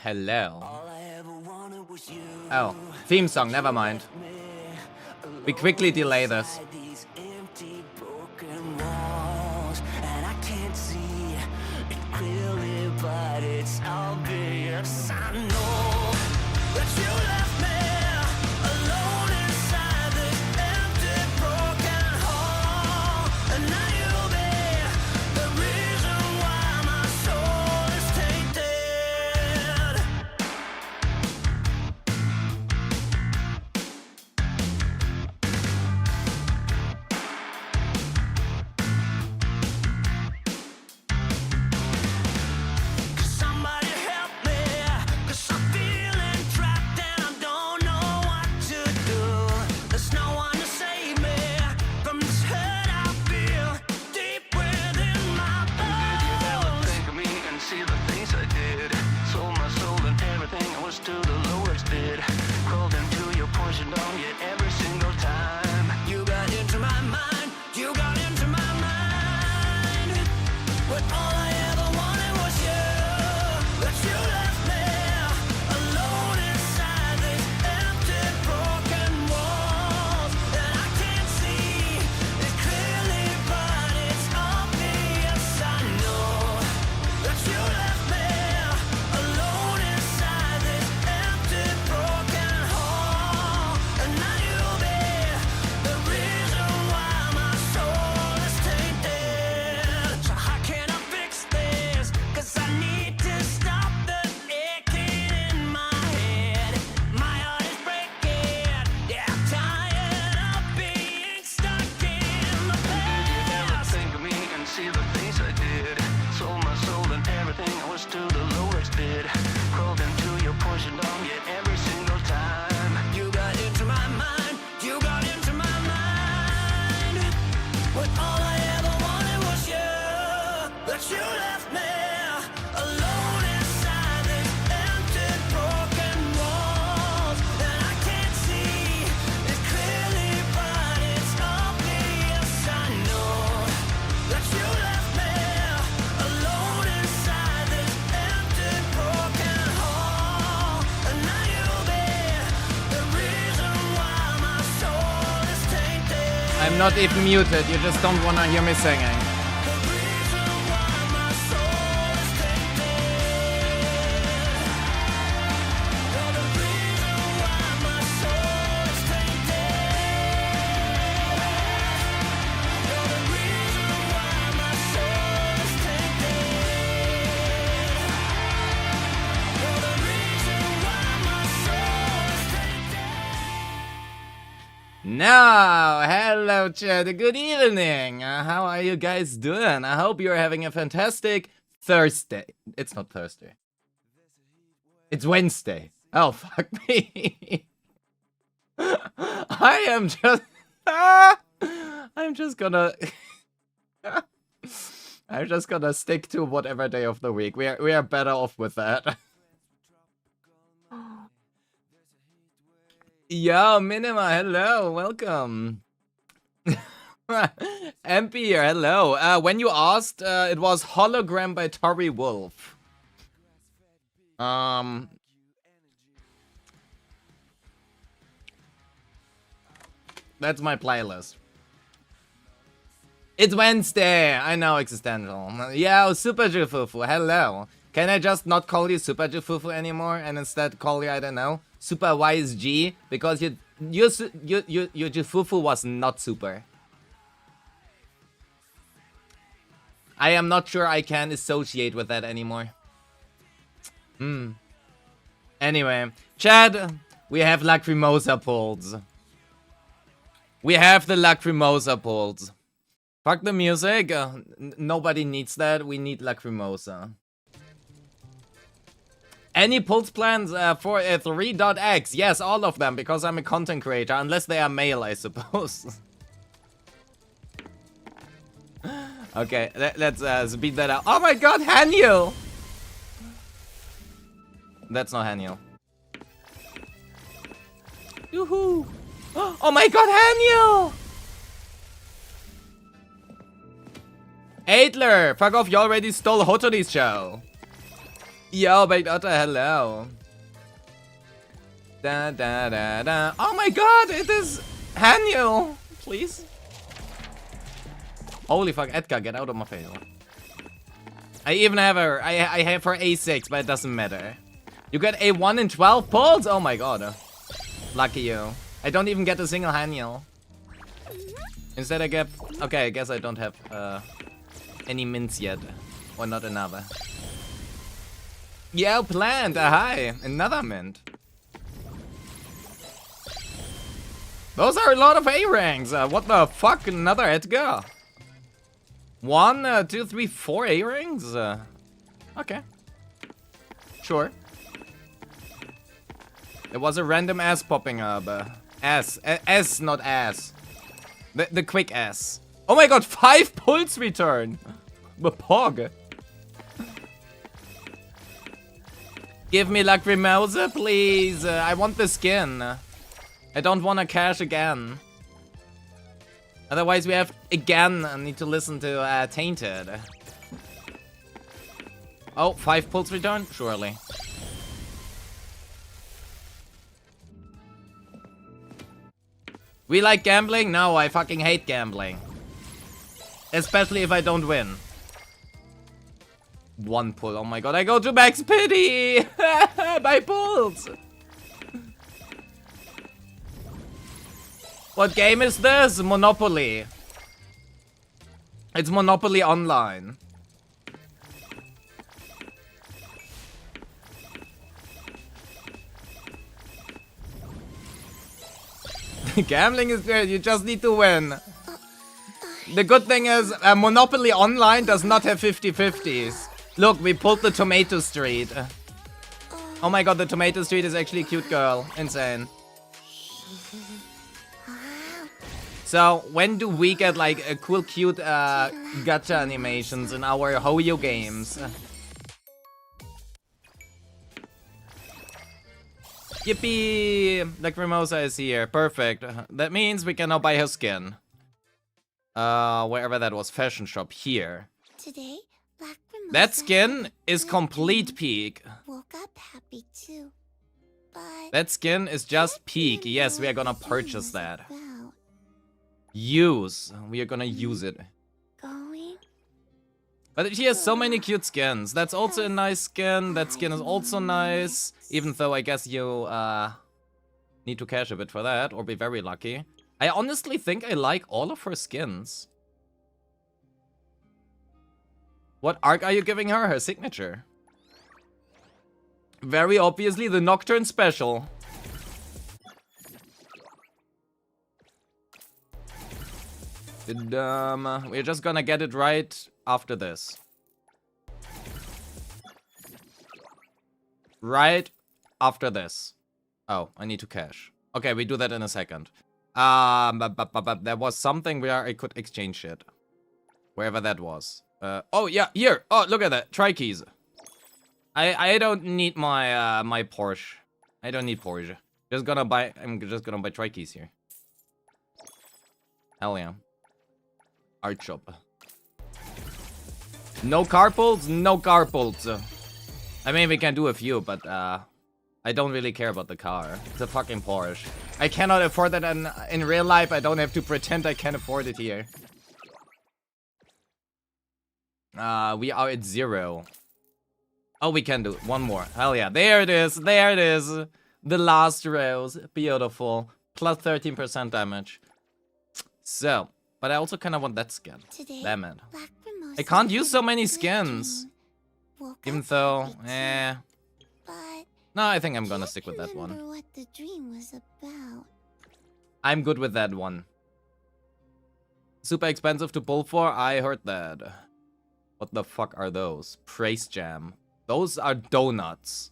hello. Oh, theme song, never mind. We quickly delay this. But it's obvious, I know that you left me alone inside this empty, broken hall. And now you'll be the reason why my soul is tainted. Somebody help me, 'cause I'm feeling trapped and I don't know what to do. There's no one to save me from this hurt I feel deep within my bones. Did you ever think of me and see the things I did? Sold my soul and everything, I was to the lowest bid. Crawled into your poison dome, yet every single time you got into my mind, you got into my mind. But all I ever wanted was you. But you left me alone inside these empty, broken walls. And I can't see it clearly, but it's obvious. I know that you left me alone inside this empty, broken hall. And now you'll be the reason why my soul is tainted. So how can I fix this? 'Cause I need to stop the aching in my head. My heart is breaking. Yeah, I'm tired of being stuck in the past. Did you ever think of me and see the things I did? Sold my soul and everything, I was to the lowest bid. Crawled into your poison dome, yet every single time you got into my mind, you got into my mind. But all I ever wanted was you. But you left me alone inside these empty, broken walls. And I can't see it clearly, but it's obvious. I know that you left me alone inside this empty, broken hall. And now you'll be the reason why my soul is tainted. I'm not even muted, you just don't wanna hear me singing. The reason why my soul is tainted. You're the reason why my soul is tainted. You're the reason why my soul is tainted. You're the reason why my soul is tainted. Now, hello chat, good evening. How are you guys doing? I hope you're having a fantastic Thursday. It's not Thursday. It's Wednesday. Oh, fuck me. I am just... I'm just gonna... I'm just gonna stick to whatever day of the week. We are better off with that. Yo, Minima, hello, welcome. MP here, hello. When you asked, it was Hologram by Tori Wolf. That's my playlist. It's Wednesday. I know, existential. Yo, Super Jufufu, hello. Can I just not call you Super Jufufu anymore and instead call you, I don't know, Super Wise G? Because your Jufufu was not super. I am not sure I can associate with that anymore. Anyway, Chad, we have Lacrimosa pulls. We have the Lacrimosa pulls. Fuck the music. Nobody needs that. We need Lacrimosa. Any pulse plans for 3.x? Yes, all of them, because I'm a content creator. Unless they are male, I suppose. Okay, let's speed that up. Oh my god, Haniel! That's not Haniel. Yoo-hoo! Oh my god, Haniel! Adler! Fuck off, you already stole Hotoni's show. Yo, Baked Otter, hello. Da da da da. Oh my god, it is Haniel! Please. Holy fuck, Edgar, get out of my face. I even have her. I have her A6, but it doesn't matter. You get A1 in 12 pulls? Oh my god. Lucky you. I don't even get a single Haniel. Instead I get... Okay, I guess I don't have any mints yet. Or not another. Yo, plant, hi. Another mint. Those are a lot of A ranks. What the fuck? Another Edgar. 1, 2, 3, 4 A ranks. Okay. Sure. There was a random ass popping up. S, not ass. The quick S. Oh my god, 5 pulls return. The pog. Give me Lacrimosa, please. I want the skin. I don't want to cash again. Otherwise, we have again need to listen to Tainted. Oh, 5 pulls return? Surely. We like gambling? No, I fucking hate gambling. Especially if I don't win. 1 pull. Oh my god, I go to max pity! By pulls! What game is this? Monopoly. It's Monopoly Online. Gambling is good, you just need to win. The good thing is, Monopoly Online does not have 50-50s. Look, we pulled the Tomato Street. Oh my god, the Tomato Street is actually a cute girl. Insane. So, when do we get like a cool, cute gacha animations in our Hoyo games? Yippee! Lacrimosa is here. Perfect. That means we can now buy her skin. Wherever that was. Fashion shop. Here. Today, That skin is complete peak. Woke up happy too. But That skin is just peak. Yes, we are gonna purchase that. about Use. We are gonna use it. going But she has so many cute skins. That's also a nice skin. That skin is also nice. Even though I guess you need to cash a bit for that or be very lucky. I honestly think I like all of her skins. What arc are you giving her? Her signature. Very obviously the Nocturne special. We're just gonna get it right after this. Right after this. Oh, I need to cash. Okay, we do that in a second. But there was something where I could exchange shit. Wherever that was. Oh yeah, here. Oh, look at that. Try keys. I don't need my my Porsche. I don't need Porsche. I'm just gonna buy try keys here. Hell yeah. Art shop. No carpools? No carpools. I mean, we can do a few, but I don't really care about the car. It's a fucking Porsche. I cannot afford that in real life. I don't have to pretend I can afford it here. We are at 0. Oh, we can do one more. Hell yeah. There it is. There it is. The last rose. Beautiful. Plus 13% damage. So, but I also kind of want that skin. today. Damn it. Lacrimosa I can't use so had a many good skins. dream. Woke Even up though, happy too, but No, I think I'm gonna can't stick with that one. remember what the dream was about. I'm good with that one. Super expensive to pull for? I heard that. What the fuck are those? Praise Jam. Those are donuts.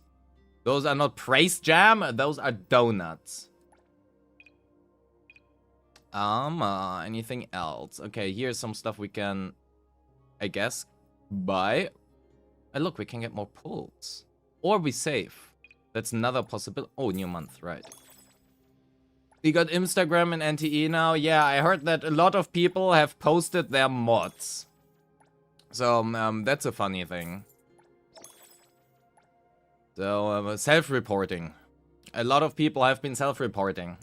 Those are not Praise Jam, those are donuts. Anything else? Okay, here's some stuff we can, I guess, buy. And look, we can get more pulls. Or we save. That's another possibility. Oh, new month, right. We got Instagram and NTE now. Yeah, I heard that a lot of people have posted their mods. So, that's a funny thing. So, self-reporting. A lot of people have been self-reporting.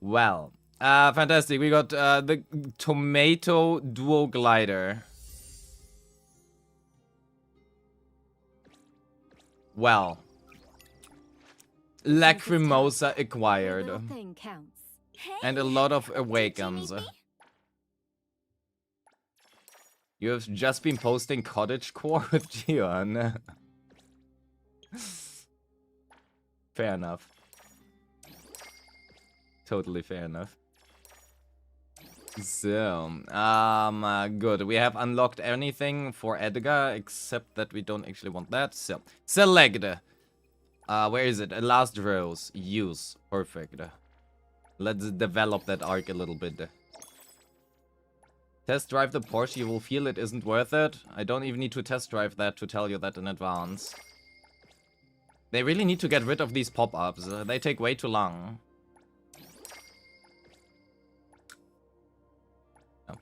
Well, fantastic. We got the Tomato Duo Glider. Well, Lacrimosa acquired. Thing counts. And a lot of Awakens. You have just been posting cottagecore with Gion. Fair enough. Totally fair enough. So, good. We have unlocked anything for Edgar, except that we don't actually want that. So, select. Where is it? Last rose. Use. Perfect. Let's develop that arc a little bit. Test drive the Porsche, you will feel it isn't worth it. I don't even need to test drive that to tell you that in advance. They really need to get rid of these pop-ups. They take way too long. Oh.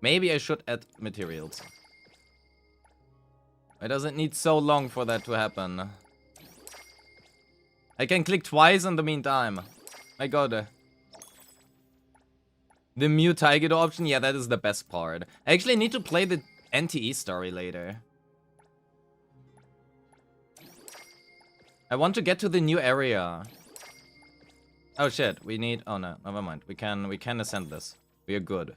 Maybe I should add materials. It doesn't need so long for that to happen. I can click twice in the meantime. My god. The Mew Tiger option, yeah, that is the best part. I actually need to play the NTE story later. I want to get to the new area. Oh shit, we need... Oh no, never mind. We can ascend this. We are good.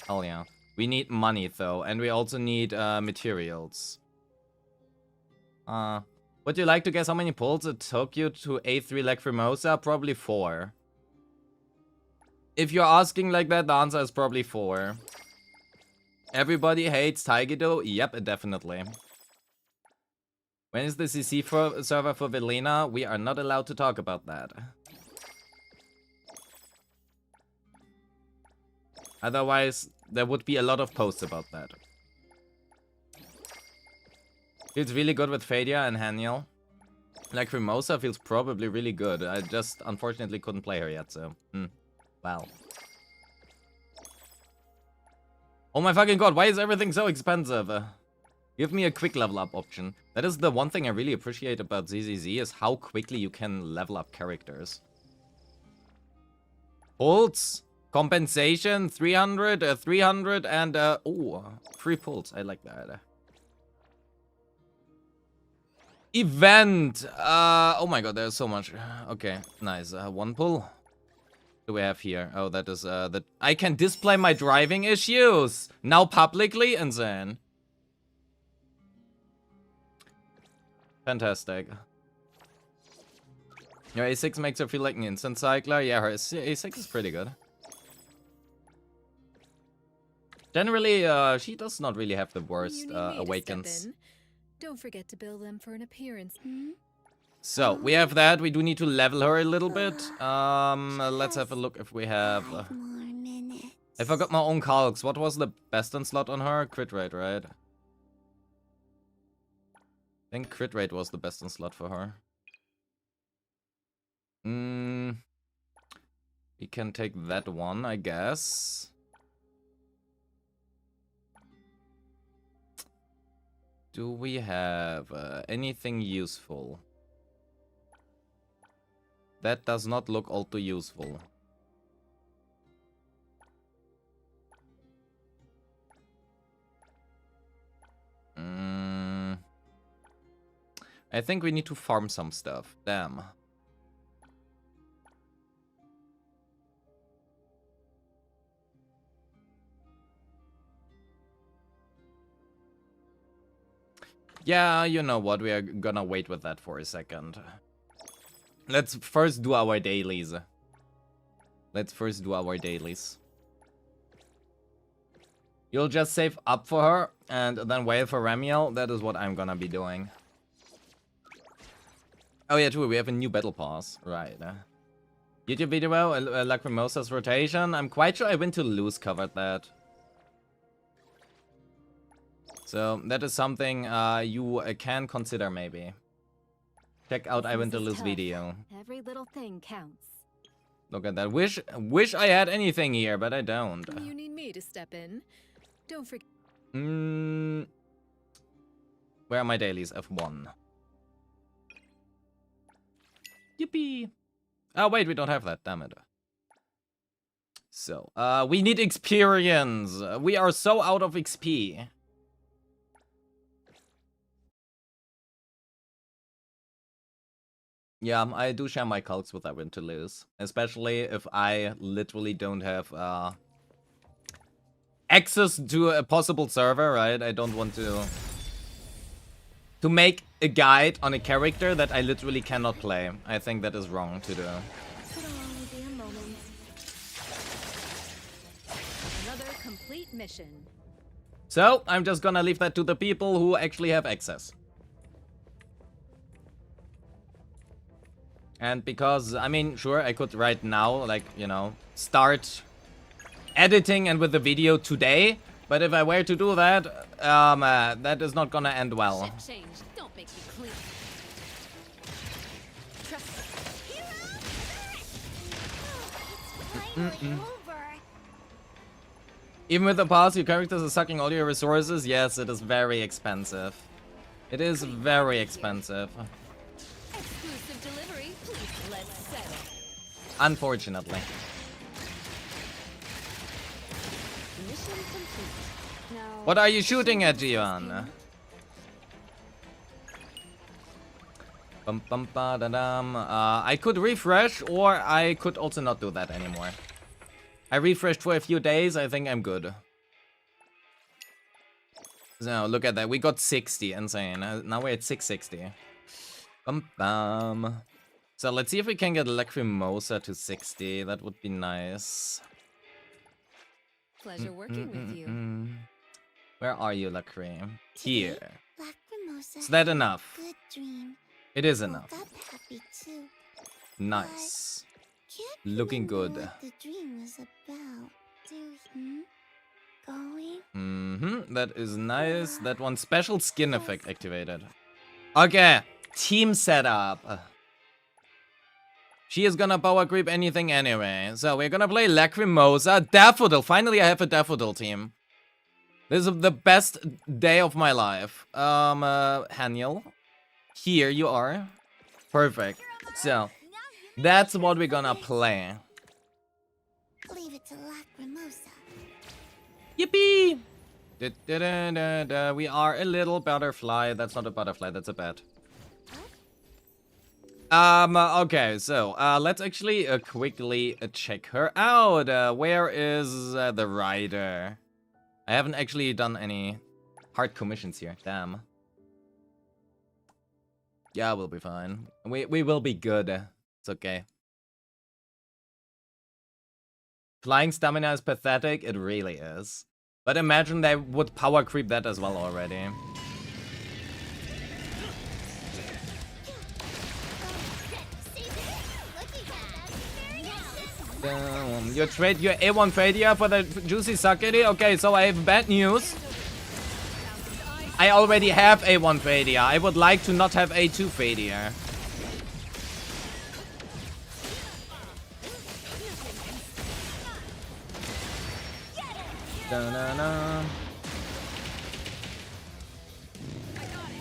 Hell yeah. We need money though, and we also need materials. Would you like to guess how many pulls it took you to A3 Lacrimosa? Probably 4. If you're asking like that, the answer is probably 4. Everybody hates Taigido? Yep, definitely. When is the CC server for Velena? We are not allowed to talk about that. Otherwise, there would be a lot of posts about that. Feels really good with Fadia and Haniel. Lacrimosa feels probably really good. I just unfortunately couldn't play her yet, so... Wow. Oh my fucking god, why is everything so expensive? Give me a quick level up option. That is the one thing I really appreciate about ZZZ, is how quickly you can level up characters. Pulse, compensation, 300, 300, and oh, 3 pulls. I like that. Event. Oh my god, there's so much. Okay, nice. 1 pull. Do we have here? Oh, that is that I can display my driving issues now publicly. Insane. Fantastic. Your A6 makes her feel like an instant cycler. Yeah, her A6 is pretty good. Generally, she does not really have the worst awakens. Don't forget to bill them for an appearance. So, we have that. We do need to level her a little bit. Let's have a look if we have... 5 more minutes. I forgot my own calcs. What was the best in slot on her? Crit rate, right? I think crit rate was the best in slot for her. We can take that one, I guess. Do we have anything useful? That does not look all too useful. I think we need to farm some stuff. Damn. Yeah, you know what? We are gonna wait with that for a second. Let's first do our dailies. You'll just save up for her and then wait for Ramiel. That is what I'm gonna be doing. Oh yeah, true. We have a new battle pass. Right. YouTube video, Lacrimosa's rotation. I'm quite sure I Win to Lose covered that. So that is something you can consider maybe. Check out I Win to Lose video. Every little thing counts. Look at that. Wish I had anything here, but I don't. You need me to step in. Don't forget. Where are my dailies? F1. Yippee. Oh, wait, we don't have that. Damn it. So, we need experience. We are so out of XP. Yeah, I do share my calcs with Evan to lose. Especially if I literally don't have, access to a possible server, right? I don't want to make a guide on a character that I literally cannot play. I think that is wrong to do. Could only be a moment. Another complete mission. So, I'm just gonna leave that to the people who actually have access. And because, I mean, sure, I could right now, like, you know, start editing and with the video today. But if I were to do that, that is not gonna end well. Shit change. Don't make me clean. Trust me. Even with the pass, your characters are sucking all your resources. Yes, it is very expensive. It is very expensive. Exclusive delivery. Please, let's settle. Unfortunately. Mission complete. Now, What are you shooting at, Gian? Bum, bum, ba, da, dum. I could refresh, or I could also not do that anymore. I refreshed for a few days, I think I'm good. So, look at that, we got 60, insane. Now we're at 660. Bum, bum. So, let's see if we can get Lacrimosa to 60, that would be nice. Pleasure working with you. Where are you, Lacrim? Here. Lacrimosa Is that had a enough? Good dream. It is Woke enough. up happy too. Nice. Can't Looking remember good. What the dream was about. Going. That is nice. That one special skin effect activated. Okay. Team setup. She is gonna power creep anything anyway. So we're gonna play Lacrimosa. Daffodil. Finally I have a Daffodil team. This is the best day of my life. Haniel. Here you are. Perfect. So, that's what we're gonna play. Leave it to Lacrimosa. Yippee! We are a little butterfly. That's not a butterfly, that's a bat. Okay, so, let's actually quickly check her out. Where is the rider? I haven't actually done any hard commissions here. Damn. Yeah, we'll be fine. We will be good. It's okay. Flying stamina is pathetic. It really is. But imagine they would power creep that as well already. Your A1 Fadia for the juicy Sakiri? Okay, so I have bad news. I already have A1 Fadia. I would like to not have A2 Fadia. Da-na-na.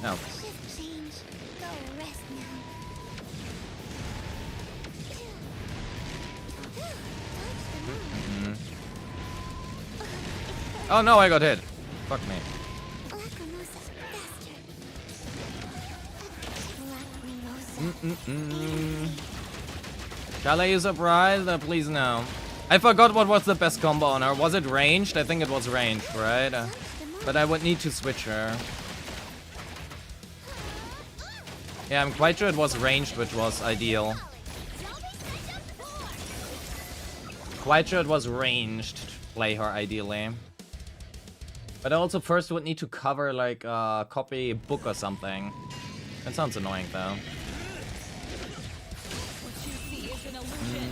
No. Shift change. Go rest now. Oh no, I got hit. Fuck me. Lacrimosa faster. Lacrimosa. Shall I use a prize? Please no. I forgot what was the best combo on her. Was it ranged? I think it was ranged, right? But I would need to switch her. Yeah, I'm quite sure it was ranged, which was ideal. Quite sure it was ranged to play her ideally. But I also first would need to cover like copy book or something. That sounds annoying though. What you see is an illusion.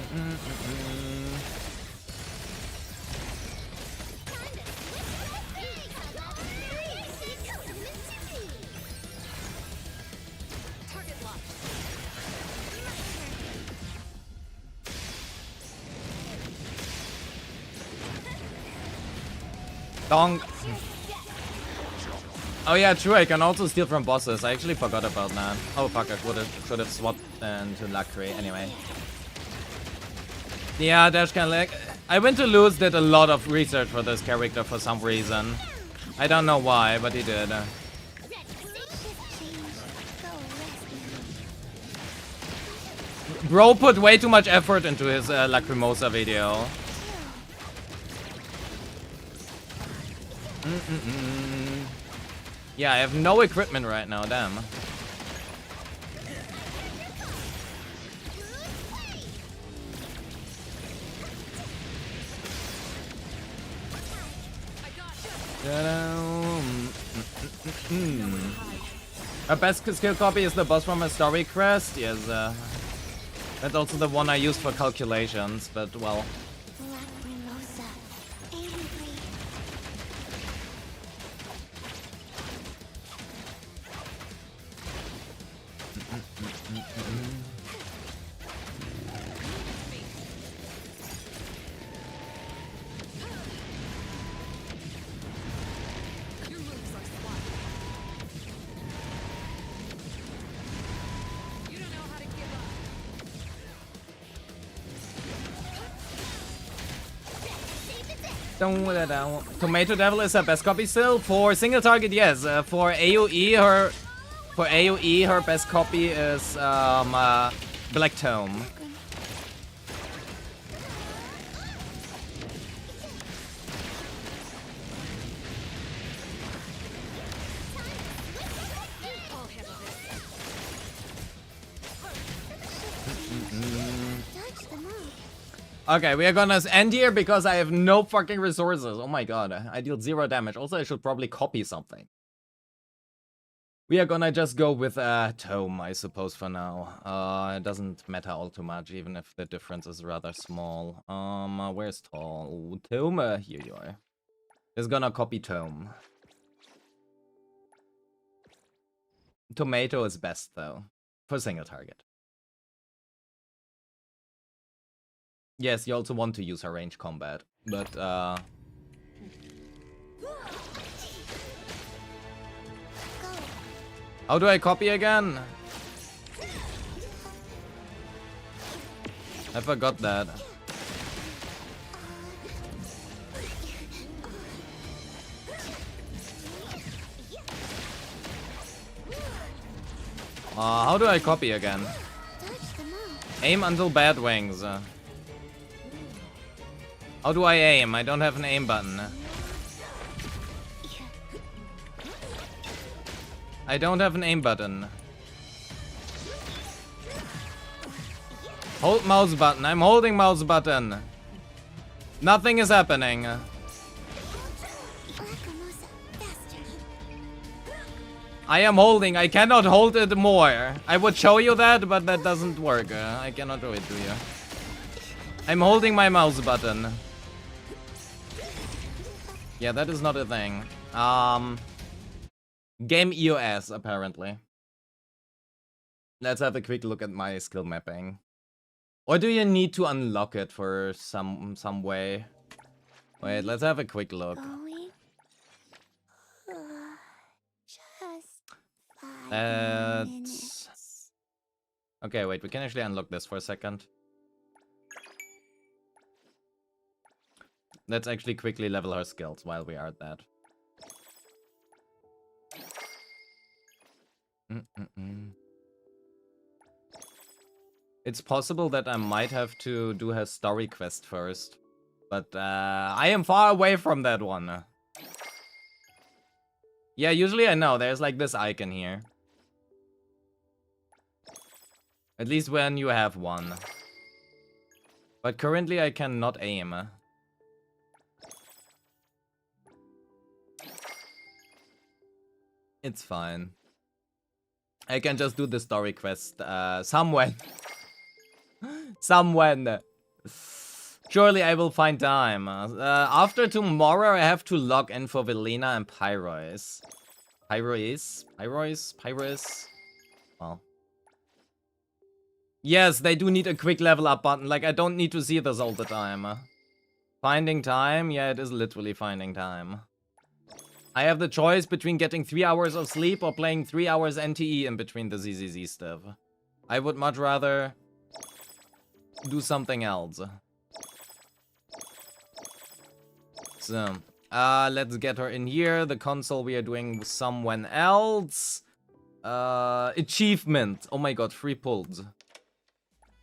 Target locked. Dong. Oh yeah, true, I can also steal from bosses. I actually forgot about that. Oh fuck, I should have swapped into Luckray anyway. Yeah, Dash can like... I went to lose did a lot of research for this character for some reason. I don't know why, but he did. Bro put way too much effort into his Lacrimosa video. Yeah, I have no equipment right now, damn. Our best skill copy is the boss from a story quest. Yes, that's also the one I used for calculations, but well. Lacrimosa, angry. Your moves are swat. You don't know how to give up. Tomato Devil is her best copy still. For single target, yes. For AoE, her best copy is Black Tome. I'll handle this. Dodge them all. Okay, we are gonna end here because I have no fucking resources. Oh my god, I deal 0 damage. Also, I should probably copy something. We are gonna just go with Tome, I suppose, for now. It doesn't matter all too much, even if the difference is rather small. Where's Tall? Tome, here you are. Is gonna copy Tome. Tomato is best, though, for single target. Yes, you also want to use her range combat, but Go. how do I copy again? I forgot that. How do I copy again? Dodge them all. Aim until bad wings. How do I aim? I don't have an aim button. I don't have an aim button. Hold mouse button. I'm holding mouse button. Nothing is happening. Lacrimosa, faster. I am holding. I cannot hold it more. I would show you that, but that doesn't work. I cannot show it to you. I'm holding my mouse button. Yeah, that is not a thing. Game EOS, apparently. Let's have a quick look at my skill mapping. Or do you need to unlock it for some way? Wait, let's have a quick look. Going. Just 5 Let's... minutes. Okay, wait, we can actually unlock this for a second. Let's actually quickly level our skills while we are at that. It's possible that I might have to do her story quest first. But I am far away from that one. Yeah, usually I know. There's like this icon here. At least when you have one. But currently I cannot aim. It's fine. I can just do the story quest somewhere. Somewhere. Surely I will find time. After tomorrow I have to log in for Velena and Pyrois. Pyrois? Well. Yes, they do need a quick level up button. Like, I don't need to see this all the time. Finding time? Yeah, it is literally finding time. I have the choice between getting 3 hours of sleep or playing 3 hours NTE in between the ZZZ stuff. I would much rather do something else. So, let's get her in here. The console we are doing with someone else. Achievement. Oh my god, 3 pulls.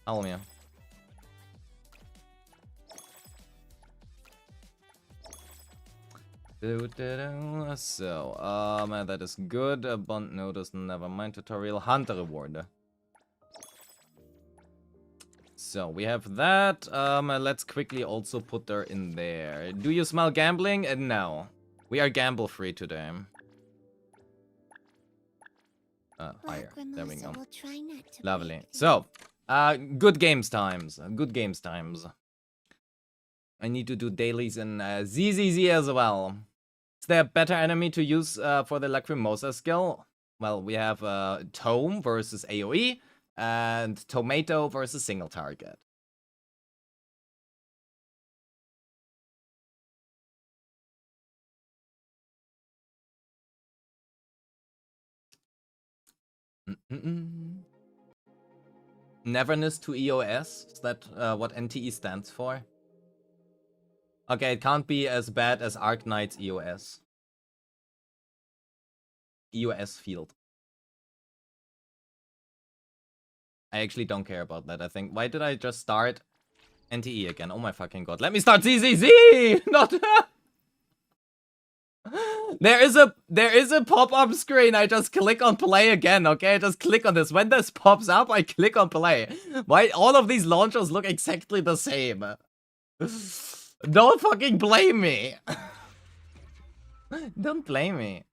Hell yeah. So, that is good. Bond notice, never mind. Tutorial, hunter reward. So, we have that. Let's quickly also put her in there. Do you smell gambling? No. We are gamble free today. Higher. There we go. Will try not to Lovely. break So, good games times. Good games times. I need to do dailies in ZZZ as well. Is there a better enemy to use for the Lacrimosa skill? Well, we have Tome versus AoE and Tomato versus single target. Neverness to EOS? Is that what NTE stands for? Okay, it can't be as bad as Arknight's EOS. EOS field. I actually don't care about that, I think. Why did I just start NTE again? Oh my fucking god. Let me start ZZZ! Not... There is a pop-up screen. I just click on play again, okay? I just click on this. When this pops up, I click on play. Why all of these launchers look exactly the same? Don't fucking blame me. Don't blame me.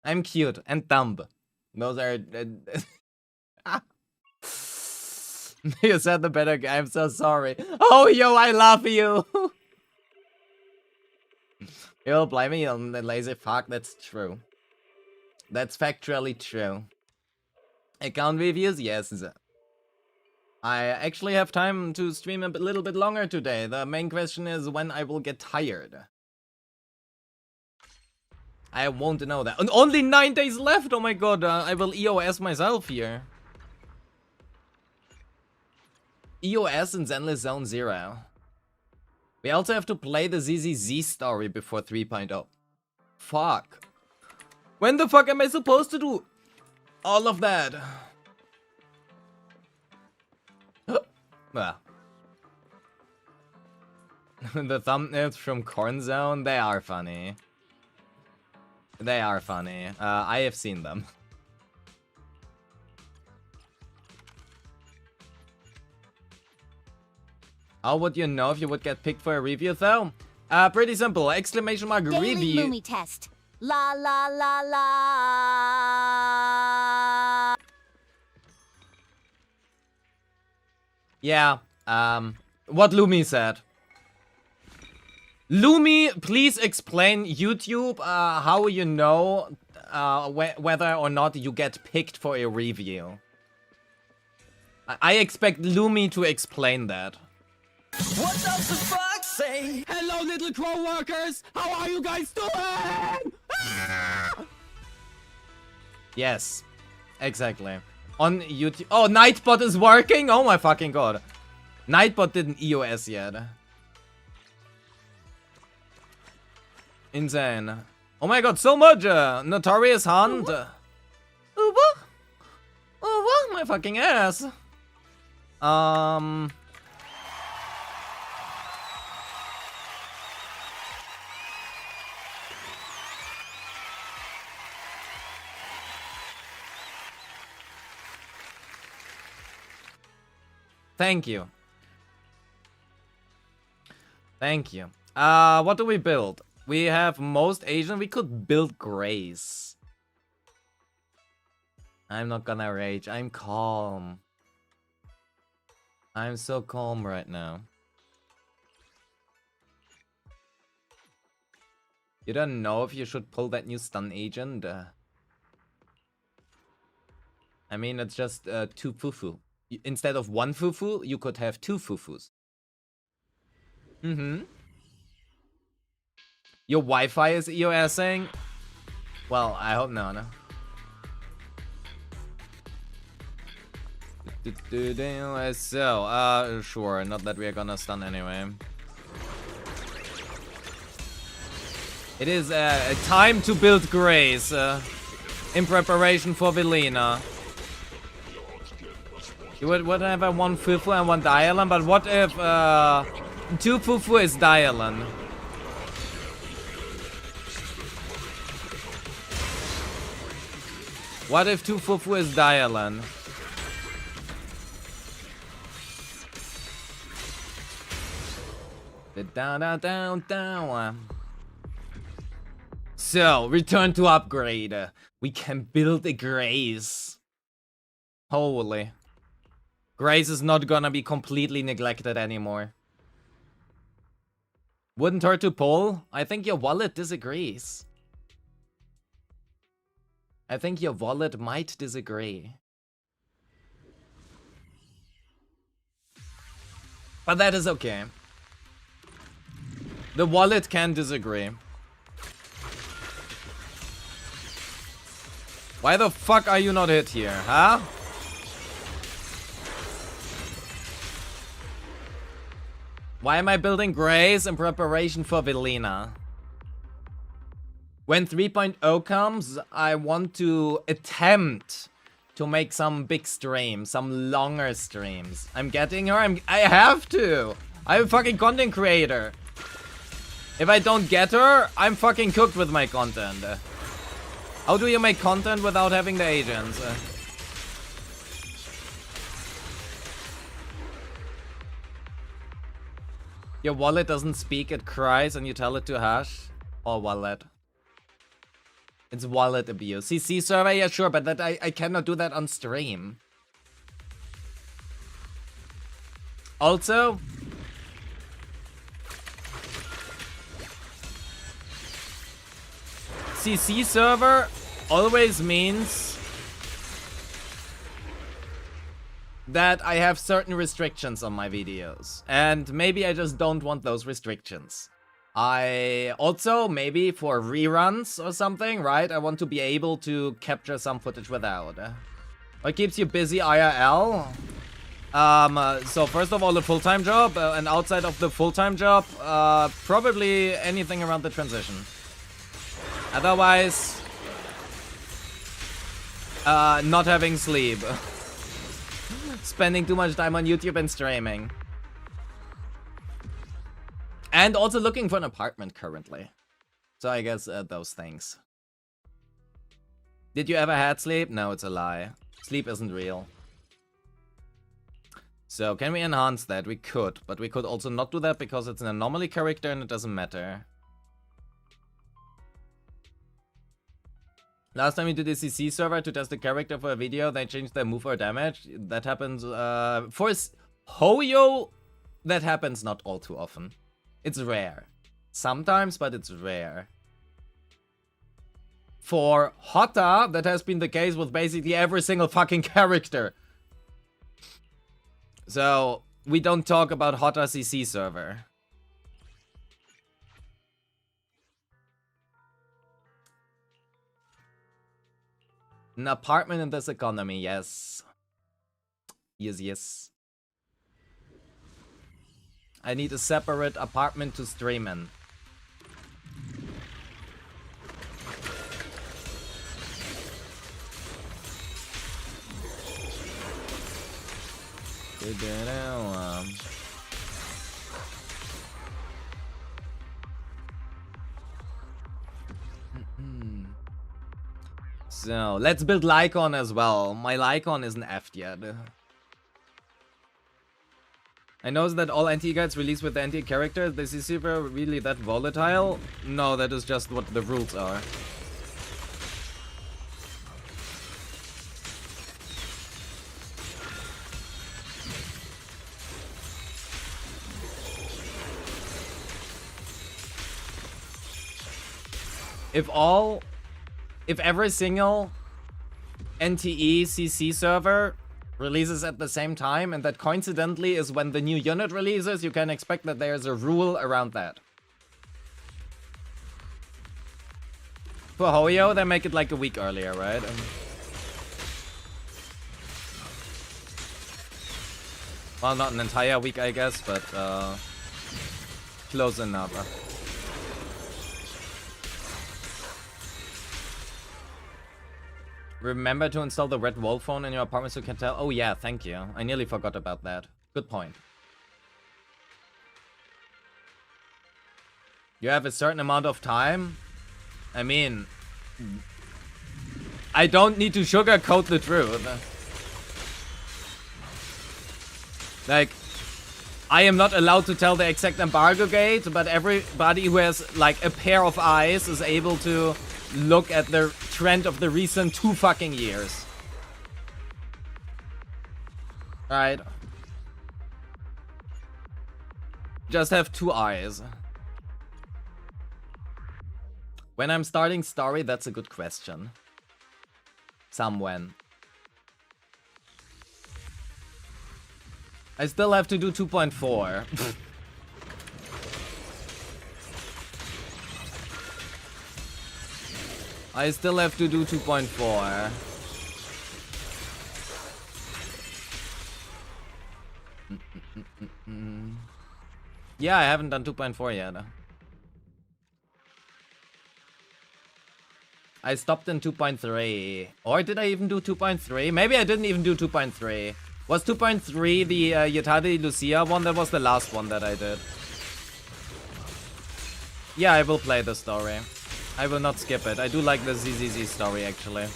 I'm cute and dumb. Those are... You said the better guy. I'm so sorry. Oh, yo, I love you. You'll blame me on the lazy fuck. That's true. That's factually true. Account reviews? Yes. I actually have time to stream a little bit longer today. The main question is when I will get tired. I won't know that. And only 9 days left! Oh my god, I will EOS myself here. EOS in Zenless Zone 0. We also have to play the ZZZ story before 3.0. Fuck. When the fuck am I supposed to do all of that? Well. The thumbnails from Corn Zone, they are funny. They are funny. I have seen them. How would you know if you would get picked for a review though? Pretty simple. Exclamation mark Daily review. Lumi test. La la la la. Yeah. What Lumi said. Lumi, please explain YouTube how you know whether or not you get picked for a review. I expect Lumi to explain that. What does the fox say? Hello, little crow workers! How are you guys doing? Yes, exactly. On YouTube. Oh, Nightbot is working? Oh my fucking god. Nightbot didn't EOS yet. Insane. Oh my god, so much! Notorious Hunt. My fucking ass. Thank you. Thank you. What do we build? We have most Asian. We could build Grace. I'm not gonna rage. I'm calm. I'm so calm right now. You don't know if you should pull that new stun agent? I mean, it's just 2 fufu. Instead of 1 fufu, you could have 2 fufus. Your Wi-Fi is EOSing? Well, I hope no. So, sure, not that we are gonna stun anyway. It is a time to build Grace in preparation for Velena. You would have a 1 Fufu and 1 Dialon, but what if 2 Fufu is Dialon? What if 2 Fufu is Dialon? Down. So, return to upgrade. We can build a Grace. Holy. Grace is not gonna be completely neglected anymore. Wouldn't hurt to pull? I think your wallet disagrees. I think your wallet might disagree. But that is okay. The wallet can disagree. Why the fuck are you not hit here, huh? Why am I building Grace in preparation for Velena? When 3.0 comes, I want to attempt to make some big streams, some longer streams. I'm getting her, I have to! I'm a fucking content creator. If I don't get her, I'm fucking cooked with my content. How do you make content without having the agents? Your wallet doesn't speak, it cries and you tell it to hush? Or wallet? It's wallet abuse. CC server, yeah sure, but that I cannot do that on stream. Also, CC server always means that I have certain restrictions on my videos. And maybe I just don't want those restrictions. I also, maybe for reruns or something, right? I want to be able to capture some footage without. What keeps you busy IRL? So first of all, a full-time job, and outside of the full-time job, probably anything around the transition. Otherwise, not having sleep. Spending too much time on YouTube and streaming. And also looking for an apartment currently. So I guess those things. Did you ever had sleep? No, it's a lie. Sleep isn't real. So can we enhance that? We could, but we could also not do that because it's an anomaly character and it doesn't matter. Last time we did the CC server to test the character for a video, they changed their move or damage. That happens, for Hoyo, that happens not all too often. It's rare. Sometimes, but it's rare. For Hotta, that has been the case with basically every single fucking character. So, we don't talk about Hotta CC server. An apartment in this economy, yes. Yes, yes. I need a separate apartment to stream in. So, let's build Lycon as well. My Lycon isn't effed yet. I know that all NTE guides released with the NTE characters. Is this server really that volatile? No, that is just what the rules are. If every single NTE CC server releases at the same time, and that coincidentally is when the new unit releases, you can expect that there's a rule around that. For Hoyo, they make it like a week earlier, right? Well, not an entire week, I guess, but close enough. Remember to install the red wall phone in your apartment so you can tell. Oh yeah, thank you. I nearly forgot about that. Good point. You have a certain amount of time. I mean, I don't need to sugarcoat the truth. Like, I am not allowed to tell the exact embargo gate, but everybody who has like a pair of eyes is able to look at the trend of the recent 2 fucking years. Right. Just have 2 eyes. When I'm starting story, that's a good question. When. I still have to do 2.4. I still have to do 2.4. Yeah, I haven't done 2.4 yet. I stopped in 2.3. Or did I even do 2.3? Maybe I didn't even do 2.3. Was 2.3 the Yetade Lucia one? That was the last one that I did. Yeah, I will play the story. I will not skip it. I do like the ZZZ story, actually.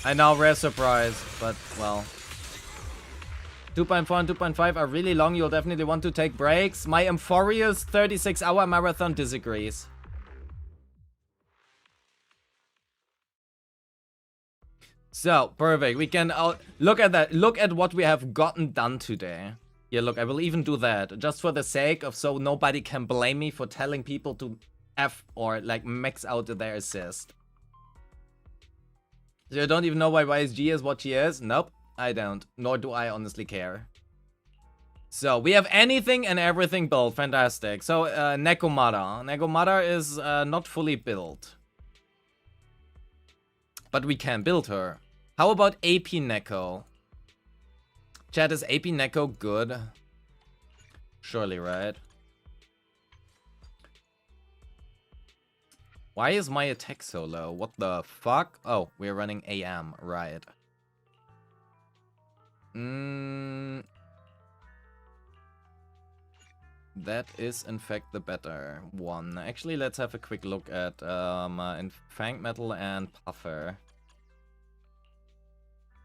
I know, rare surprise, but, well. 2.4 and 2.5 are really long. You'll definitely want to take breaks. My Euphorious 36-hour marathon disagrees. So, perfect. We can look at that. Look at what we have gotten done today. Yeah, look, I will even do that. Just for the sake of so nobody can blame me for telling people to F or like max out their assist. So you don't even know why YSG is what she is? Nope, I don't. Nor do I honestly care. So, we have anything and everything built. Fantastic. So, Nekomata. Nekomata is not fully built. But we can build her. How about AP Neko? Chat, is AP Neko good? Surely, right? Why is my attack so low? What the fuck? Oh, we're running AM, right. That is, in fact, the better one. Actually, let's have a quick look at Fang Metal and Puffer.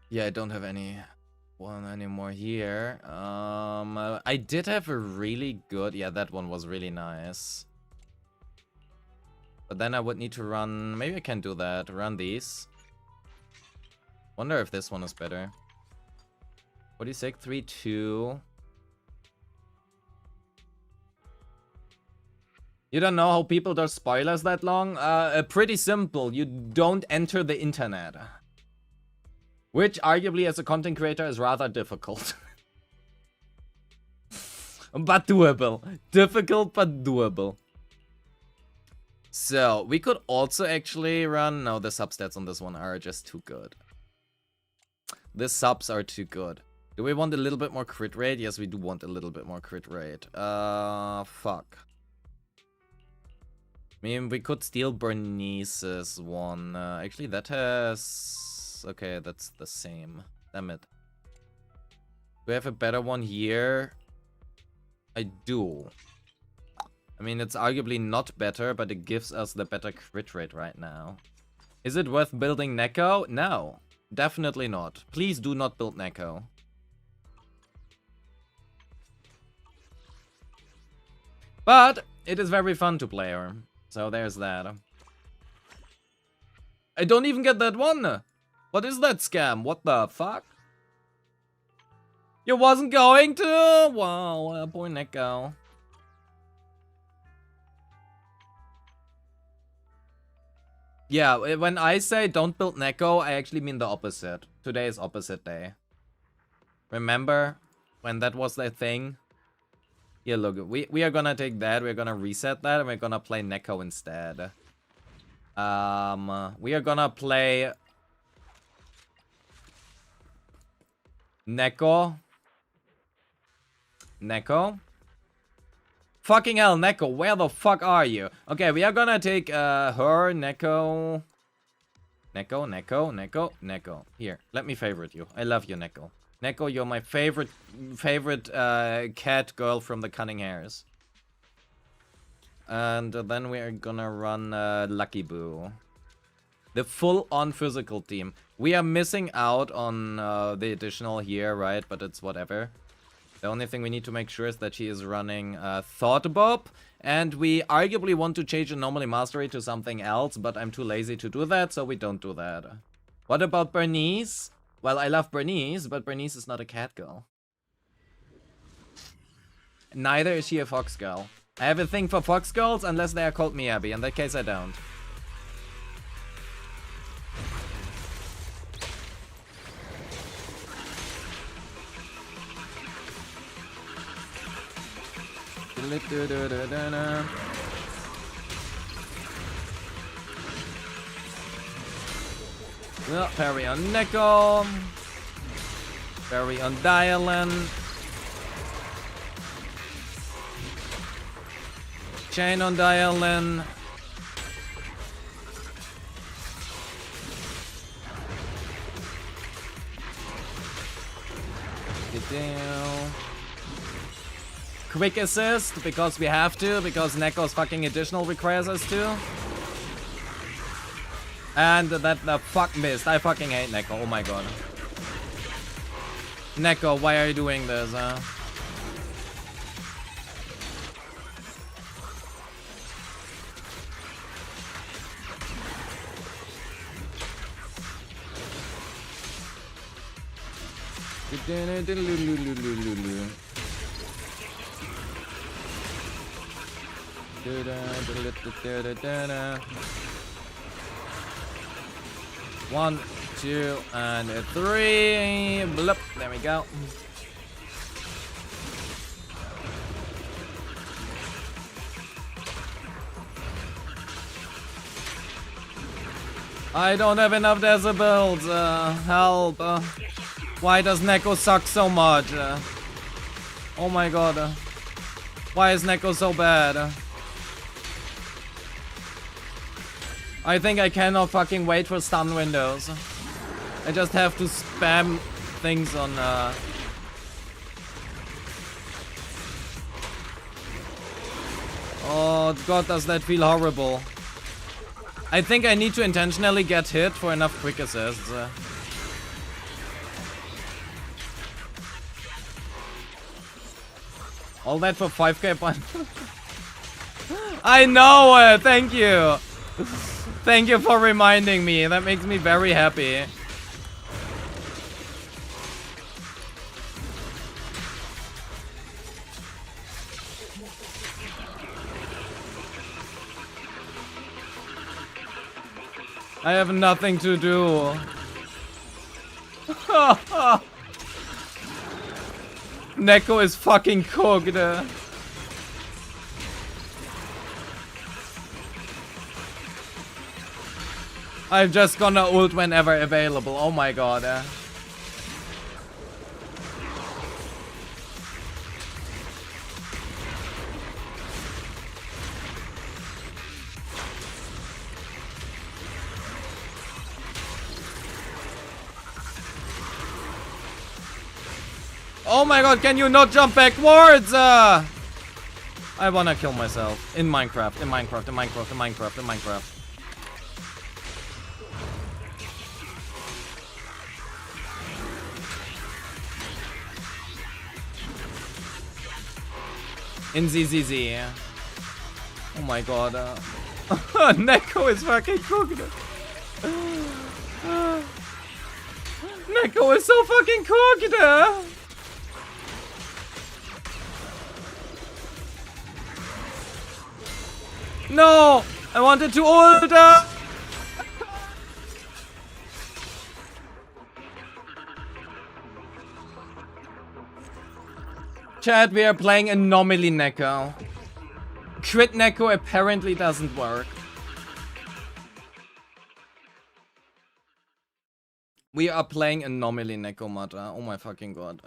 Yeah, I don't have any one anymore here. I did have a really good... Yeah, that one was really nice. But then I would need to run... Maybe I can do that. Run these. Wonder if this one is better. 46, 3, 2... You don't know how people do spoilers that long? Pretty simple. You don't enter the internet. Which, arguably, as a content creator, is rather difficult. But doable. Difficult, but doable. So, we could also actually run... No, the substats on this one are just too good. The subs are too good. Do we want a little bit more crit rate? Yes, we do want a little bit more crit rate. Fuck. I mean, we could steal Bernice's one. Actually, that has... Okay, that's the same. Damn it. Do we have a better one here? I do. I mean, it's arguably not better, but it gives us the better crit rate right now. Is it worth building Neko? No. Definitely not. Please do not build Neko. But it is very fun to play her. So there's that. I don't even get that one. What is that scam? What the fuck? You wasn't going to? Wow, poor Neko. Yeah, when I say don't build Neko, I actually mean the opposite. Today is opposite day. Remember when that was the thing? Yeah, look, we are gonna take that, we're gonna reset that, and we're gonna play Neko instead. We are gonna play Neko. Fucking hell, Neko, where the fuck are you? Okay, we are gonna take her, Neko. Neko. Here, let me favorite you. I love you, Neko. Neko, you're my favorite cat girl from the Cunning Hairs. And then we are gonna run Lucky Boo. The full-on physical team. We are missing out on the additional here, right? But it's whatever. The only thing we need to make sure is that she is running Thought Bob. And we arguably want to change Anomaly Mastery to something else, but I'm too lazy to do that, so we don't do that. What about Bernice? Well, I love Bernice, but Bernice is not a cat girl. Neither is she a fox girl. I have a thing for fox girls unless they are called Miyabi. In that case, I don't. Well, parry on Neko. Parry on Dialan. Chain on Dialan. Get down. Quick assist, because we have to, because Neko's fucking additional requires us to. And that the fuck missed. I fucking hate Neko, oh my god. Neko, why are you doing this, huh? One, two, and three. Blup. There we go. I don't have enough decibels. Help. Why does Neko suck so much? Oh my god. Why is Neko so bad? I think I cannot fucking wait for stun windows. I just have to spam things on Oh god, does that feel horrible. I think I need to intentionally get hit for enough quick assists. All that for 5k point. I know it, thank you. Thank you for reminding me. That makes me very happy. I have nothing to do. Neko is fucking cooked. I'm just gonna ult whenever available. Oh my god. Oh my god, can you not jump backwards? I wanna kill myself. In Minecraft. In ZZZ. Oh my god. Neko is fucking cooked. Neko is so fucking cooked. No! I wanted to ult. Chat, we are playing Anomaly Neko. Crit Neko apparently doesn't work. We are playing Anomaly Nekomata. Oh my fucking god.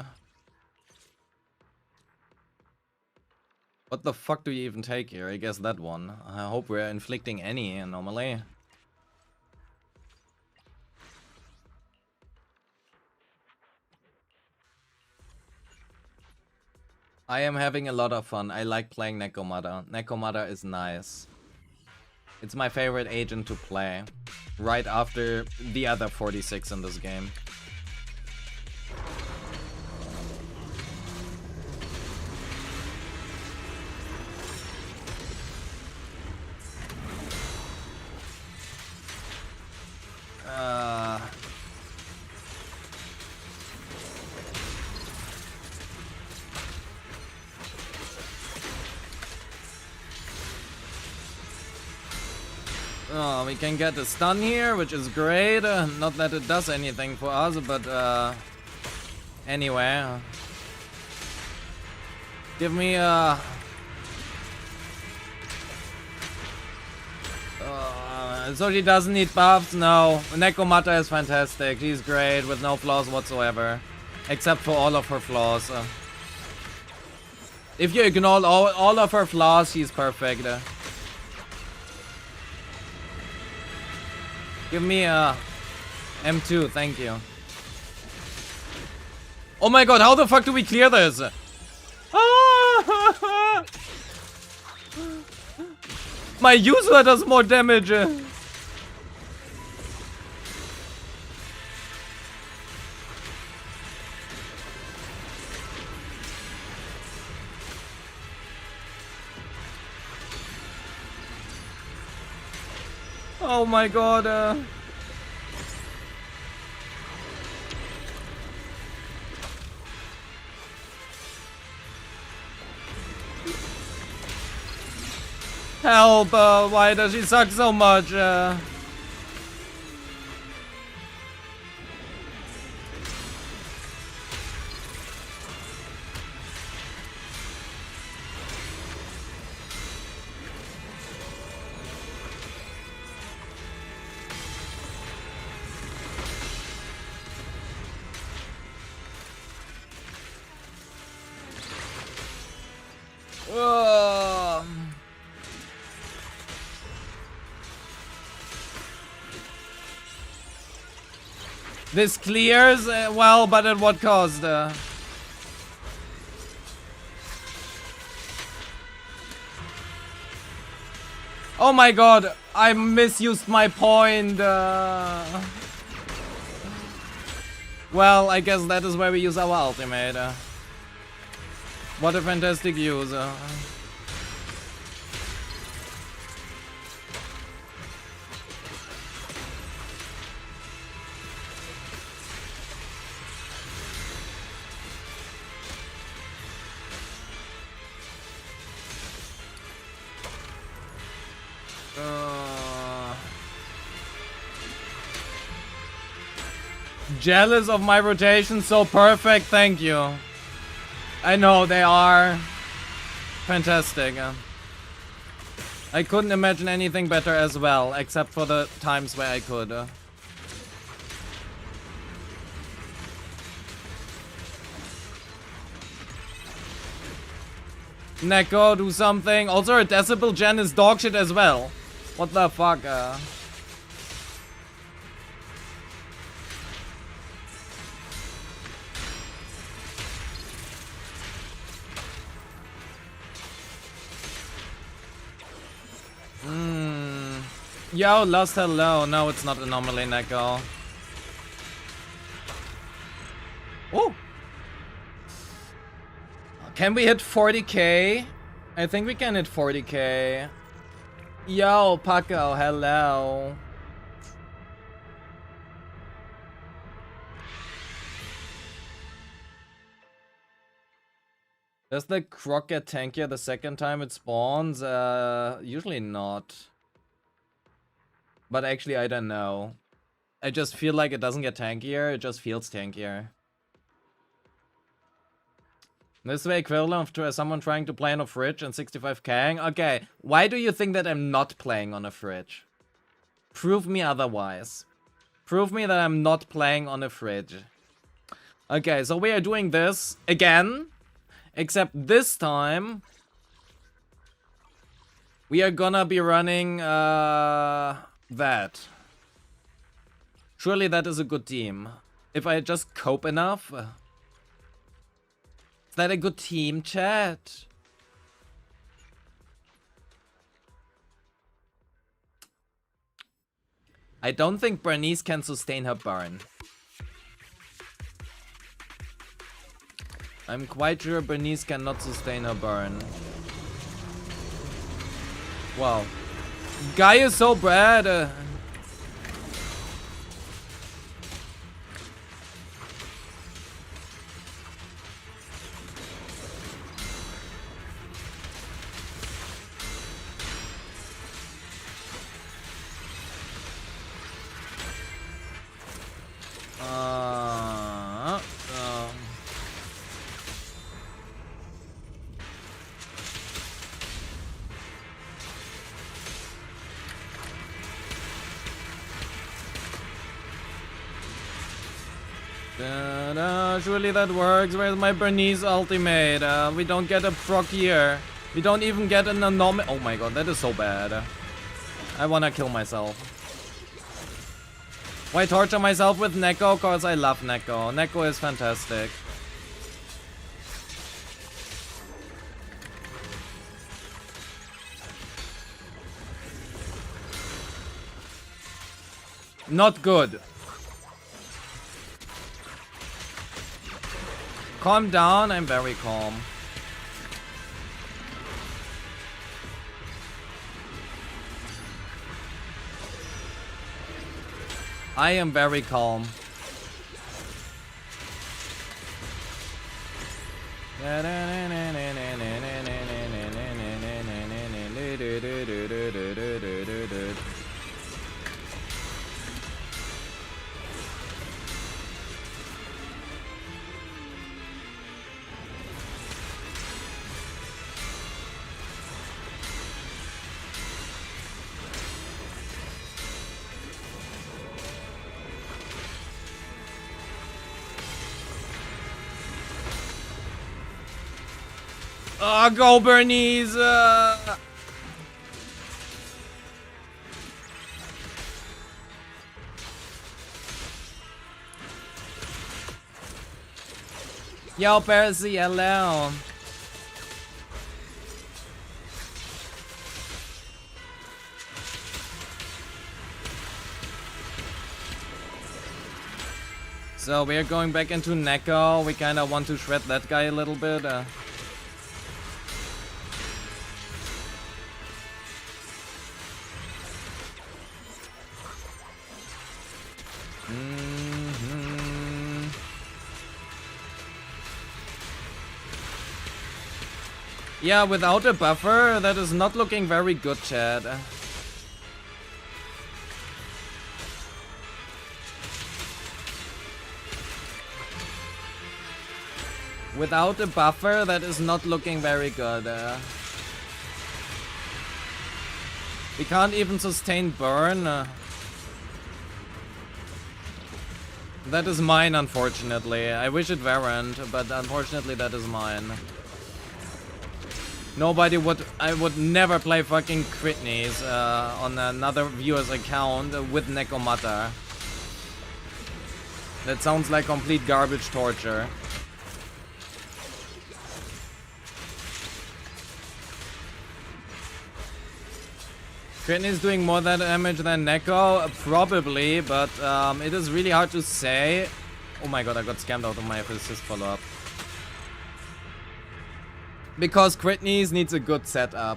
What the fuck do you even take here? I guess that one. I hope we're inflicting any anomaly. I am having a lot of fun. I like playing Nekomata. Nekomata is nice. It's my favorite agent to play. Right after the other 46 in this game. Oh, we can get a stun here, which is great. Not that it does anything for us, but anyway. Give me so she doesn't need buffs? No. Nekomata is fantastic. She's great with no flaws whatsoever. Except for all of her flaws. If you ignore all of her flaws, she's perfect. Give me a M2, thank you. Oh my god, how the fuck do we clear this? My user does more damage. Oh my god. Help, why does she suck so much? This clears, well, but at what cost? Oh my god, I misused my point. Well, I guess that is where we use our ultimate. What a fantastic use. Jealous of my rotation, so perfect, thank you. I know, they are fantastic. I couldn't imagine anything better as well, except for the times where I could. Neko, do something. Also, a decibel gen is dog shit as well. What the fuck? Yo, lost hello. No, it's not anomaly, Neko. Oh! Can we hit 40k? I think we can hit 40k. Yo, Paco, hello. Does the croc get tankier the second time it spawns? Usually not. But actually, I don't know. I just feel like it doesn't get tankier, it just feels tankier. This way equivalent to someone trying to play on a fridge and 65k. Okay, why do you think that I'm not playing on a fridge? Prove me otherwise. Prove me that I'm not playing on a fridge. Okay, so we are doing this again. Except this time... we are gonna be running, that. Surely that is a good team. If I just cope enough. Is that a good team, chat? I don't think Bernice can sustain her burn. I'm quite sure Bernice cannot sustain her burn. Wow. Guy is so bad. Surely that works. Where's my Bernice ultimate? We don't get a proc here. We don't even get an anomaly. Oh my god, that is so bad. I wanna kill myself. Why torture myself with Neko? Cause I love Neko. Neko is fantastic. Not good. Calm down, I'm very calm. I am very calm. Oh, go Bernice! Yo, Percy, hello. So we are going back into Neko. We kind of want to shred that guy a little bit. Yeah, without a buffer, that is not looking very good, Chad. Without a buffer, that is not looking very good. We can't even sustain burn. That is mine, unfortunately. I wish it weren't, but unfortunately that is mine. Nobody would... I would never play fucking Critneys on another viewer's account with Nekomata. That sounds like complete garbage torture. Critney is doing more damage than Neko? Probably, but it is really hard to say. Oh my god, I got scammed out of my assist follow-up. Because Critneys needs a good setup.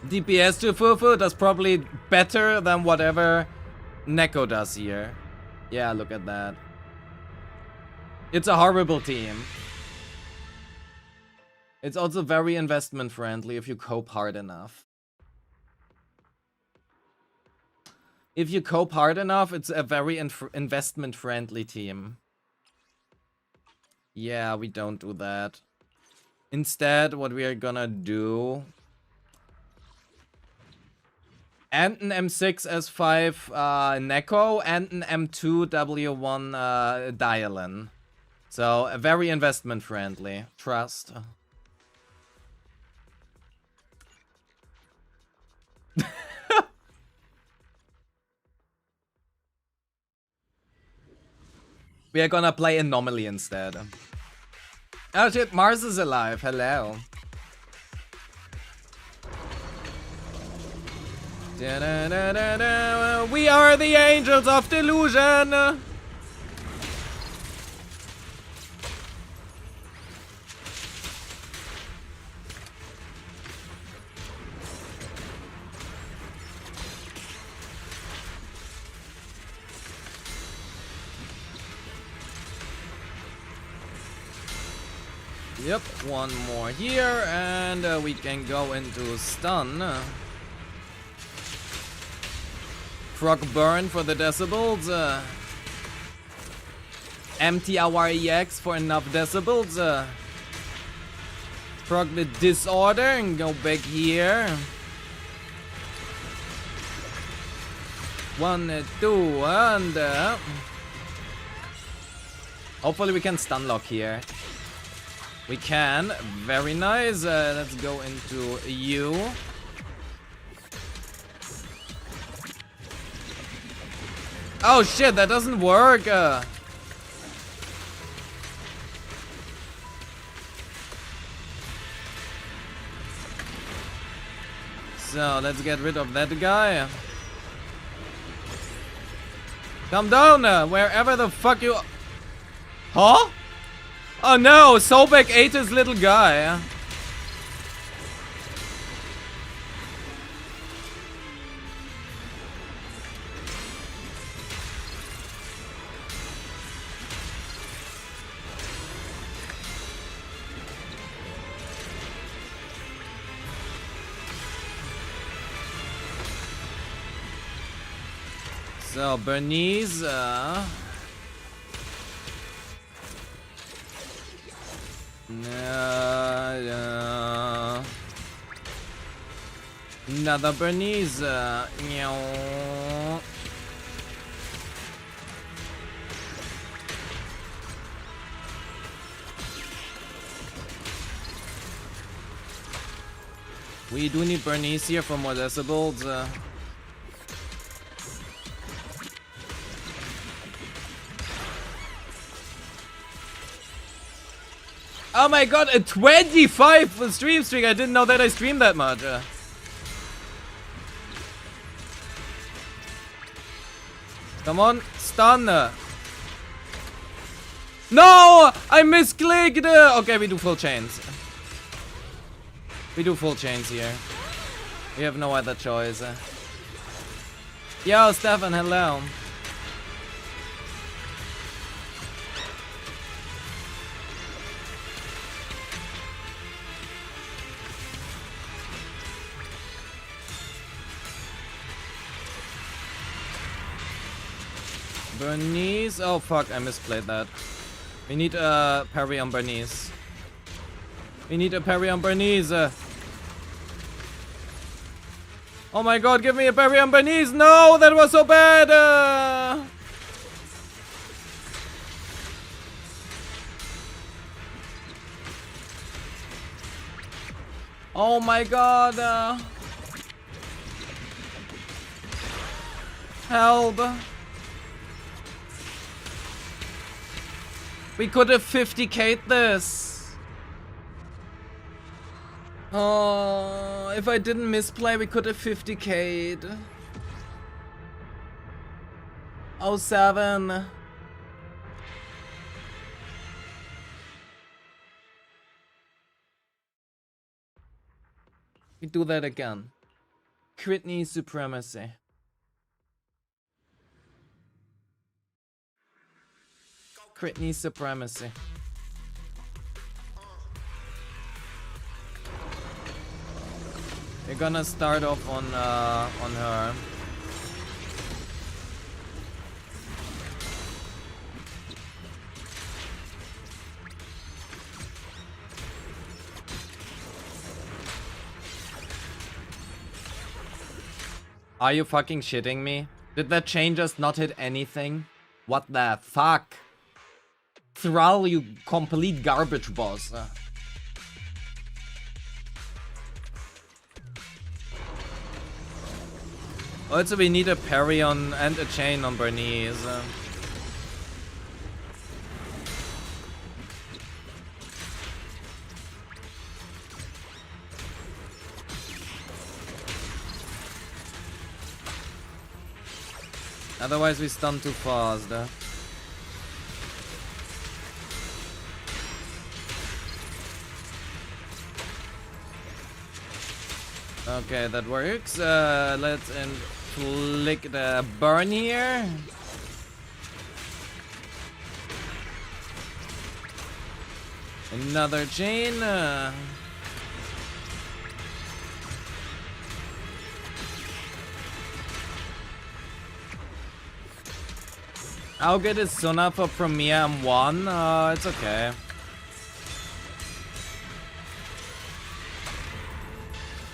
DPS to Fufu does probably better than whatever Neko does here. Yeah, look at that. It's a horrible team. It's also very investment friendly if you cope hard enough. If you cope hard enough, it's a very investment friendly team. Yeah, we don't do that. Instead, what we are gonna do and an M6 S5 Neko, and an M2 W1 Dialin. So very investment friendly. Trust. We are gonna play Anomaly instead. Oh shit, Mars is alive. Hello. Da-da-da-da-da. We are the angels of delusion. Yep, one more here, and we can go into stun. Frog burn for the decibels. Empty our EX for enough decibels. Frog the disorder and go back here. 1, 2, and hopefully we can stun lock here. We can. Very nice. Let's go into you. Oh shit, that doesn't work. So let's get rid of that guy. Come down, wherever the fuck you. Huh? Oh no, Sobek ate his little guy. So Bernice, another Bernice. Meow. We do need Bernice here for more decibels. Oh my god, a 25 stream streak! I didn't know that I streamed that much. Come on, stun! No! I misclicked! Okay, we do full chains. We do full chains here. We have no other choice. Yo, Stefan, hello. Bernice. Oh fuck, I misplayed that. We need a parry on Bernice. We need a parry on Bernice. Oh my god, give me a parry on Bernice. No, that was so bad. Oh my god. Help. We could have 50k'd this. Oh, if I didn't misplay, we could have 50k'd. 07. We do that again. Critney supremacy. Critney supremacy. We're gonna start off on her. Are you fucking shitting me? Did that chain just not hit anything? What the fuck? Thrall, you complete garbage boss. Also, we need a parry on and a chain on Bernice. Otherwise, we stun too fast. Okay, that works. Let's inflict the burn here. Another chain. How good is Suna for Premier M1? It's okay.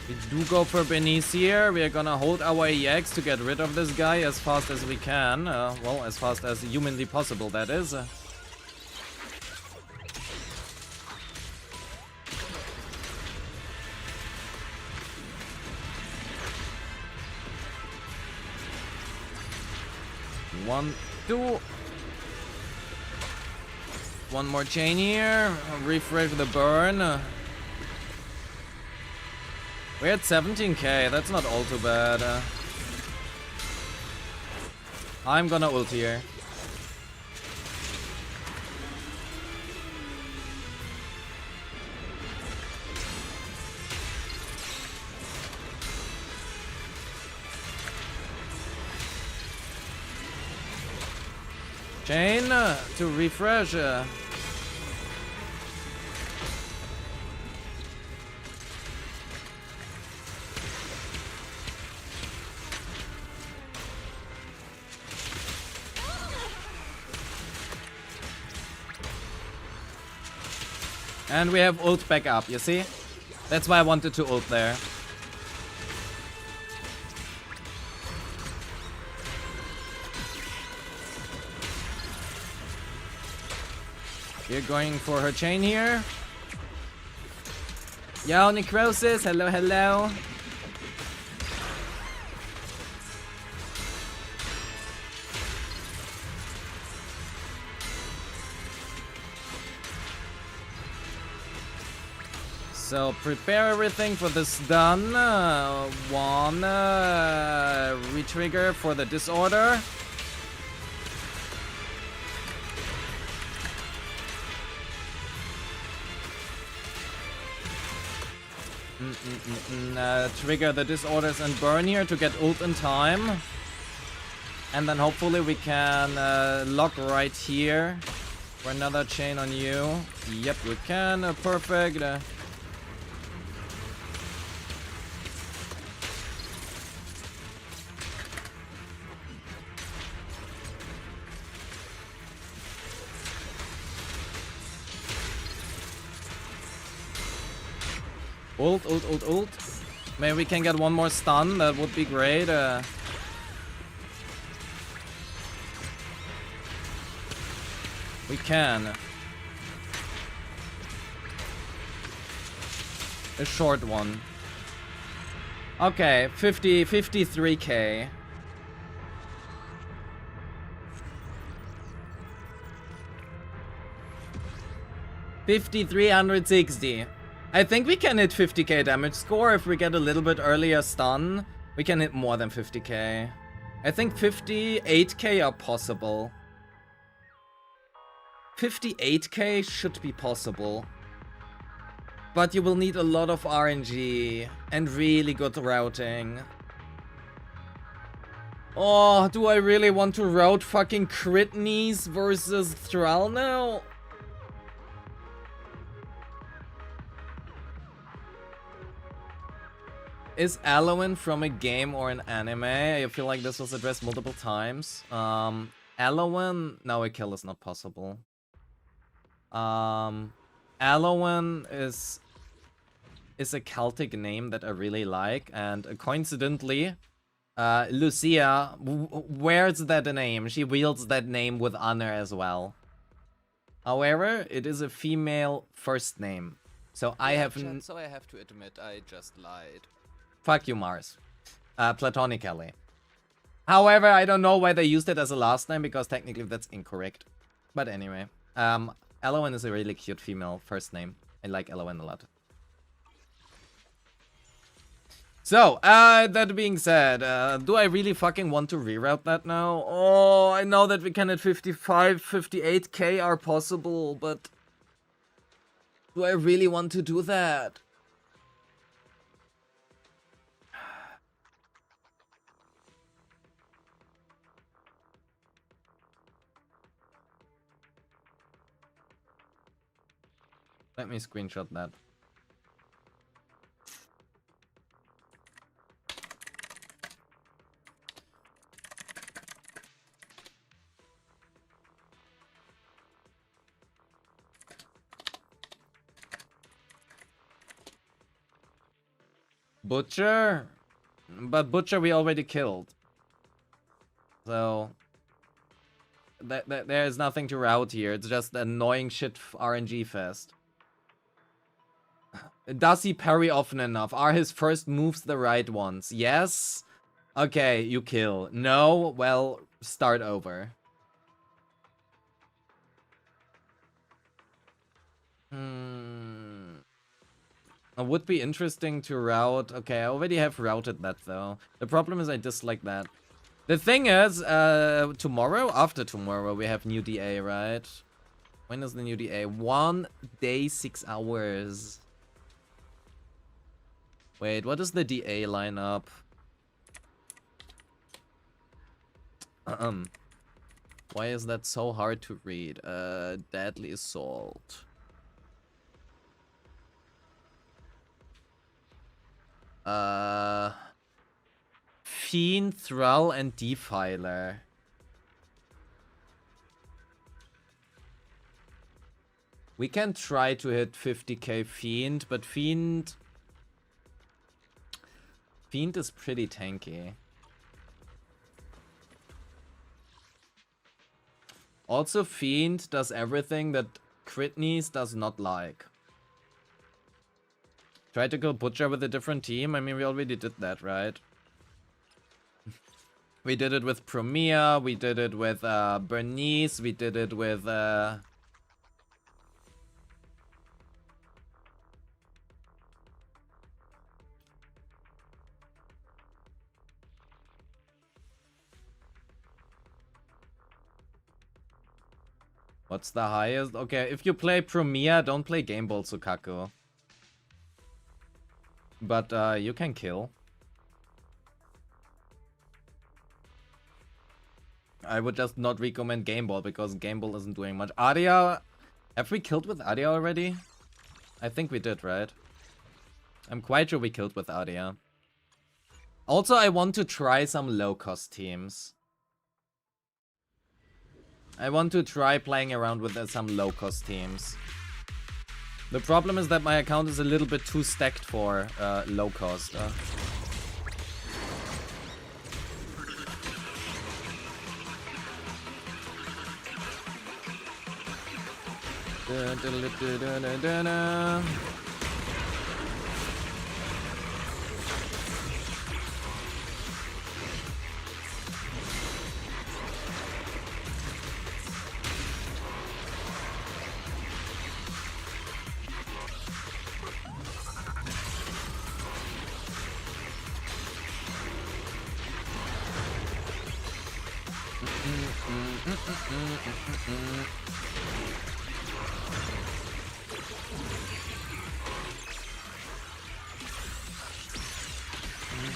We do go for Benice here. We are gonna hold our EX to get rid of this guy as fast as we can. Well, as fast as humanly possible, that is. One, two. One more chain here. Refresh the burn. We're at 17k. That's not all too bad. I'm gonna ult here. Chain to refresh. And we have ult back up, you see? That's why I wanted to ult there. We're going for her chain here. Yo, Necrosis, hello, hello. So prepare everything for the stun. One retrigger for the disorder. Trigger the disorders and burn here to get ult in time. And then hopefully we can lock right here for another chain on you. Yep, we can. Perfect. Ult, ult, ult, ult. Maybe we can get one more stun. That would be great. We can. A short one. Okay, 53k. $5,360. I think we can hit 50k damage score if we get a little bit earlier stun. We can hit more than 50k. I think 58k are possible. 58k should be possible. But you will need a lot of RNG and really good routing. Oh, do I really want to route fucking crit knees versus Thrall now? Is Allowen from a game or an anime? I feel like this was addressed multiple times. Allowen... No, a kill is not possible. Allowen is a Celtic name that I really like, and coincidentally, Lucia wears that name. She wields that name with honor as well. However, it is a female first name. So I have... So I have to admit, I just lied. Fuck you, Mars. Platonically. However, I don't know why they used it as a last name, because technically that's incorrect. But anyway. Elowen is a really cute female first name. I like Elowen a lot. So, that being said, do I really fucking want to reroute that now? Oh, I know that we can at 55, 58k are possible, but... do I really want to do that? Let me screenshot that. Butcher? But Butcher we already killed. So... there's nothing to route here. It's just annoying shit RNG fest. Does he parry often enough? Are his first moves the right ones? Yes? Okay, you kill. No? Well, start over. It would be interesting to route. Okay, I already have routed that though. The problem is I dislike that. The thing is, tomorrow, after tomorrow, we have new DA, right? When is the new DA? 1 day, 6 hours. Wait, what is the DA lineup? Why is that so hard to read? Deadly Assault. Fiend, Thrall, and Defiler. We can try to hit 50k Fiend, but Fiend is pretty tanky. Also, Fiend does everything that Critneys does not like. Try to kill Butcher with a different team? I mean, we already did that, right? We did it with Promia, we did it with Bernice, we did it with... What's the highest? Okay, if you play Promia, don't play Game Ball Sukaku. But you can kill. I would just not recommend Game Ball because Game Ball isn't doing much. Aria, have we killed with Aria already? I think we did, right? I'm quite sure we killed with Aria. Also, I want to try some low-cost teams. I want to try playing around with some low-cost teams. The problem is that my account is a little bit too stacked for low-cost.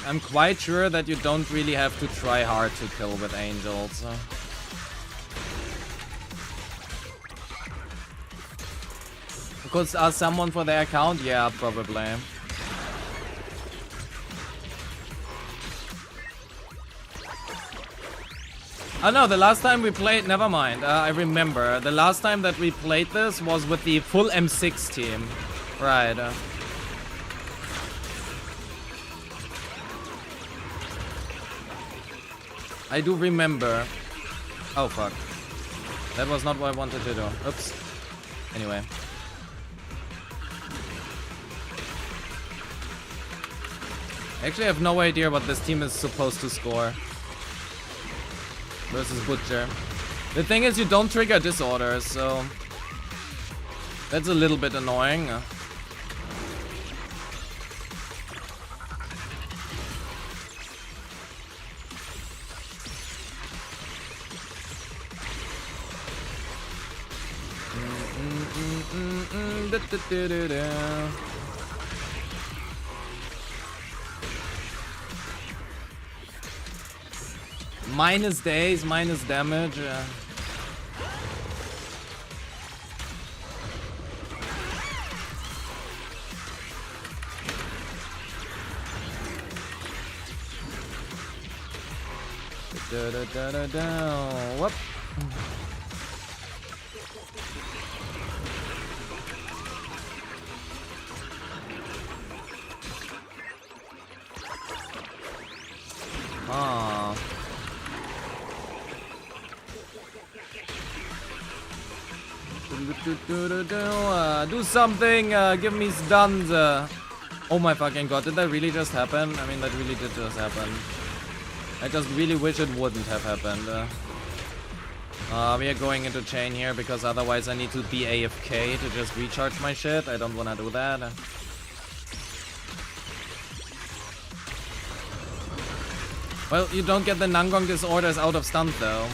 I'm quite sure that you don't really have to try hard to kill with angels. Because someone for their account? Yeah, probably. Oh no, the last time we played... Never mind, I remember. The last time that we played this was with the full M6 team. Right. I do remember. Oh, fuck. That was not what I wanted to do. Oops. Anyway. Actually, I have no idea what this team is supposed to score. Versus Butcher. The thing is, you don't trigger disorders, so... That's a little bit annoying. Minus days, minus damage. Whoop. Ah. Do something, give me stuns. Oh my fucking god, did that really just happen? I mean, that really did just happen. I just really wish it wouldn't have happened. We are going into chain here because otherwise I need to be AFK to just recharge my shit. I don't want to do that. Well, you don't get the Nangong disorders out of stun though.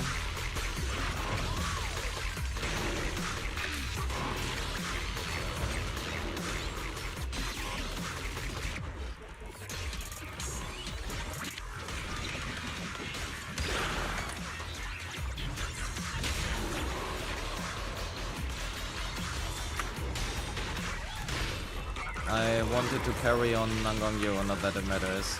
I wanted to carry on Nangong Yu, not that it matters.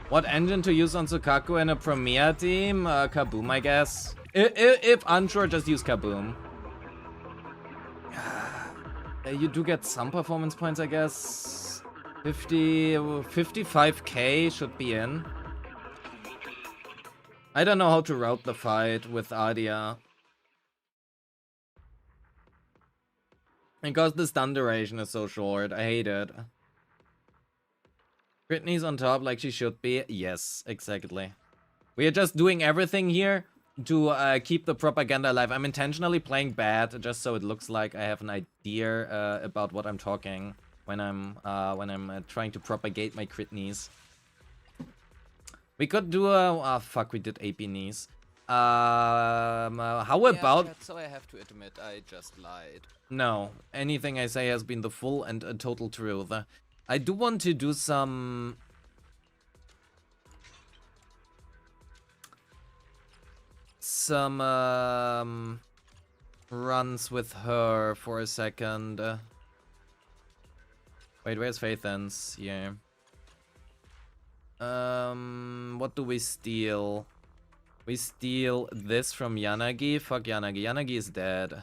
What engine to use on Sukaku in a Premier team? Kaboom, I guess. If unsure, just use Kaboom. You do get some performance points, I guess. 55k should be in. I don't know how to route the fight with Adia. Because the stun duration is so short. I hate it. Britney's on top like she should be. Yes, exactly. We are just doing everything here to keep the propaganda alive. I'm intentionally playing bad just so it looks like I have an idea about what I'm talking when I'm trying to propagate my crit knees. We could do a... fuck, we did AP knees. How about... Yeah, so I have to admit, I just lied. No, anything I say has been the full and total truth. I do want to do some... runs with her for a second. Wait, where's Faithens? Here. What do we steal? We steal this from Yanagi. Fuck Yanagi. Yanagi is dead.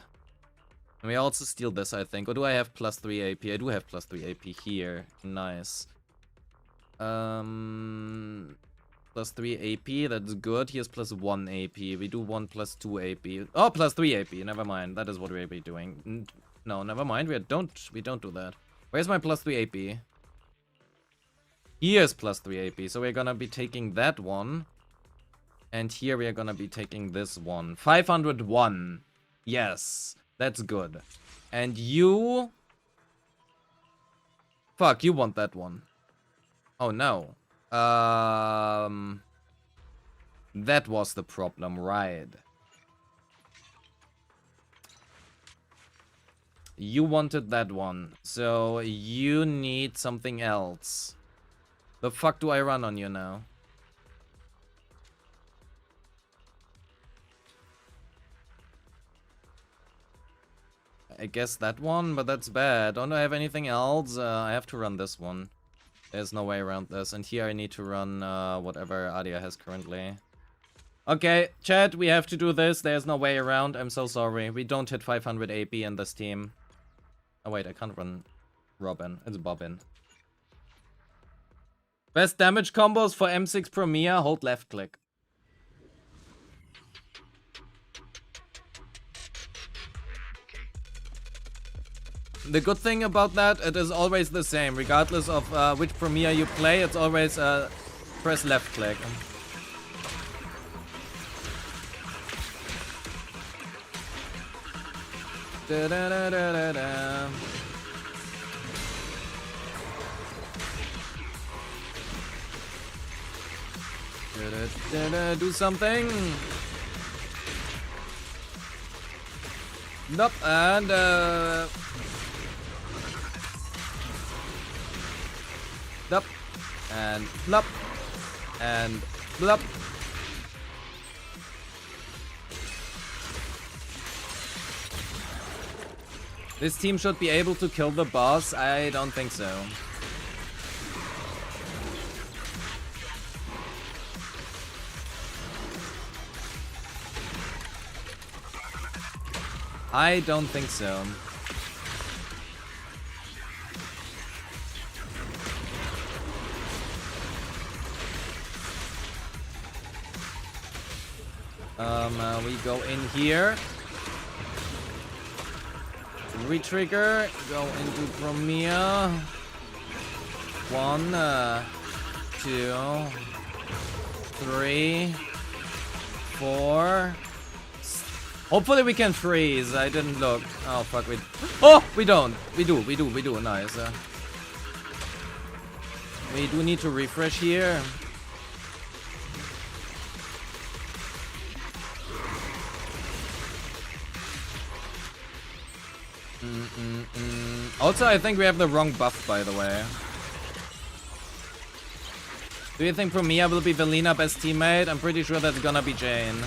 And we also steal this, I think. Or do I have plus 3 AP? I do have plus 3 AP here. Nice. Plus 3 AP, that's good. He has plus 1 AP. We do 1 plus 2 AP. Oh, plus 3 AP. Never mind. That is what we'll be doing. No, never mind. We don't do that. Where's my plus 3 AP? Here's plus 3 AP. So we're gonna be taking that one. And here we are gonna be taking this one. 501. Yes. That's good. And you... Fuck, you want that one. Oh, no. That was the problem, right? You wanted that one. So, you need something else. The fuck do I run on you now? I guess that one, but that's bad. Don't I have anything else? I have to run this one. There's no way around this. And here I need to run whatever Adia has currently. Okay, chat, we have to do this. There's no way around. I'm so sorry. We don't hit 500 AP in this team. Oh wait, I can't run Robin. It's Bobbin. Best damage combos for M6 Premier, hold left click. The good thing about that, it is always the same. Regardless of which Premier you play, it's always press left click. Da -da -da -da -da -da. Do something. Nope, and nope, and blup, and blup. This team should be able to kill the boss. I don't think so. I don't think so. We go in here. Retrigger. Go into Premier. 1, 2, 3, 4. Hopefully we can freeze. I didn't look. Oh fuck, we don't. We do. Nice. We do need to refresh here. Also, I think we have the wrong buff, by the way. Do you think Premier will be Velina best teammate? I'm pretty sure that's gonna be Jane.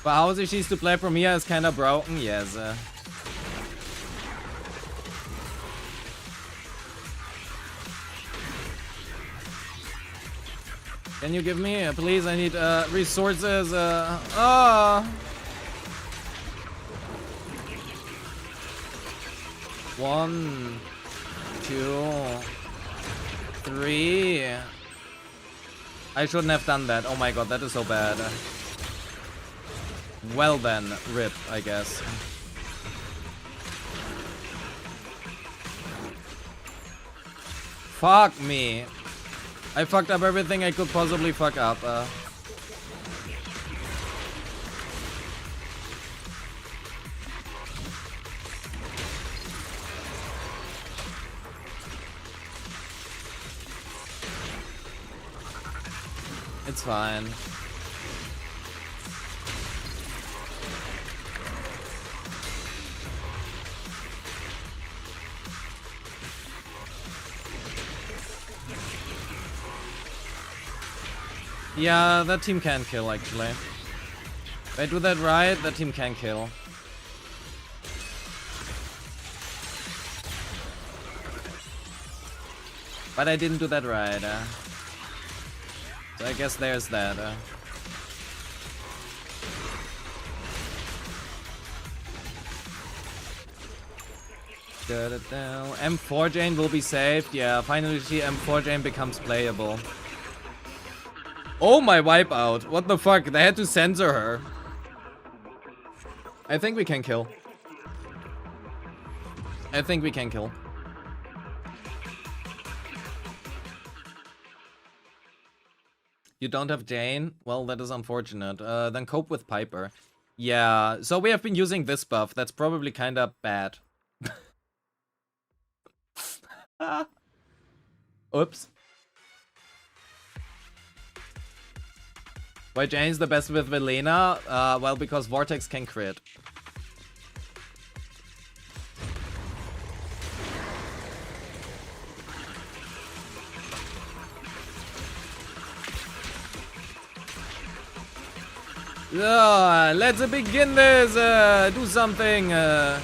But how she chooses to play Premier is kinda broken, yes. Can you give me, please? I need resources. 1, 2, 3. I shouldn't have done that. Oh my god, that is so bad. Well then, rip, I guess. Fuck me. I fucked up everything I could possibly fuck up. It's fine. Yeah, that team can kill, actually. If I do that right, that team can kill. But I didn't do that right. So I guess there's that. M4 Jane will be saved. Yeah, finally M4 Jane becomes playable. Oh my wipeout. What the fuck? They had to censor her. I think we can kill. I think we can kill. You don't have Jane? Well, that is unfortunate. Then cope with Piper. Yeah, so we have been using this buff. That's probably kinda bad. Oops. Why Jane's the best with Velena? Well, because Vortex can crit. Let's begin this! Do something! A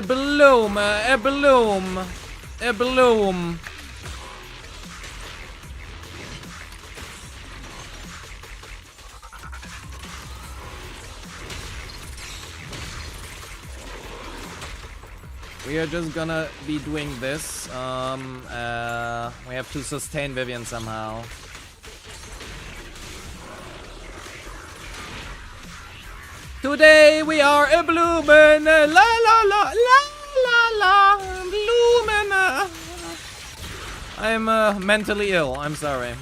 bloom! A bloom! A bloom. We are just gonna be doing this. We have to sustain Vivian somehow. Today we are a bloomin', la la la la la la, bloomin'. I'm mentally ill. I'm sorry.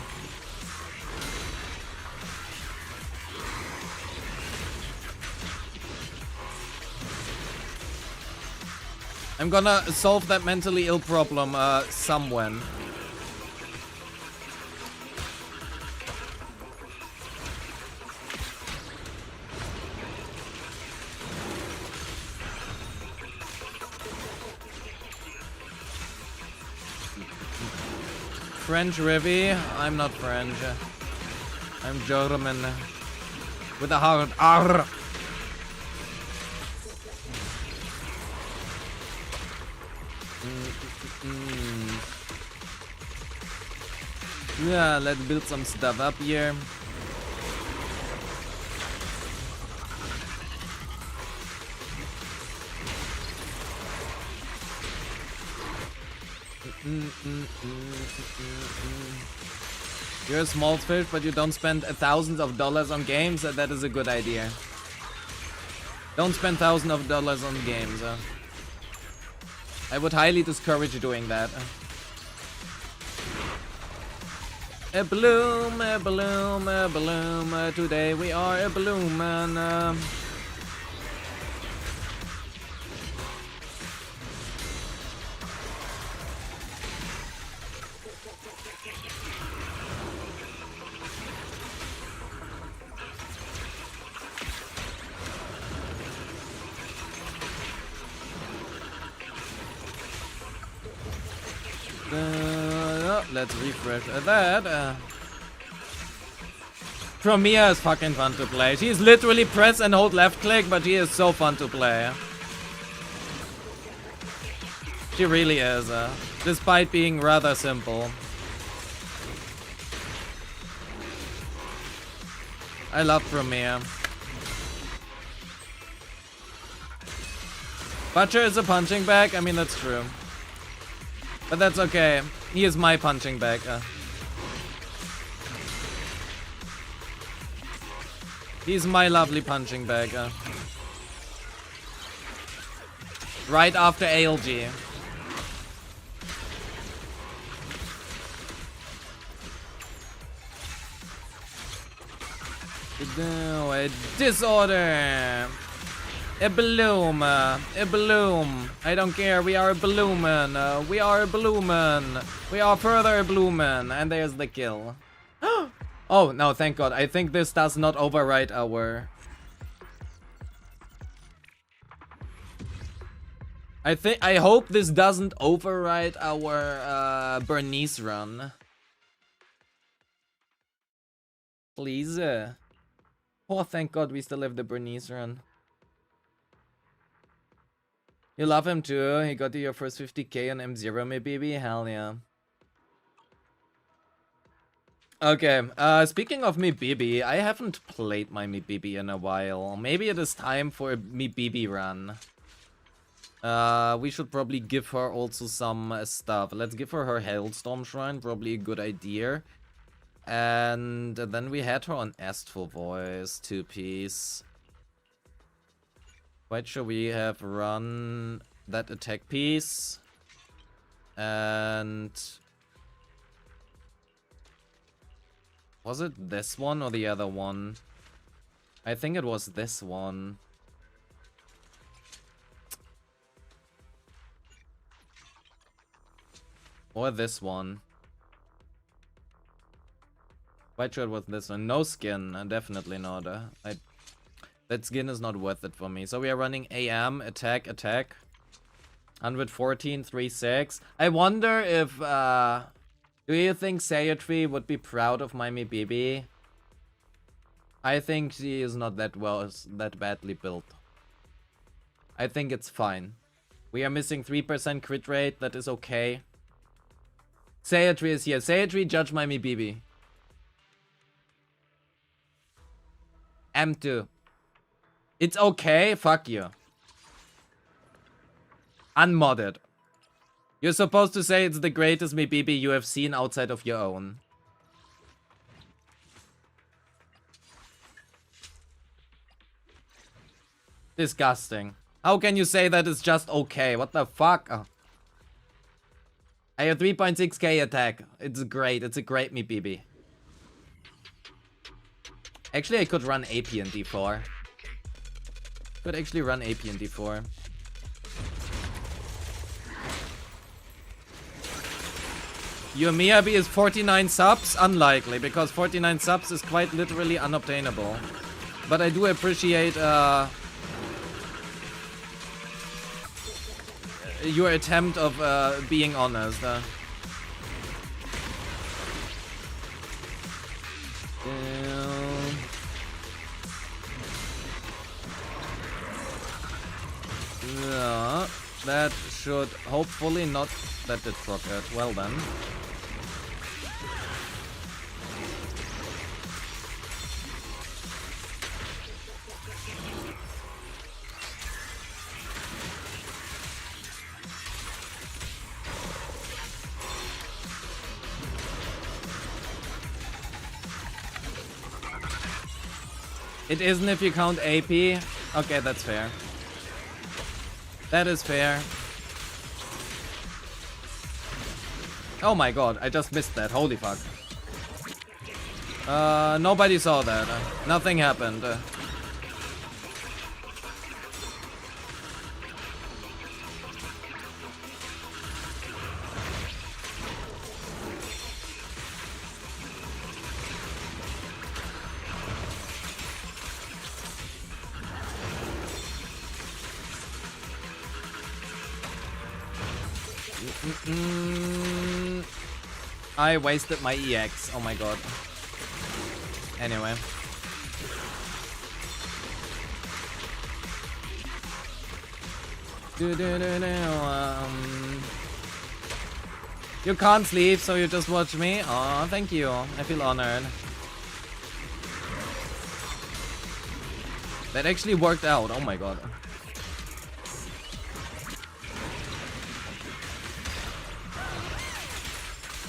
I'm gonna solve that mentally ill problem somewhen. French Revy? I'm not French. I'm German. With a hard R. Yeah, let's build some stuff up here. You're a small fish, but you don't spend thousands of dollars on games. That is a good idea. Don't spend thousands of dollars on games. I would highly discourage doing that. A bloom, a bloom, a bloom. Today we are a bloom, and let's refresh that. Chromia is fucking fun to play. She's literally press and hold left click, but she is so fun to play. She really is, despite being rather simple. I love Chromia. Butcher is a punching bag? I mean, that's true. But that's okay. He is my punching bag. He's my lovely punching bag. Right after ALG. A disorder. A bloom, a bloom. I don't care. We are a bloomin'. We are a bloomin'. We are further a bloomin'. And there's the kill. Oh no! Thank God. I think this does not override our. I hope this doesn't override our Bernice run. Please. Oh, thank God we still have the Bernice run. You love him too? He got you your first 50k on M0, my baby? Hell yeah. Okay, speaking of me Bibi, I haven't played my Me Bibi in a while. Maybe it is time for a Me Bibi run. We should probably give her also some stuff. Let's give her Hailstorm Shrine, probably a good idea. And then we had her on Astral Voice, 2-piece. Quite sure we have run that attack piece. And... was it this one or the other one? I think it was this one. Or this one. Quite sure it was this one. No skin, definitely not. That skin is not worth it for me. So we are running AM, attack, attack. 114, 3-6. I wonder if, do you think Sayatri would be proud of my Me Bibi? I think she is not that badly built. I think it's fine. We are missing 3% crit rate. That is okay. Sayatri is here. Sayatri, judge my me BB. M2. It's okay. Fuck you. Unmodded. You're supposed to say it's the greatest me BB you have seen outside of your own. Disgusting. How can you say that it's just okay? What the fuck? Oh. I have 3.6k attack. It's great. It's a great me BB. Actually, I could run AP and D4. Could actually run AP and D4. Your Miyabi is 49 subs? Unlikely, because 49 subs is quite literally unobtainable. But I do appreciate your attempt of being honest. Yeah, that should hopefully not. That did proc it. Well then. It isn't if you count AP. Okay, that's fair. That is fair. Oh my god, I just missed that. Holy fuck. Nobody saw that. Nothing happened. I wasted my EX. Oh my god. Anyway. You can't sleep, so you just watch me? Aw, thank you. I feel honored. That actually worked out. Oh my god.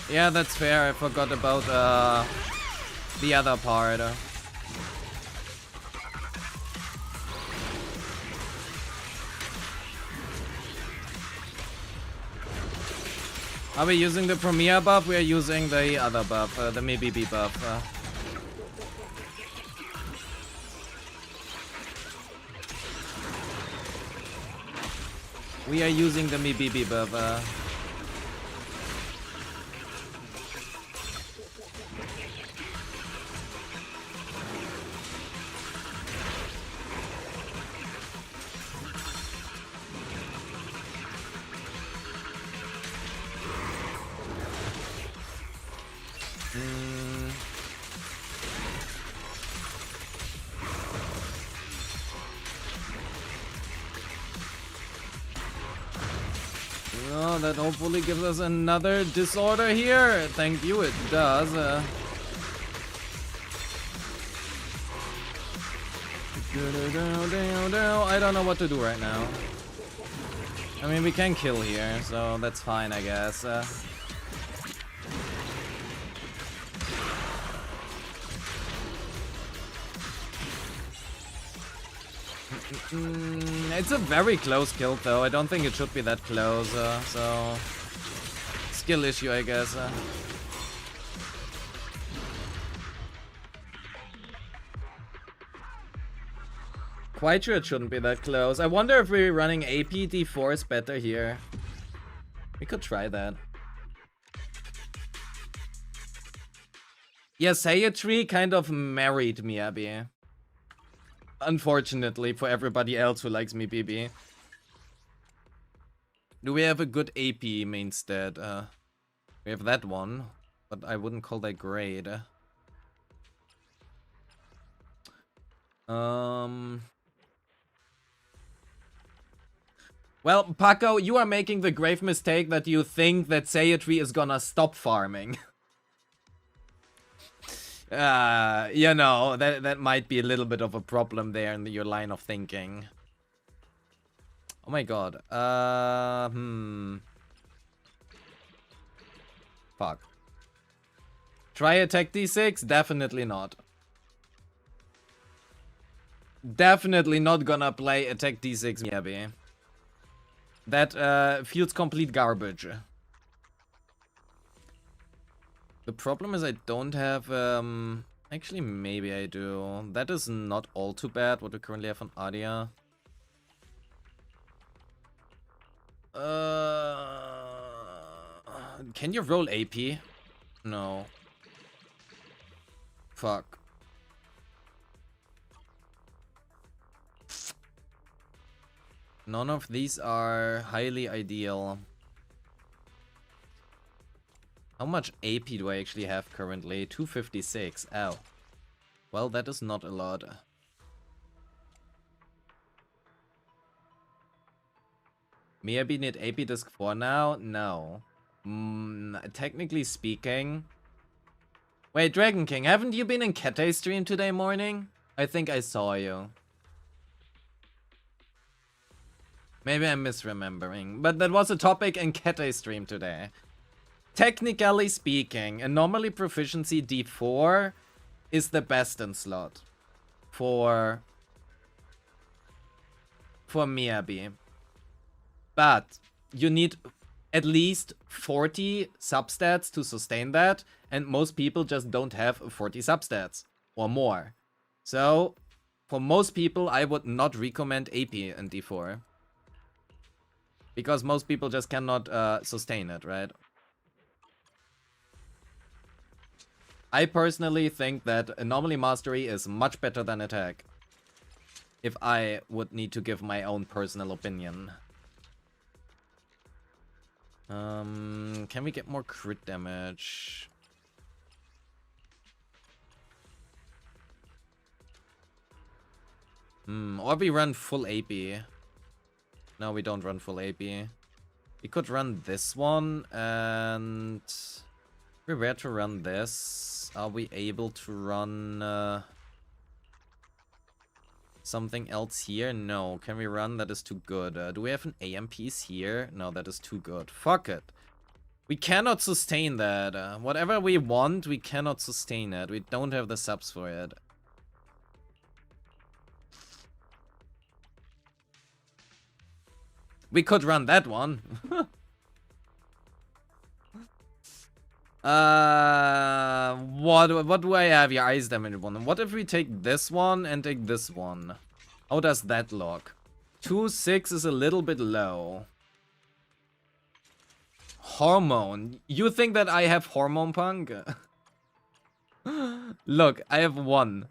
Yeah, that's fair. I forgot about the other part. Are we using the Premier buff? We are using the other buff, the MBB buff. We are using the MBB buff. Oh, that hopefully gives us another disorder here. Thank you, it does. I don't know what to do right now. I mean, we can kill here, so that's fine, I guess. It's a very close kill, though. I don't think it should be that close, so... Skill issue, I guess. Quite sure it shouldn't be that close. I wonder if we're running AP D4 is better here. We could try that. Yeah, Sayatri kind of married Miyabi. Unfortunately for everybody else who likes me BB. Do we have a good AP mainstead? We have that one, but I wouldn't call that great. Well, Paco, you are making the grave mistake that you think that Sayatri is gonna stop farming. You know, that might be a little bit of a problem there in your line of thinking. Oh my god. Fuck. Try attack d6? Definitely not. Definitely not gonna play attack d6 Miyabi. That feels complete garbage. The problem is I don't have, actually maybe I do. That is not all too bad what we currently have on Adia. Can you roll AP? No. Fuck. None of these are highly ideal. How much AP do I actually have currently? 256. Ow. Well, that is not a lot. Maybe need AP disc 4 now? No. Technically speaking... Wait, Dragon King, haven't you been in Kete stream today morning? I think I saw you. Maybe I'm misremembering, but that was a topic in Kete stream today. Technically speaking, a normally proficiency D4 is the best in slot for Miyabi. But you need at least 40 substats to sustain that, and most people just don't have 40 substats or more. So, for most people, I would not recommend AP in D4. Because most people just cannot sustain it, right? I personally think that Anomaly Mastery is much better than Attack. If I would need to give my own personal opinion. Can we get more crit damage? Or we run full AP. No, we don't run full AP. We could run this one, and... If we were to run this, are we able to run something else here? No. Can we run? That is too good. Do we have an AM piece here? No, that is too good. Fuck it. We cannot sustain that. Whatever we want, we cannot sustain it. We don't have the subs for it. We could run that one. What do I have here? Ice damage one. What if we take this one and take this one? How does that look? 2-6 is a little bit low. Hormone. You think that I have Hormone Punk? Look, I have 1.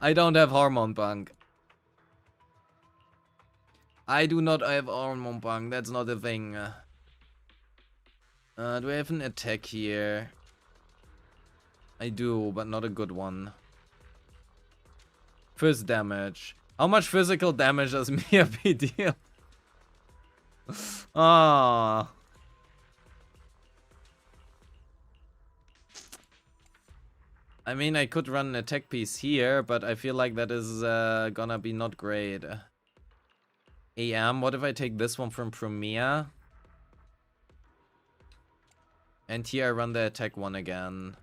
I don't have Hormone Punk. I do not have Hormone Punk. That's not a thing. Do I have an attack here? I do, but not a good one. First damage. How much physical damage does Miyabi deal? Ah. I mean, I could run an attack piece here, but I feel like that is gonna be not great. AM, what if I take this one from Premier? And here I run the attack one again.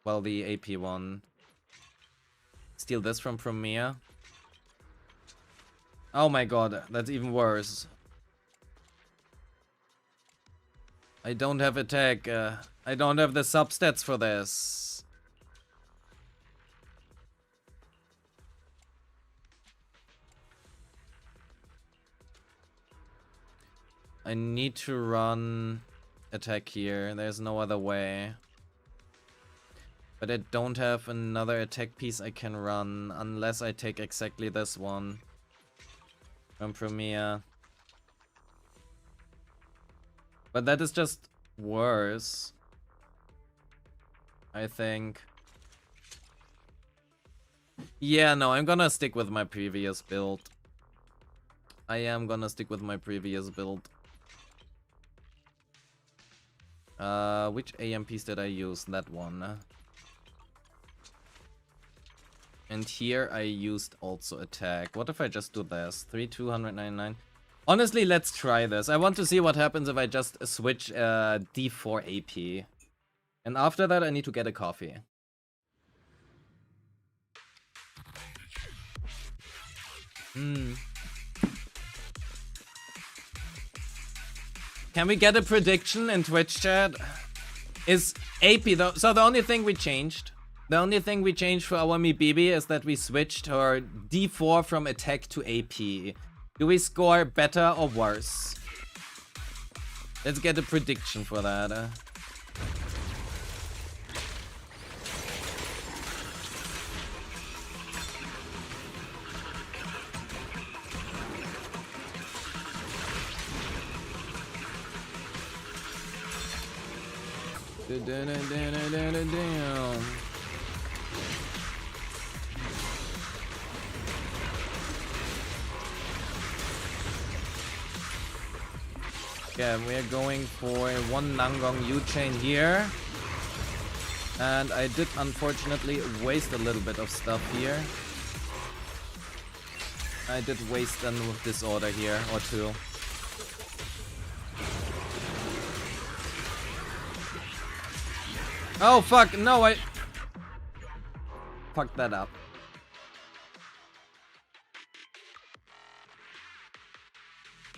Well, the AP one. Steal this from Premier. Oh my god, that's even worse. I don't have attack. I don't have the substats for this. I need to run attack here. There's no other way. But I don't have another attack piece I can run unless I take exactly this one from Premier. But that is just worse, I think. Yeah, no, I'm gonna stick with my previous build. I am gonna stick with my previous build. Which AMPs did I use? That one. And here I used also attack. What if I just do this? 299. Honestly, let's try this. I want to see what happens if I just switch D4 AP. And after that, I need to get a coffee. Can we get a prediction in Twitch chat? Is AP though? So the only thing we changed for our Mibibi is that we switched her D4 from attack to AP. Do we score better or worse? Let's get a prediction for that. Yeah, we are going for one Nangong U-chain here. And I did unfortunately waste a little bit of stuff here. I did waste a disorder here, or two. Oh fuck, no, I fucked that up.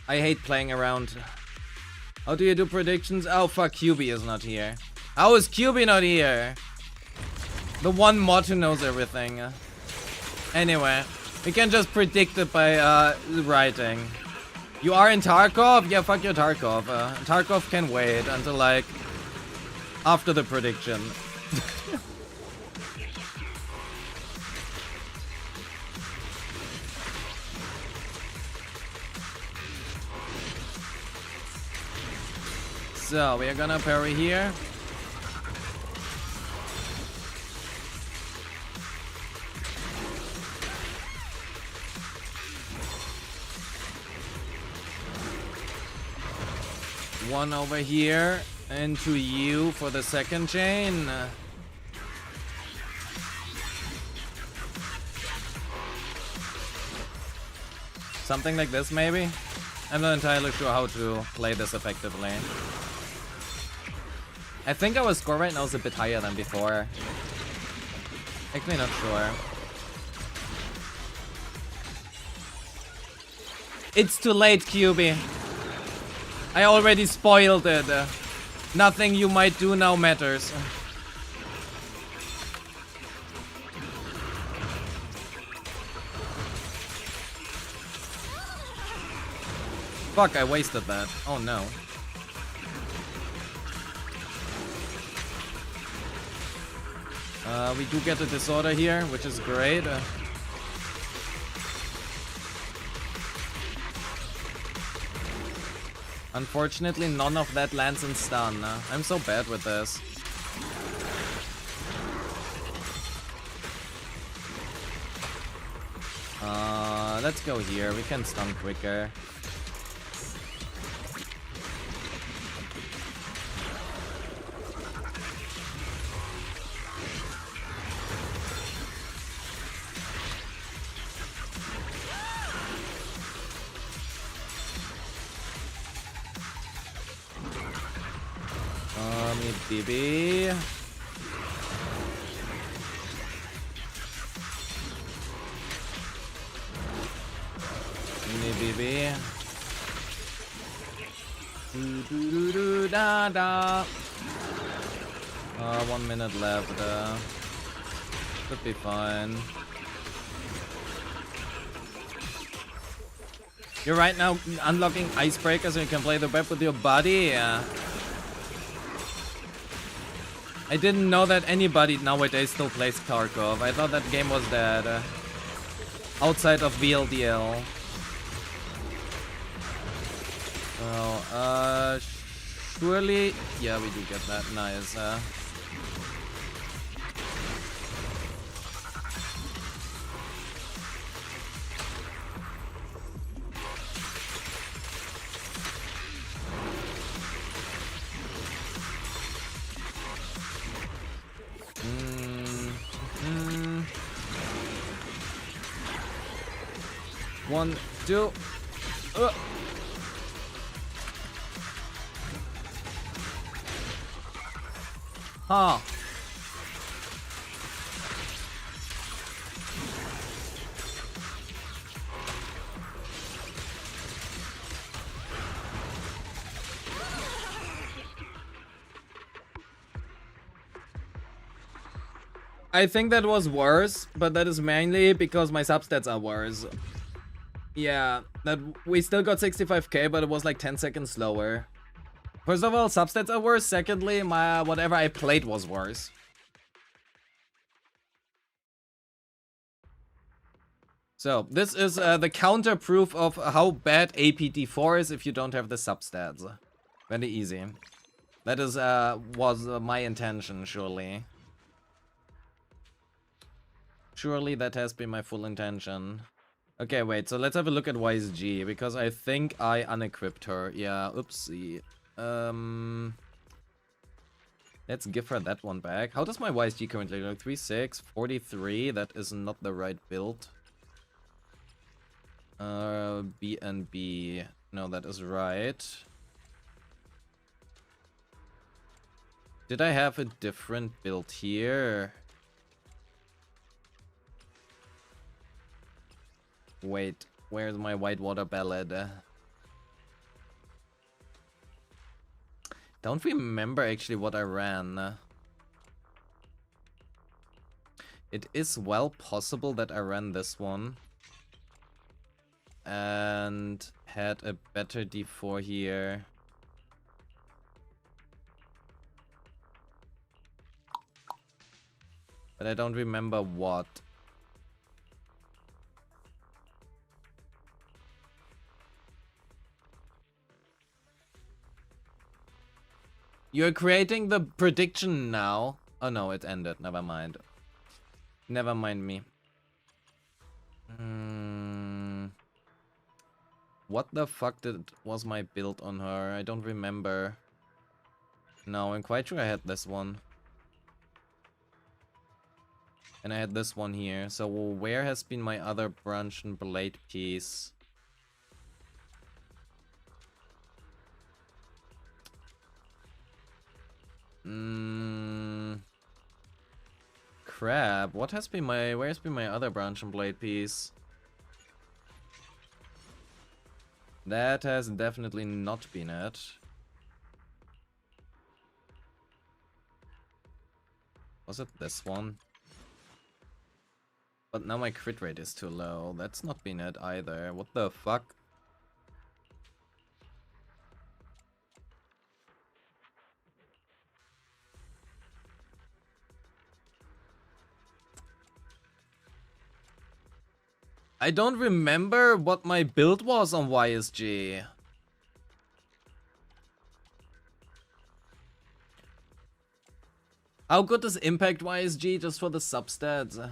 I hate playing around. How do you do predictions? Oh fuck, QB is not here. How is QB not here? The one mod who knows everything. Anyway, we can just predict it by writing. You are in Tarkov? Yeah, fuck your Tarkov. Tarkov can wait until like after the prediction. So we are gonna parry here. One over here. Into you for the second chain. Something like this, maybe? I'm not entirely sure how to play this effectively. I think our score right now is a bit higher than before. Actually, not sure. It's too late, QB. I already spoiled it. Nothing you might do now matters. Fuck, I wasted that. Oh no. We do get a disorder here, which is great. Unfortunately, none of that lands in stun. I'm so bad with this. Let's go here. We can stun quicker. BB. BB. Da da. 1 minute left. Should be fine. You're right now unlocking icebreakers so you can play the web with your body. I didn't know that anybody nowadays still plays Tarkov. I thought that game was dead. Outside of VLDL. Well, surely... Yeah, we do get that. Nice. 1, 2. Huh. I think that was worse, but that is mainly because my substats are worse. Yeah, that we still got 65k, but it was like 10 seconds slower. First of all, substats are worse. Secondly, my whatever I played was worse. So this is the counter proof of how bad APT4 is if you don't have the substats. Very easy. That is was my intention, surely. Surely that has been my full intention. Okay, wait, so let's have a look at YSG, because I think I unequipped her. Yeah, oopsie. Let's give her that one back. How does my YSG currently look? 36, 43, that is not the right build. B and B. No, that is right. Did I have a different build here? Wait, where's my Whitewater Ballad? Don't remember actually what I ran. It is well possible that I ran this one. And had a better D4 here. But I don't remember what. You're creating the prediction now. Oh no, it ended. Never mind. Never mind me. What the fuck was my build on her? I don't remember. No, I'm quite sure I had this one. And I had this one here. So where has been my other branch and blade piece? Crap. What has been my... Where's been my other branch and blade piece? That has definitely not been it. Was it this one? But now my crit rate is too low. That's not been it either. What the fuck? I don't remember what my build was on YSG. How good is Impact YSG just for the substats?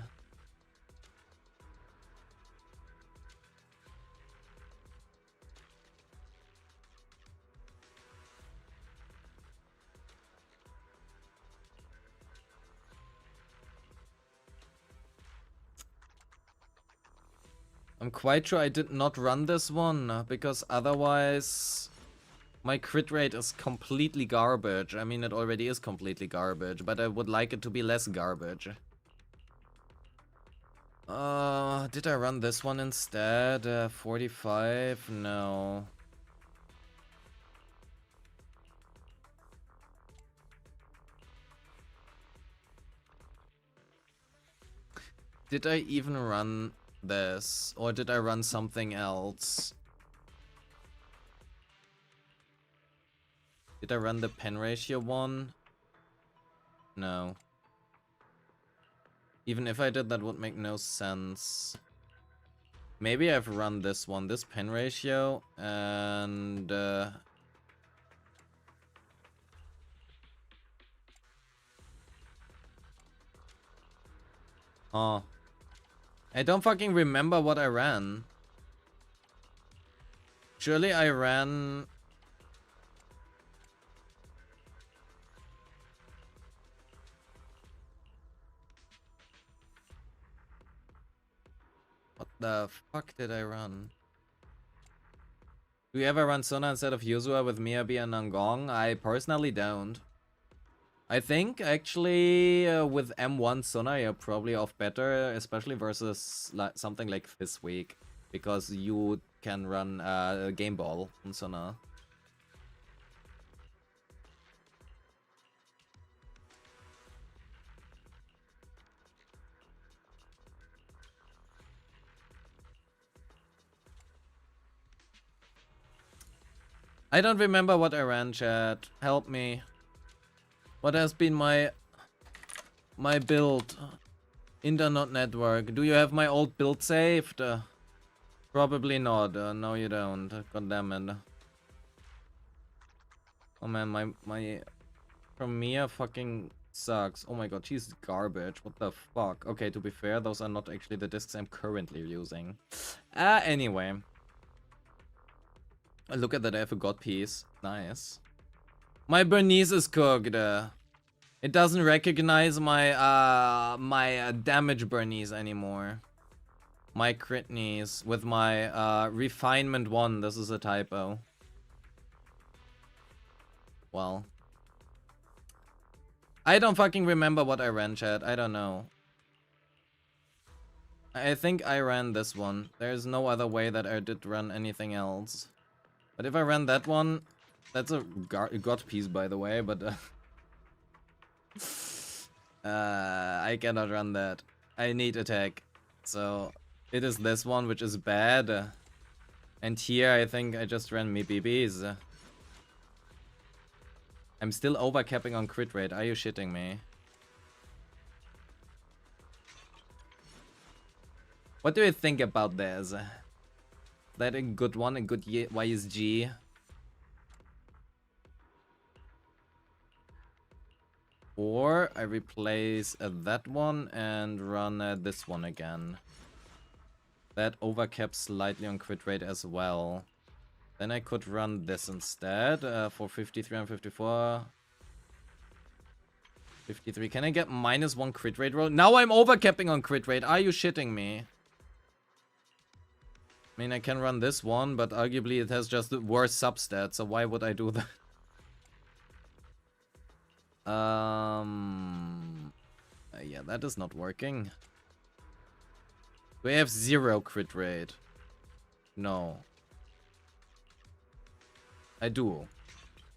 I'm quite sure I did not run this one, because otherwise my crit rate is completely garbage. I mean, it already is completely garbage, but I would like it to be less garbage. Did I run this one instead? 45? No. Did I even run this, or did I run something else? Did I run the pen ratio one? No. Even if I did, that would make no sense. Maybe I've run this one, this pen ratio, and oh. I don't fucking remember what I ran. Surely I ran... What the fuck did I run? Do you ever run Sona instead of Yuzua with Miyabi and Nangong? I personally don't. I think actually with M1 Sona you're probably off better, especially versus something like this week, because you can run Game Ball on Sona. I don't remember what I ran, chat. Help me. What has been my build? Internet network. Do you have my old build saved? Probably not. No, you don't. God damn it. Oh man, my Premiere fucking sucks. Oh my god, she's garbage. What the fuck? Okay, to be fair, those are not actually the discs I'm currently using. Anyway. Look at that, I have a god piece. Nice. My Bernice is cooked. It doesn't recognize my damage Bernice anymore. My crit knees with my refinement 1. This is a typo. Well. I don't fucking remember what I ran, chat. I don't know. I think I ran this one. There's no other way that I did run anything else. But if I ran that one, that's a god piece, by the way, but I cannot run that. I need attack. So it is this one, which is bad. And here I think I just ran me BBs. I'm still overcapping on crit rate. Are you shitting me? What do you think about this? That a good one, a good YSG. Or I replace that one and run this one again. That overcaps slightly on crit rate as well. Then I could run this instead for 53 and 54. 53. Can I get -1 crit rate roll? Now I'm overcapping on crit rate. Are you shitting me? I mean, I can run this one, but arguably it has just the worst substat, so why would I do that? Yeah, that is not working. Do I have 0 crit rate? No. I do.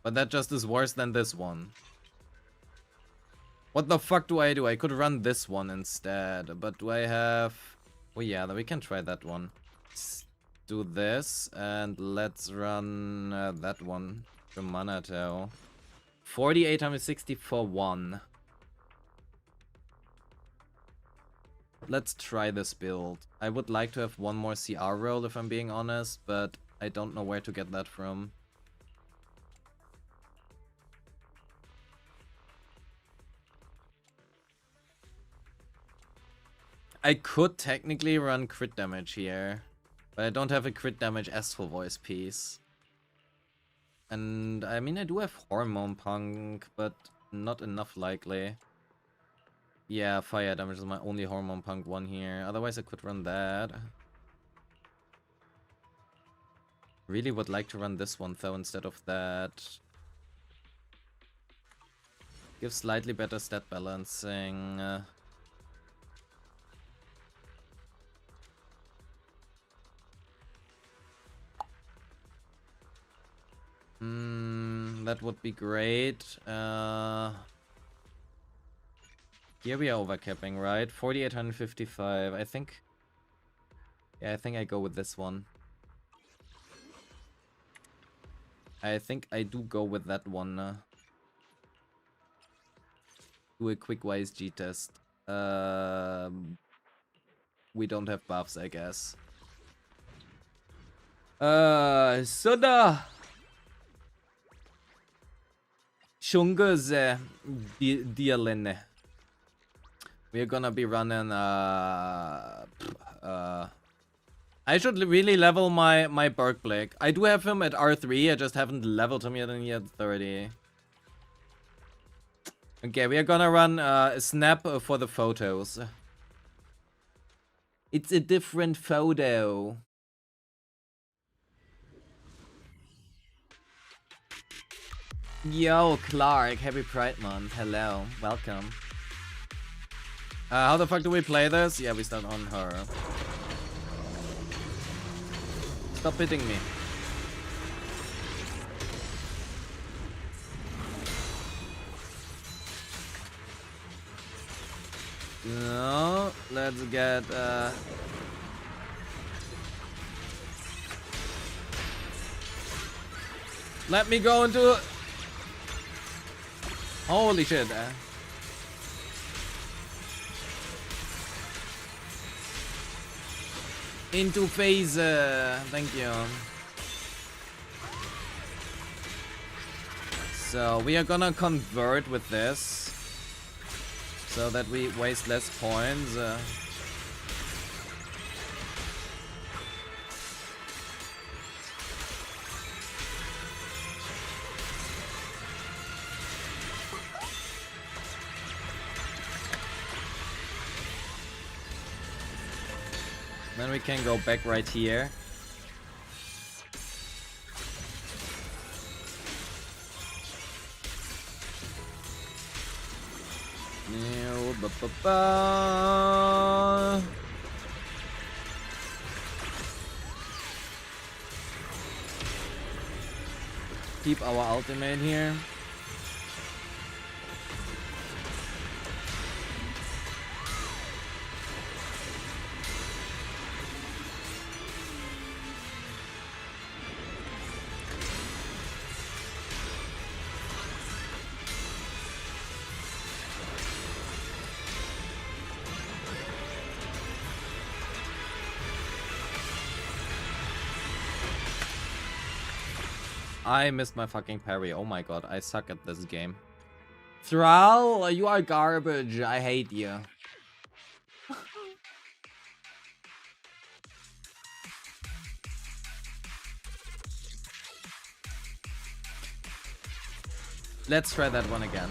But that just is worse than this one. What the fuck do? I could run this one instead, but do I have... Oh yeah, we can try that one. Do this and let's run that one from Manato. 4860 for 1. Let's try this build. I would like to have one more CR roll if I'm being honest, but I don't know where to get that from. I could technically run crit damage here. But I don't have a crit damage Astral Voice piece. And I mean, I do have Hormone Punk, but not enough likely. Yeah, fire damage is my only Hormone Punk one here. Otherwise, I could run that. Really would like to run this one though instead of that. Gives slightly better stat balancing. That would be great. Here we are overcapping, right? 4855. I think... Yeah, I think I go with this one. I think I do go with that one. Do a quick YSG test. We don't have buffs, I guess. Soda! Shunga's Dialene. We're gonna be running I should really level my Berkblick. I do have him at R3, I just haven't leveled him yet in year 30. Okay, we are gonna run Snap for the photos. It's a different photo. Yo, Clark, happy Pride Month. Hello, welcome. How the fuck do we play this? Yeah, we start on her. Stop hitting me. No, let's get let me go into. Holy shit. Into phase. Thank you. So we are gonna convert with this so that we waste less points. Then we can go back right here. Keep our ultimate here. I missed my fucking parry. Oh my god, I suck at this game. Thrall, you are garbage. I hate you. Let's try that one again.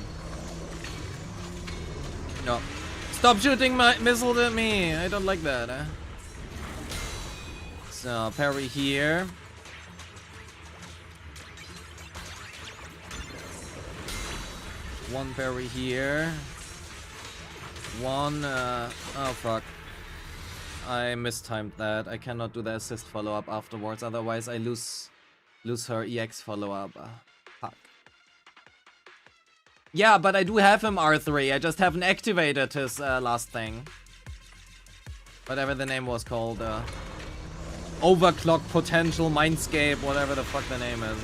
No. Stop shooting my missile at me. I don't like that. So, parry here. One parry here. One, oh fuck. I mistimed that. I cannot do the assist follow-up afterwards, otherwise I lose her EX follow-up. Fuck. Yeah, but I do have him R3, I just haven't activated his last thing. Whatever the name was called. Overclock Potential Mindscape, whatever the fuck the name is.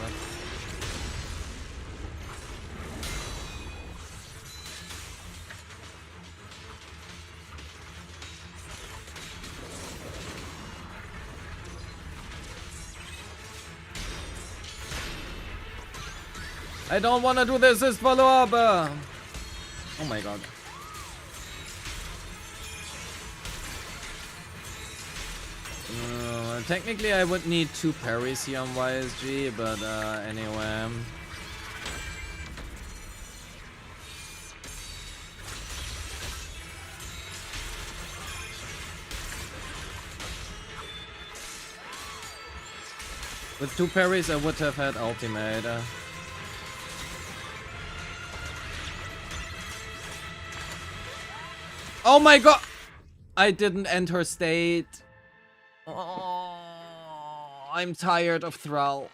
I don't want to do this assist follow-up. Oh my god. Technically I would need 2 parries here on YSG, but anyway. With 2 parries I would have had ultimate. Oh my god! I didn't end her state. Oh, I'm tired of Thrall.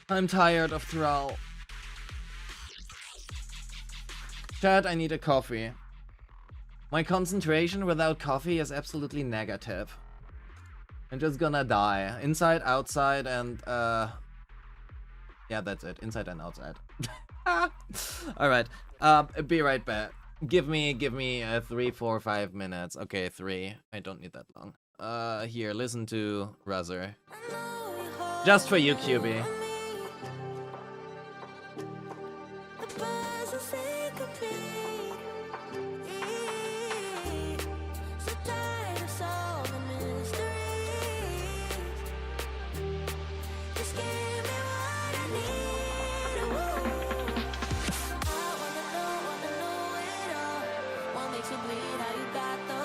I'm tired of Thrall. Chat, I need a coffee. My concentration without coffee is absolutely negative. I'm just gonna die. Inside, outside, and yeah, that's it. Inside and outside. Alright. Be right back. Give me 3, 4, 5 minutes. Okay, 3. I don't need that long. Here, listen to Razor. Just for you, QB. Bleed how you got the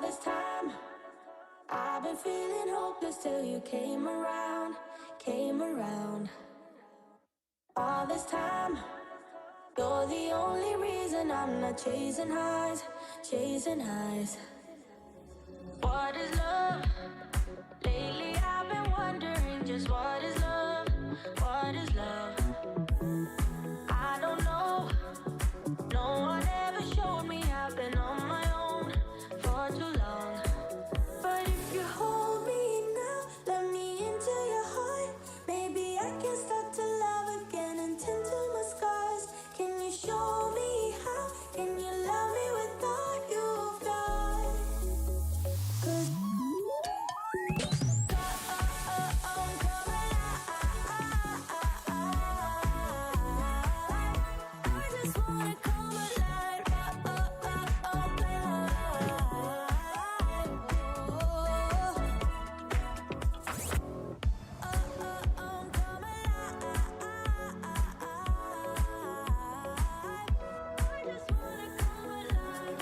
this time, I've been feeling hopeless till you came around, came around. All this time, you're the only reason I'm not chasing highs, chasing highs. What is love? Lately I've been wondering just what is love? What is love? I don't know. No one ever showed me. I've been on my own for too long. But if you hold me now, let me into your heart. Maybe I can start to love again and tend to my scars. Can you show me how? Can you love me with all you've got? 'Cause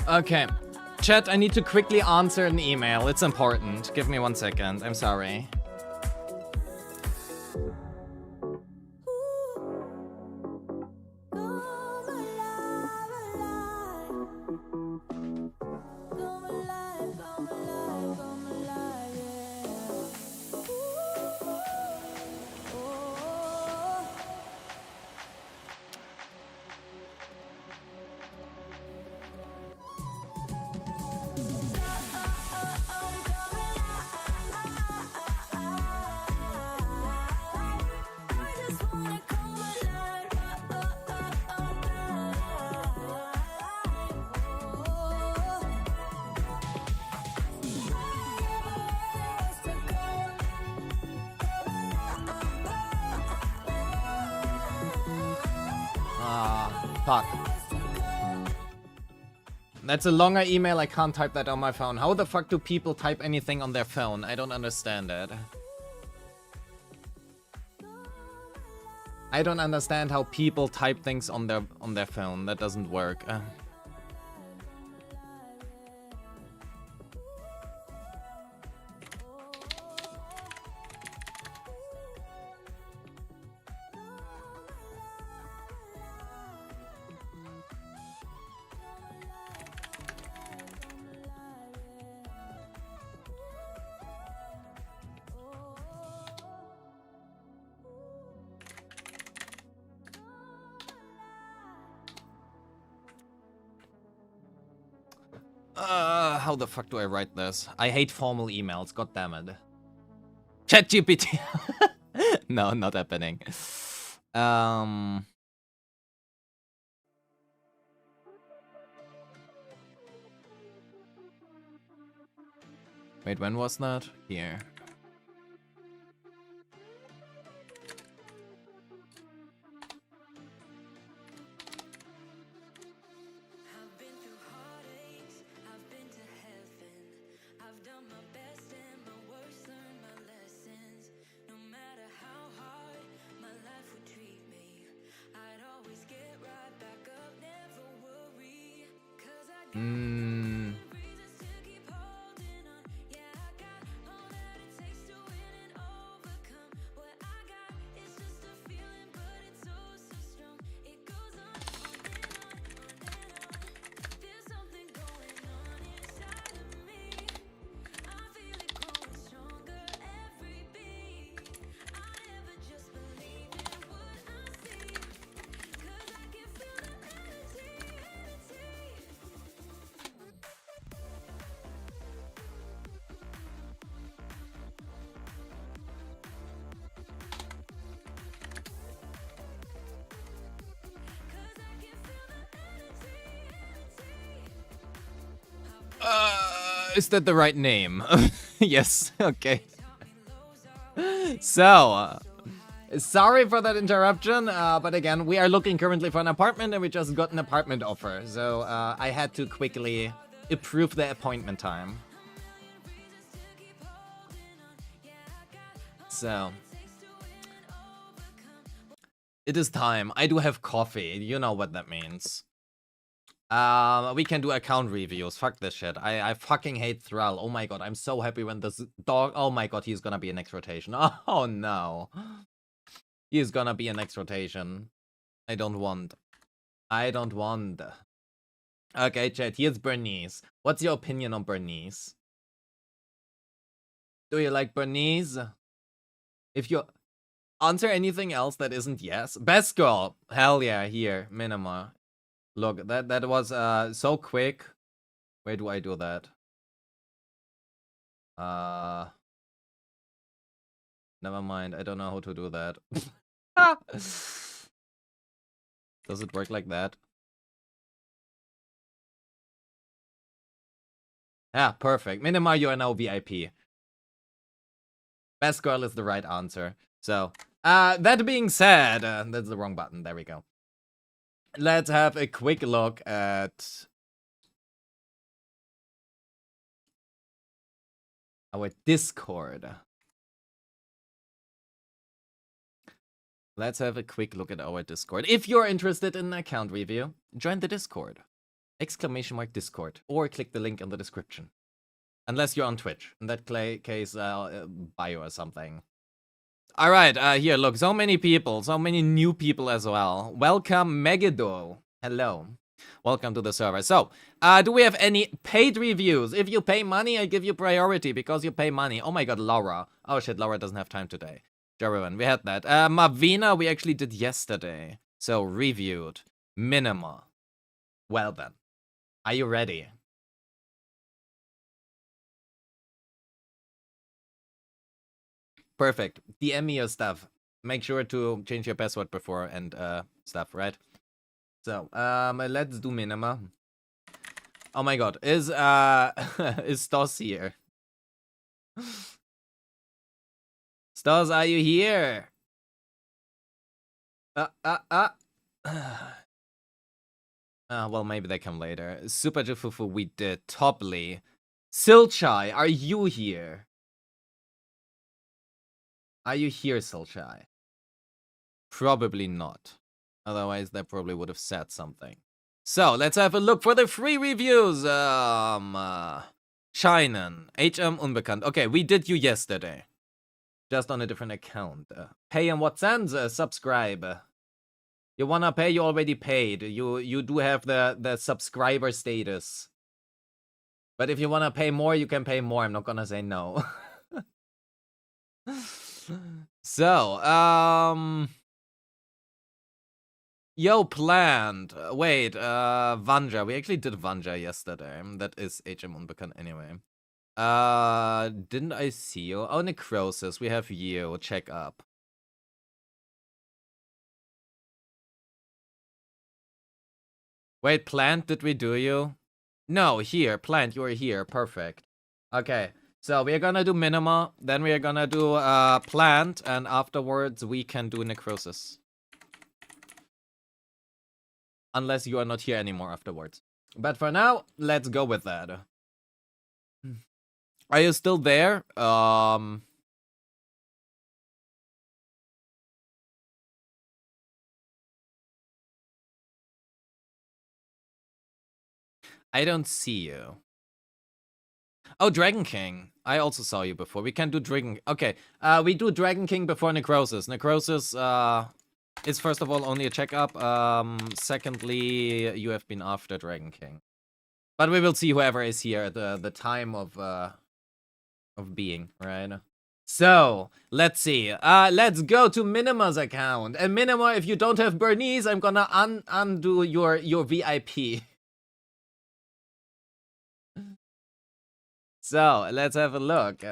Okay. Chat, I need to quickly answer an email. It's important. Give me 1 second. I'm sorry. Fuck. That's a longer email, I can't type that on my phone. How the fuck do people type anything on their phone? I don't understand it. I don't understand how people type things on their phone. That doesn't work. How the fuck do I write this? I hate formal emails, god damn it. ChatGPT. No, not happening. Wait, when was that? Here. Is that the right name? Yes, okay. So, sorry for that interruption, but again, we are looking currently for an apartment and we just got an apartment offer. So, I had to quickly approve the appointment time. So, it is time. I do have coffee. You know what that means. We can do account reviews. Fuck this shit. I fucking hate Thrall. Oh my god, I'm so happy when this dog... Oh my god, he's gonna be a next rotation. Oh no. He's gonna be a next rotation. I don't want. Okay, chat, here's Bernice. What's your opinion on Bernice? Do you like Bernice? If you answer anything else that isn't yes. Best girl. Hell yeah, here. Minima. Look, that was so quick. Where do I do that? Never mind. I don't know how to do that. Does it work like that? Yeah, perfect. Minima, you are now VIP. Best girl is the right answer. So, that being said, that's the wrong button. There we go. Let's have a quick look at our Discord. Let's have a quick look at our Discord. If you're interested in an account review, join the Discord. !Discord. Or click the link in the description. Unless you're on Twitch. In that case, bio or something. Alright, here, look, so many people, so many new people as well. Welcome, Megado. Hello. Welcome to the server. So, do we have any paid reviews? If you pay money, I give you priority because you pay money. Oh my god, Laura. Oh shit, Laura doesn't have time today. Jeremy, we had that. Mavina, we actually did yesterday. So, reviewed. Minima. Well then. Are you ready? Perfect. DM me your stuff. Make sure to change your password before and stuff, right? So, let's do Minima. Oh my god, is Stos here? Stos, are you here? Well, maybe they come later. Super Jufufu, we did. Topley. Silchai, are you here? Are you here, Silchai? Probably not. Otherwise, they probably would have said something. So, let's have a look for the free reviews. Scheinen. HM Unbekannt. Okay, we did you yesterday. Just on a different account. Pay in what sense? Subscribe. You wanna pay? You already paid. You do have the subscriber status. But if you wanna pay more, you can pay more. I'm not gonna say no. So, yo, planned. Wait, Vanja. We actually did Vanja yesterday. That is HM Unbekannt anyway. Didn't I see you? Oh, Necrosis. We have you. Check up. Wait, Plant, did we do you? No, here. Plant, you are here. Perfect. Okay. So we are gonna do Minima, then we are gonna do Plant, and afterwards we can do Necrosis. Unless you are not here anymore afterwards. But for now, let's go with that. Are you still there? I don't see you. Oh, Dragon King. I also saw you before. We can do Dragon... Okay, we do Dragon King before Necrosis. Necrosis is first of all only a checkup. Secondly, you have been after Dragon King. But we will see whoever is here at the time of being, right? So, let's see. Let's go to Minima's account. And Minima, if you don't have Bernice, I'm gonna undo your VIP. So, let's have a look.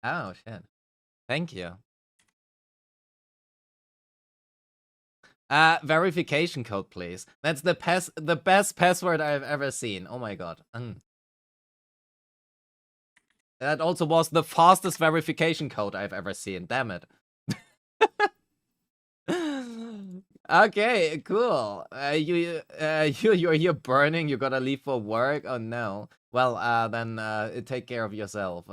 Oh, shit. Thank you. Verification code, please. That's the best password I've ever seen. Oh my god. That also was the fastest verification code I've ever seen. Damn it. Okay, cool. You're here burning. You gotta leave for work. Oh no. Well, then take care of yourself.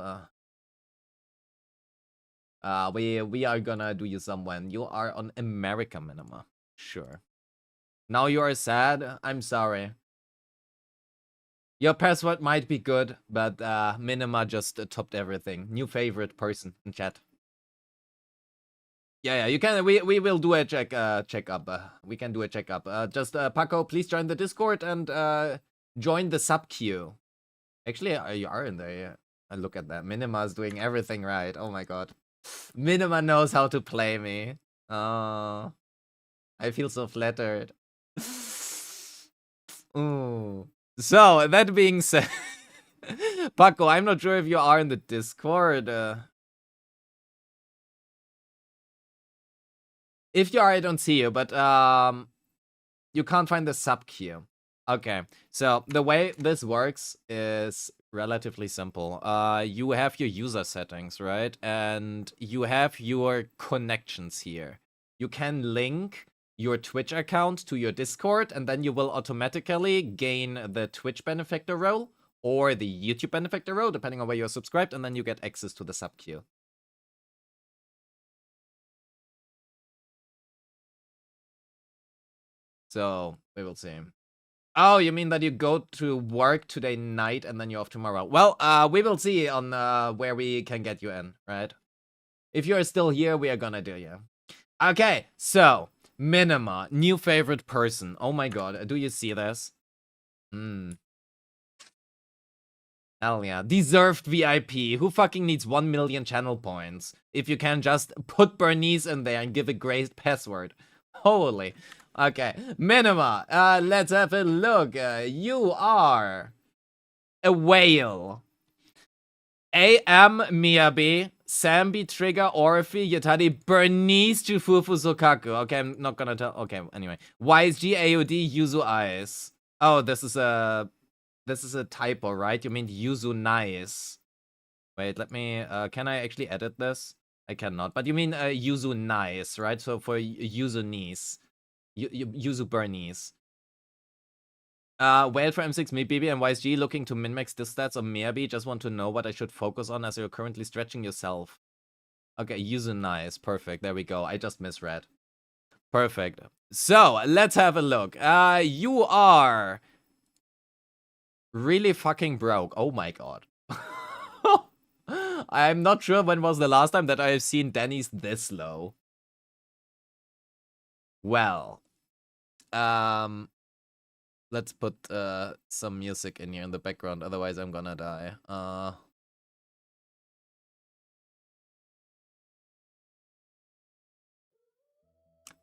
We are gonna do you some when you are on America Minima. Sure. Now you are sad? I'm sorry. Your password might be good, but Minima just topped everything. New favorite person in chat. Yeah, you can. We will do a checkup. We can do a checkup. Just Paco, please join the Discord and join the sub queue. Actually, you are in there. Yeah. Look at that. Minima is doing everything right. Oh my god. Minima knows how to play me. I feel so flattered. Ooh. So, that being said, Paco, I'm not sure if you are in the Discord. If you are, I don't see you, but you can't find the sub queue. Okay, so the way this works is relatively simple. You have your user settings, right? And you have your connections here. You can link your Twitch account to your Discord, and then you will automatically gain the Twitch benefactor role or the YouTube benefactor role, depending on where you're subscribed, and then you get access to the sub queue. So, we will see. Oh, you mean that you go to work today night and then you're off tomorrow? Well, we will see on where we can get you in, right? If you're still here, we are gonna do you. Okay, so, Minima, new favorite person. Oh my god, do you see this? Hell yeah. Deserved VIP. Who fucking needs 1 million channel points? If you can just put Bernice in there and give a great password. Holy. Okay. Minima. Let's have a look. You are a whale. AM Miyabi, Sambi, Trigger, Orphe, Yatadi, Bernice, Jufufu, Sokaku. Okay, I'm not gonna tell. Okay, anyway. YSG, AOD, Yuzu Eyes. Oh, this is a typo, right? You mean Yuzu Nice. Wait, let me, can I actually edit this? I cannot, but you mean Yuzu Nice, right? So for Yuzu Nice. Yuzu Bernice. Whale for M6, me, BB, and YSG looking to min-max the stats of Miyabi. Just want to know what I should focus on as you're currently stretching yourself. Okay, Yuzu Nice. Perfect. There we go. I just misread. Perfect. So, let's have a look. You are really fucking broke. Oh my god. I'm not sure when was the last time that I have seen Danny's this low. Well, let's put some music in here in the background, otherwise I'm gonna die.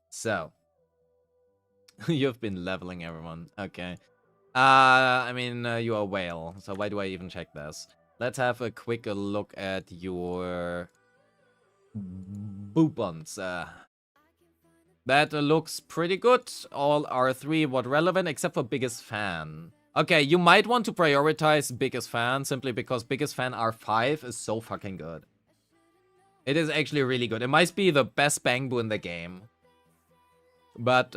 So, you've been leveling everyone. Okay. I mean, you are a whale, so why do I even check this? Let's have a quick look at your boopons. That looks pretty good. All R3 what relevant except for biggest fan. Okay, you might want to prioritize biggest fan simply because biggest fan R5 is so fucking good. It is actually really good. It might be the best Bangbu in the game. But,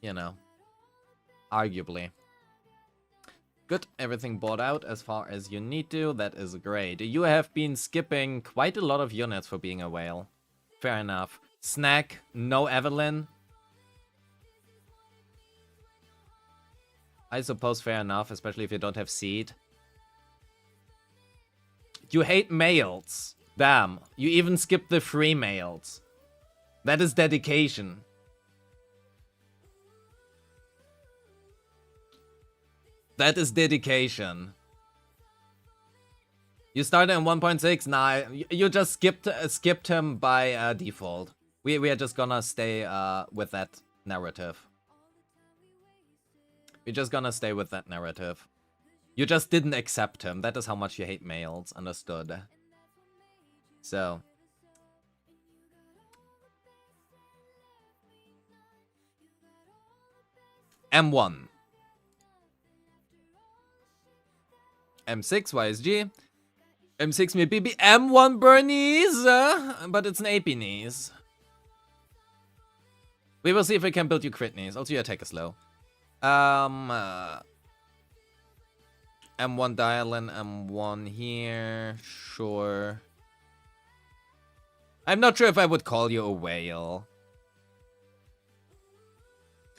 you know, arguably. Good, everything bought out as far as you need to. That is great. You have been skipping quite a lot of units for being a whale. Fair enough. Snack, no Evelyn. I suppose fair enough, especially if you don't have seed. You hate males. Damn, you even skipped the free males. That is dedication. That is dedication. You started in 1.6. Nah, you just skipped him by default. We are just gonna stay with that narrative. We're just gonna stay with that narrative. You just didn't accept him. That is how much you hate males. Understood. So. M1. M6 YSG. M6 me BB. M1 Bernice. But it's an AP knees. We will see if we can build you crit knees. Also your attack is low. M1 Dialin, M1 here. Sure. I'm not sure if I would call you a whale.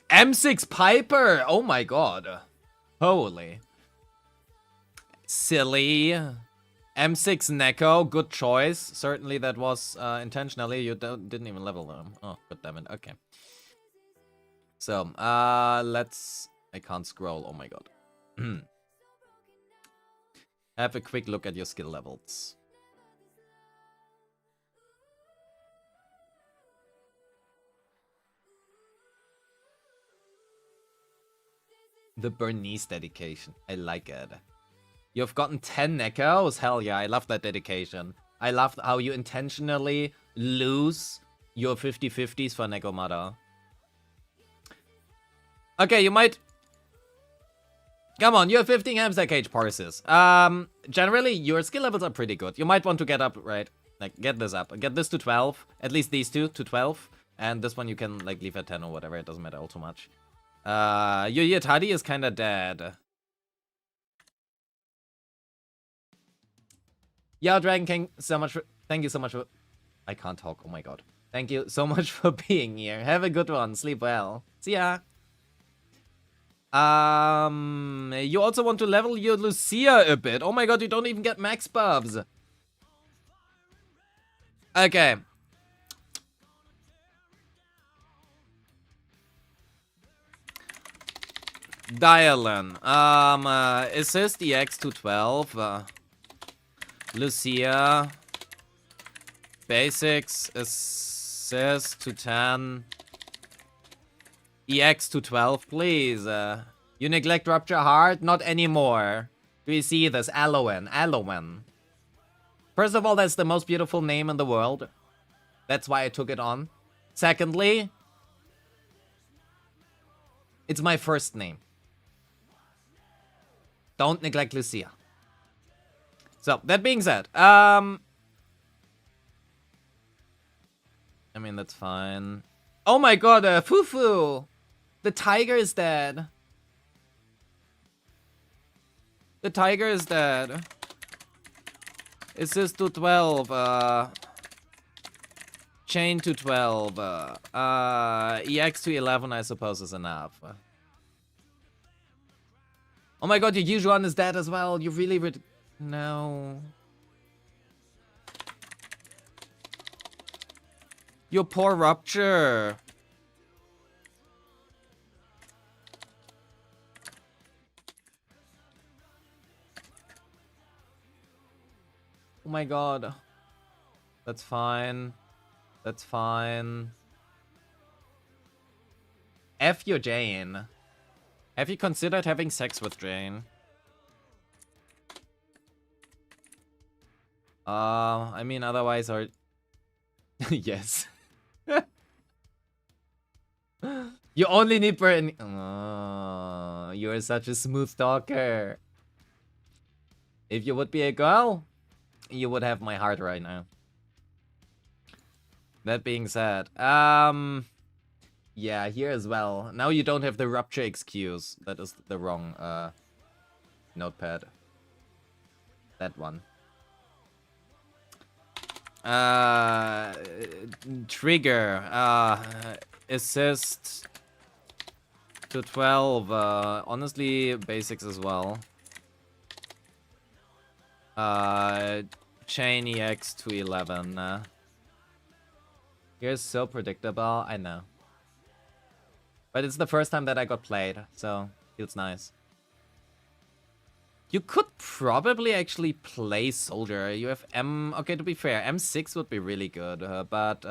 M6 Piper! Oh my god. Holy. Silly. M6 Neko, good choice. Certainly that was intentionally. You didn't even level them. Oh, god damn it. Okay. So, let's... I can't scroll. Oh my god. Have a quick look at your skill levels. The Bernice dedication. I like it. You've gotten 10 Nekos? Hell yeah, I love that dedication. I love how you intentionally lose your 50-50s for Nekomata. Okay, you might... Come on, you have 15 hamster cage parses. Generally, your skill levels are pretty good. You might want to get up, right? Like, get this up. Get this to 12. At least these two to 12. And this one you can, like, leave at 10 or whatever. It doesn't matter all too much. Your Yetadi is kinda dead. Yeah, Dragon King, so much for... Thank you so much for... I can't talk, oh my god. Thank you so much for being here. Have a good one, sleep well. See ya! You also want to level your Lucia a bit. Oh my god, you don't even get max buffs. Okay. Dialan. Assist EX to 12. Lucia. Basics. Assist to 10. EX to 12, please. You neglect Rupture Heart? Not anymore. Do you see this? Aloen. Aloen. First of all, that's the most beautiful name in the world. That's why I took it on. Secondly, it's my first name. Don't neglect Lucia. So, that being said, I mean, that's fine. Oh my god, Fufu! The tiger is dead. The tiger is dead. Assist to 12, chain to 12, EX to 11 I suppose is enough. Oh my god, your usual one is dead as well. You really no. Your poor Rupture. Oh my god. That's fine. That's fine. F your Jane. Have you considered having sex with Jane? I mean, otherwise, or... yes. You only need Burn. Oh, you are such a smooth talker. If you would be a girl, you would have my heart right now. That being said, yeah, here as well. Now you don't have the Rupture excuse. That is the wrong notepad. That one. Trigger. Assist to 12. Honestly, basics as well. Chain EX to 11. You're so predictable, I know. But it's the first time that I got played, so feels nice. You could probably actually play Soldier. You have okay, to be fair, M6 would be really good, but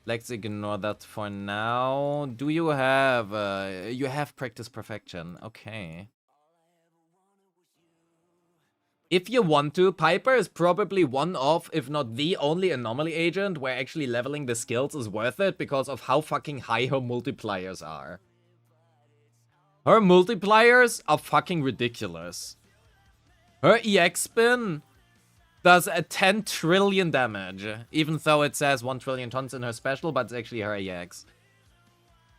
let's ignore that for now. Do you have you have Practice Perfection? Okay. If you want to, Piper is probably one of, if not the only anomaly agent where actually leveling the skills is worth it because of how fucking high her multipliers are. Her multipliers are fucking ridiculous. Her EX spin does a 10 trillion damage, even though it says 1 trillion tons in her special, but it's actually her EX.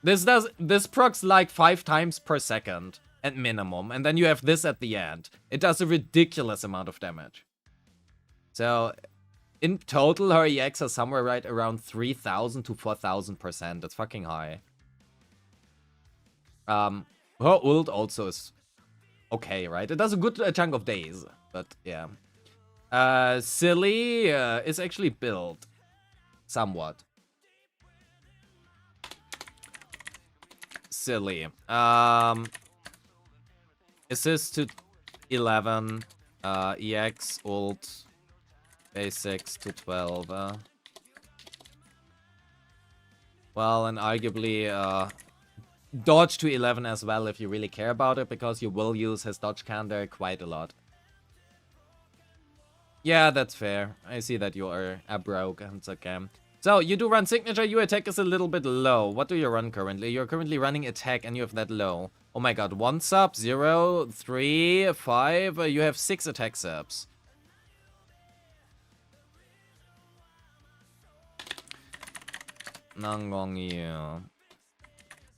This procs like 5 times per second at minimum, and then you have this at the end. It does a ridiculous amount of damage. So, in total, her EX are somewhere right around 3,000 to 4,000%. That's fucking high. Her ult also is okay, right? It does a good chunk of days, but yeah. Silly is actually built somewhat. Silly. Assist to 11. EX, ult, basics to 12. Well, and arguably dodge to 11 as well if you really care about it, because you will use his dodge counter quite a lot. Yeah, that's fair. I see that you are broke. It's okay. So, you do run signature, your attack is a little bit low. What do you run currently? You're currently running attack and you have that low. Oh my god, 1 sub, 0, 3, 5, you have 6 attack subs. Nangong you.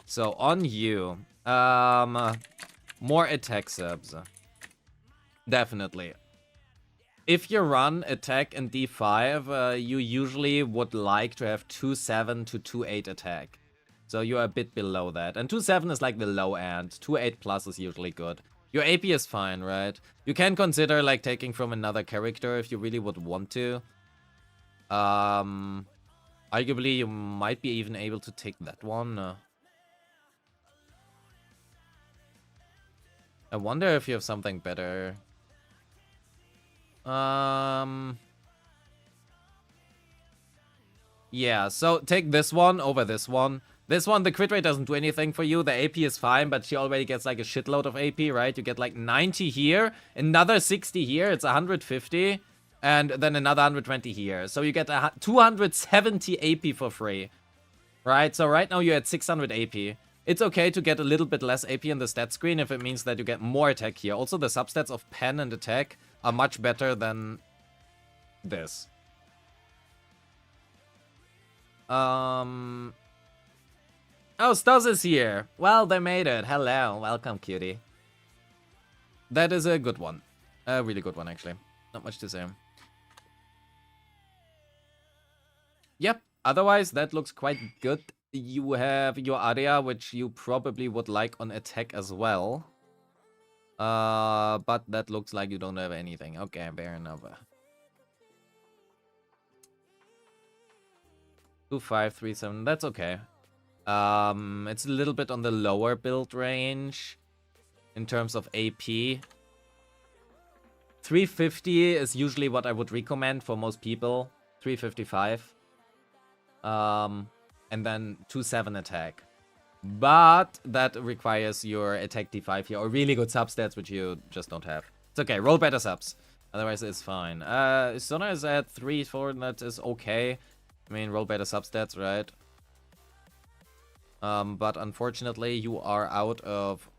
So, on you. More attack subs. Definitely. If you run attack in D5, you usually would like to have 2-7 to 2-8 attack. So you're a bit below that. And 2-7 is like the low end. 2-8 plus is usually good. Your AP is fine, right? You can consider like taking from another character if you really would want to. Arguably, you might be even able to take that one. I wonder if you have something better. Yeah, so take this one over this one. This one, the crit rate doesn't do anything for you. The AP is fine, but she already gets like a shitload of AP, right? You get like 90 here, another 60 here, it's 150, and then another 120 here. So you get 270 AP for free, right? So right now you're at 600 AP. It's okay to get a little bit less AP in the stat screen if it means that you get more attack here. Also, the substats of pen and attack are much better than this. Oh, Stas is here. Well, they made it. Hello. Welcome, cutie. That is a good one. A really good one, actually. Not much to say. Yep. Otherwise, that looks quite good. You have your Aria, which you probably would like on attack as well. But that looks like you don't have anything. Okay, fair enough. 2537, that's okay. It's a little bit on the lower build range in terms of AP. 350 is usually what I would recommend for most people. 355. And then 2-7 attack. But that requires your attack D5 here, or really good substats, which you just don't have. It's okay, roll better subs. Otherwise, it's fine. Sona is at 3-4, that is okay. I mean, roll better substats, right? But unfortunately, you are out of...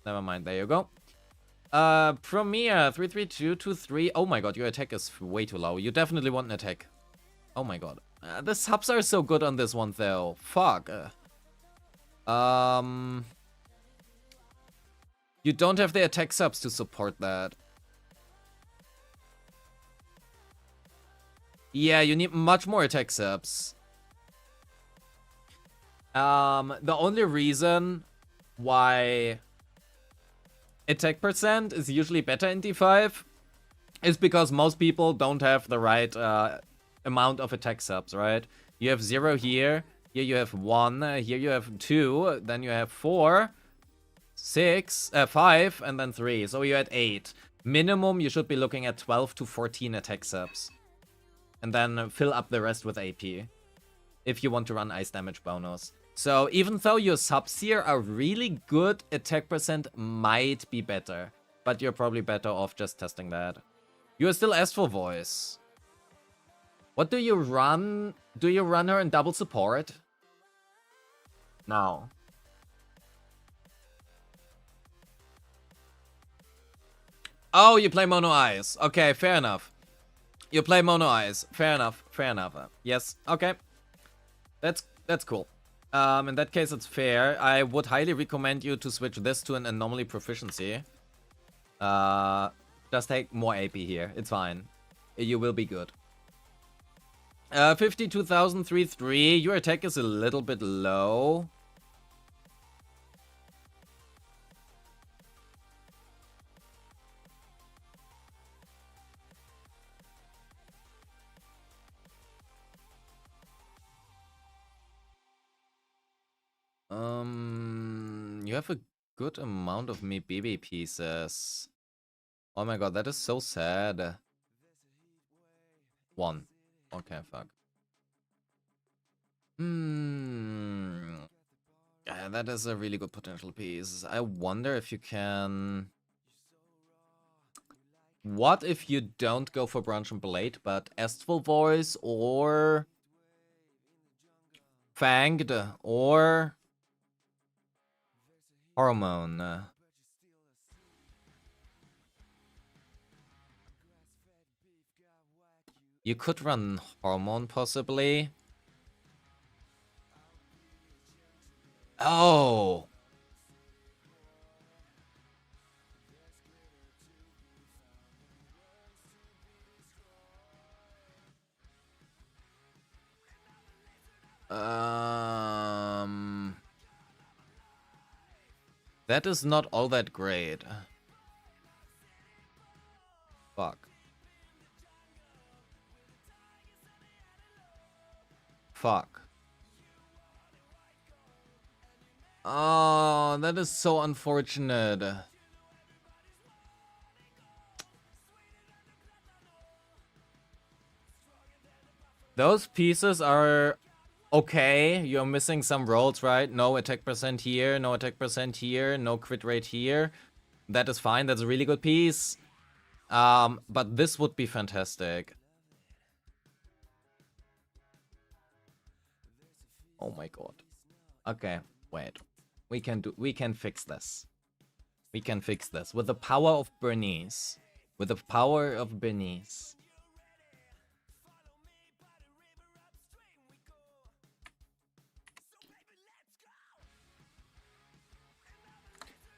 Never mind, there you go. Premier, 33223. Oh my god, your attack is way too low. You definitely want an attack. Oh my god. The subs are so good on this one, though. Fuck. You don't have the attack subs to support that. Yeah, you need much more attack subs. The only reason why attack percent is usually better in D5 is because most people don't have the right amount of attack subs, right? You have 0 here, here you have 1, here you have 2, then you have 4, 6, 5, and then 3. So you're at 8. Minimum, you should be looking at 12 to 14 attack subs. And then fill up the rest with AP. If you want to run ice damage bonus. So even though your subs here are really good, attack percent might be better. But you're probably better off just testing that. You are still Astral Voice. What do you run? Do you run her in double support? No. Oh, you play mono eyes. Okay, fair enough. You play mono eyes. Fair enough. Fair enough. Yes. Okay. That's cool. In that case, it's fair. I would highly recommend you to switch this to an anomaly proficiency. Just take more AP here. It's fine. You will be good. 52,033. Your attack is a little bit low. You have a good amount of me BB pieces. Oh my god, that is so sad. 1. Okay, fuck. Yeah, that is a really good potential piece. I wonder if you can... What if you don't go for Branch and Blade, but Astral Voice or... Fanged or... Hormone? You could run Hormone, possibly. Oh! That is not all that great. Fuck. Fuck. Oh, that is so unfortunate. Those pieces are okay. You're missing some rolls, right? No attack percent here, no attack percent here, no crit rate here. That is fine. That's a really good piece. But this would be fantastic. Oh my god. Okay, wait. We can fix this. We can fix this with the power of Bernice. With the power of Bernice.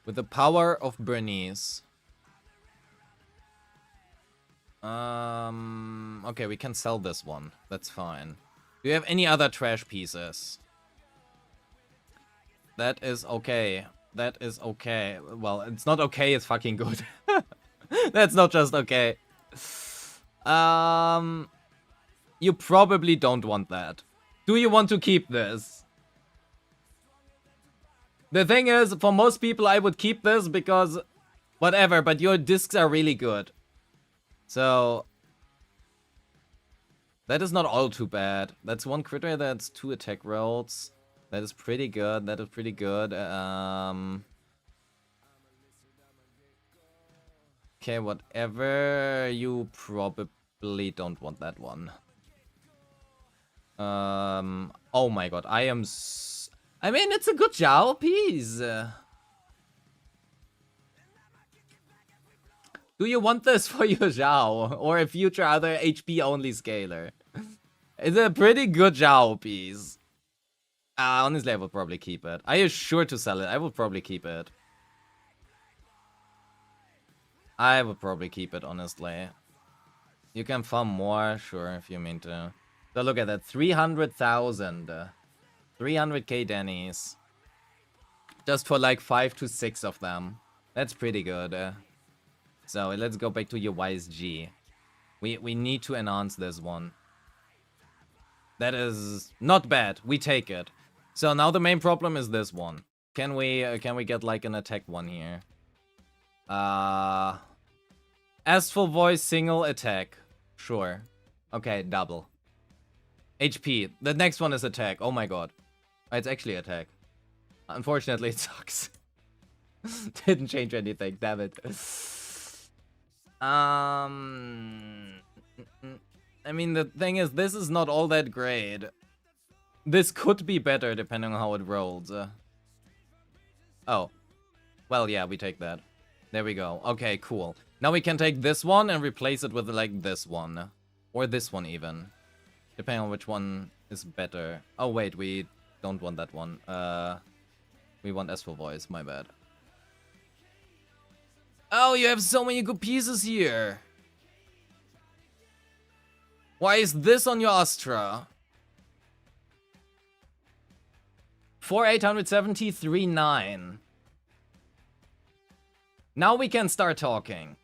With the power of Bernice. Okay, we can sell this one. That's fine. Do you have any other trash pieces? That is okay. That is okay. Well, it's not okay, it's fucking good. That's not just okay. You probably don't want that. Do you want to keep this? The thing is, for most people, I would keep this because... Whatever, but your discs are really good. So... That is not all too bad. That's 1 crit rate, that's 2 attack rolls. That is pretty good, that is pretty good. Okay, whatever. You probably don't want that one. Oh my god, I mean, it's a good Zhao piece. Do you want this for your Zhao? Or a future other HP only scaler? It's a pretty good Zhao piece. Honestly, I would probably keep it. Are you sure to sell it? I would probably keep it. I would probably keep it, honestly. You can farm more, sure, if you mean to. So look at that, 300,000. 300k Denny's. Just for like 5 to 6 of them. That's pretty good. So let's go back to your YSG. We need to enhance this one. That is not bad. We take it. So now the main problem is this one. Can we get like an attack one here? Astral Voice single attack. Sure. Okay, double. HP. The next one is attack. Oh my god. It's actually attack. Unfortunately, it sucks. Didn't change anything. Damn it. I mean, the thing is, this is not all that great. This could be better depending on how it rolls. Oh. Well, yeah, we take that. There we go. Okay, cool. Now we can take this one and replace it with, like, this one. Or this one, even. Depending on which one is better. Oh, wait, we don't want that one. We want Astral Voice, my bad. Oh, you have so many good pieces here. Why is this on your Astra? 4873.9. Now we can start talking.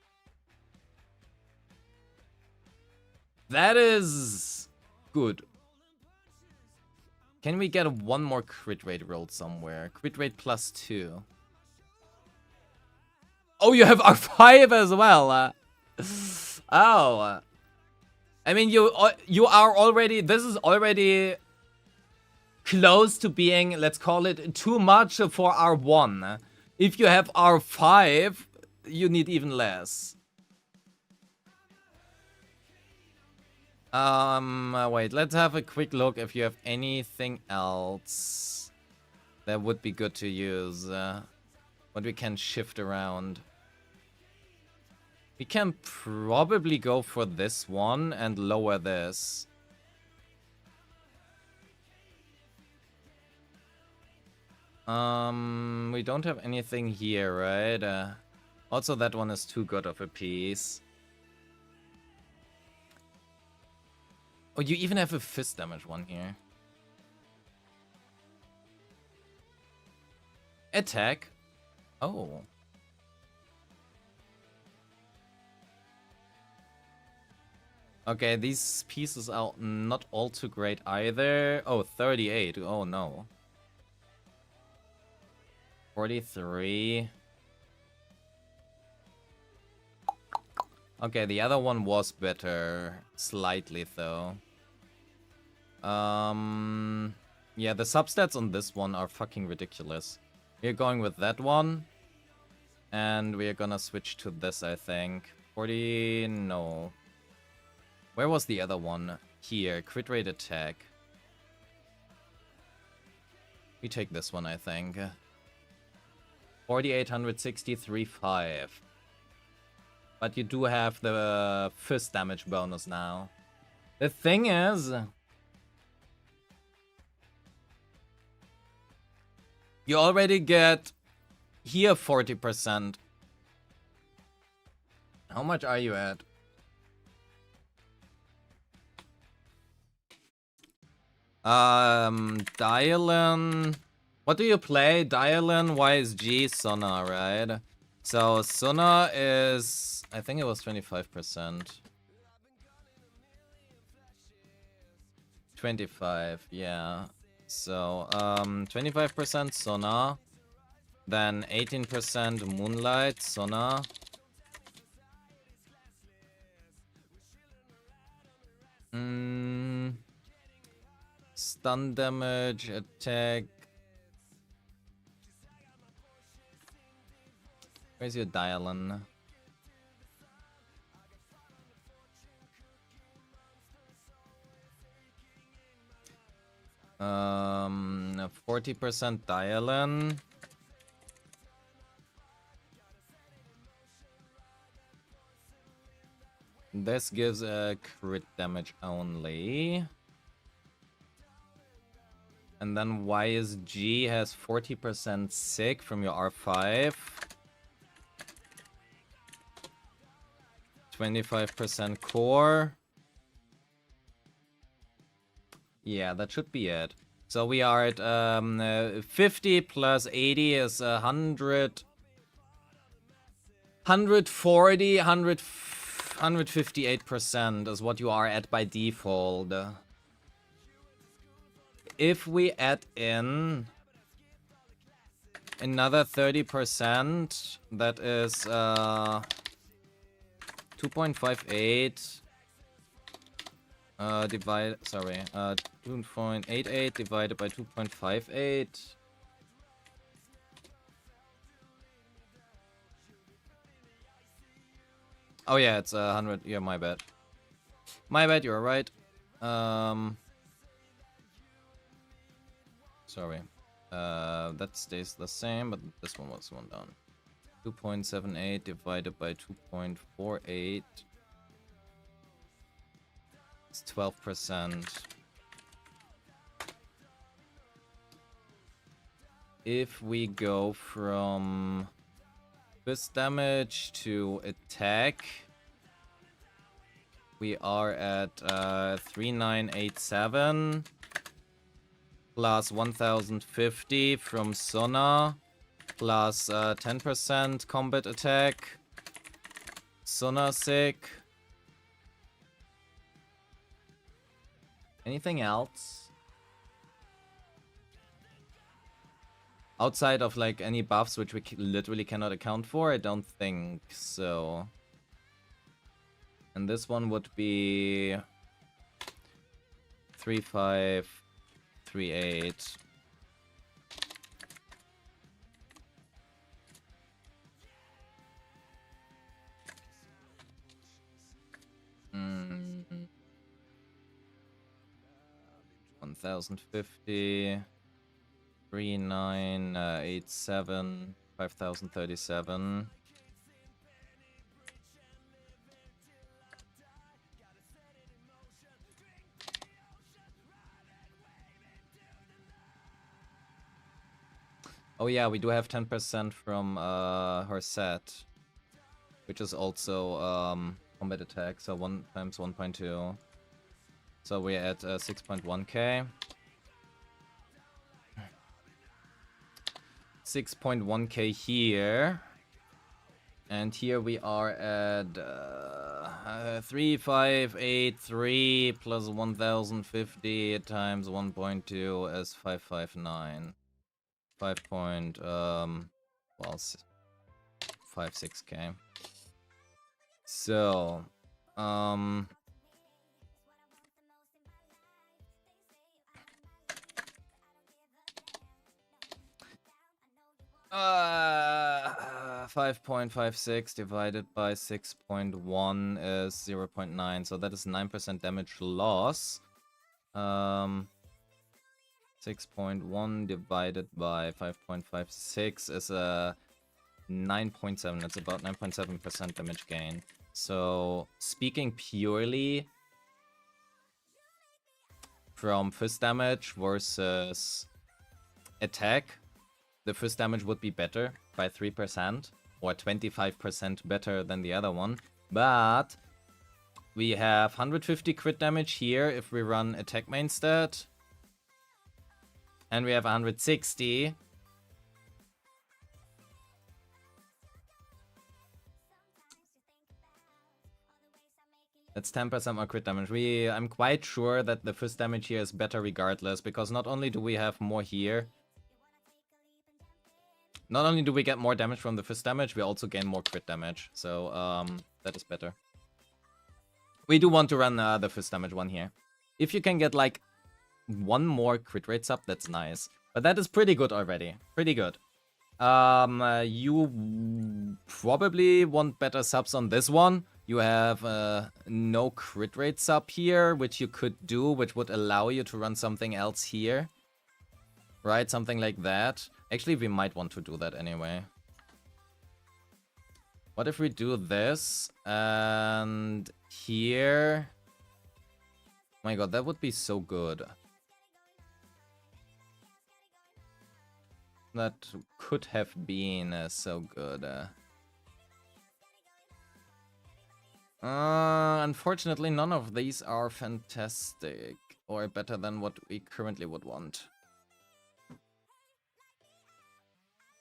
That is good. Can we get one more crit rate rolled somewhere? Crit rate +2. Oh, you have R5 as well. Oh. I mean, you are already... This is already close to being, let's call it, too much for R1. If you have R5, you need even less. Wait, let's have a quick look if you have anything else that would be good to use. What we can shift around. We can probably go for this one and lower this. We don't have anything here, right? Also, that one is too good of a piece. Oh, you even have a fist damage one here. Attack. Oh. Okay, these pieces are not all too great either. Oh, 38. Oh, no. 43. Okay, the other one was better. Slightly, though. Yeah, the substats on this one are fucking ridiculous. We're going with that one. And we're gonna switch to this, I think. 40... no. Where was the other one? Here, crit rate attack. We take this one, I think. 4863.5. But you do have the fist damage bonus now. The thing is... you already get here 40%. How much are you at? Dialin. What do you play? Dialin, YSG, Sona, right? So Sona is, I think it was 25%. 25, yeah. So 25% Sona, then 18% Moonlight, Sona. Stun damage, attack. Where's your Dialin? Um, 40% Dialin. This gives a crit damage only. And then YSG has 40% sick from your R5. 25% core. Yeah, that should be it. So we are at 50 plus 80 is 100. 140, 158% is what you are at by default. If we add in another 30%, that is 2.58 sorry, 2.88 divided by 2.58. Oh yeah, it's 100. Yeah, my bad. My bad, you're right. Sorry. That stays the same, but this one was one down. 2.78 divided by 2.48. It's 12%. If we go from fist damage to attack, we are at 3987 plus 1050 from Sona plus 10% combat attack. Sona sick. Anything else? Outside of like any buffs which we literally cannot account for, I don't think so. And this one would be 3538. Mm. 1050. 3987. 5037. Oh yeah, we do have 10% from her set, which is also combat attack, so 1 times 1.2. So we're at 6.1k. 6.1k here. And here we are at 3583 plus 1050 times 1.2 is 559. 56k. So, 5.56 divided by 6.1 is 0.9, so that is 9% damage loss. 6.1 divided by 5.56 is a 9.7. It's about 9.7% damage gain. So, speaking purely from fist damage versus attack, the fist damage would be better by 3% or 25% better than the other one. But we have 150 crit damage here if we run attack main stat. And we have 160. That's 10% more crit damage. I'm quite sure that the fist damage here is better regardless, because not only do we have more here, not only do we get more damage from the fist damage, we also gain more crit damage. So, that is better. We do want to run the fist damage one here. If you can get, like, one more crit rate sub, that's nice. But that is pretty good already. Pretty good. You probably want better subs on this one. You have no crit rate sub here, which you could do, which would allow you to run something else here. Right, something like that. Actually, we might want to do that anyway. What if we do this and here? Oh my god, that would be so good. That could have been so good. Unfortunately, none of these are fantastic or better than what we currently would want.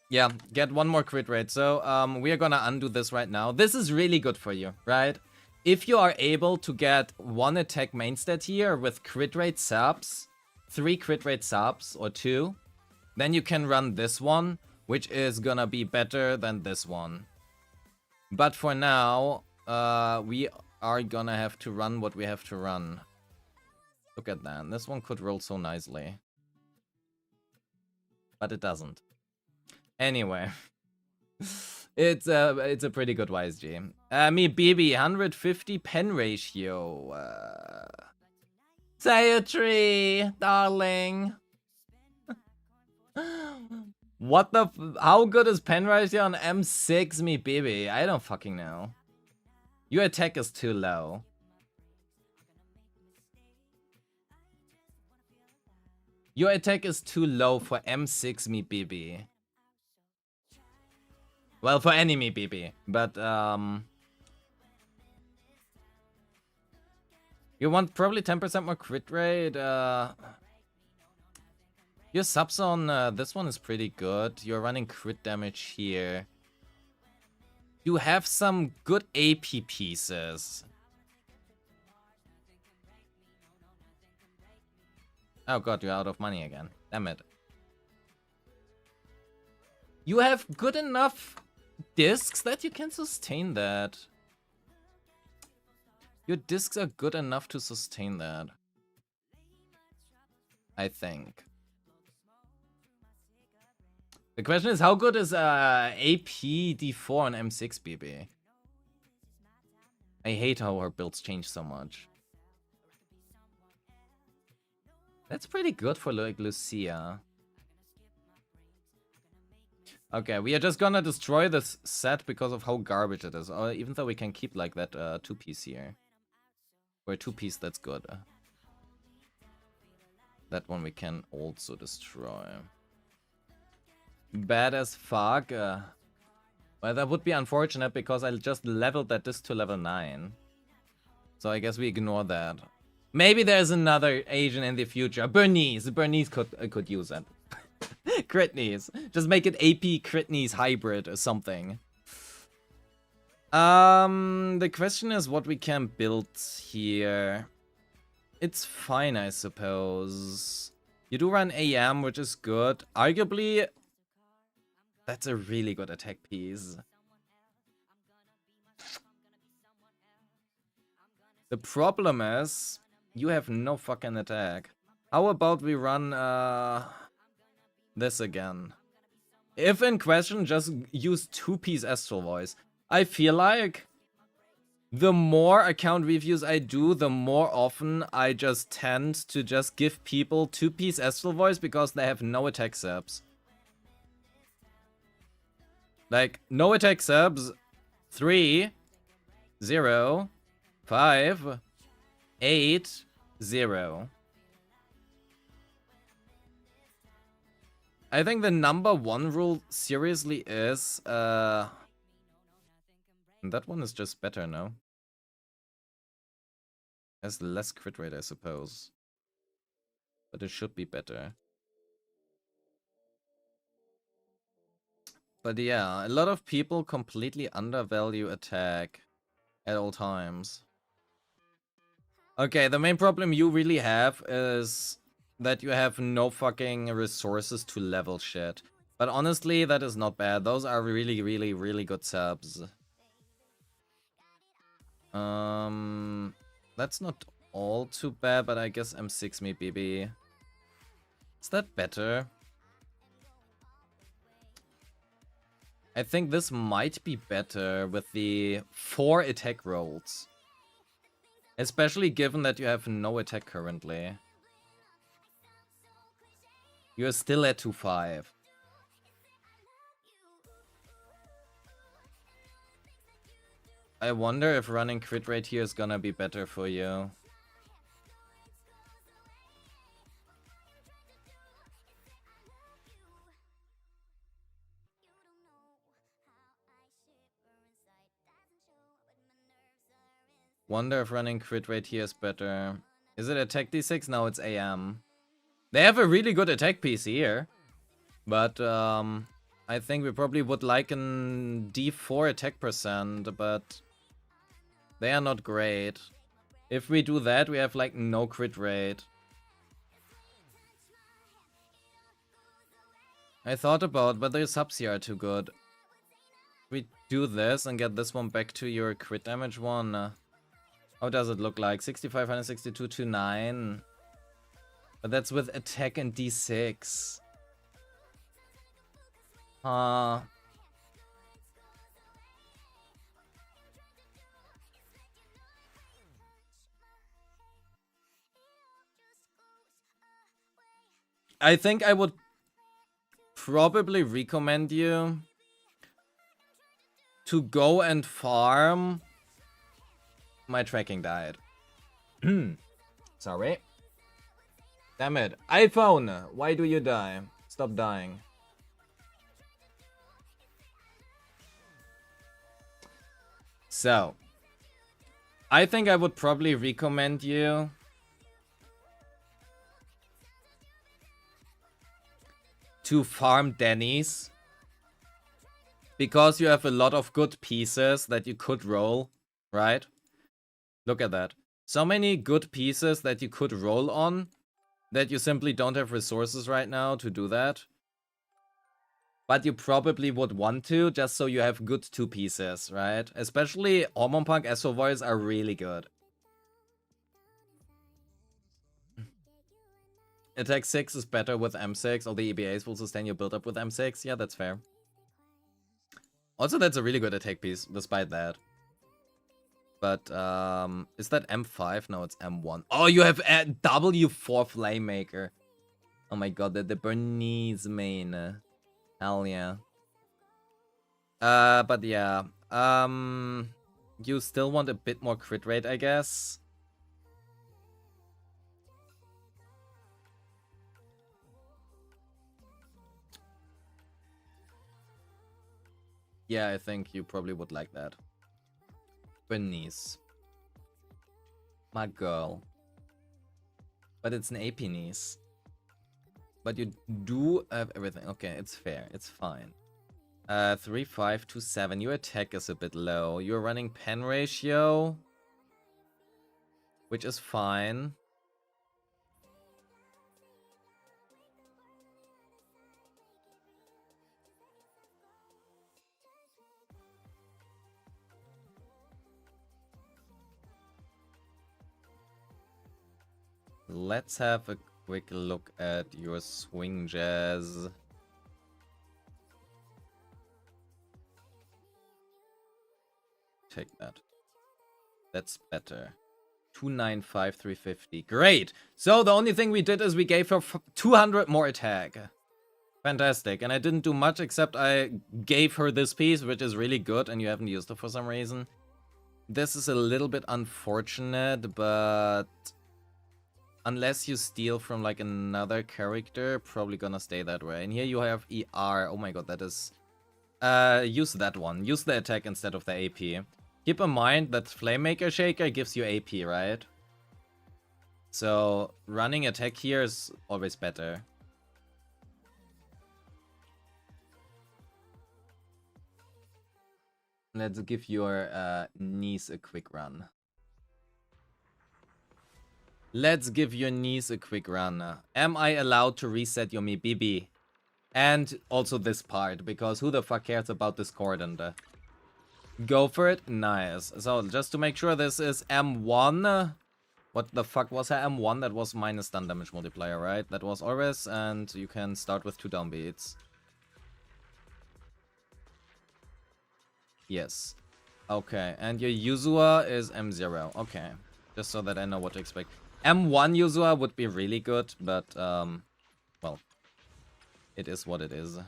Yeah, get one more crit rate. So we are gonna undo this right now. This is really good for you, right? If you are able to get one attack main stat here with crit rate subs, 3 crit rate subs or 2, then you can run this one, which is gonna be better than this one. But for now, we are gonna have to run what we have to run. Look at that. This one could roll so nicely. But it doesn't. Anyway. It's a pretty good YSG. Me BB, 150 pen ratio. Say a tree, darling. What the how good is pen ratio on M6, me baby? I don't fucking know. Your attack is too low. Your attack is too low for M6, me baby. Well, for any me baby, but you want probably 10% more crit rate. Your subs on this one is pretty good. You're running crit damage here. You have some good AP pieces. Oh god, you're out of money again. Damn it. You have good enough discs that you can sustain that. Your discs are good enough to sustain that. I think. The question is, how good is AP D4 on M6 BB? I hate how her builds change so much. That's pretty good for like Lucia. Okay, we are just gonna destroy this set because of how garbage it is. Even though we can keep like that 2-piece here. For a 2-piece, that's good. That one we can also destroy. Bad as fuck. Well, that would be unfortunate because I just leveled that disc to level 9. So I guess we ignore that. Maybe there's another Asian in the future. Bernice. Bernice could use it. Critneys. Just make it AP Critneys hybrid or something. The question is what we can build here. It's fine, I suppose. You do run AM, which is good. Arguably, that's a really good attack piece. The problem is, you have no fucking attack. How about we run this again? If in question, just use 2-piece Astral Voice. I feel like the more account reviews I do, the more often I just tend to just give people 2-piece Astral Voice because they have no attack subs. Like, no attack subs, 3, 0, 5, 8, 0. I think the #1 rule seriously is, that one is just better, no? Has less crit rate, I suppose. But it should be better. But yeah, a lot of people completely undervalue attack at all times. Okay, the main problem you really have is that you have no fucking resources to level shit. But honestly, that is not bad. Those are really, really, really good subs. That's not all too bad, but I guess M6 me BB. Is that better? I think this might be better with the 4 attack rolls. Especially given that you have no attack currently. You're still at 2-5. I wonder if running crit rate here is gonna be better for you. Wonder if running crit rate here is better. Is it attack D6? No, it's AM. They have a really good attack piece here. But I think we probably would like an D4 attack percent, but they are not great. If we do that, we have like no crit rate. I thought about, but their subs here are too good. We do this and get this one back to your crit damage one. How does it look like? 65, 162 to 9. But that's with attack and D6. I think I would probably recommend you to go and farm. My tracking died. Sorry. Damn it. iPhone, why do you die? Stop dying. So, I think I would probably recommend you to farm Denny's because you have a lot of good pieces that you could roll, right? Look at that. So many good pieces that you could roll on that you simply don't have resources right now to do that. but you probably would want to, just so you have good 2 pieces, right? Especially Hormone Punk SO Voice are really good. Attack 6 is better with M6, all the EBAs will sustain your build up with M6. Yeah, that's fair. Also, that's a really good attack piece, despite that. But, is that M5? No, it's M1. Oh, you have a W4 Flamemaker. Oh my god, the Bernese main. Hell yeah. But yeah. You still want a bit more crit rate, I guess. Yeah, I think you probably would like that. Bernice. My girl. But it's an AP niece. But you do have everything. Okay, it's fair. It's fine. 3, 5, 2, 7. Your attack is a bit low. You're running pen ratio, which is fine. Let's have a quick look at your swing jazz. Take that. That's better. 295, 350. Great! So the only thing we did is we gave her 200 more attack. Fantastic. And I didn't do much except I gave her this piece, which is really good, and you haven't used it for some reason. This is a little bit unfortunate, but unless you steal from like another character, probably gonna stay that way. And here you have ER. Oh my god, that is... use that one. Use the attack instead of the AP. Keep in mind that Flamemaker Shaker gives you AP, right? So running attack here is always better. Let's give your niece a quick run. Let's give your niece a quick run. Am I allowed to reset your BB? And also this part, because who the fuck cares about Discordant? Go for it. Nice. So just to make sure, this is M1. What the fuck was her M1? That was minus stun damage multiplier, right? That was always, and you can start with 2 downbeats. Yes. Okay, and your Yuzua is M0. Okay, just so that I know what to expect. M1 Yuzua would be really good, but, well, it is what it is.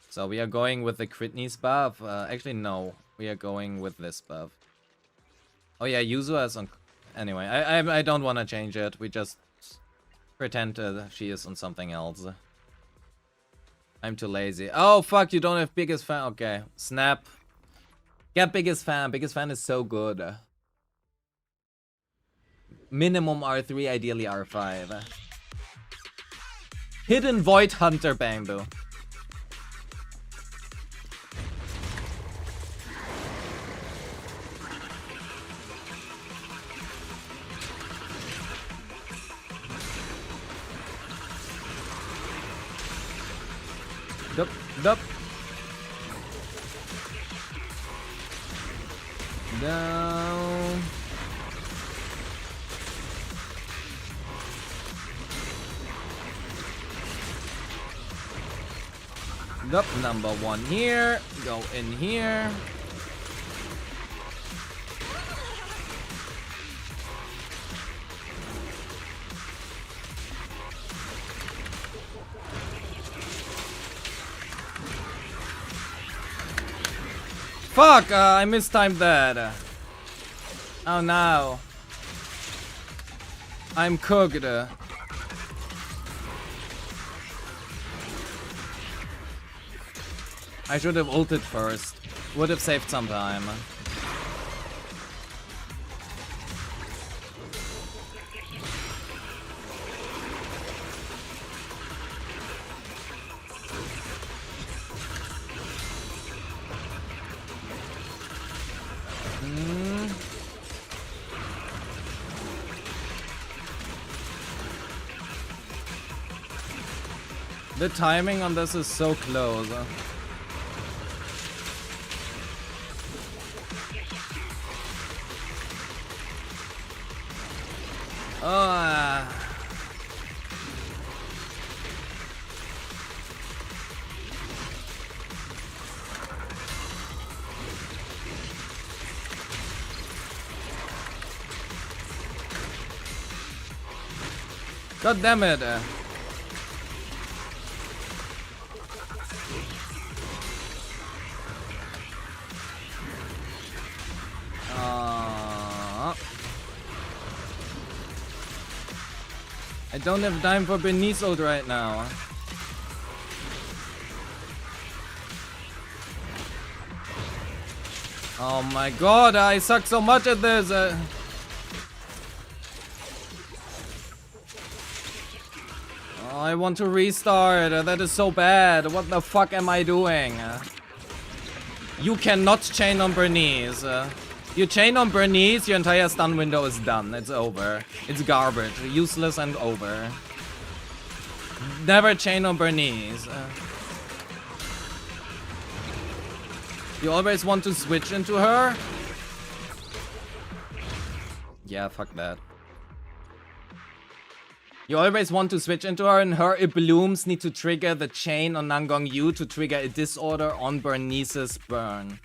So we are going with the crit knees buff. Actually, no. We are going with this buff. Oh yeah, Yuzua is on... Anyway, I don't want to change it. We just pretend she is on something else. I'm too lazy. Oh, fuck, you don't have biggest fan. Okay, snap. Get biggest fan. Biggest fan is so good. Minimum R3, ideally R5. Hidden Void Hunter Bamboo. Dup. Down. Dup, number 1 here. Go in here. Fuck, I mistimed that. Oh no. I'm cooked. I should have ulted first. Would have saved some time. The timing on this is so close. God damn it. I don't have time for Bernice ult right now. Oh my god, I suck so much at this. Oh, I want to restart. That is so bad. What the fuck am I doing? You cannot chain on Bernice. You chain on Bernice, your entire stun window is done. It's over. It's garbage. Useless and over. Never chain on Bernice. You always want to switch into her? Yeah, fuck that. You always want to switch into her, and her blooms need to trigger the chain on Nangong Yu to trigger a disorder on Bernice's burn.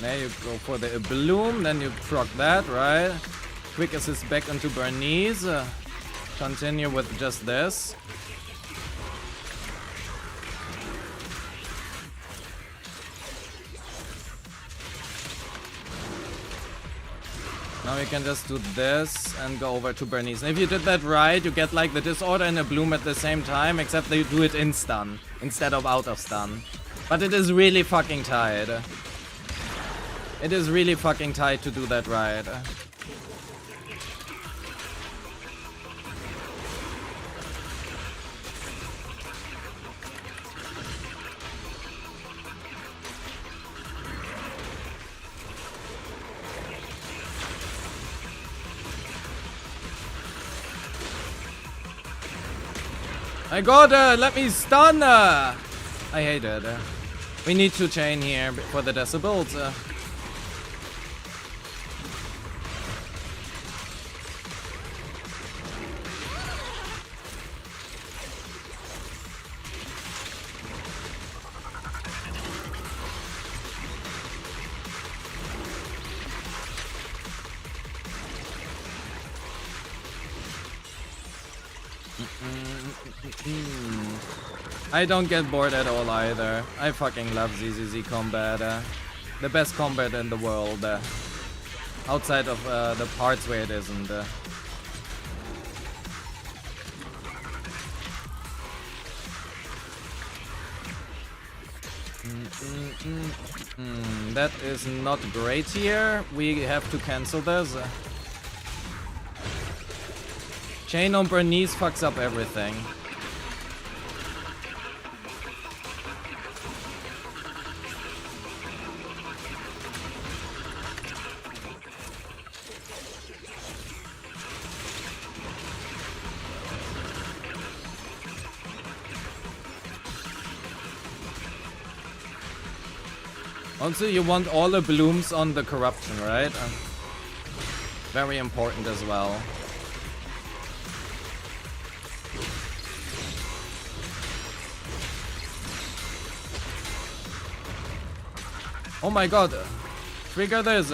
There you go for the bloom, then you proc that, right? Quick assist back into Bernice. Continue with just this. Now you can just do this and go over to Bernice. And if you did that right, you get like the disorder and a bloom at the same time, except that you do it in stun instead of out of stun. But it is really fucking tight. It is really fucking tight to do that right. My god, let me stun! I hate it. We need to chain here for the decibels. I don't get bored at all either. I fucking love ZZZ combat. The best combat in the world. Outside of the parts where it isn't. That is not great here. We have to cancel this. Chain on Bernice fucks up everything. Also, you want all the blooms on the corruption, right? Very important as well. Oh my god. Trigger this.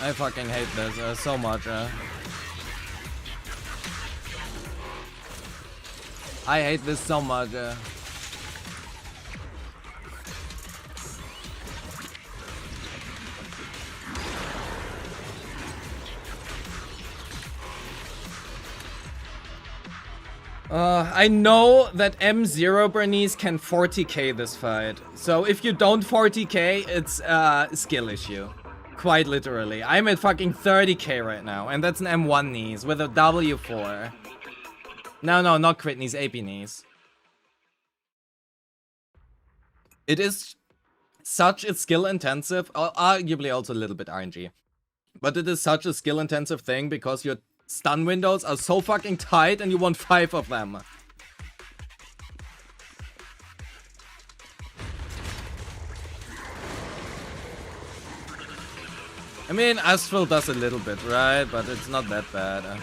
I fucking hate this so much. I hate this so much. I know that M0 Bernice can 40k this fight. So if you don't 40k, it's a skill issue. Quite literally. I'm at fucking 30k right now. And that's an M1 knees with a W4. No, not crit knees, AP knees. It is such a skill intensive, arguably also a little bit RNG. But it is such a skill intensive thing because your stun windows are so fucking tight and you want 5 of them. I mean, Astral does a little bit, right? But it's not that bad.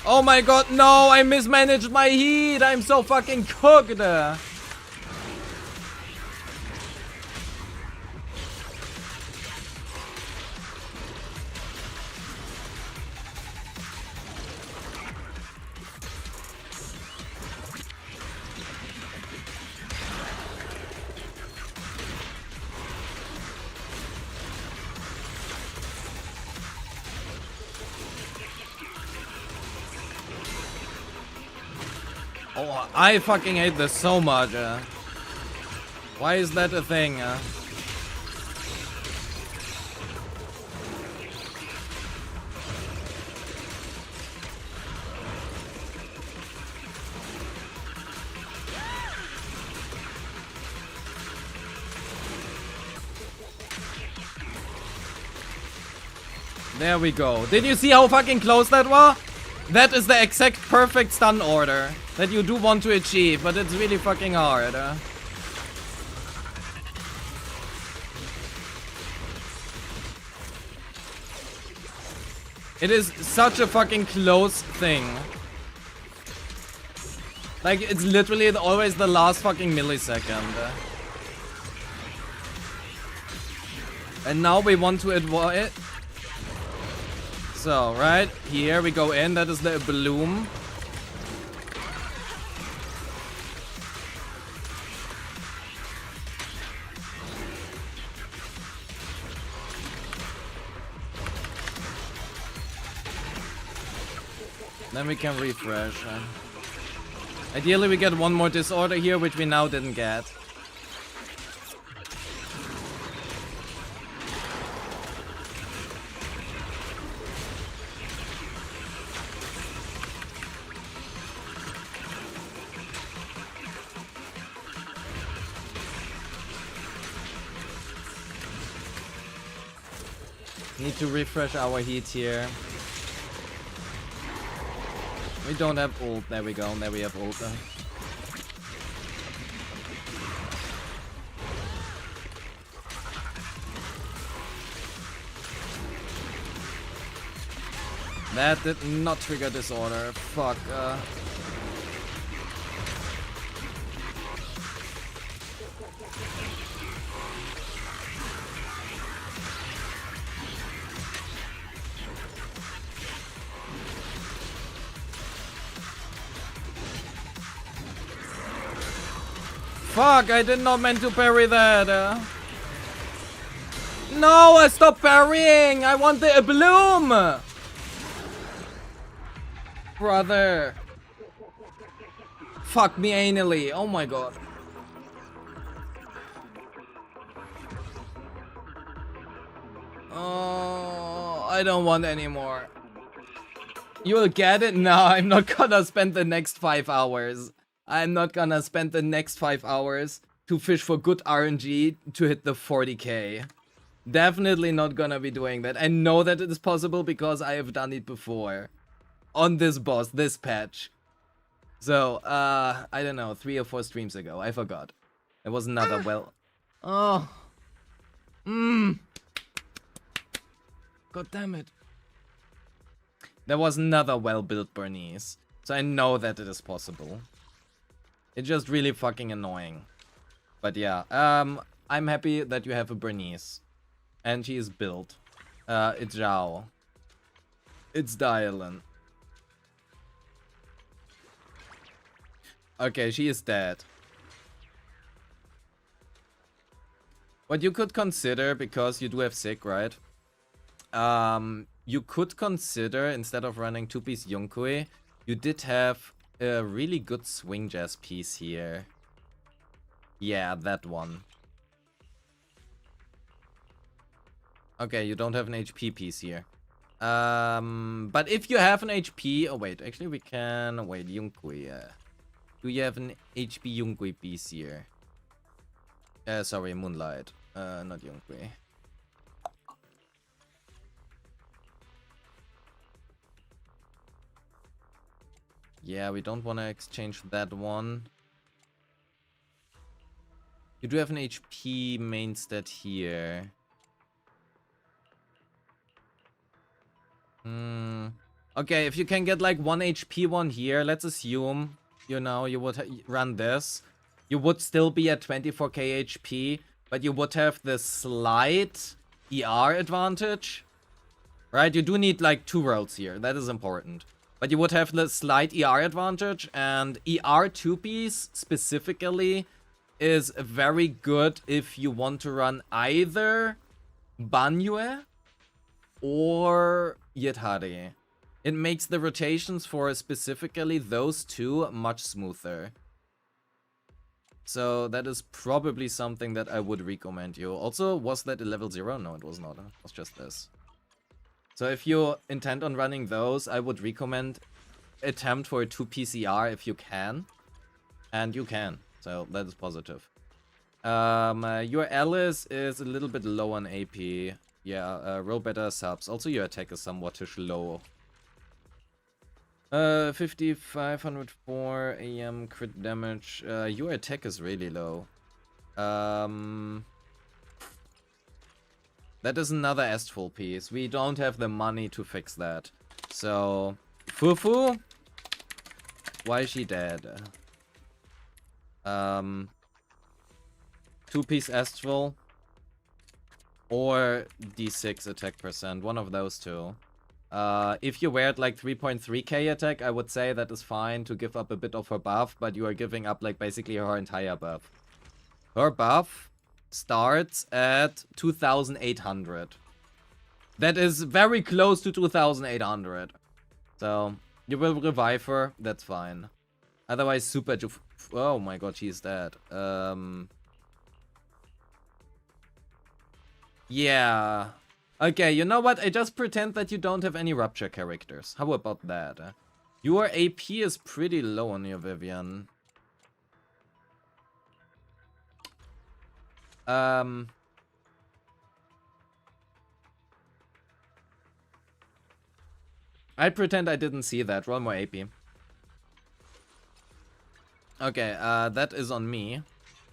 Oh my god, no! I mismanaged my heat! I'm so fucking cooked! Oh, I fucking hate this so much. Why is that a thing? There we go. Did you see how fucking close that was? That is the exact perfect stun order that you do want to achieve, but it's really fucking hard. It is such a fucking close thing. Like, it's literally always the last fucking millisecond. And now we want to avoid... So, right here we go in. That is the bloom. Then we can refresh. Ideally we get one more disorder here, which we now didn't get. Need to refresh our heat here. We don't have ult. There we go. There we have ult. That did not trigger disorder. Fuck. Fuck, I did not meant to parry that. No, I stopped parrying. I want the bloom. Brother. Fuck me anally. Oh my god. Oh, I don't want any more. You will get it? No, I'm not gonna spend the next 5 hours. I'm not gonna spend the next 5 hours to fish for good RNG to hit the 40k. Definitely not gonna be doing that. I know that it is possible because I have done it before. On this boss, this patch. So, I don't know, 3 or 4 streams ago. I forgot. There was another Oh. God damn it. There was another well-built Bernice. So I know that it is possible. It's just really fucking annoying. But yeah, I'm happy that you have a Bernice. And she is built. It's Zhao. It's Dylan. Okay, she is dead. What you could consider, because you do have Sick, right? You could consider, instead of running 2-piece Yunkui, you did have a really good swing jazz piece here. Yeah, that one. Okay, you don't have an HP piece here. But if you have an HP... Oh, wait. Actually, we can... Wait, Yunkui. Do you have an HP Yunkui piece here? Sorry, Moonlight. Not Yunkui. Yeah, we don't want to exchange that one. You do have an HP main stat here. Okay, if you can get like 1 HP one here, let's assume, you know, you would run this. You would still be at 24k HP, but you would have the slight ER advantage. Right? You do need like 2 rolls here. That is important. But you would have the slight ER advantage, and ER 2-piece specifically is very good if you want to run either Banyue or Yethari. It makes the rotations for specifically those two much smoother. So that is probably something that I would recommend you. Also, was that a level 0? No, it was not. It was just this. So if you intend on running those, I would recommend attempt for a 2-piece ER if you can. And you can. So that is positive. Your Alice is a little bit low on AP. Yeah, roll better subs. Also, your attack is somewhat low. 5504 AM crit damage. Your attack is really low. That is another Astral piece. We don't have the money to fix that. So, Fufu? Why is she dead? 2-piece Astral. Or D6 attack percent. One of those two. If you were at like 3.3k attack, I would say that is fine to give up a bit of her buff, but you are giving up like basically her entire buff. Her buff starts at 2,800. That is very close to 2,800. So, you will revive her, that's fine. Otherwise, super... Oh my god, she's dead. Yeah. Okay, you know what? I just pretend that you don't have any Rupture characters. How about that? Your AP is pretty low on your Vivian. I pretend I didn't see that. Roll more AP. Okay, that is on me.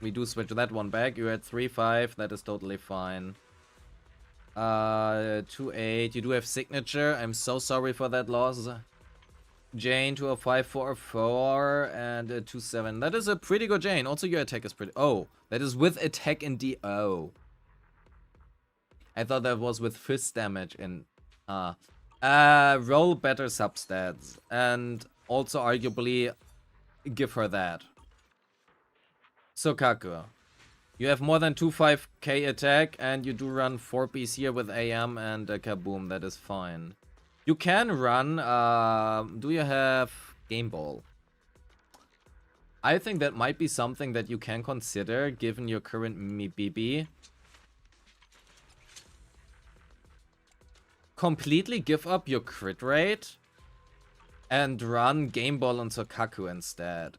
We do switch that one back. You're at 3-5. That is totally fine. 2-8. You do have signature. I'm so sorry for that loss. Jane, 205-4-4, and 2-7. That is a pretty good Jane. Also, your attack is pretty... Oh, that is with attack in DO. I thought that was with fist damage in... roll better substats. And also, arguably, give her that. Sokaku. You have more than 25k attack, and you do run 4-piece here with AM and Kaboom. That is fine. You can run... do you have Game Ball? I think that might be something that you can consider, given your current BB. Completely give up your crit rate and run Game Ball on Sokaku instead.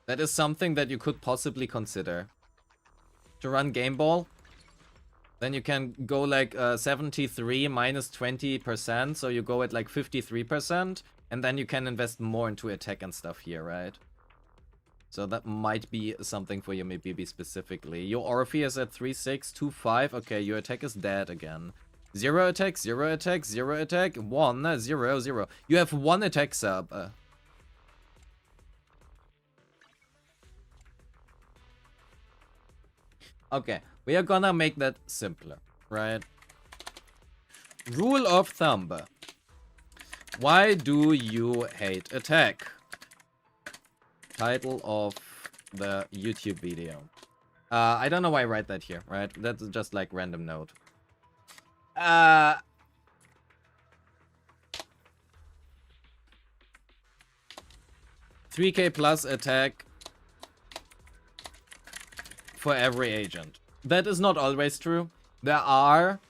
That is something that you could possibly consider. To run Game Ball, then you can go like 73 minus 20%, so you go at like 53%, and then you can invest more into attack and stuff here, right? So that might be something for you, maybe specifically. Your Orphe is at 3-6-2-5. Okay, your attack is dead again. 0 attack, 0 attack, 0 attack, 1, 0, 0. You have 1 attack sub. Okay, we are gonna make that simpler, right? Rule of thumb. Why do you hate attack? Title of the YouTube video. I don't know why I write that here, right? That's just like random note. 3k plus attack for every agent. That is not always true. There are...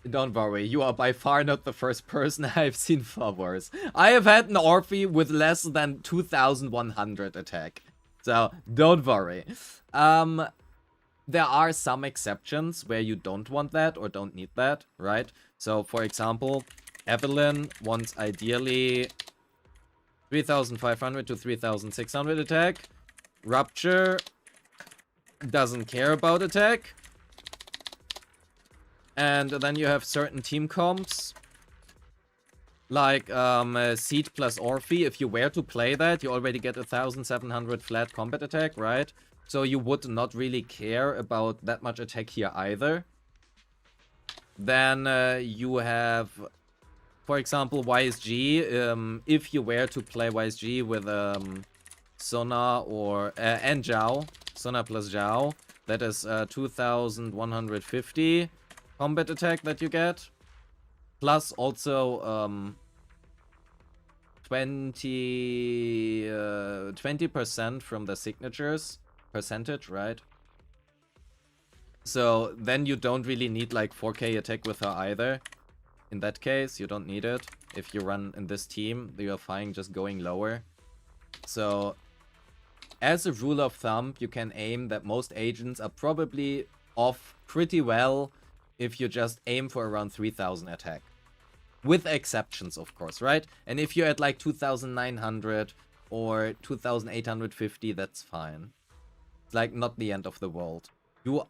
Don't worry, you are by far not the first person I've seen for worse. I have had an Orphe with less than 2100 attack. So, don't worry. There are some exceptions where you don't want that or don't need that, right? So, for example, Evelyn wants ideally 3500 to 3600 attack. Rupture doesn't care about attack. And then you have certain team comps, like Seed plus Orphe. If you were to play that, you already get 1700 flat combat attack, right? So you would not really care about that much attack here either. Then you have, for example, YSG. If you were to play YSG with Sona or and Zhao, Sona plus Zhao, that is 2150 combat attack that you get, plus also 20% from the signatures percentage, right? So then you don't really need like 4k attack with her either. In that case, you don't need it. If you run in this team, you are fine just going lower. So as a rule of thumb, you can aim that most agents are probably off pretty well if you just aim for around 3000 attack. With exceptions, of course, right? And if you're at like 2900 or 2850, that's fine. It's like not the end of the world. You...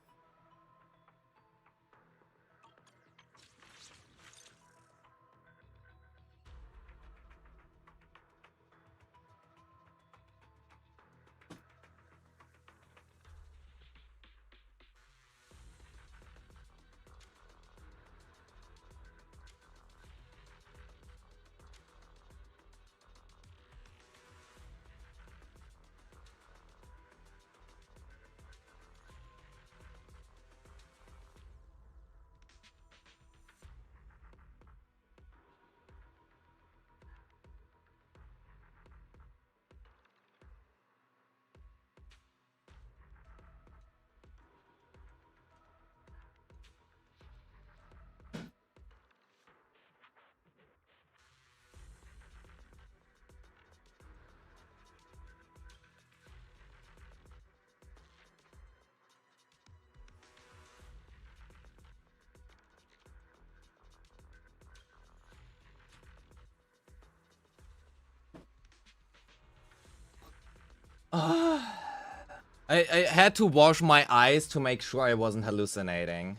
I had to wash my eyes to make sure I wasn't hallucinating.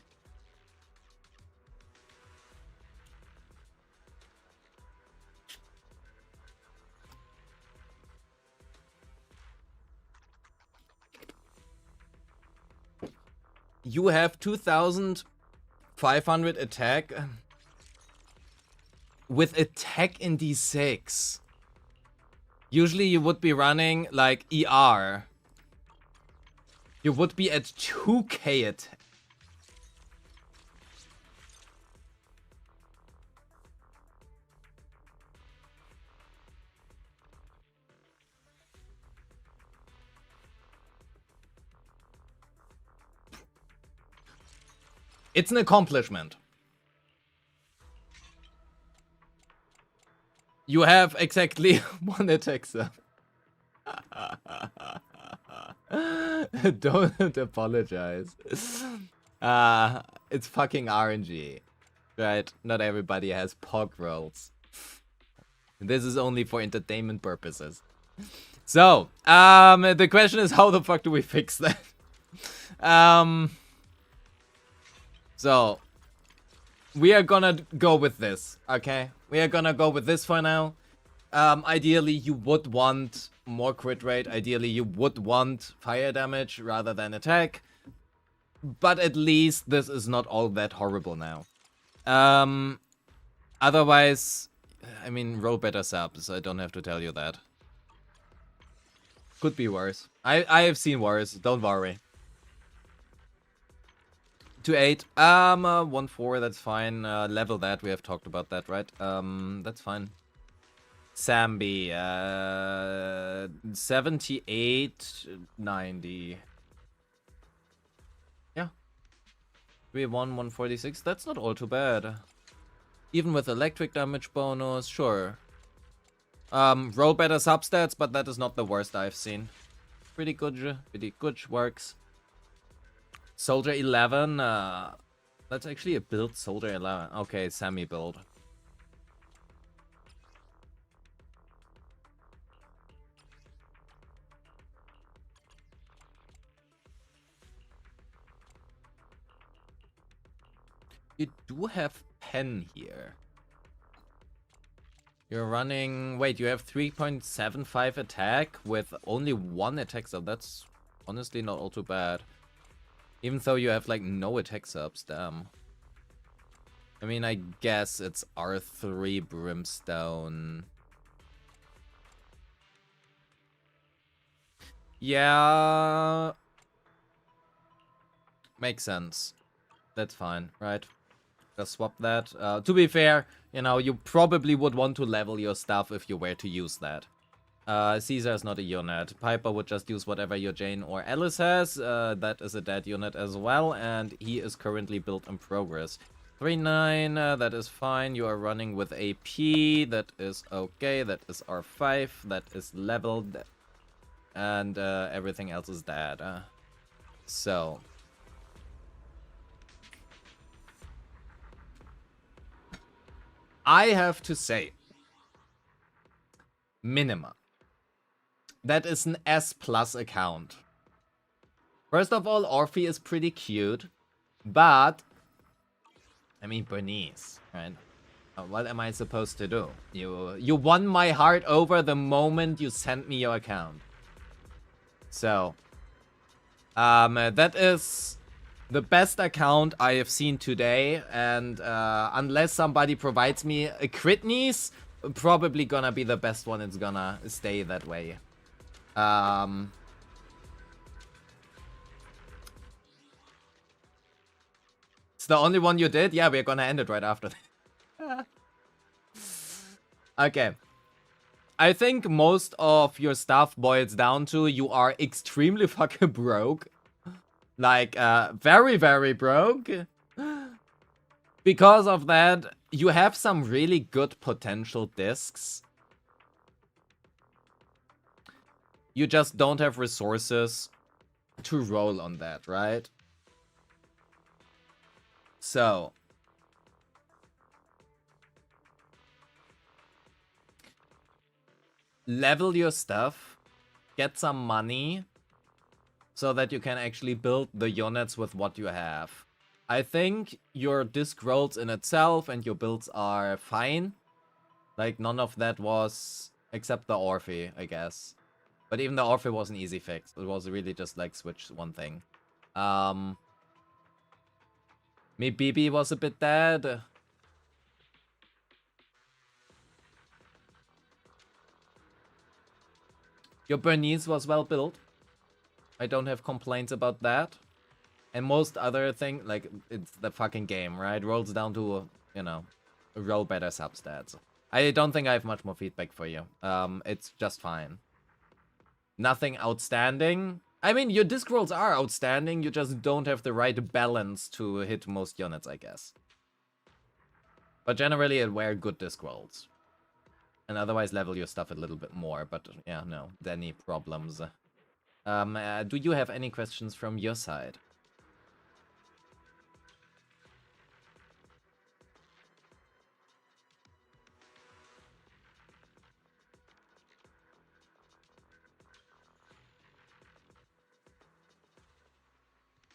You have 2500 attack with attack in D6. Usually you would be running like ER. You would be at 2k attack. It's an accomplishment. You have exactly one attack sub. Don't apologize. It's fucking RNG. Right? Not everybody has POG rolls. This is only for entertainment purposes. So, the question is, how the fuck do we fix that? So, we are gonna go with this, okay? We are gonna go with this for now. Ideally, you would want more crit rate. Ideally, you would want fire damage rather than attack. But at least this is not all that horrible now. Otherwise, I mean, roll better subs. I don't have to tell you that. Could be worse. I have seen worse. Don't worry. 2-8. 1-4. That's fine. Level that. We have talked about that, right? That's fine. Sambi. 78-90. Yeah. 3-1, 146. That's not all too bad. Even with electric damage bonus, sure. Roll better substats, but that is not the worst I've seen. Pretty good, works. Soldier 11, that's actually a build, Soldier 11. Okay, semi-build. You do have pen here. You're running... Wait, you have 3.75 attack with only 1 attack sub. That's honestly not all too bad. Even though you have, like, no attack subs, damn. I mean, I guess it's R3 Brimstone. Yeah... Makes sense. That's fine, right? Just swap that. To be fair, you know, you probably would want to level your stuff if you were to use that. Caesar is not a unit. Piper would just use whatever your Jane or Alice has. That is a dead unit as well, and he is currently built in progress. 3-9, that is fine. You are running with AP. That is okay. That is R5. That is leveled. And everything else is dead. So... I have to say, minimum. That is an S+ account. First of all, Orphe is pretty cute, but I mean Bernice, right? What am I supposed to do? You won my heart over the moment you sent me your account. So, that is the best account I have seen today, and unless somebody provides me a Critnies, probably gonna be the best one. It's gonna stay that way. It's the only one you did? Yeah, we're gonna end it right after that. Okay. I think most of your stuff boils down to you are extremely fucking broke. Like, very, very broke. Because of that, you have some really good potential discs. You just don't have resources to roll on that, right? So... level your stuff. Get some money. So that you can actually build the units with what you have. I think your disc rolls in itself and your builds are fine. Like, none of that was... except the Orphe, I guess. But even the Orphe was an easy fix. It was really just, like, switch one thing. Me BB was a bit dead. Your Bernice was well built. I don't have complaints about that. And most other thing, like, it's the fucking game, right? Rolls down to, you know, roll better substats. I don't think I have much more feedback for you. It's just fine. Nothing outstanding. I mean, your disc rolls are outstanding, you just don't have the right balance to hit most units, I guess. But generally, it were good disc rolls. And otherwise, level your stuff a little bit more, but yeah, no, any problems. Do you have any questions from your side?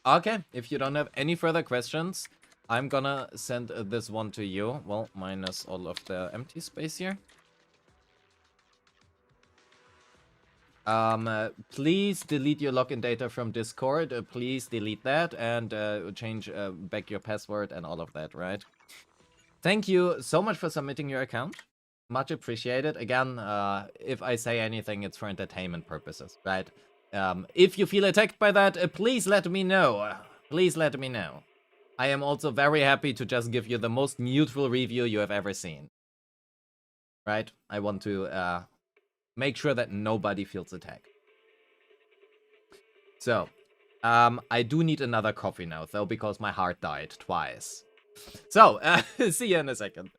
Okay, if you don't have any further questions, I'm gonna send this one to you. Well, minus all of the empty space here. Please delete your login data from Discord. Please delete that and change back your password and all of that, right? Thank you so much for submitting your account. Much appreciated. Again, if I say anything, it's for entertainment purposes, right? If you feel attacked by that, please let me know. Please let me know. I am also very happy to just give you the most neutral review you have ever seen. Right? I want to make sure that nobody feels attacked. So, I do need another coffee now, though, because my heart died twice. So, see you in a second.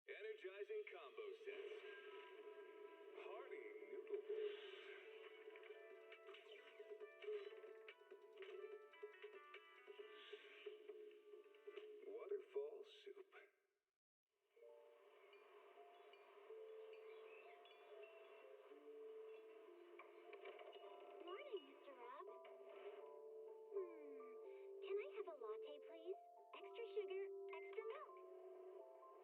Energizing combo sets. Hearty noodle bowls. Waterfall soup. Morning, Mr. Rob. Can I have a latte, please? Extra sugar, extra milk.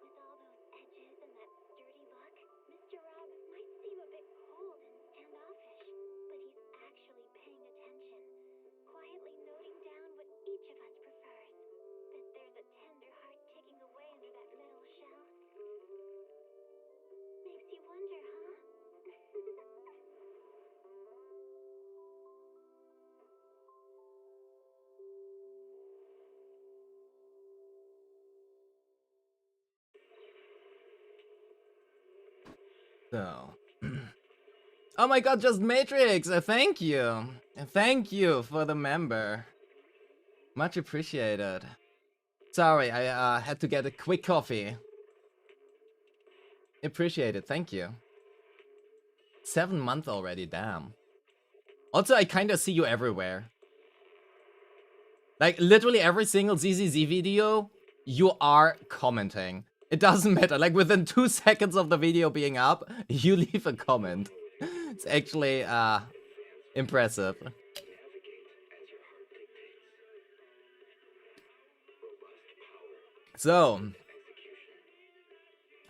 With all those edges and that sturdy look, Mr. Rob might seem a bit cold and standoffish, but he's actually paying attention, quietly noting down what each of us prefers. Bet there's a tender heart ticking away under that metal shell. Makes you wonder, huh? So. Oh my god, just Matrix! Thank you! Thank you for the member. Much appreciated. Sorry, I had to get a quick coffee. Appreciate it, thank you. 7 months already, damn. Also, I kinda see you everywhere. Like, literally every single ZZZ video, you are commenting. It doesn't matter, like within 2 seconds of the video being up, you leave a comment. It's actually, impressive. So,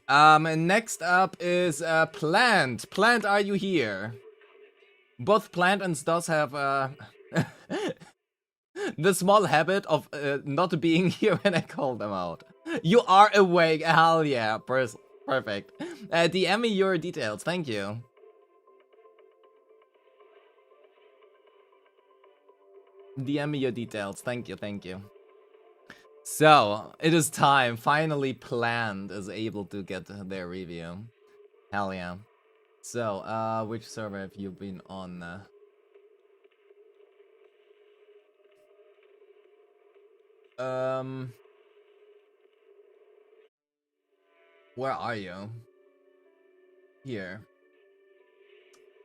next up is, Plant. Plant, are you here? Both Plant and Stos have, the small habit of, not being here when I call them out. You are awake, hell yeah, perfect. DM me your details, thank you. DM me your details, thank you, thank you. So, it is time. Finally, Plant is able to get their review. Hell yeah. So, which server have you been on? Where are you? Here.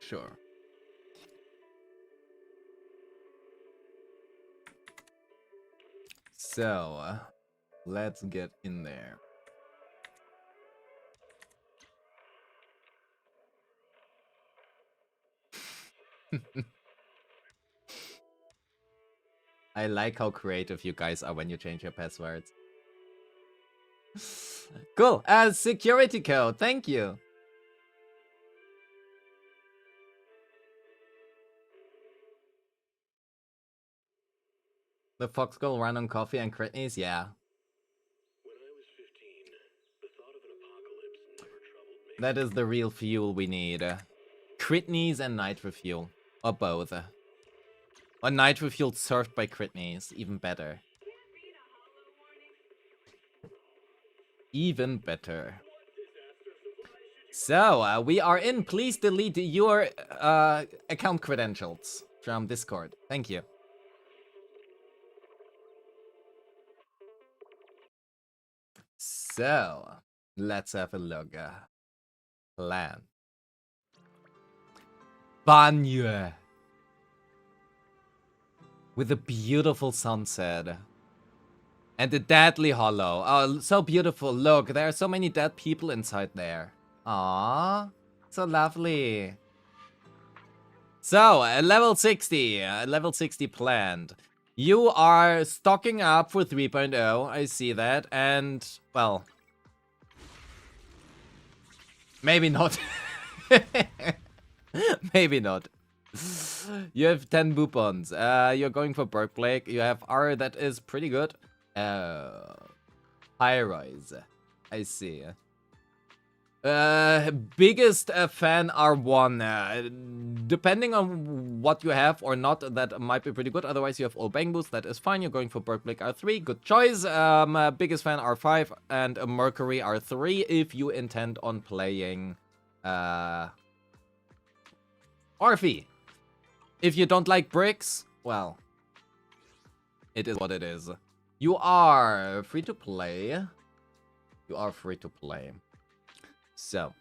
Sure. So, let's get in there. I like how creative you guys are when you change your passwords. Cool. Security code. Thank you. The Fox Girl run on coffee and Critneys? Yeah. When I was 15, the thought of an apocalypse never troubled me. That is the real fuel we need. Critneys and nitro fuel. Or both. Or nitro fuel served by Critneys. Even better. Even better. So, we are in. Please delete your account credentials from Discord. Thank you. So, let's have a look. Plan. Banyu. With a beautiful sunset. And the deadly hollow. Oh, so beautiful. Look, there are so many dead people inside there. Aww. So lovely. So, level 60. Level 60 planned. You are stocking up for 3.0. I see that. And, well... maybe not. Maybe not. You have 10 boopons. You're going for Berkblake. You have R that is pretty good. High rise. I see. Biggest fan R1. Depending on what you have or not, that might be pretty good. Otherwise, you have all bang boost. That is fine. You're going for Berkblake R3. Good choice. Biggest fan R5 and Mercury R3 if you intend on playing Orphe. If you don't like bricks, well, it is what it is. You are free to play. You are free to play. So,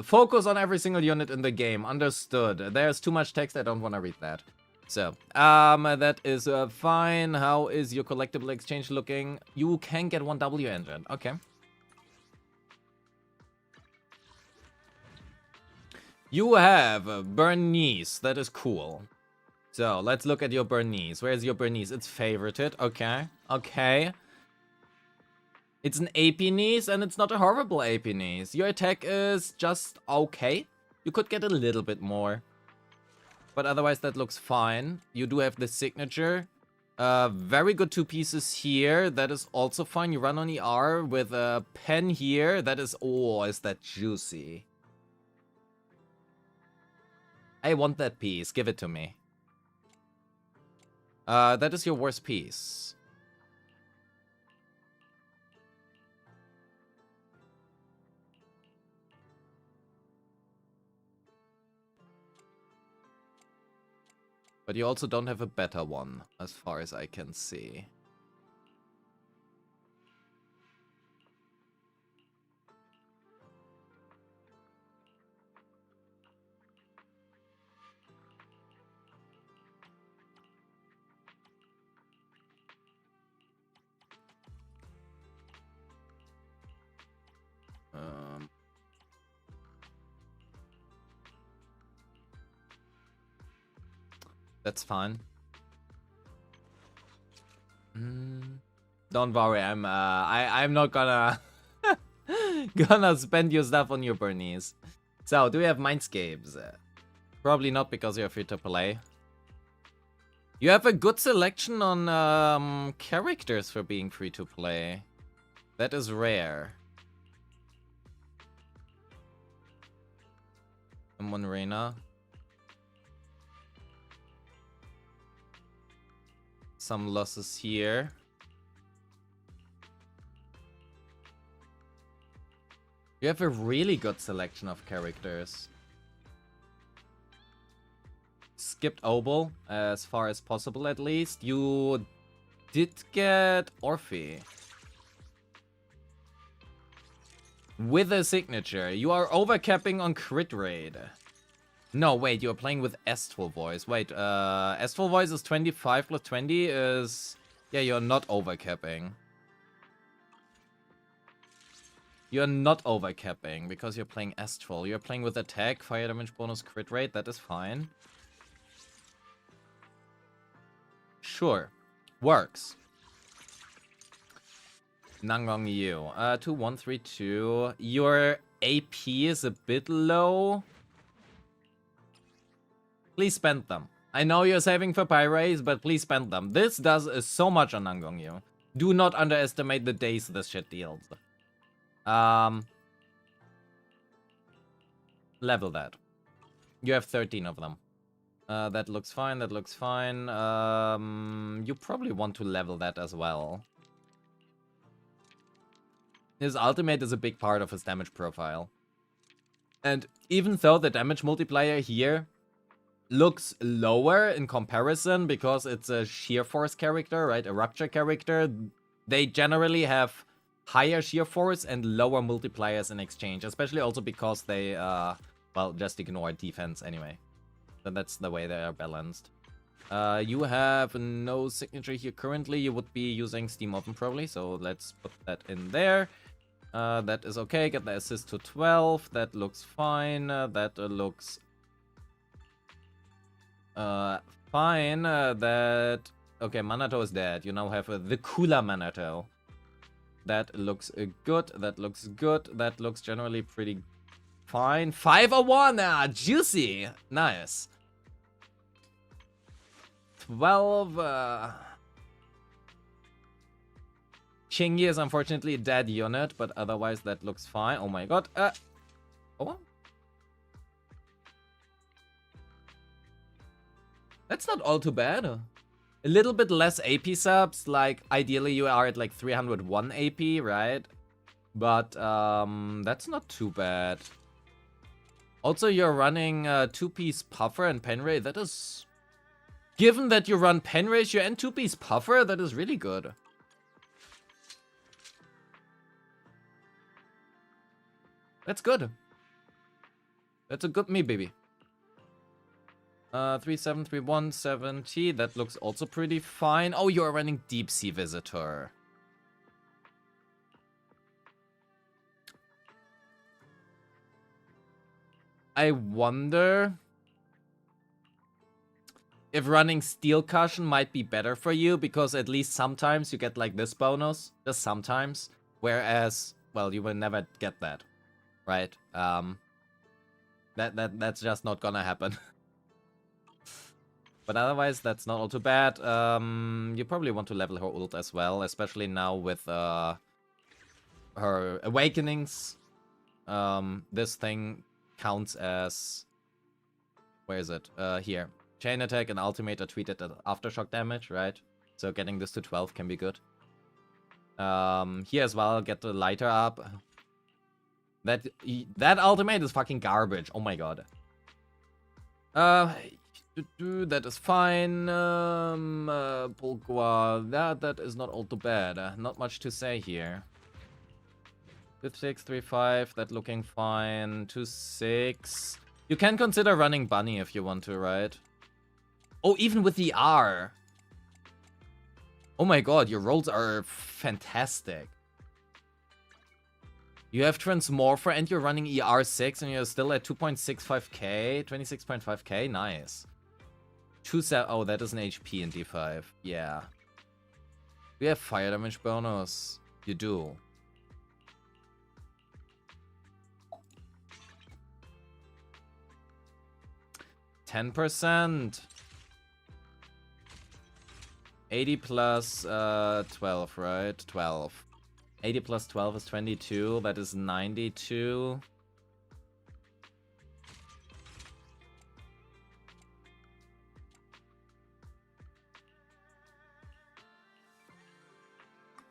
focus on every single unit in the game. Understood. There's too much text. I don't want to read that. So, that is fine. How is your collectible exchange looking? You can get one W engine. Okay. You have Bernice. That is cool. So, let's look at your Bernice. Where's your Bernice? It's favorited. Okay. Okay. It's an AP niece, and it's not a horrible AP niece. Your attack is just okay. You could get a little bit more. But otherwise, that looks fine. You do have the signature. Very good 2 pieces here. That is also fine. You run on ER with a pen here. That is... oh, is that juicy. I want that piece. Give it to me. That is your worst piece. But you also don't have a better one, as far as I can see. That's fine. Don't worry, I'm not gonna gonna spend your stuff on your Bernice. So, do we have Mindscapes? Probably not because you're free to play. You have a good selection on characters for being free to play. That is rare. Someone Reina. Some losses here. You have a really good selection of characters. Skipped Obel, as far as possible at least. You did get Orphe. with a signature. You are overcapping on crit rate. No, wait, you're playing with Astral Voice. Wait, Astral Voice is 25 plus 20 is... Yeah, you're not overcapping. You're not overcapping because you're playing Astral. You're playing with attack, fire damage bonus, crit rate. That is fine. Sure. Works. Nangong Yu. 2132. Your AP is a bit low. Please spend them. I know you're saving for Pyrays, but please spend them. This does so much on Nangong Yu. Do not underestimate the days this shit deals. Level that. You have 13 of them. That looks fine, that looks fine. You probably want to level that as well. His ultimate is a big part of his damage profile. And even though the damage multiplier here looks lower in comparison because it's a sheer force character, right? A rupture character, they generally have higher sheer force and lower multipliers in exchange, especially also because they, well, just ignore defense anyway. So that's the way they are balanced. You have no signature here currently. You would be using Steam Open probably, so let's put that in there. That is okay. Get the assist to 12. That looks fine. That looks fine. That... Okay, Manato is dead. You now have the cooler Manato. That looks good. That looks good. That looks generally pretty fine. 501! Ah, juicy! Nice. 12... Chingy is unfortunately a dead unit, but otherwise that looks fine. Oh my god. Oh. That's not all too bad. A little bit less AP subs, like ideally you are at like 301 AP, right? But that's not too bad. Also, you're running 2-piece Puffer and Penray. That is... Given that you run Pen Ratio and 2-piece Puffer, that is really good. That's good. That's a good me, baby. 3731 70. That looks also pretty fine. Oh, you're running Deep Sea Visitor. I wonder if running Steel Cushion might be better for you, because at least sometimes you get like this bonus, just sometimes, whereas, well, you will never get that. Right, that's just not gonna happen. But otherwise, that's not all too bad. You probably want to level her ult as well, especially now with her awakenings. This thing counts as... Where is it? Here. Chain attack and ultimate are treated as aftershock damage, right? So getting this to 12 can be good. Here as well, get the lighter up. That ultimate is fucking garbage. Oh my god. That is fine. Pulqua. That is not all too bad. Not much to say here. 5635. That looking fine. 26. You can consider running Bunny if you want to, right? Oh, even with the R. Oh my god, your rolls are fantastic. You have Transmorpher and you're running ER6 and you're still at 2.65k, 26.5k, nice. Oh, that is an HP in D5, yeah. We have fire damage bonus, you do. %. 80 plus 12, right? 12. 80 plus 12 is 22. That is 92.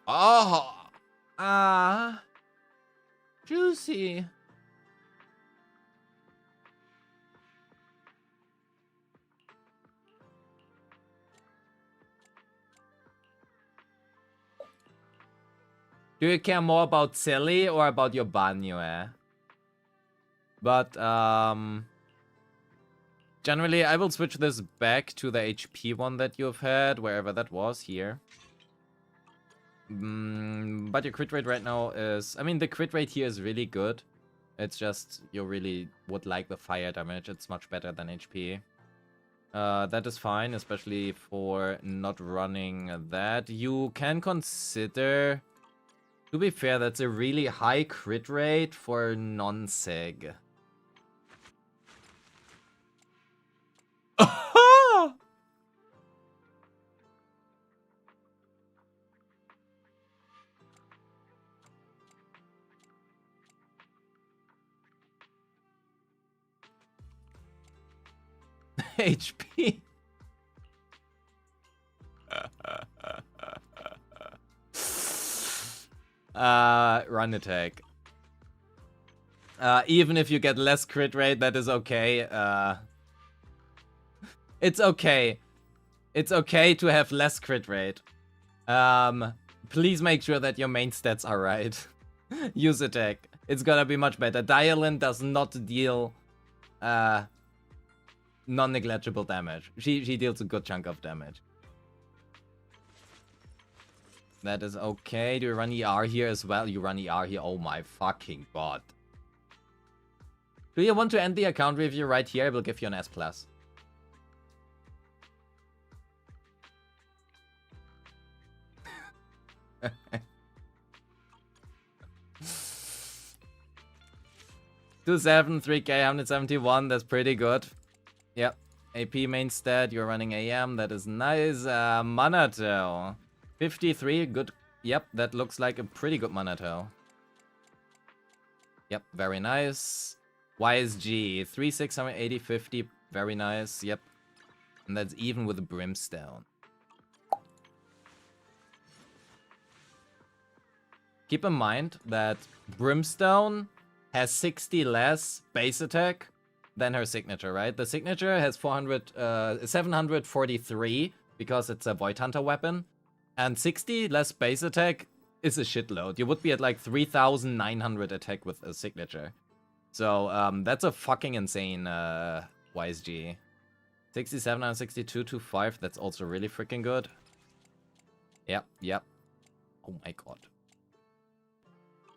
Oh! Ah! Juicy! Do you care more about Silly or about your Banyo? But, generally, I will switch this back to the HP one that you've had, wherever that was, here. But your crit rate right now is... I mean, the crit rate here is really good. It's just, you really would like the fire damage. It's much better than HP. That is fine, especially for not running that. You can consider... To be fair, that's a really high crit rate for non-sig. HP. Run attack. Even if you get less crit rate, that is okay. It's okay. It's okay to have less crit rate. Please make sure that your main stats are right. Use attack. It's gonna be much better. Dialyn does not deal non-negligible damage. She deals a good chunk of damage. That is okay. Do you run ER here as well? You run ER here. Oh my fucking god. Do you want to end the account review right here? I will give you an S+. 273k, 171, that's pretty good. Yep. AP main stat, you're running AM, that is nice. Manato. 53, good. Yep, that looks like a pretty good Manato. Yep, very nice. YSG, 3680, 50, very nice. Yep. And that's even with the Brimstone. Keep in mind that Brimstone has 60 less base attack than her signature, right? The signature has 743 because it's a Void Hunter weapon. And 60 less base attack is a shitload. You would be at like 3,900 attack with a signature. So that's a fucking insane YSG. 67 and 62 to 5, that's also really freaking good. Yep, yep. Oh my god.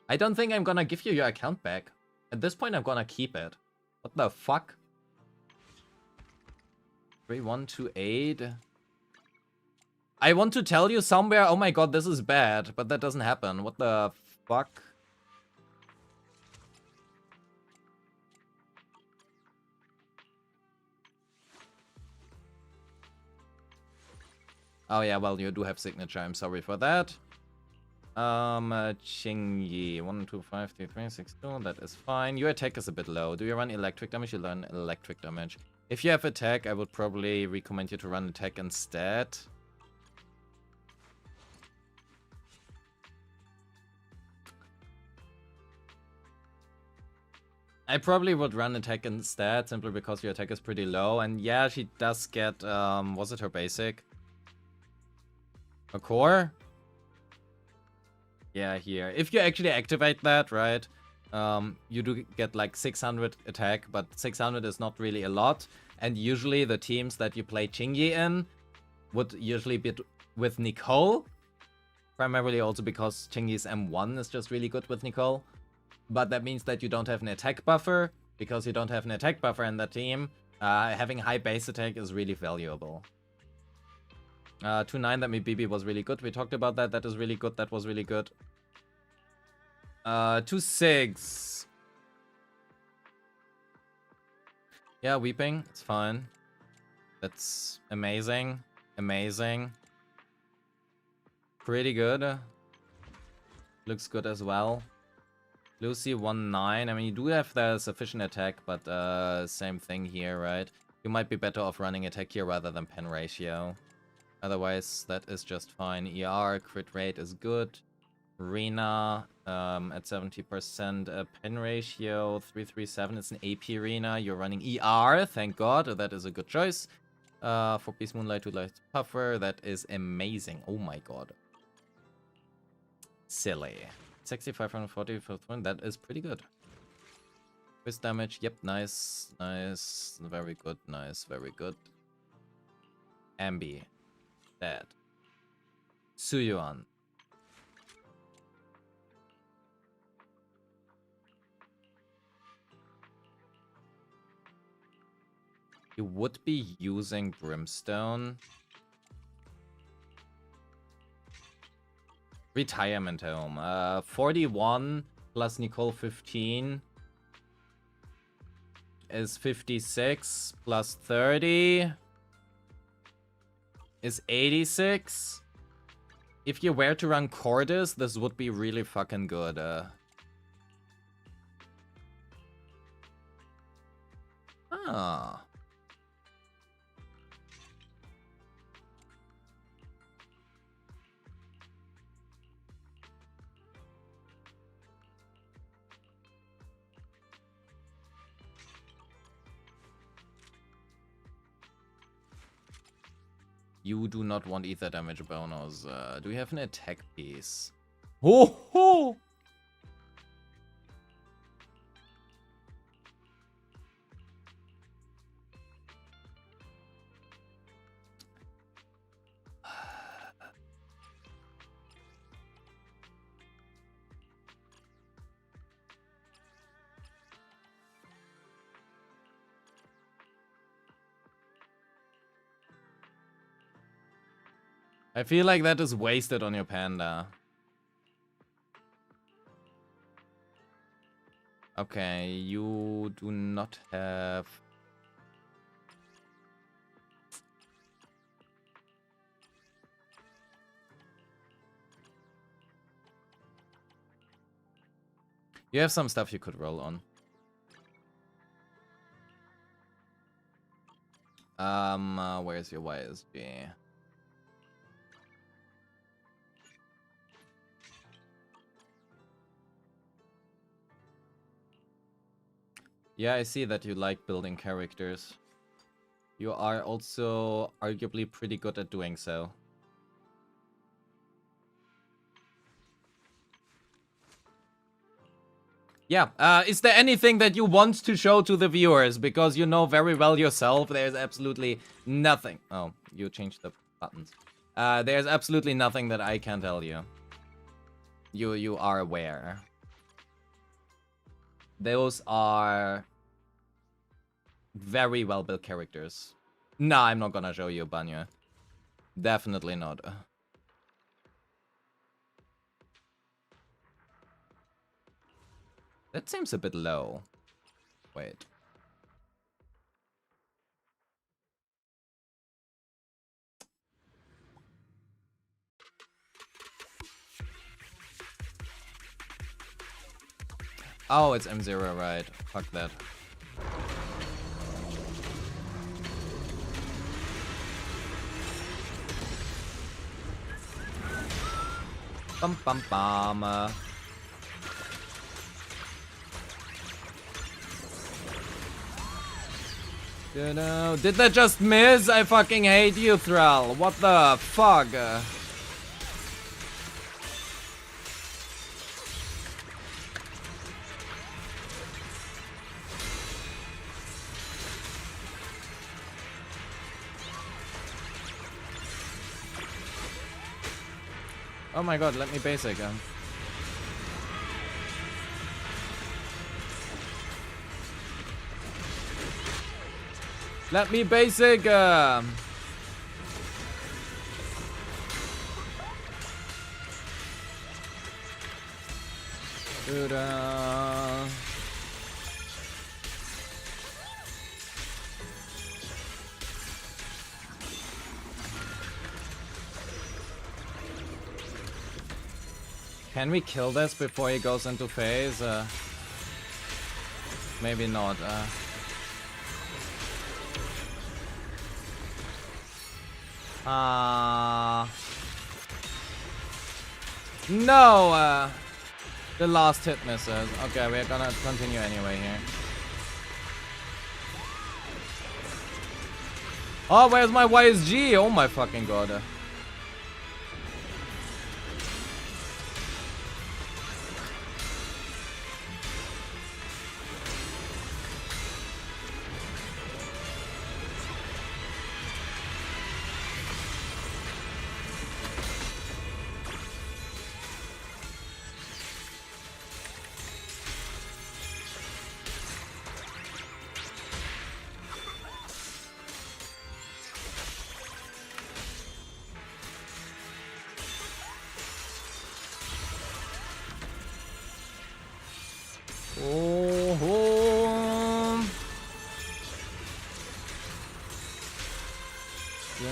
I don't think I'm gonna give you your account back. At this point, I'm gonna keep it. What the fuck? 3128. I want to tell you somewhere, oh my god, this is bad, but that doesn't happen. What the fuck? Oh yeah, well, you do have signature. I'm sorry for that. Qingyi, 1, 2, 5, 3, 3, 6, 2, that is fine. Your attack is a bit low. Do you run electric damage? You learn electric damage. If you have attack, I would probably recommend you to run attack instead. I probably would run attack instead, simply because your attack is pretty low. And yeah, she does get, was it her basic? A core? Yeah, here. If you actually activate that, right, you do get like 600 attack, but 600 is not really a lot. And usually the teams that you play Qingyi in would usually be with Nicole. Primarily also because Qingyi's M1 is just really good with Nicole. But that means that you don't have an attack buffer. Because you don't have an attack buffer in that team, having high base attack is really valuable. 2-9, that BB was really good. We talked about that. That is really good. That was really good. 2-6. Yeah, Weeping. It's fine. That's amazing. Amazing. Pretty good. Looks good as well. Lucy 1-9. I mean, you do have the sufficient attack, but same thing here, right? You might be better off running attack here rather than pen ratio. Otherwise, that is just fine. ER, crit rate is good. Rena at 70%. Pen ratio 337. It's an AP Rena. You're running ER, thank god. That is a good choice. For Beast Moonlight to Light Puffer. That is amazing. Oh my god. Silly. 6540 for one. That is pretty good. Quiz damage. Yep, nice. Nice. Very good. Nice. Very good. Ambi. Dead. Suyuan. You would be using Brimstone. Retirement home. 41 plus Nicole 15 is 56 plus 30 is 86. If you were to run Cordis, this would be really fucking good. Ah. You do not want ether damage bonus. Do we have an attack piece? Ho ho! I feel like that is wasted on your panda. Okay, you do not have... You have some stuff you could roll on. Where's your YSG? Yeah, I see that you like building characters. You are also arguably pretty good at doing so. Yeah, is there anything that you want to show to the viewers? Because you know very well yourself, there's absolutely nothing. Oh, you changed the buttons. There's absolutely nothing that I can tell you. You are aware. Those are very well built characters. Nah, I'm not gonna show you, Banya. Definitely not. That seems a bit low. Wait. Oh, it's M0, right. Fuck that. Bum bum bum. Did that just miss? I fucking hate you, Thrall. What the fuck? Oh my god, let me basic. Let me basic. Can we kill this before he goes into phase? Maybe not. No! The last hit misses. Okay, we're gonna continue anyway here. Oh, where's my YSG? Oh my fucking god. Da,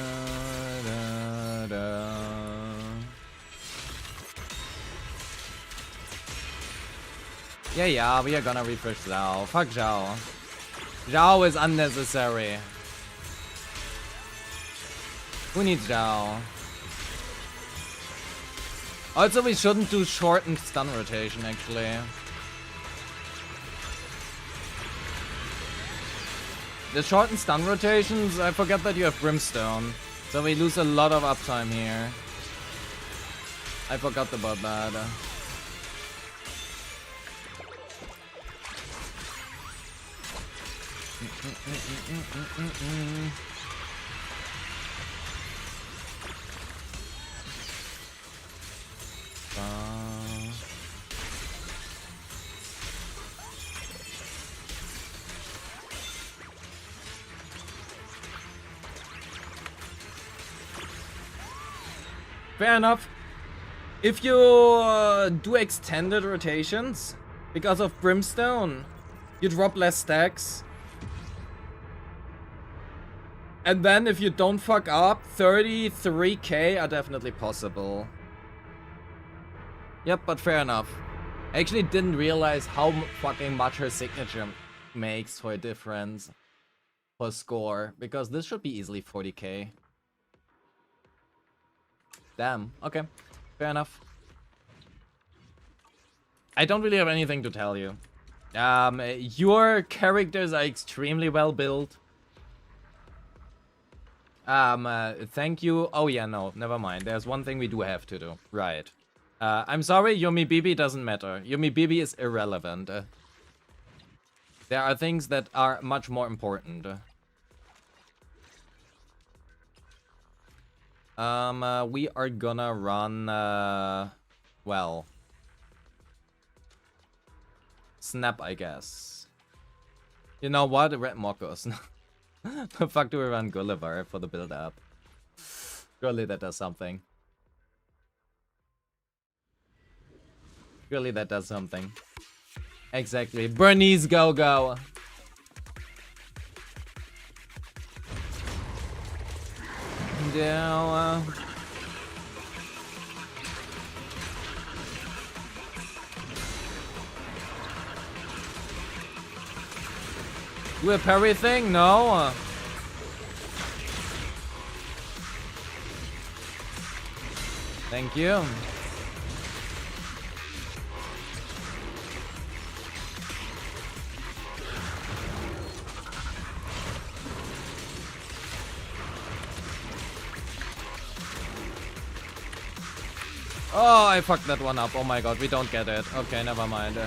da, da. Yeah, we are gonna refresh Zhao. Fuck Zhao. Zhao is unnecessary. Who needs Zhao? Also, we shouldn't do shortened stun rotation, actually. The shortened stun rotations, I forget that you have Brimstone. So we lose a lot of uptime here. I forgot about that. Fair enough. If you do extended rotations because of Brimstone, you drop less stacks. And then if you don't fuck up, 33k are definitely possible. Yep, but fair enough. I actually didn't realize how fucking much her signature makes for a difference for score, because this should be easily 40k. Damn, okay, fair enough. I don't really have anything to tell you. Your characters are extremely well built. Thank you. Oh yeah, no, never mind. There's one thing we do have to do. Right. I'm sorry, Yumi Bibi doesn't matter. Yumi Bibi is irrelevant. There are things that are much more important. We are gonna run, well, Snap, I guess. You know what? Red Mokos. The fuck do we run Gulliver for the build-up? Surely that does something. Surely that does something. Exactly. Bernice, go. Now, do a parry thing? No. Thank you. Oh, I fucked that one up. Oh my god, we don't get it. Okay, never mind.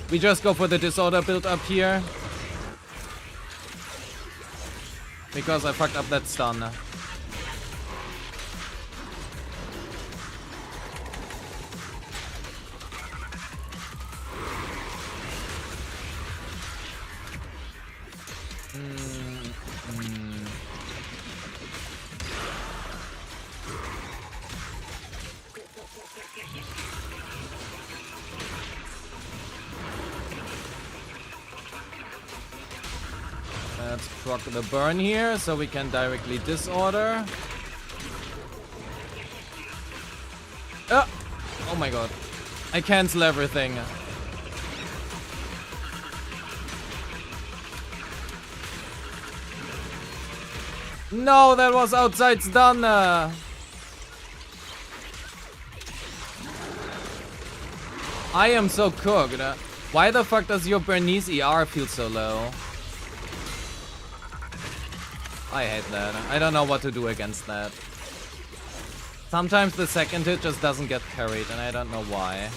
We just go for the disorder build up here. Because I fucked up that stun. Let's proc the burn here so we can directly disorder. Oh my god. I cancel everything. No, that was outside stun. I am so cooked. Why the fuck does your Bernice ER feel so low? I hate that. I don't know what to do against that. Sometimes the second hit just doesn't get carried, and I don't know why.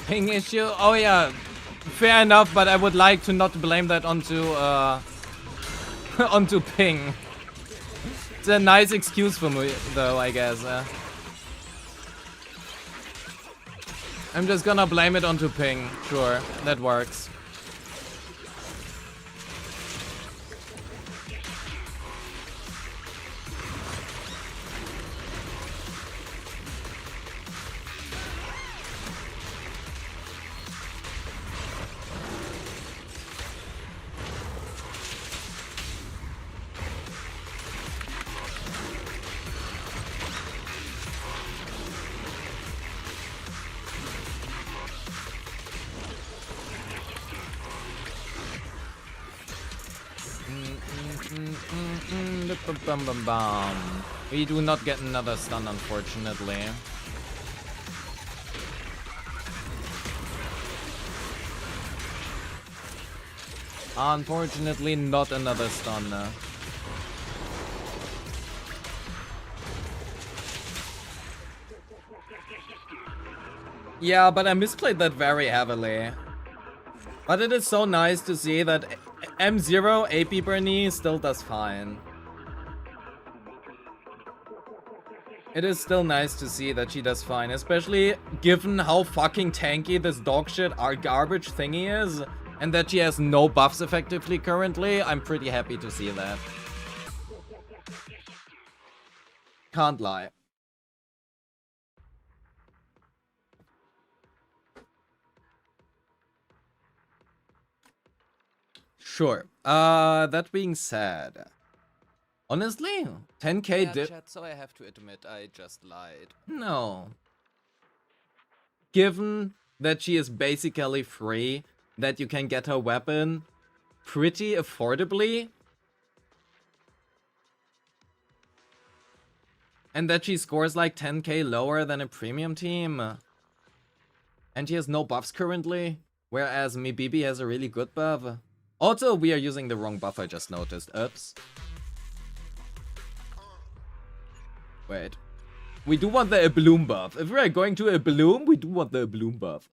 Ping issue? Oh yeah, Fair enough, but I would like to not blame that onto onto ping. It's a nice excuse for me, though, I guess. I'm just gonna blame it onto ping. Sure, that works. Bum, bum, bum. We do not get another stun, unfortunately. Unfortunately, not another stun. Yeah, but I misplayed that very heavily. But it is so nice to see that M0 AP Bernie still does fine. It is still nice to see that she does fine, especially given how fucking tanky this dogshit garbage thingy is, and that she has no buffs effectively currently. I'm pretty happy to see that. Can't lie. Sure. That being said, honestly, 10k Yeah, dip. chat, so I have to admit, I just lied. No. Given that she is basically free, that you can get her weapon pretty affordably, and that she scores like 10k lower than a premium team, and she has no buffs currently, whereas Mibibi has a really good buff. Also, we are using the wrong buff, I just noticed. Oops. Wait. We do want the bloom buff. If we're going to a bloom, we do want the bloom buff.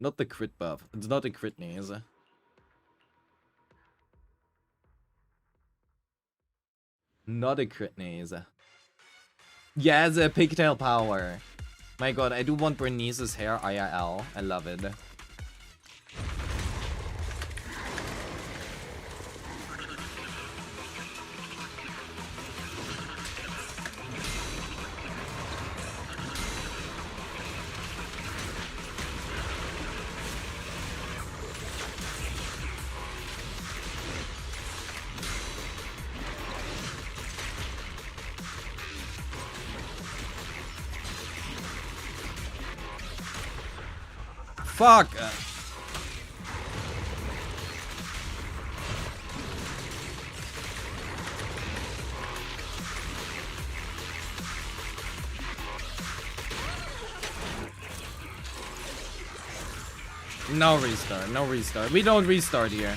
Not the crit buff. It's not a crit knee, is it? Not a crit knee, is it? Yeah, it's a pigtail power. My god, I do want Bernice's hair IRL. I love it. Fuck! No restart, no restart. We don't restart here.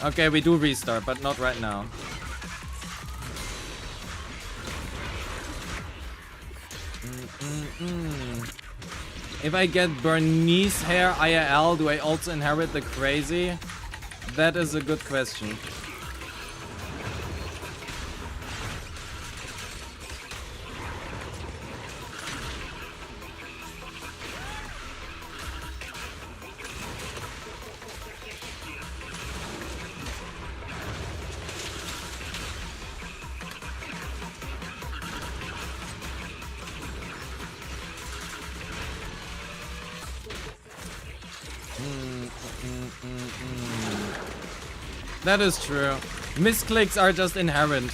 Okay, we do restart, but not right now. If I get Bernice hair IRL, do I also inherit the crazy? That is a good question. That is true. Misclicks are just inherent.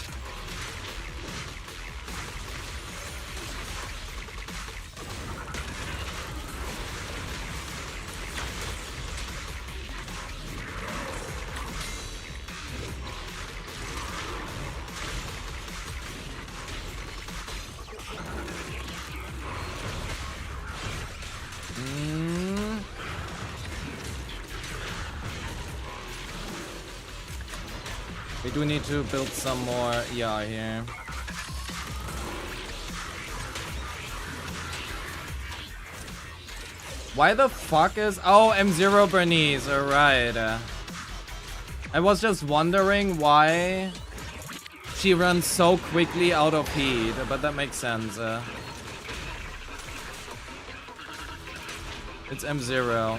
We do need to build some more ER here. Why the fuck is... Oh, M0 Bernice, alright. I was just wondering why she runs so quickly out of heat, but that makes sense. It's M0.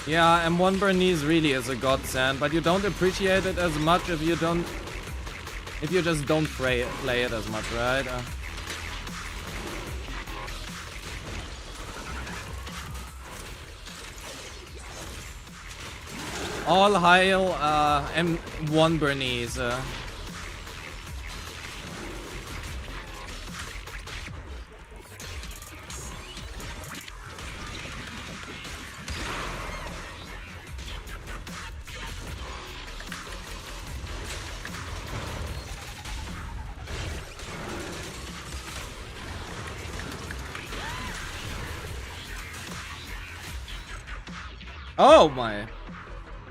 Yeah, M1 Bernice really is a godsend, but you don't appreciate it as much if you just don't play it as much, right? All hail M1 Bernice. Oh my.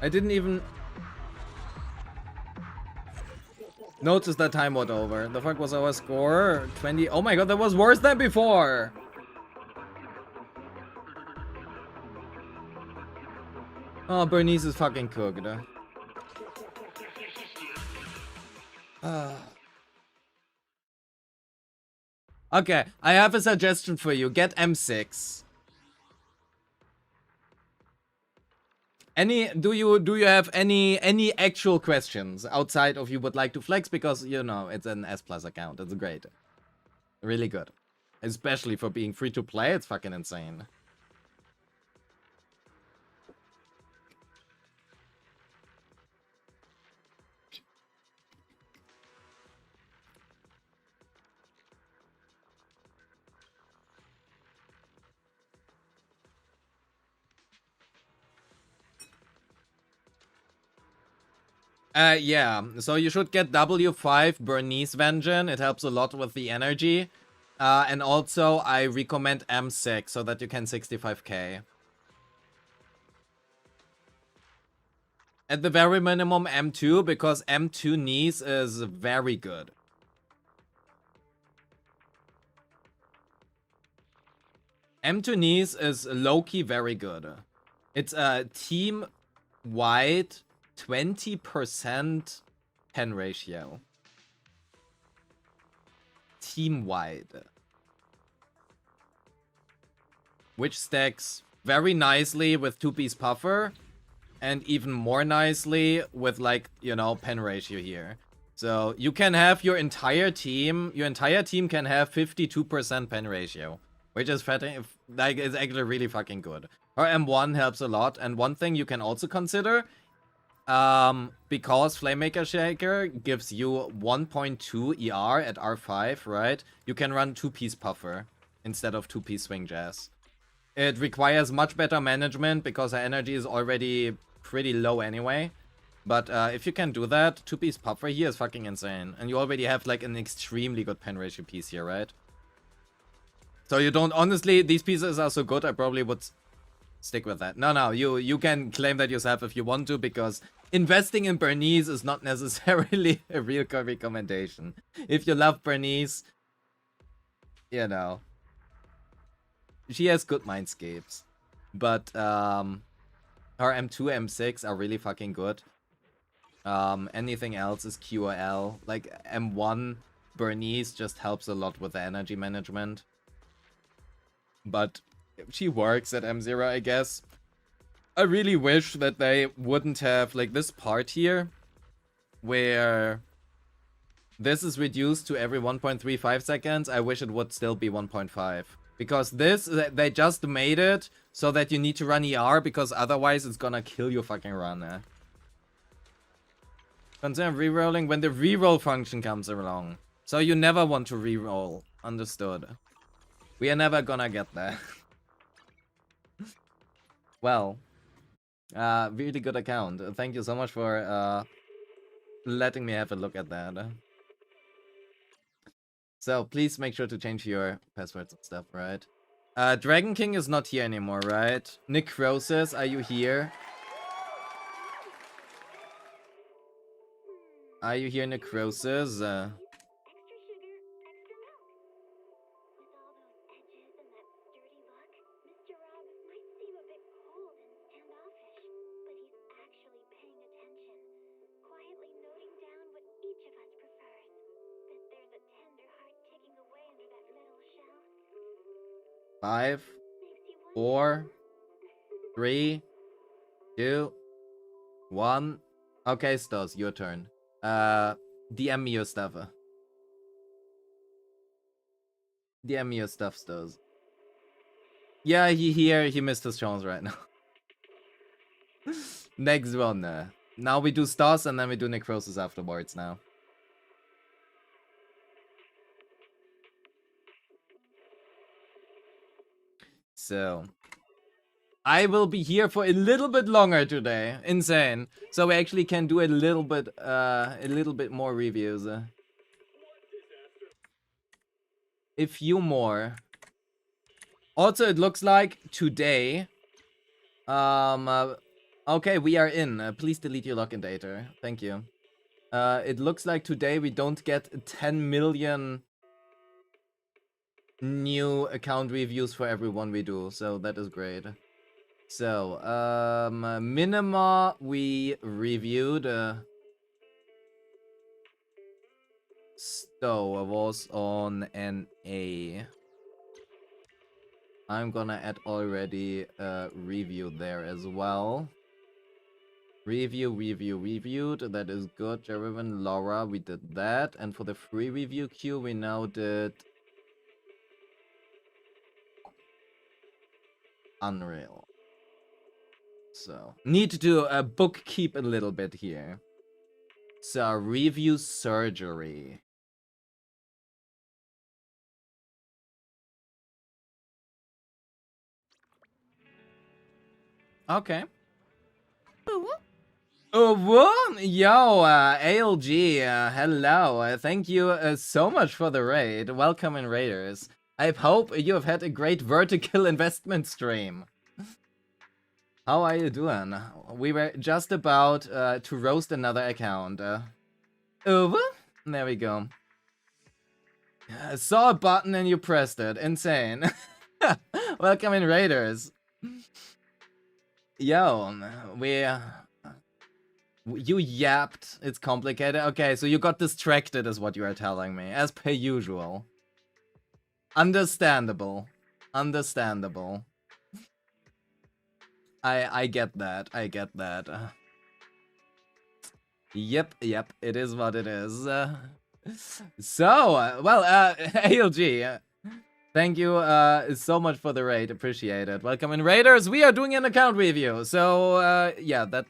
I didn't even notice that time was over. The fuck was our score? 20. Oh my god, that was worse than before. Oh, Bernice is fucking cooked. Okay, I have a suggestion for you. Get M6. Do you have any actual questions outside of you would like to flex? Because you know it's an S+ account. It's great, really good, especially for being free to play. It's fucking insane. Yeah, so you should get W5 Bernice Vengeance. It helps a lot with the energy. And also, I recommend M6 so that you can 65k. At the very minimum, M2, because M2 Nice is very good. M2 Nice is low-key very good. It's a team-wide 20% pen ratio. Team-wide. Which stacks very nicely with 2-piece puffer. And even more nicely with, like, you know, pen ratio here. So you can have your entire team can have 52% pen ratio. Which is like, it's actually really fucking good. Or M1 helps a lot. And one thing you can also consider, because Flamemaker Shaker gives you 1.2 ER at R5, right? You can run 2-piece puffer instead of 2-piece swing jazz. It requires much better management because her energy is already pretty low anyway. But if you can do that, 2-piece puffer here is fucking insane. And you already have like an extremely good pen ratio piece here, right? So you don't, honestly, these pieces are so good, I probably would stick with that. No, you can claim that yourself if you want to, because investing in Bernice is not necessarily a real recommendation. If you love Bernice, you know, she has good mindscapes. But her M2, M6 are really fucking good. Anything else is QOL. Like M1 Bernice just helps a lot with the energy management. But she works at M0, I guess. I really wish that they wouldn't have, like, this part here, where this is reduced to every 1.35 seconds. I wish it would still be 1.5. Because this, they just made it so that you need to run ER, because otherwise it's gonna kill your fucking run. Consider rerolling when the reroll function comes along. So you never want to reroll. Understood. We are never gonna get there. Well, really good account. Thank you so much for letting me have a look at that. So please make sure to change your passwords and stuff, right? Dragon King is not here anymore, right? Necrosis, are you here? Are you here, Necrosis? Five, 4, 3, 2, 1. Okay, Stos, your turn. DM me your stuff. DM me your stuff, Stos. Yeah, he missed his chance right now. Next one. Now we do Stos and then we do Necrosis afterwards now. So, I will be here for a little bit longer today. Insane. So we actually can do a little bit more reviews. A few more. Also, it looks like today. Okay, we are in. Please delete your login data. Thank you. It looks like today we don't get 10 million new account reviews for everyone we do, so that is great. So, Minima we reviewed. Stowe was on an A. I'm gonna add already a review there as well. Reviewed. That is good. Jerevin, Laura, we did that. And for the free review queue, we now did Unreal. So, need to bookkeep a little bit here. So, review surgery. Okay. Oh, what? Yo, ALG, hello. Thank you so much for the raid. Welcome in Raiders. I hope you have had a great vertical investment stream. How are you doing? We were just about to roast another account. Over? There we go. I saw a button and you pressed it. Insane. Welcome in Raiders. Yo, you yapped. It's complicated. Okay, so you got distracted is what you are telling me. As per usual. Understandable. Understandable. I get that. I get that. Yep. It is what it is. So, well, ALG, thank you so much for the raid. Appreciate it. Welcome in Raiders. We are doing an account review. So, yeah, that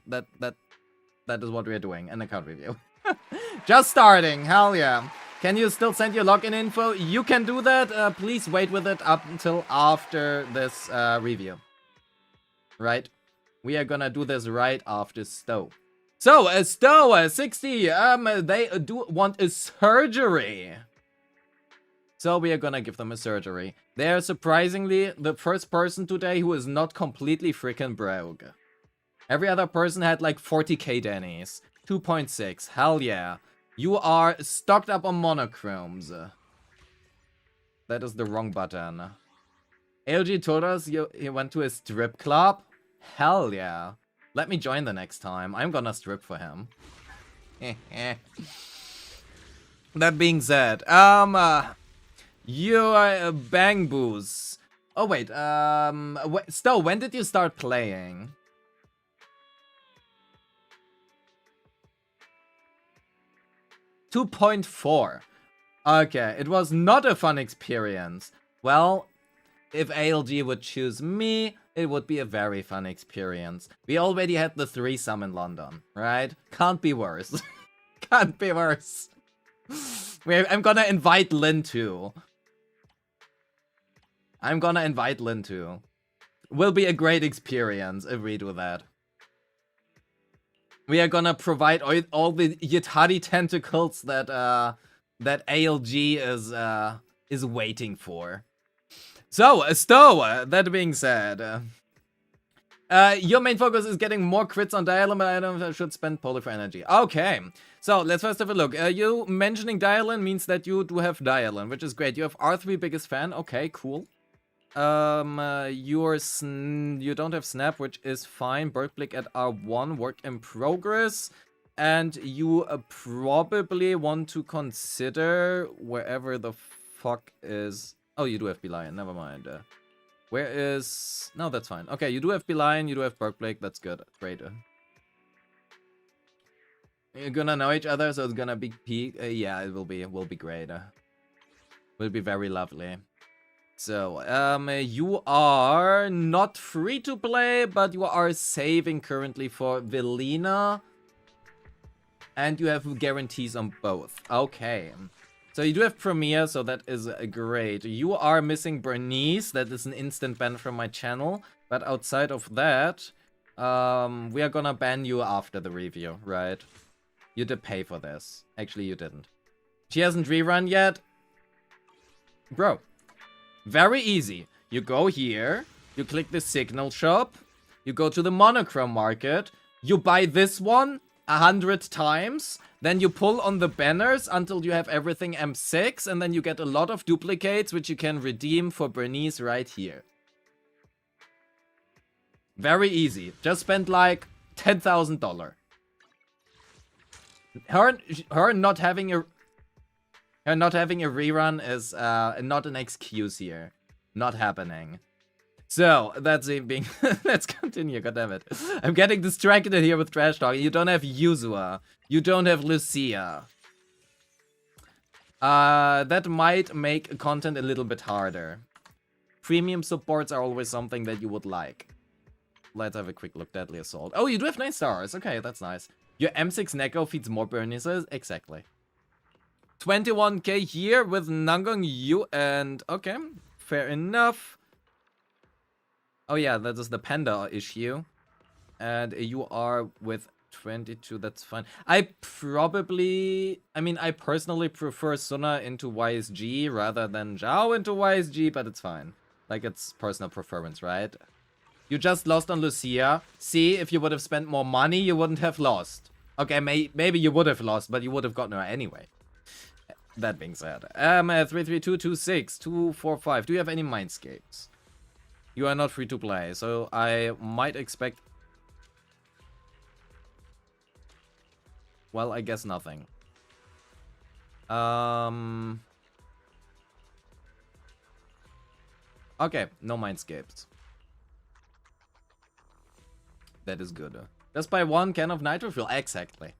is what we are doing. An account review. Just starting. Hell yeah. Can you still send your login info? You can do that. Please wait with it up until after this review. Right? We are gonna do this right after Stowe. So, Stowe, 60, they do want a surgery. So we are gonna give them a surgery. They are surprisingly the first person today who is not completely freaking broke. Every other person had like 40k Denny's. 2.6, hell yeah. You are stocked up on monochromes. That is the wrong button. ALG told us he went to a strip club. Hell yeah. Let me join the next time. I'm gonna strip for him. That being said, you are bang boos. Oh wait, Stowe, when did you start playing? .4. Okay, it was not a fun experience. Well, if ALG would choose me, it would be a very fun experience. We already had the threesome in London, right? Can't be worse. Can't be worse. I'm gonna invite Lynn too. Will be a great experience if we do that. We are gonna provide all the Yetari tentacles that that ALG is waiting for. So, Stowe, that being said, your main focus is getting more crits on Dialon, but I don't know if I should spend Poly for energy. Okay, so let's first have a look. You mentioning Dialon means that you do have Dialon, which is great. You have R3 biggest fan. Okay, cool. You don't have Snap, which is fine. Bergblick at R1, work in progress. And you probably want to consider wherever the fuck is... Oh, you do have Belion, never mind. Where is... No, that's fine. Okay, you do have Belion, you do have Bergblick, that's good. Great. You're gonna know each other, so it's gonna be peak. Yeah, it will be great. Will be very lovely. So, you are not free to play, but you are saving currently for Velina. And you have guarantees on both. Okay. So you do have Premier, so that is great. You are missing Bernice. That is an instant ban from my channel. But outside of that, we are gonna ban you after the review, right? You did pay for this. Actually, you didn't. She hasn't rerun yet. Bro. Very easy. You go here. You click the signal shop. You go to the monochrome market. You buy this one 100 times, then you pull on the banners until you have everything M6, and then you get a lot of duplicates, which you can redeem for Bernice right here. Very easy. Just spend like $10,000. Her not having a rerun is not an excuse here. Not happening. So, that's it being... Let's continue, goddammit. I'm getting distracted here with trash talk. You don't have Yuzua. You don't have Lucia. That might make content a little bit harder. Premium supports are always something that you would like. Let's have a quick look. Deadly Assault. Oh, you do have 9 stars. Okay, that's nice. Your M6 Neko feeds more Bernices? Exactly. 21k here with Nangong Yu and... Okay, fair enough. Oh yeah, that is the Panda issue. And you are with 22, that's fine. I personally prefer Suna into YSG rather than Zhao into YSG, but it's fine. Like, it's personal preference, right? You just lost on Lucia. See, if you would have spent more money, you wouldn't have lost. Okay, maybe you would have lost, but you would have gotten her anyway. That being said. 33226, 245. Do you have any Mindscapes? You are not free to play, so I might expect... Well, I guess nothing. Okay, no Mindscapes. That is good. Just buy 1 can of nitro fuel. Exactly.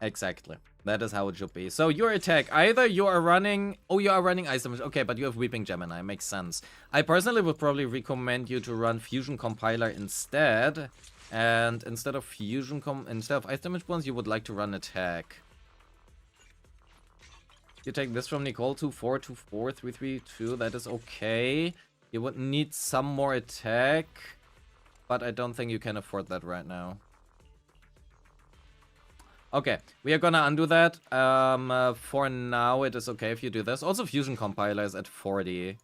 Exactly. That is how it should be. So your attack, either you are running... Oh, you are running Ice Damage. Okay, but you have Weeping Gemini. Makes sense. I personally would probably recommend you to run Fusion Compiler instead. And instead of Ice Damage Bonds, you would like to run attack. You take this from Nicole, 2-4, 2-4, 3-3-2. That is okay. You would need some more attack. But I don't think you can afford that right now. Okay, we are gonna undo that. For now, it is okay if you do this. Also, Fusion Compiler is at 40.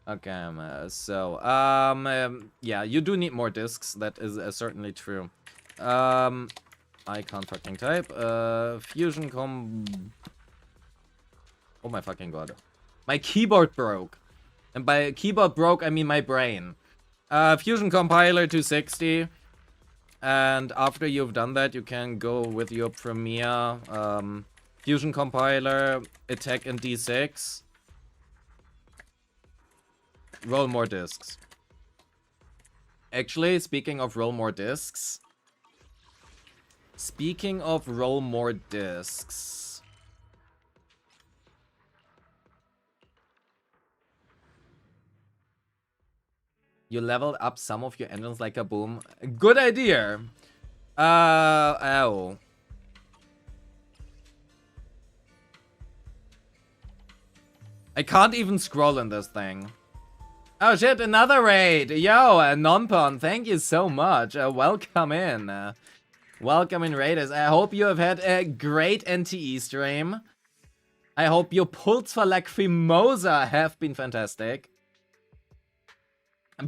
Okay, yeah, you do need more discs. That is certainly true. I can't fucking type. Fusion Oh my fucking god. My keyboard broke. And by keyboard broke, I mean my brain. Fusion Compiler 260. And after you've done that, you can go with your Premiere. Fusion Compiler, attack in D6. Roll more discs. Actually, speaking of roll more discs. You leveled up some of your engines like a boom. Good idea. Ow. I can't even scroll in this thing. Oh shit, another raid. Yo, Nonpon, thank you so much. Welcome in. Welcome in, raiders. I hope you have had a great NTE stream. I hope your pulls for Lacrimosa have been fantastic.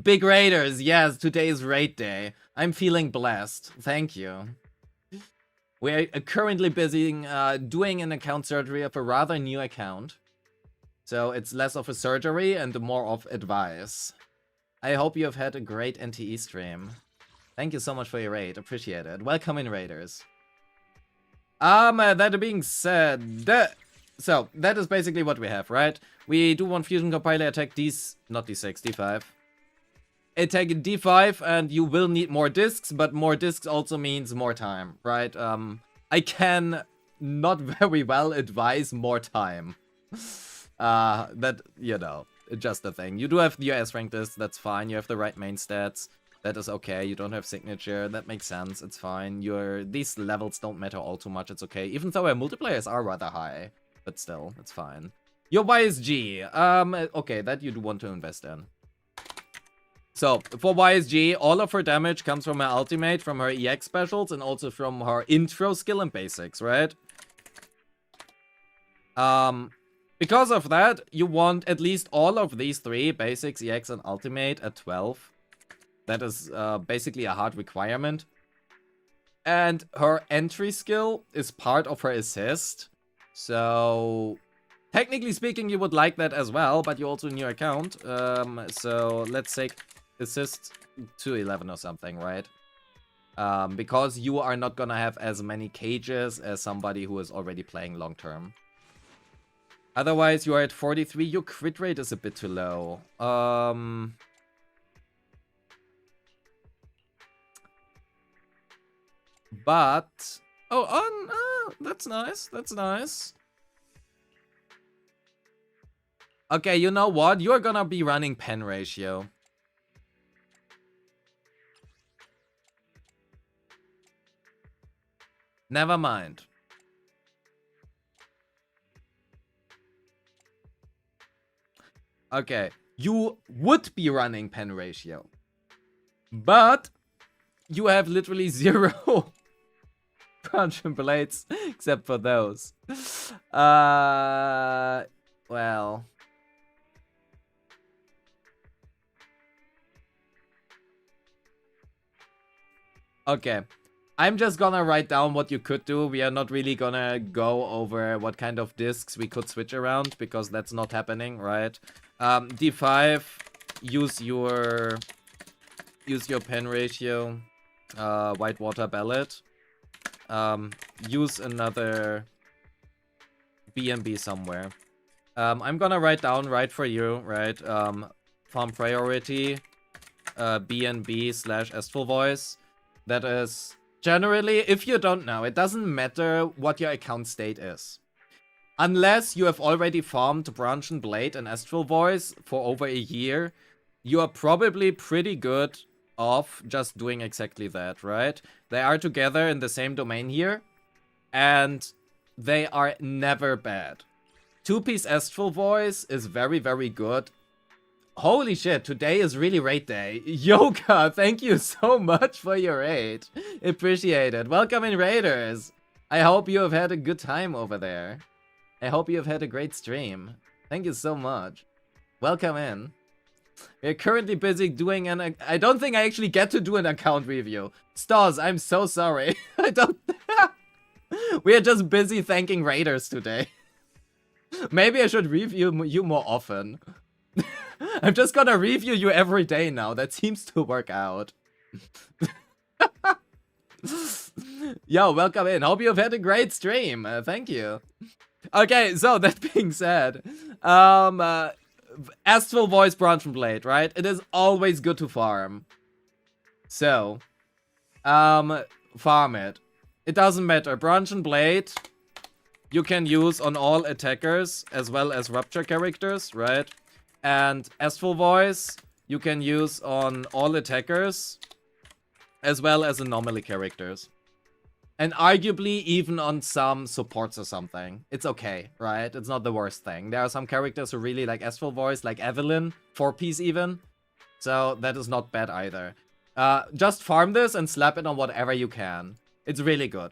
Big Raiders, yes, today is raid day. I'm feeling blessed. Thank you. We're currently busy doing an account surgery of a rather new account. So it's less of a surgery and more of advice. I hope you have had a great NTE stream. Thank you so much for your raid. Appreciate it. Welcome in, Raiders. That being said, so that is basically what we have, right? We do one fusion compiler attack not D6, D5. Attack D5, and you will need more discs, but more discs also means more time, right? I can not very well advise more time. That, you know, it's just a thing. You do have the US rank discs, that's fine. You have the right main stats, that is okay. You don't have signature, that makes sense, it's fine. These levels don't matter all too much, it's okay. Even though our multipliers are rather high, but still, it's fine. Your YSG, okay, that you do want to invest in. So, for YSG, all of her damage comes from her ultimate, from her EX specials, and also from her intro skill and basics, right? Because of that, you want at least all of these three, basics, EX, and ultimate, at 12. That is basically a hard requirement. And her entry skill is part of her assist. So, technically speaking, you would like that as well, but you also new account. So, let's say assist to 11 or something, right? Because you are not gonna have as many cages as somebody who is already playing long term. Otherwise, you are at 43. Your crit rate is a bit too low. But that's nice. That's nice. Okay, you know what? You're gonna be running pen ratio. Never mind. Okay, you would be running pen ratio. But you have literally 0 punch and blades except for those. Well. Okay. I'm just gonna write down what you could do. We are not really gonna go over what kind of discs we could switch around, because that's not happening, right? D5, use your pen ratio, Whitewater Ballad. Use another B&B somewhere. I'm gonna write down right for you, right? Farm priority, B&B / Astral Voice. That is... Generally, if you don't know, it doesn't matter what your account state is. Unless you have already farmed Branch and Blade and Astral Voice for over a year, you are probably pretty good off just doing exactly that, right? They are together in the same domain here, and they are never bad. 2-piece Astral Voice is very, very good. Holy shit, today is really raid day. Yoga, thank you so much for your raid. Appreciate it. Welcome in, Raiders. I hope you have had a good time over there. I hope you have had a great stream. Thank you so much. Welcome in. We're currently busy doing I don't think I actually get to do an account review. Stars, I'm so sorry. I don't... We are just busy thanking Raiders today. Maybe I should review you more often. I'm just gonna review you every day now. That seems to work out. Yo, welcome in. Hope you've had a great stream. Thank you. Okay, so that being said, Astral Voice, Branch and Blade, right? It is always good to farm. So, farm it. It doesn't matter. Branch and Blade, you can use on all attackers as well as Rupture characters, right? And Astral Voice, you can use on all attackers as well as anomaly characters. And arguably even on some supports or something. It's okay, right? It's not the worst thing. There are some characters who really like Astral Voice, like Evelyn, 4-piece even. So that is not bad either. Just farm this and slap it on whatever you can. It's really good.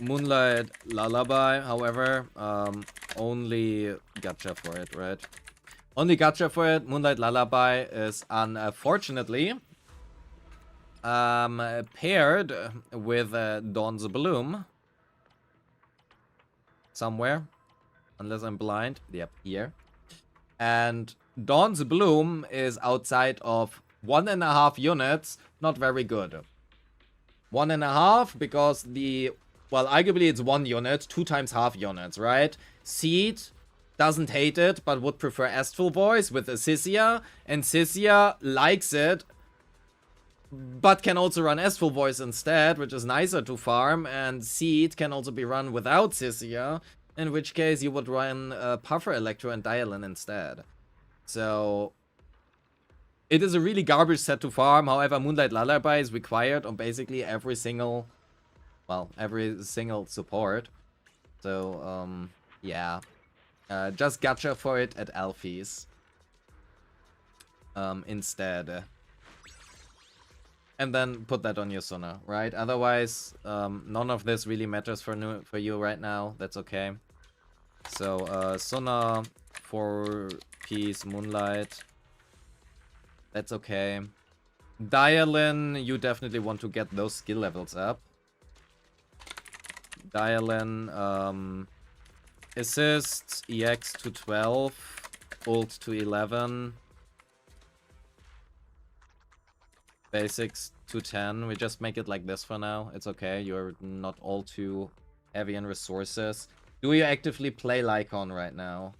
Moonlight Lullaby, however, only gacha for it, right? Only gacha for it. Moonlight Lullaby is unfortunately paired with Dawn's Bloom somewhere, unless I'm blind. Yep, here. And Dawn's Bloom is outside of 1.5 units, not very good. 1.5 because well, arguably it's 1 unit, 2 times half units, right? Seed doesn't hate it, but would prefer Astral Voice with Assisia, and Sisia likes it, but can also run Astral Voice instead, which is nicer to farm, and Seed can also be run without Sisia, in which case you would run Puffer, Electro, and Dialin instead. So it is a really garbage set to farm. However, Moonlight Lullaby is required on basically every single support. So, yeah. Just gacha for it at Alphys. Instead. And then put that on your Suna, right? Otherwise, none of this really matters for you right now. That's okay. So, Suna, 4-piece Moonlight. That's okay. Dialin, you definitely want to get those skill levels up. Dialin, assist, EX to 12, ult to 11, basics to 10. We just make it like this for now. It's okay, you're not all too heavy in resources. Do you actively play Lycon right now?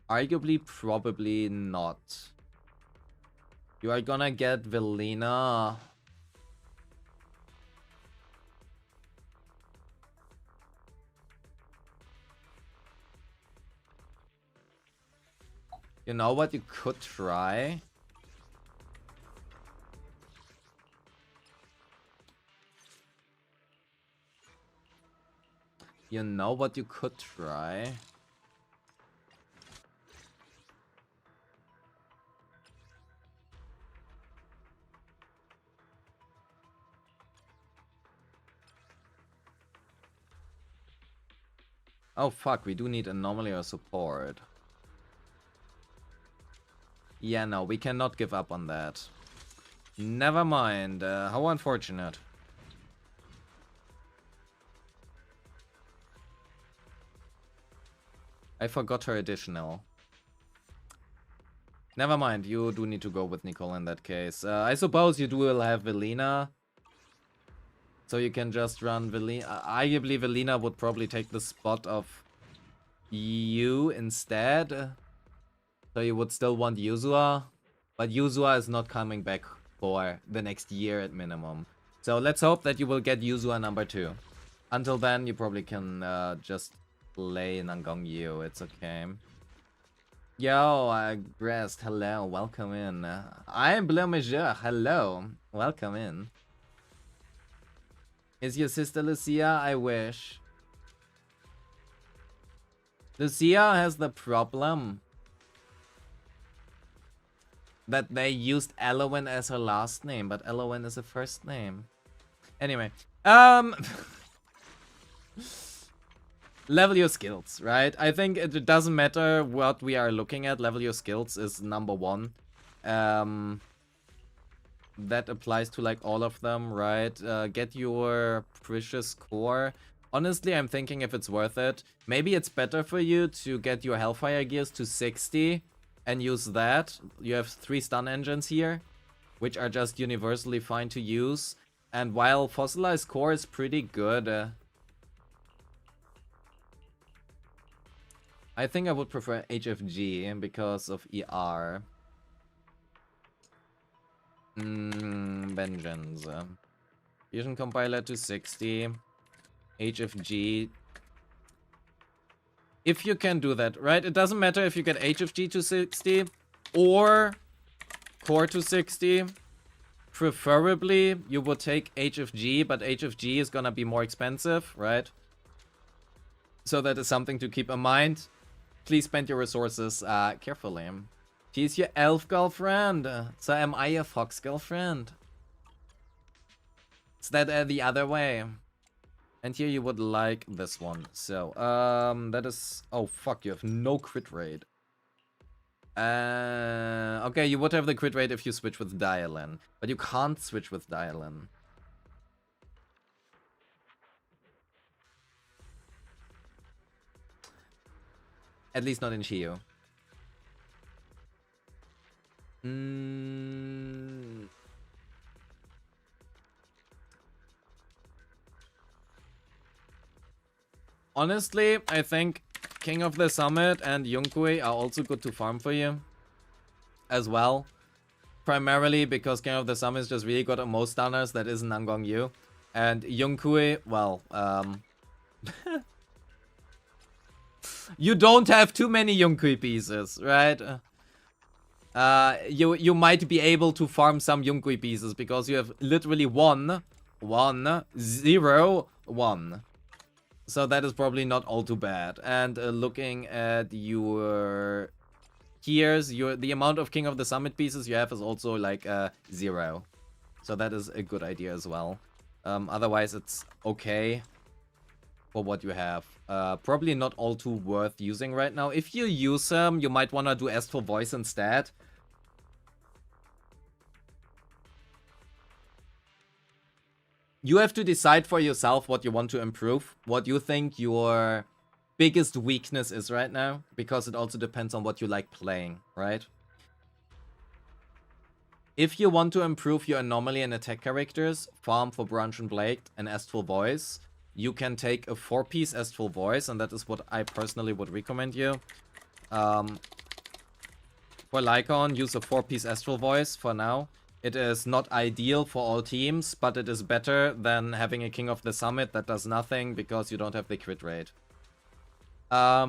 Arguably, probably not. You are gonna get Velina. You know what you could try? You know what you could try? Oh fuck, we do need Anomaly or support. Yeah, no, we cannot give up on that. Never mind, how unfortunate. I forgot her additional. Never mind, you do need to go with Nicole in that case. I suppose you will have Velina. So you can just run Velina. Arguably, Velina would probably take the spot of you instead. So you would still want Yuzua. But Yuzua is not coming back for the next year at minimum. So let's hope that you will get Yuzua number 2. Until then, you probably can just play Nangong Yu. It's okay. Yo, Grest, hello, welcome in. I'm Bleu Major, hello, welcome in. Is your sister Lucia? I wish. Lucia has the problem that they used Elowen as her last name, but Elowen is a first name. Anyway, level your skills, right? I think it doesn't matter what we are looking at. Level your skills is number 1. That applies to like all of them, right? Get your precious core. Honestly, I'm thinking if it's worth it. Maybe it's better for you to get your Hellfire gears to 60 and use that. You have 3 stun engines here, which are just universally fine to use. And while Fossilized Core is pretty good, I think I would prefer HFG because of ER. Vengeance. Fusion Compiler to 60. HFG. If you can do that, right? It doesn't matter if you get HFG to 60 or Core to 60. Preferably, you would take HFG, but HFG is gonna be more expensive, right? So that is something to keep in mind. Please spend your resources carefully. She's your elf girlfriend. So am I your fox girlfriend. Is that the other way? And here you would like this one. So, that is... Oh, fuck, you have no crit rate. Okay, you would have the crit rate if you switch with Dialin. But you can't switch with Dialin. At least not in Shio. Honestly, I think King of the Summit and Yunkui are also good to farm for you. As well. Primarily because King of the Summit is just really good at most stunners that isn't Nangong Yu. And Yunkui, well, you don't have too many Yunkui pieces, right? You might be able to farm some Yunkui pieces because you have literally 1, 0, 1. So that is probably not all too bad. And looking at your tiers, the amount of King of the Summit pieces you have is also like 0. So that is a good idea as well. Otherwise, it's okay for what you have. Probably not all too worth using right now. If you use them, you might want to do Astral Voice instead. You have to decide for yourself what you want to improve, what you think your biggest weakness is right now, because it also depends on what you like playing, right? If you want to improve your anomaly and attack characters, farm for Branch and Blade and Astral Voice. You can take a 4-piece Astral Voice, and that is what I personally would recommend you. For Lycaon, use a 4-piece Astral Voice for now. It is not ideal for all teams, but it is better than having a King of the Summit that does nothing because you don't have the crit rate. I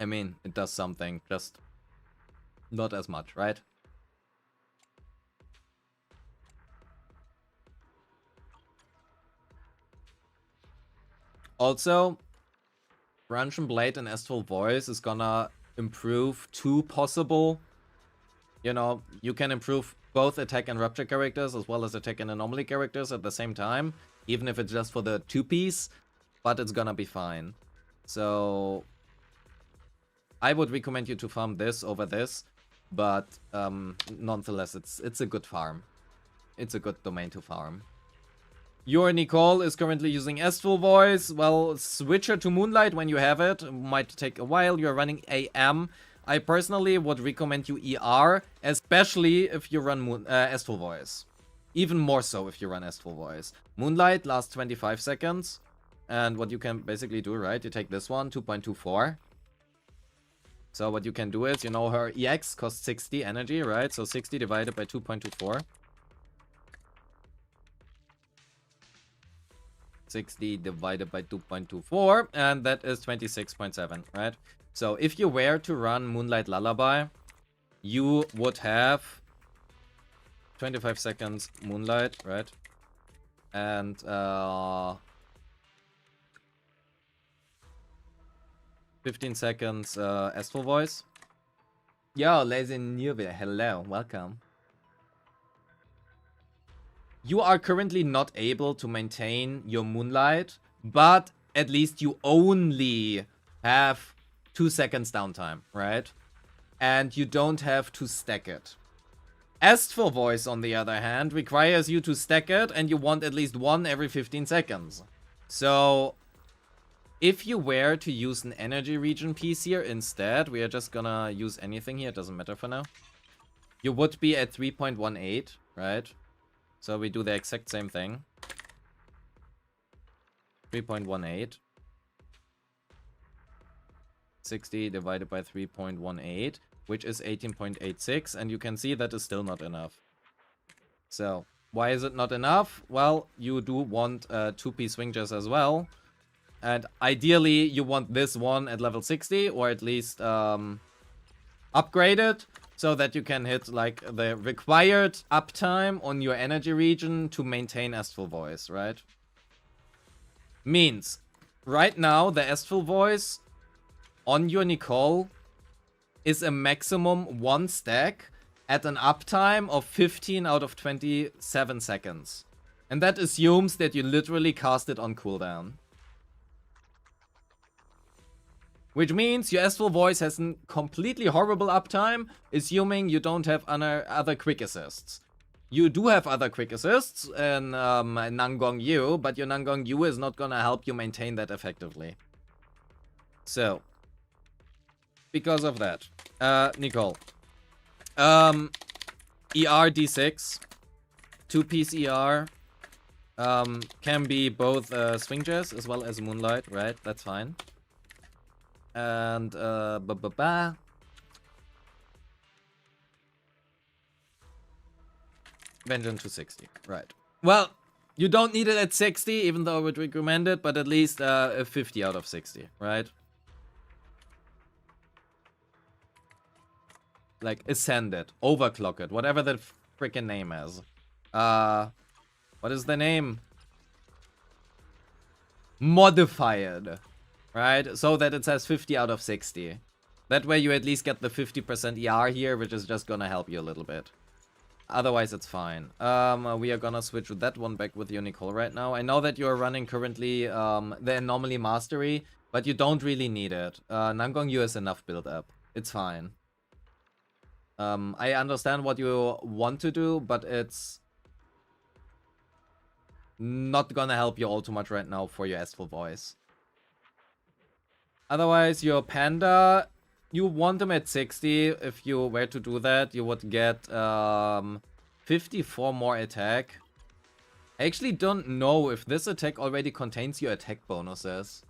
mean, it does something, just not as much, right? Also, Branch and Blade and Astral Voice is gonna improve 2 possible. You know, you can improve both attack and rupture characters as well as attack and anomaly characters at the same time, even if it's just for the 2-piece, but it's gonna be fine. So I would recommend you to farm this over this, but nonetheless, it's a good farm. It's a good domain to farm. Your Nicole is currently using Astral Voice. Well, switch her to Moonlight when you have it. Might take a while. You're running AM. I personally would recommend you ER, especially if you run Astral Voice. Even more so if you run Astral Voice. Moonlight lasts 25 seconds. And what you can basically do, right? You take this one, 2.24. So what you can do is, you know, her EX costs 60 energy, right? So 60 divided by 2.24. 60 divided by 2.24, and that is 26.7, right? So if you were to run Moonlight Lullaby, you would have 25 seconds Moonlight, right? And 15 seconds Astral Voice. Yo, Lazy Newbie, hello, welcome. You are currently not able to maintain your Moonlight, but at least you only have 2 seconds downtime, right? And you don't have to stack it. Astral Voice, on the other hand, requires you to stack it, and you want at least 1 every 15 seconds. So, if you were to use an energy region piece here instead, we are just gonna use anything here, it doesn't matter for now. You would be at 3.18, right? So we do the exact same thing. 3.18. 60 divided by 3.18, which is 18.86, and you can see that is still not enough. So, why is it not enough? Well, you do want 2-piece swing jazz as well. And ideally, you want this one at level 60, or at least upgrade it, so that you can hit like the required uptime on your energy region to maintain Astral Voice, right? Means, right now, the Astral Voice on your Nicole is a maximum 1 stack, at an uptime of 15 out of 27 seconds. And that assumes that you literally cast it on cooldown. Which means your Astral Voice has a completely horrible uptime, assuming you don't have other quick assists. You do have other quick assists in Nangong Yu, but your Nangong Yu is not gonna help you maintain that effectively. So, because of that, Nicole, ER D6, 2-piece ER, can be both Swing Jazz as well as Moonlight, right? That's fine. And Vengeance to 60, right. Well, you don't need it at 60, even though I would recommend it, but at least a 50 out of 60, right? Like, ascend it, overclock it, whatever the freaking name is. What is the name? Modify it, right? So that it says 50 out of 60. That way you at least get the 50% ER here, which is just gonna help you a little bit. Otherwise, it's fine. We are gonna switch that one back with you, Nicole, right now. I know that you're running currently the Anomaly Mastery, but you don't really need it. Nangong Yu has enough build up. It's fine. I understand what you want to do, but it's not gonna help you all too much right now for your Astral Voice. Otherwise, your Panda, you want them at 60. If you were to do that, you would get 54 more attack. I actually don't know if this attack already contains your attack bonuses.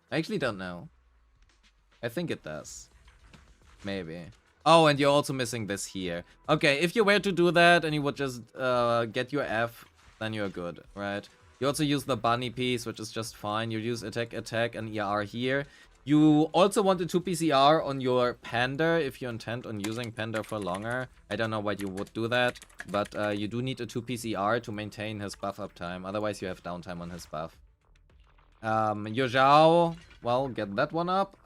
I actually don't know. I think it does. Maybe. Oh, and you're also missing this here. Okay, if you were to do that and you would just get your F, then you're good, right? You also use the bunny piece, which is just fine. You use attack, and ER here. You also want a 2-piece ER on your Panda if you intend on using Panda for longer. I don't know why you would do that, but you do need a 2-piece ER to maintain his buff uptime. Otherwise, you have downtime on his buff. Your Zhao, well, get that one up.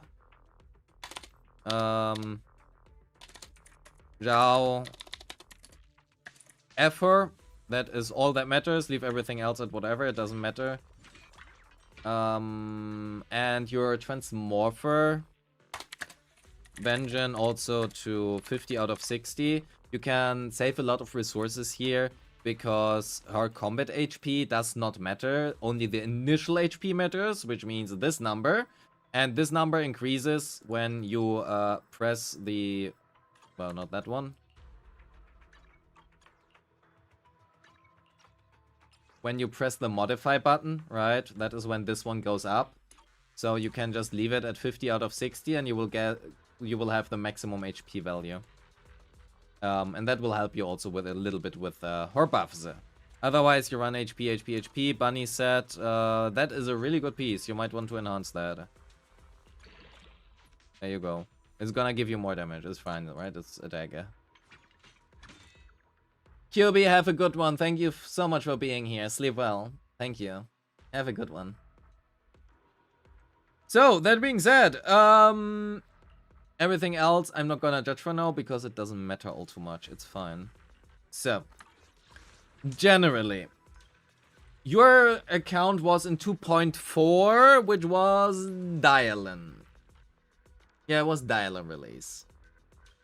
Zhao, Effer, that is all that matters. Leave everything else at whatever, it doesn't matter. And your Transmorpher, Vengeance also to 50 out of 60. You can save a lot of resources here because her combat HP does not matter. Only the initial HP matters, which means this number. And this number increases when you press the... Well, not that one. When you press the modify button, right? That is when this one goes up. So you can just leave it at 50 out of 60 and you will have the maximum HP value. And that will help you also with a little bit with her buffs. Otherwise, you run HP, bunny set. That is a really good piece. You might want to enhance that. There you go. It's gonna give you more damage. It's fine, right? It's a dagger. QB, have a good one. Thank you so much for being here. Sleep well. Thank you. Have a good one. So, that being said, everything else I'm not gonna judge for now because it doesn't matter all too much. It's fine. So, generally, your account was in 2.4, which was Dialin. Yeah, it was Dialin release.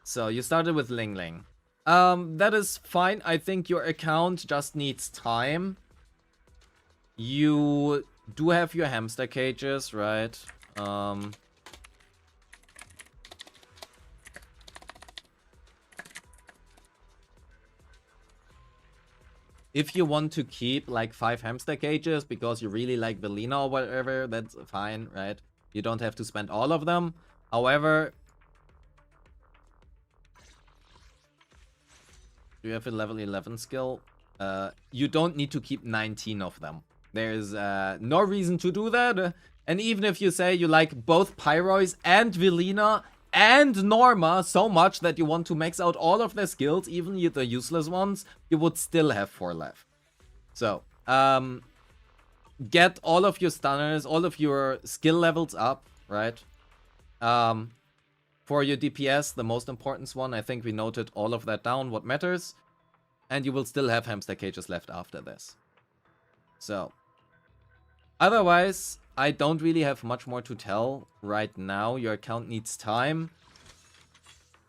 So, you started with Ling Ling. That is fine. I think your account just needs time. You do have your hamster cages, right? If you want to keep like 5 hamster cages because you really like Velina or whatever, that's fine, right? You don't have to spend all of them. However, you have a level 11 skill. You don't need to keep 19 of them. There's no reason to do that. And even if you say you like both Pyrois and Velina and Norma so much that you want to max out all of their skills, even the useless ones, you would still have 4 left. So, get all of your stunners, all of your skill levels up, right? For For your DPS, the most important one, I think we noted all of that down, what matters. And you will still have hamster cages left after this. So, otherwise, I don't really have much more to tell right now. Your account needs time.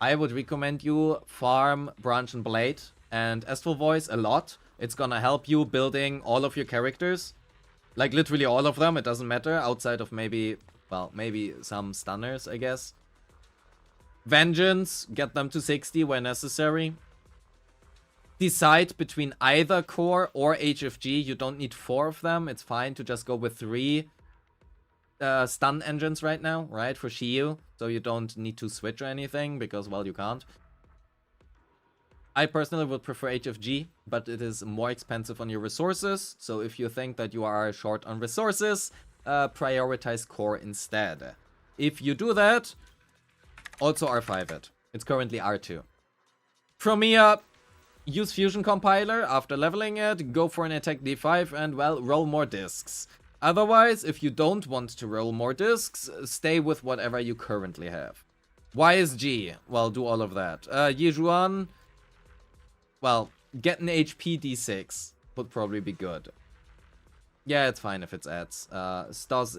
I would recommend you farm Branch and Blade and Astral Voice a lot. It's gonna help you building all of your characters. Like, literally all of them, it doesn't matter. Outside of maybe, well, maybe some stunners, I guess. Vengeance, get them to 60 where necessary. Decide between either core or HFG. You don't need 4 of them. It's fine to just go with 3 stun engines right now, right? For Shiyu. So you don't need to switch or anything because, well, you can't. I personally would prefer HFG, but it is more expensive on your resources. So if you think that you are short on resources, prioritize core instead. If you do that, also R5 it. It's currently R2. From here, use Fusion Compiler after leveling it, go for an attack D5 and, well, roll more discs. Otherwise, if you don't want to roll more discs, stay with whatever you currently have. YSG, well, do all of that. Yijuan, well, get an HP D6 would probably be good. Yeah, it's fine if it's ads. Stos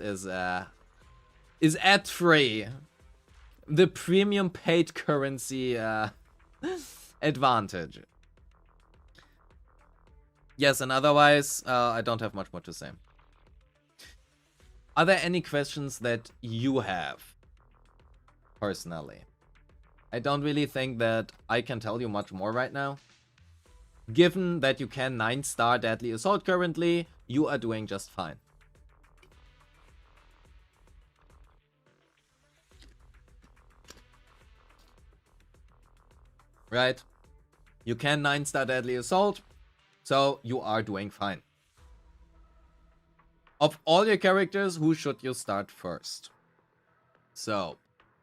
is ad free. The premium paid currency advantage. Yes, and otherwise, I don't have much more to say. Are there any questions that you have? Personally. I don't really think that I can tell you much more right now. Given that you can 9-star Deadly Assault currently, you are doing just fine. Right? You can 9-star Deadly Assault, so you are doing fine. Of all your characters, who should you start first? So,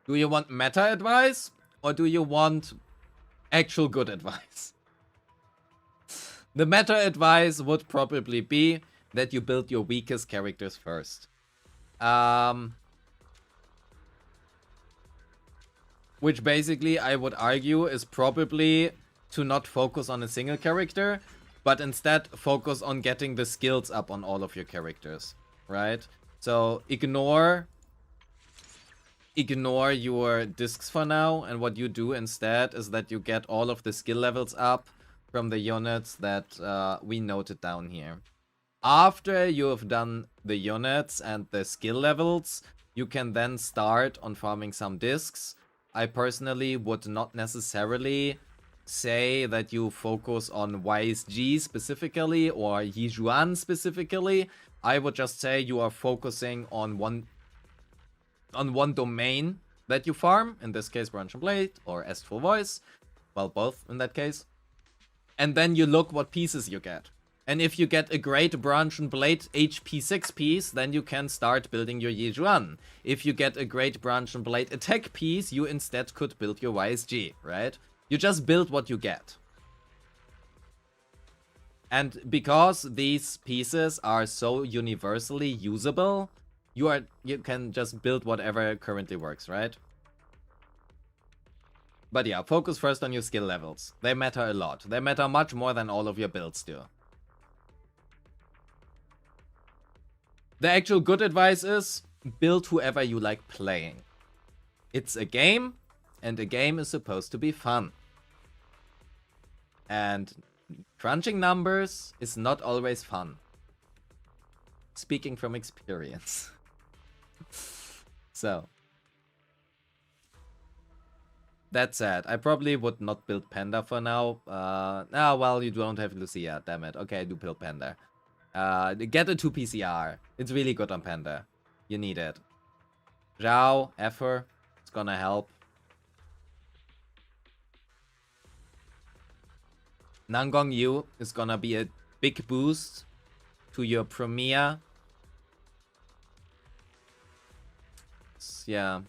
do you want meta advice, or do you want actual good advice? The meta advice would probably be that you build your weakest characters first. Which basically, I would argue, is probably to not focus on a single character, but instead focus on getting the skills up on all of your characters, right? So ignore your discs for now, and what you do instead is that you get all of the skill levels up from the units that we noted down here. After you have done the units and the skill levels, you can then start on farming some discs. I personally would not necessarily say that you focus on YSG specifically or Yijuan specifically. I would just say you are focusing on one domain that you farm, in this case Branch and Blade or Astral Voice, well, both in that case, and then you look what pieces you get. And if you get a great Branch and Blade HP 6 piece, then you can start building your Yijuan. If you get a great Branch and Blade attack piece, you instead could build your YSG, right? You just build what you get. And because these pieces are so universally usable, you can just build whatever currently works, right? But yeah, focus first on your skill levels. They matter a lot. They matter much more than all of your builds do. The actual good advice is build whoever you like playing. It's a game, and a game is supposed to be fun. And crunching numbers is not always fun. Speaking from experience. So. That said, I probably would not build Panda for now. Well, you don't have Lucia, damn it. Okay, I do build Panda. Get a 2 PCR. It's really good on Panda. You need it. Zhao, Effer, it's gonna help. Nangong Yu is gonna be a big boost to your Premier. Yeah.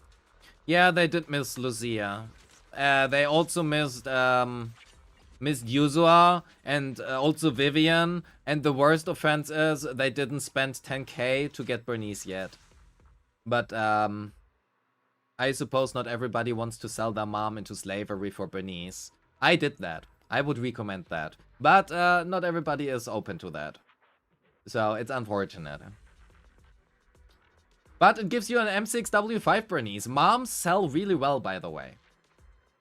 Yeah, they did miss Lucia. They also missed Yuzua and also Vivian. And the worst offense is they didn't spend 10k to get Bernice yet. But I I suppose not everybody wants to sell their mom into slavery for Bernice. I did that. I would recommend that. But not everybody is open to that. So it's unfortunate. But it gives you an M6W5 Bernice. Moms sell really well, by the way.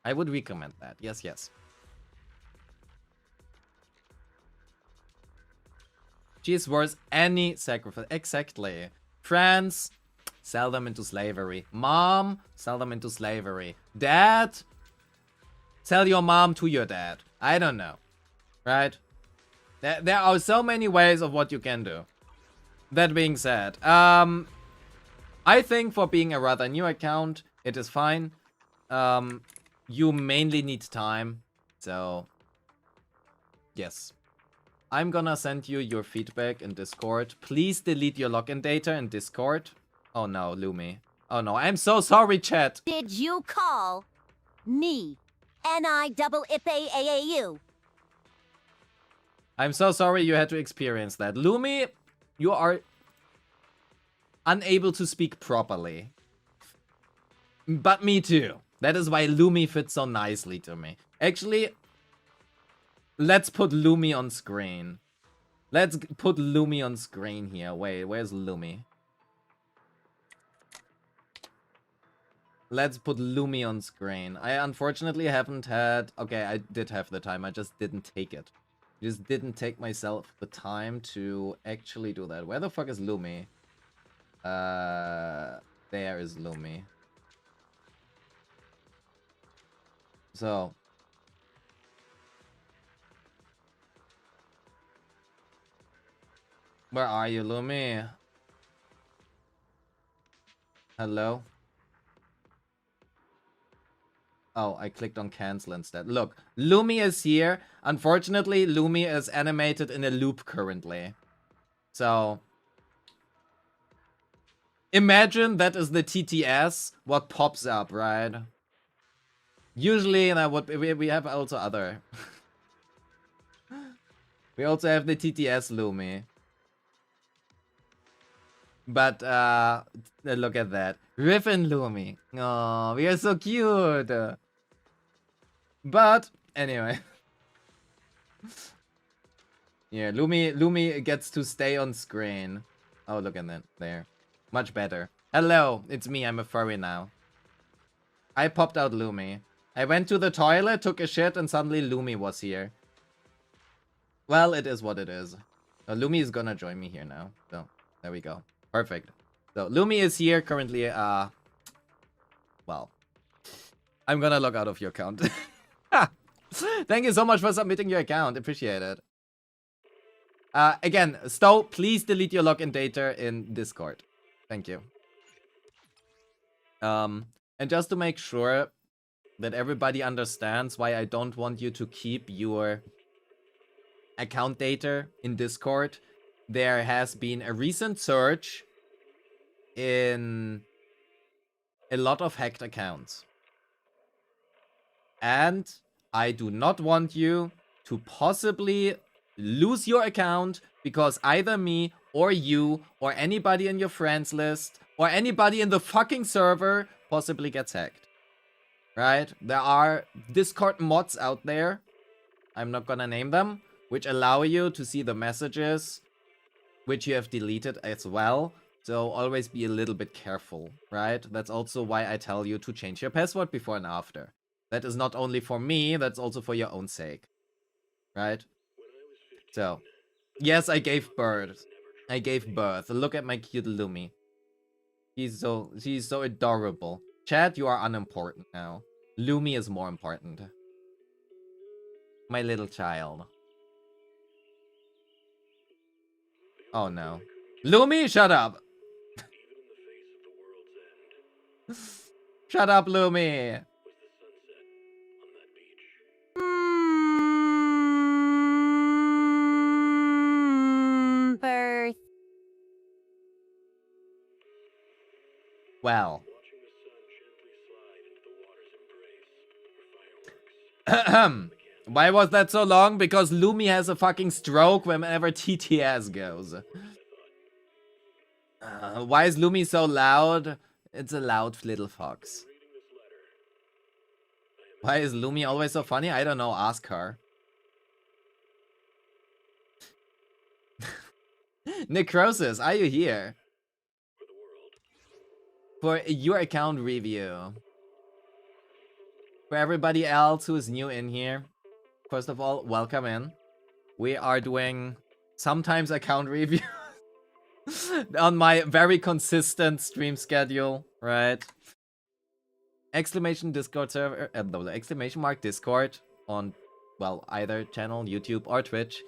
I would recommend that. Yes, yes. She is worth any sacrifice. Exactly. France, sell them into slavery. Mom, sell them into slavery. Dad, sell your mom to your dad. I don't know. Right? There are so many ways of what you can do. That being said, I think for being a rather new account, it is fine. You mainly need time. So, yes. I'm gonna send you your feedback in Discord. Please delete your login data in Discord. Oh no, Lumi. Oh no, I'm so sorry, chat. Did you call me? N-I-double-I-P-A-A-U. I'm so sorry you had to experience that. Lumi, you are unable to speak properly. But me too. That is why Lumi fits so nicely to me. Actually, let's put Lumi on screen. Let's put Lumi on screen here. Wait, where's Lumi? Let's put Lumi on screen. I unfortunately haven't had... Okay, I did have the time. I just didn't take it. Just didn't take myself the time to actually do that. Where the fuck is Lumi? There is Lumi. So... Where are you, Lumi? Hello? Oh, I clicked on cancel instead. Look, Lumi is here. Unfortunately, Lumi is animated in a loop currently. So... Imagine that is the TTS, what pops up, right? Usually, that would we have also other... We also have the TTS Lumi. But, look at that. Riff and Lumi. Oh, we are so cute. But, anyway. Yeah, Lumi gets to stay on screen. Oh, look at that. There. Much better. Hello, it's me. I'm a furry now. I popped out Lumi. I went to the toilet, took a shit, and suddenly Lumi was here. Well, it is what it is. So Lumi is gonna join me here now. So, there we go. Perfect. So, Lumi is here currently, well. I'm gonna log out of your account. Thank you so much for submitting your account. Appreciate it. Again, Stow, please delete your login data in Discord. Thank you. And just to make sure that everybody understands why I don't want you to keep your account data in Discord, there has been a recent surge in a lot of hacked accounts. And I do not want you to possibly lose your account because either me or you or anybody in your friends list or anybody in the fucking server possibly gets hacked. Right? There are Discord mods out there, I'm not gonna name them, which allow you to see the messages which you have deleted as well. So always be a little bit careful, right? That's also why I tell you to change your password before and after. That is not only for me, that's also for your own sake. Right? So, yes, I gave birth. I gave birth. Look at my cute Lumi. She's so adorable. Chat, you are unimportant now. Lumi is more important. My little child. Oh no. Lumi, shut up! Shut up, Lumi! Birth. Well. Why was that so long? Because Lumi has a fucking stroke whenever TTS goes. Why is Lumi so loud? It's a loud little fox. Why is Lumi always so funny? I don't know. Ask her. Necrosis, are you here? For your account review. For everybody else who is new in here, first of all, welcome in. We are doing sometimes account review on my very consistent stream schedule, right? Exclamation Discord server, exclamation mark Discord on, well, either channel, YouTube or Twitch,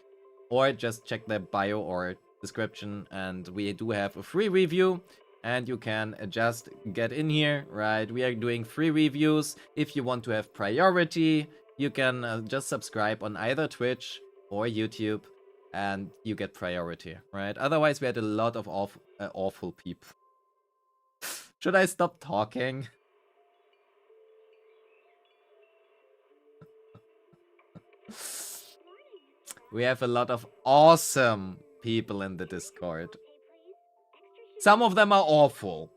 or just check the bio or description, and we do have a free review, and you can just get in here, right? We are doing free reviews. If you want to have priority, you can just subscribe on either Twitch or YouTube, and you get priority, right? Otherwise, we had a lot of awful people. Should I stop talking? We have a lot of awesome people in the Discord. Some of them are awful,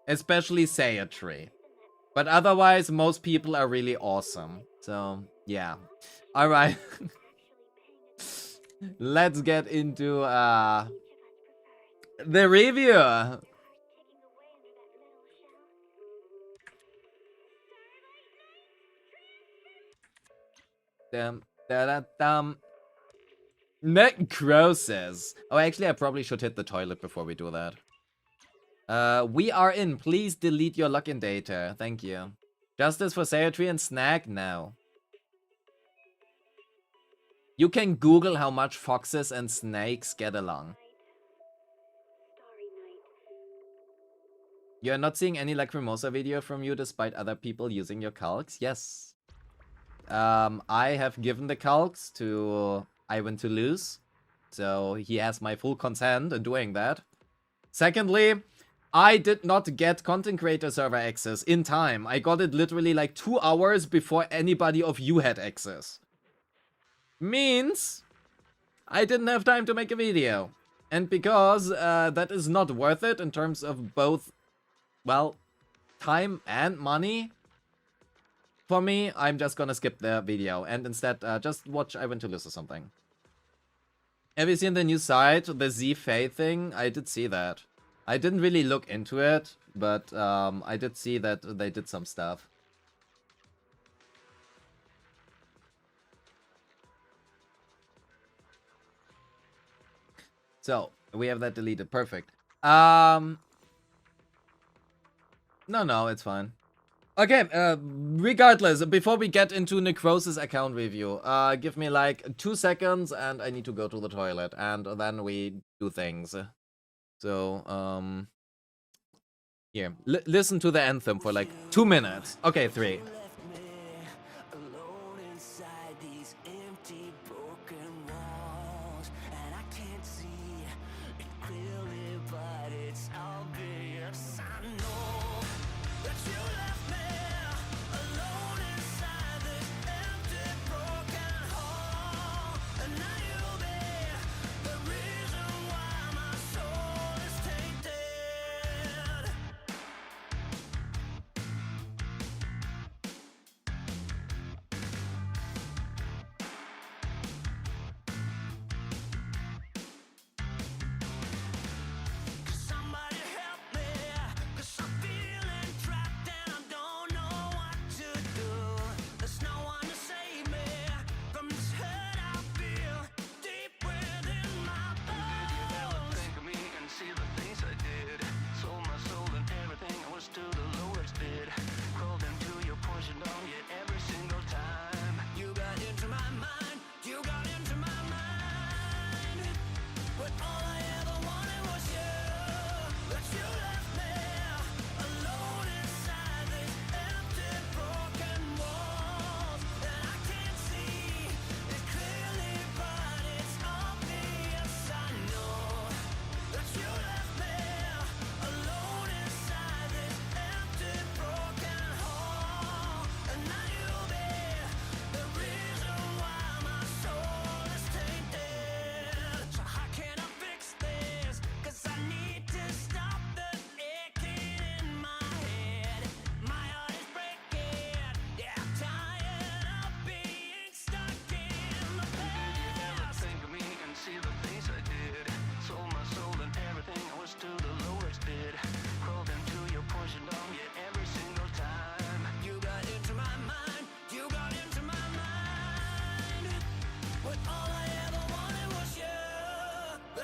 especially Sayatri. But otherwise, most people are really awesome. So, yeah. Alright. Let's get into the review. Necrosis. Oh, actually, I probably should hit the toilet before we do that. We are in. Please delete your login data. Thank you. Justice for Sayatri and Snag now. You can Google how much foxes and snakes get along. You're not seeing any Lacrimosa video from you despite other people using your calcs? Yes. I have given the calcs to Ivan Toulouse, so he has my full consent in doing that. Secondly, I did not get content creator server access in time. I got it literally like 2 hours before anybody of you had access. Means I didn't have time to make a video. And because that is not worth it in terms of both, well, time and money, for me, I'm just gonna skip the video and instead just watch Ivan Toulouse or something. Have you seen the new site, the ZFA thing? I did see that. I didn't really look into it, but I did see that they did some stuff. So, we have that deleted. Perfect. No, it's fine. Okay, regardless, before we get into Necrosis account review, give me like 2 seconds and I need to go to the toilet, and then we do things. So, here, listen to the anthem for like 2 minutes. Okay, 3. Alone inside these empty, broken walls, and I can't see it clearly, but it's obvious. I know that you left me alone inside this empty, broken hall, and now you'll be the reason why my soul is tainted.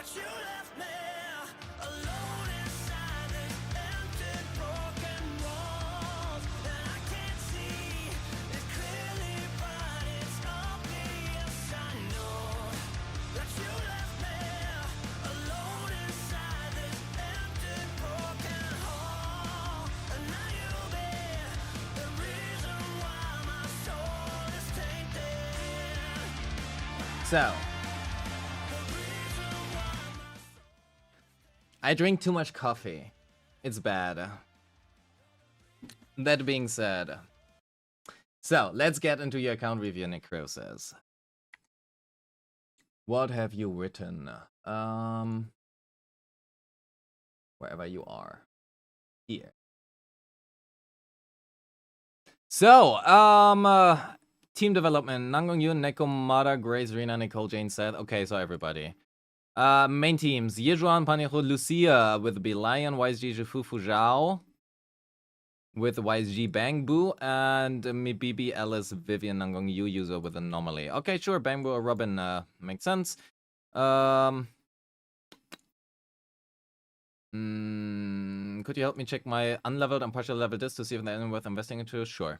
that you left me alone inside these empty, broken walls. And I can't see it clearly, but it's obvious. I know that you left me alone inside this empty, broken hall. And now you'll be the reason why my soul is tainted. So, I drink too much coffee. It's bad. That being said, so let's get into your account review, Necrosis. What have you written? Wherever you are. Here. So, team development. Nangong Yun, Neko Mara, Grace, Rina, Nicole, Jane, Seth. Okay, so everybody. Main teams. Yejuan, Paniho, Lucia with Belian, YSG, Jifufu, Zhao. With YSG, Bangbu. And Mibibi, Alice, Vivian, Nangong Yu user with Anomaly. Okay, sure. Bangbu or Robin makes sense. Could you help me check my unleveled and partial level disc to see if they're worth investing into? Sure.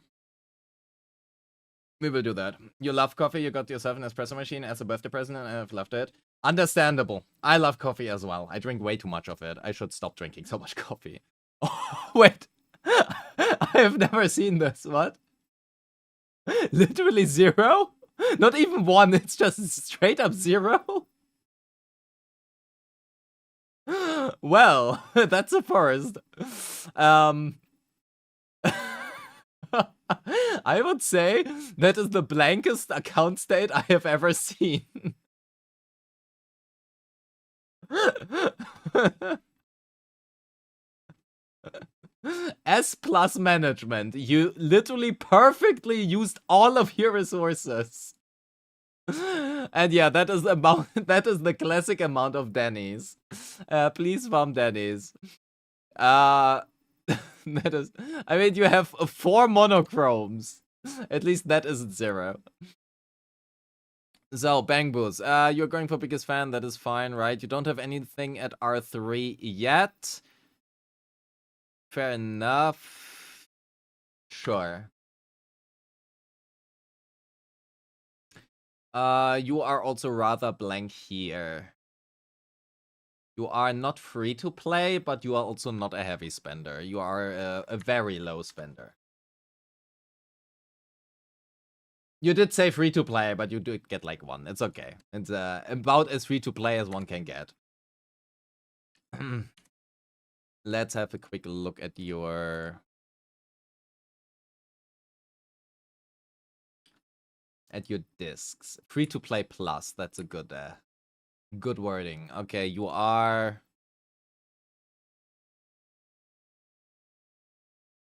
We will do that. You love coffee, you got yourself an espresso machine as a birthday present, and I've loved it. Understandable. I love coffee as well. I drink way too much of it. I should stop drinking so much coffee. Oh, wait. I have never seen this. What? Literally 0? Not even 1, it's just straight up 0? Well, that's a first. I would say that is the blankest account state I have ever seen. S plus management. You literally perfectly used all of your resources. And yeah, that is the classic amount of Denny's. Please farm Denny's. That is, I mean, you have 4 monochromes. At least that isn't 0. So, Bang Boos. You're going for biggest fan, that is fine, right? You don't have anything at R3 yet. Fair enough. Sure. You are also rather blank here. You are not free to play, but you are also not a heavy spender. You are a very low spender. You did say free to play, but you did get like 1. It's okay. It's about as free to play as one can get. Let's have a quick look at your... discs. Free to play plus. That's a good good wording. Okay, you are...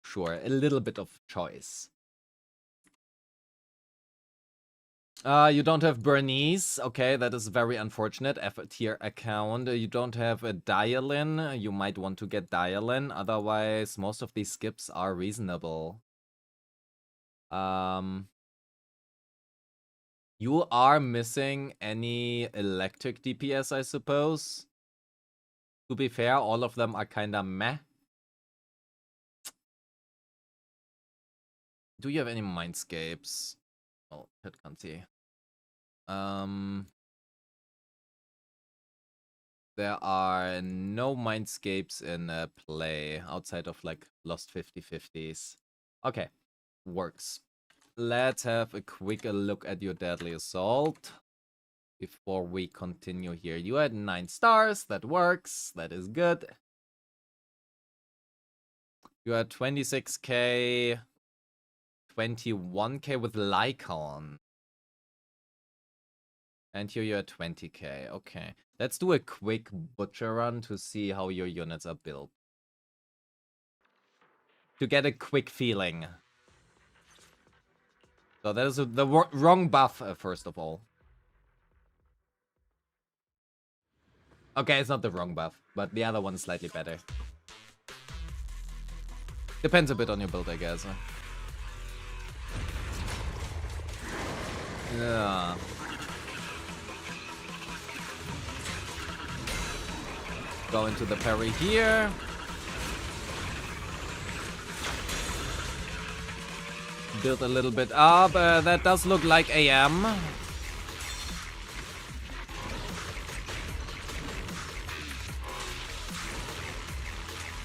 Sure, a little bit of choice. You don't have Bernice. Okay, that is very unfortunate. F tier account. You don't have a Dialin. You might want to get Dialin. Otherwise, most of these skips are reasonable. You are missing any electric DPS, I suppose. To be fair, all of them are kinda meh. Do you have any Mindscapes? Oh, that can't see. There are no Mindscapes in play outside of like Lost 50/50s. Okay, works. Let's have a quick look at your Deadly Assault before we continue here. You had 9 stars. That works. That is good. You had 26k, 21k with Lycon. And here you're at 20k. Okay. Let's do a quick butcher run to see how your units are built. To get a quick feeling. So that is the wrong buff, first of all. Okay, it's not the wrong buff, but the other one is slightly better. Depends a bit on your build, I guess. Yeah. Go into the parry here. Build a little bit up. That does look like AM.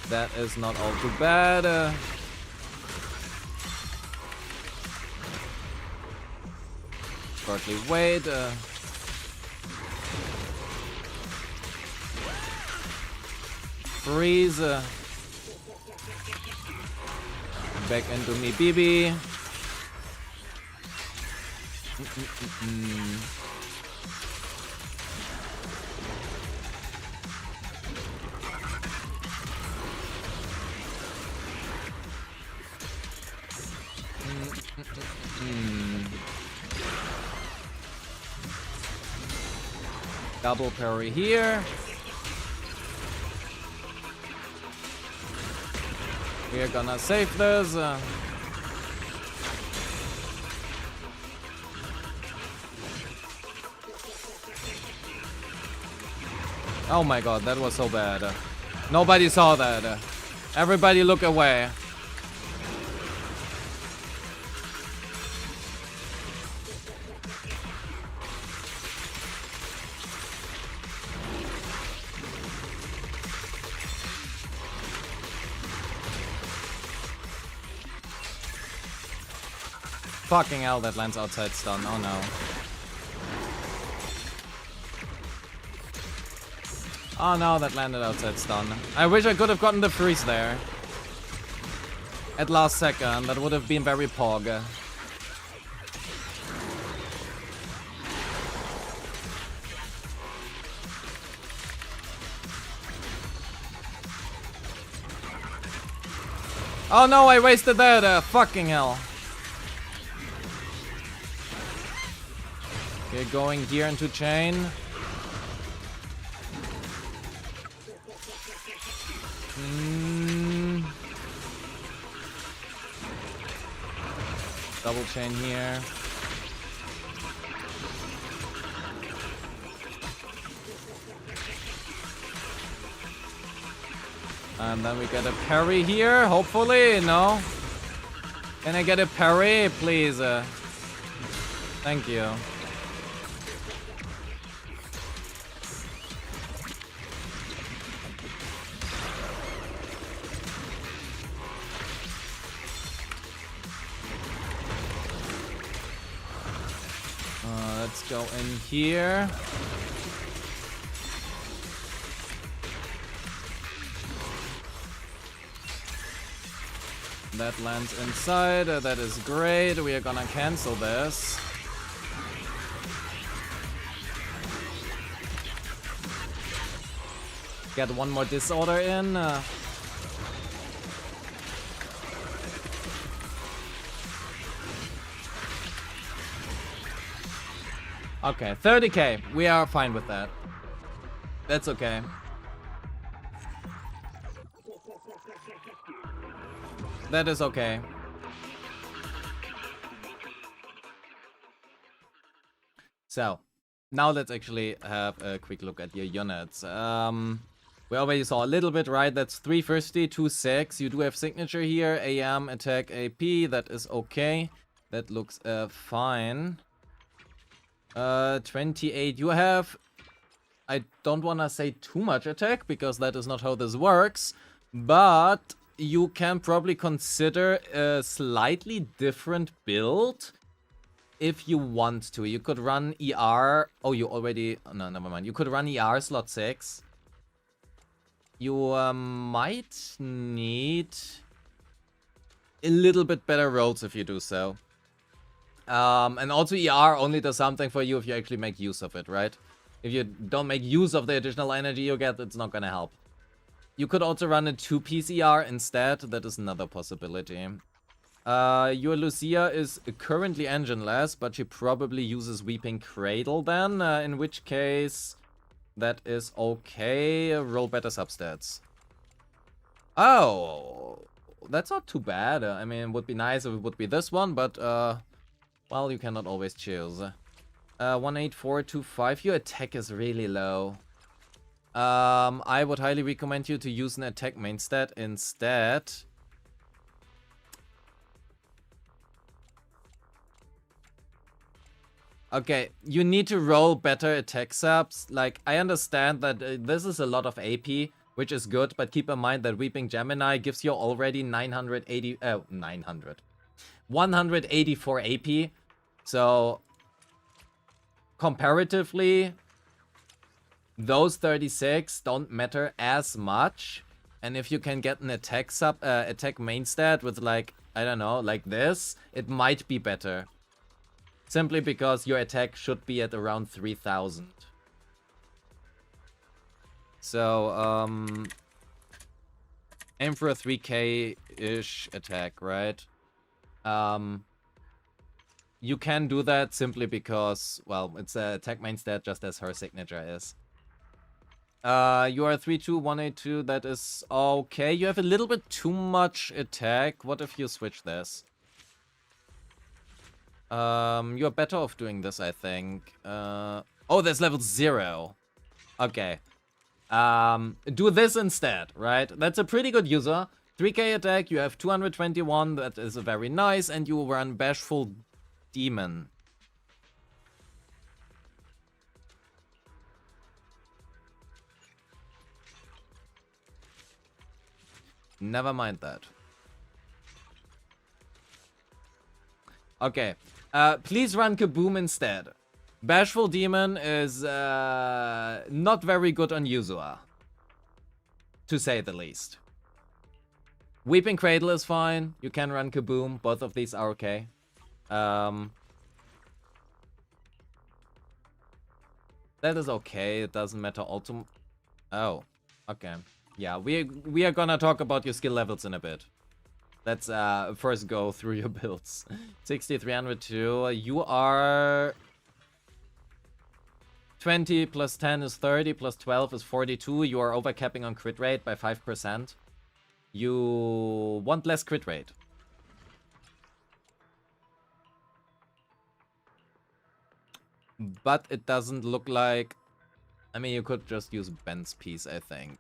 That is not all too bad. Shortly wait. Freeze. Back into me, BB. Double parry here. We're gonna save this. Oh my god, that was so bad. Nobody saw that. Everybody look away. Fucking hell, that lands outside stun. Oh no. Oh no, that landed outside stun. I wish I could have gotten the freeze there. At last second, that would have been very pog. Oh no, I wasted that. Fucking hell. Okay, going here into chain. Double chain here. And then we get a parry here, hopefully. No. Can I get a parry, please? Thank you. Let's go in here. That lands inside. That is great. We are gonna cancel this. Get one more disorder in. Okay, 30k. We are fine with that. That's okay. That is okay. So, now let's actually have a quick look at your units. We already saw a little bit, right? That's 350, 26. You do have signature here, AM, attack, AP. That is okay. That looks fine. 28. You have... I don't want to say too much attack, because that is not how this works. But you can probably consider a slightly different build if you want to. You could run ER. Oh, you already... No, never mind. You could run ER slot 6. You might need a little bit better rolls if you do so. And also ER only does something for you if you actually make use of it, right? If you don't make use of the additional energy you get, it's not gonna help. You could also run a 2-piece ER instead. That is another possibility. Your Lucia is currently engineless, but she probably uses Weeping Cradle then, in which case that is okay. Roll better substats. Oh, that's not too bad. I mean, it would be nice if it would be this one, but well, you cannot always choose. 18425. Your attack is really low. I would highly recommend you to use an attack main stat instead. Okay, you need to roll better attack subs. Like, I understand that this is a lot of AP, which is good, but keep in mind that Weeping Gemini gives you already 184 AP. So, comparatively, those 36 don't matter as much. And if you can get an attack main stat with, like, I don't know, like this, it might be better. Simply because your attack should be at around 3000. So, aim for a 3k-ish attack, right? You can do that simply because, well, it's a attack main stat just as her signature is. You are 3-2, 182, that is okay. You have a little bit too much attack. What if you switch this? You're better off doing this, I think. Oh, there's level 0. Okay. Do this instead, right? That's a pretty good user. 3k attack, you have 221, that is very nice, and you run Bashful Demon. Never mind that. Okay. Please run Kaboom instead. Bashful Demon is not very good on Yuzua, to say the least. Weeping Cradle is fine. You can run Kaboom. Both of these are okay. That is okay. It doesn't matter. Oh, okay. Yeah, we are gonna talk about your skill levels in a bit. Let's first go through your builds. 60, 302. You are 20 plus 10 is 30 plus 12 is 42. You are overcapping on crit rate by 5%. You want less crit rate. But it doesn't look like... I mean, you could just use Ben's piece, I think.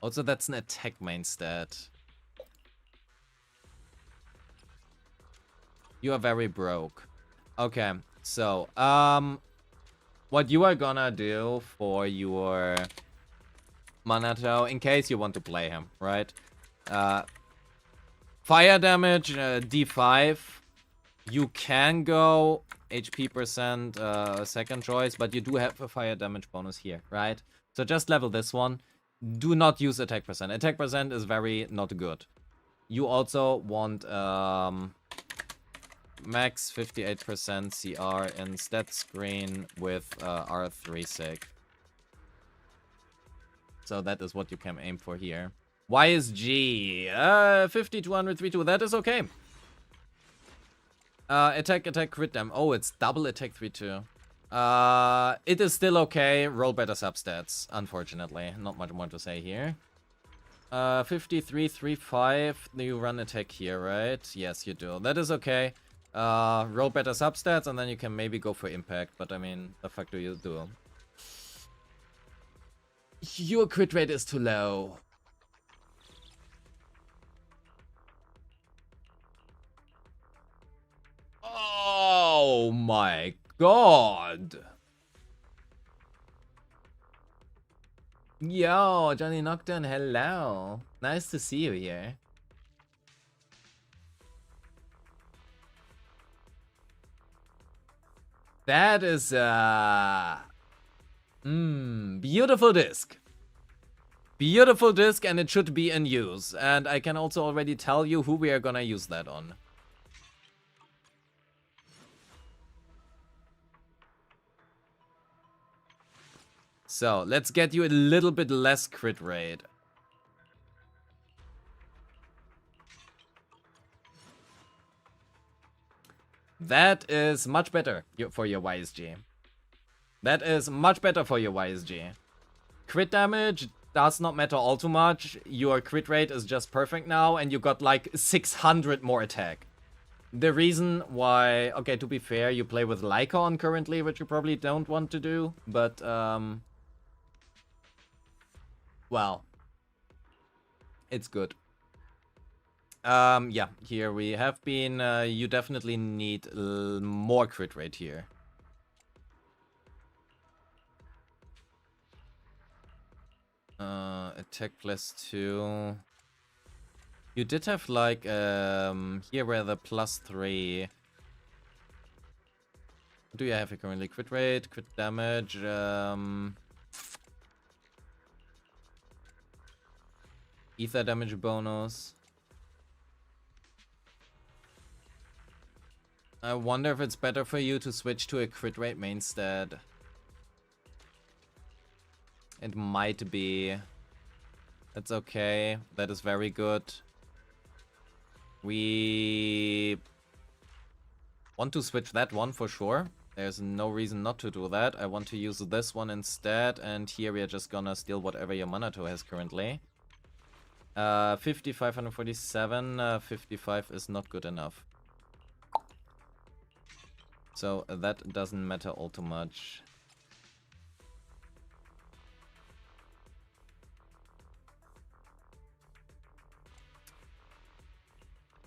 Also, that's an attack main stat. You are very broke. Okay, so, what you are gonna do for your Manato, in case you want to play him, right? Fire damage, D5. You can go HP percent, second choice, but you do have a fire damage bonus here, right? So just level this one. Do not use attack percent. Attack percent is very not good. You also want max 58% CR in stat screen with R3 sig. So that is what you can aim for here. Y is G. 50, 200, 32. That is okay. Attack, crit dam. Oh, it's double attack 3-2. It is still okay. Roll better substats, unfortunately. Not much more to say here. 53, 35. You run attack here, right? Yes, you do. That is okay. Roll better substats, and then you can maybe go for impact. But I mean, the fuck do you do? Your crit rate is too low. Oh my god. Yo, Johnny Nocturne, hello. Nice to see you here. That is beautiful disc. Beautiful disc, and it should be in use. And I can also already tell you who we are gonna use that on. So, let's get you a little bit less crit rate. That is much better for your YSG. That is much better for your YSG. Crit damage does not matter all too much. Your crit rate is just perfect now, and you got like 600 more attack. The reason why, okay, to be fair, you play with Lycon currently, which you probably don't want to do, but, well, it's good. Yeah, here we have been, you definitely need more crit rate here. Attack +2. You did have like here where the +3. What do you have here currently? Crit rate, crit damage, ether damage bonus. I wonder if it's better for you to switch to a crit rate mainstead. It might be. That's okay. That is very good. We want to switch that one for sure. There's no reason not to do that. I want to use this one instead. And here we are just gonna steal whatever your Manato has currently. 5547. 55 is not good enough. So that doesn't matter all too much.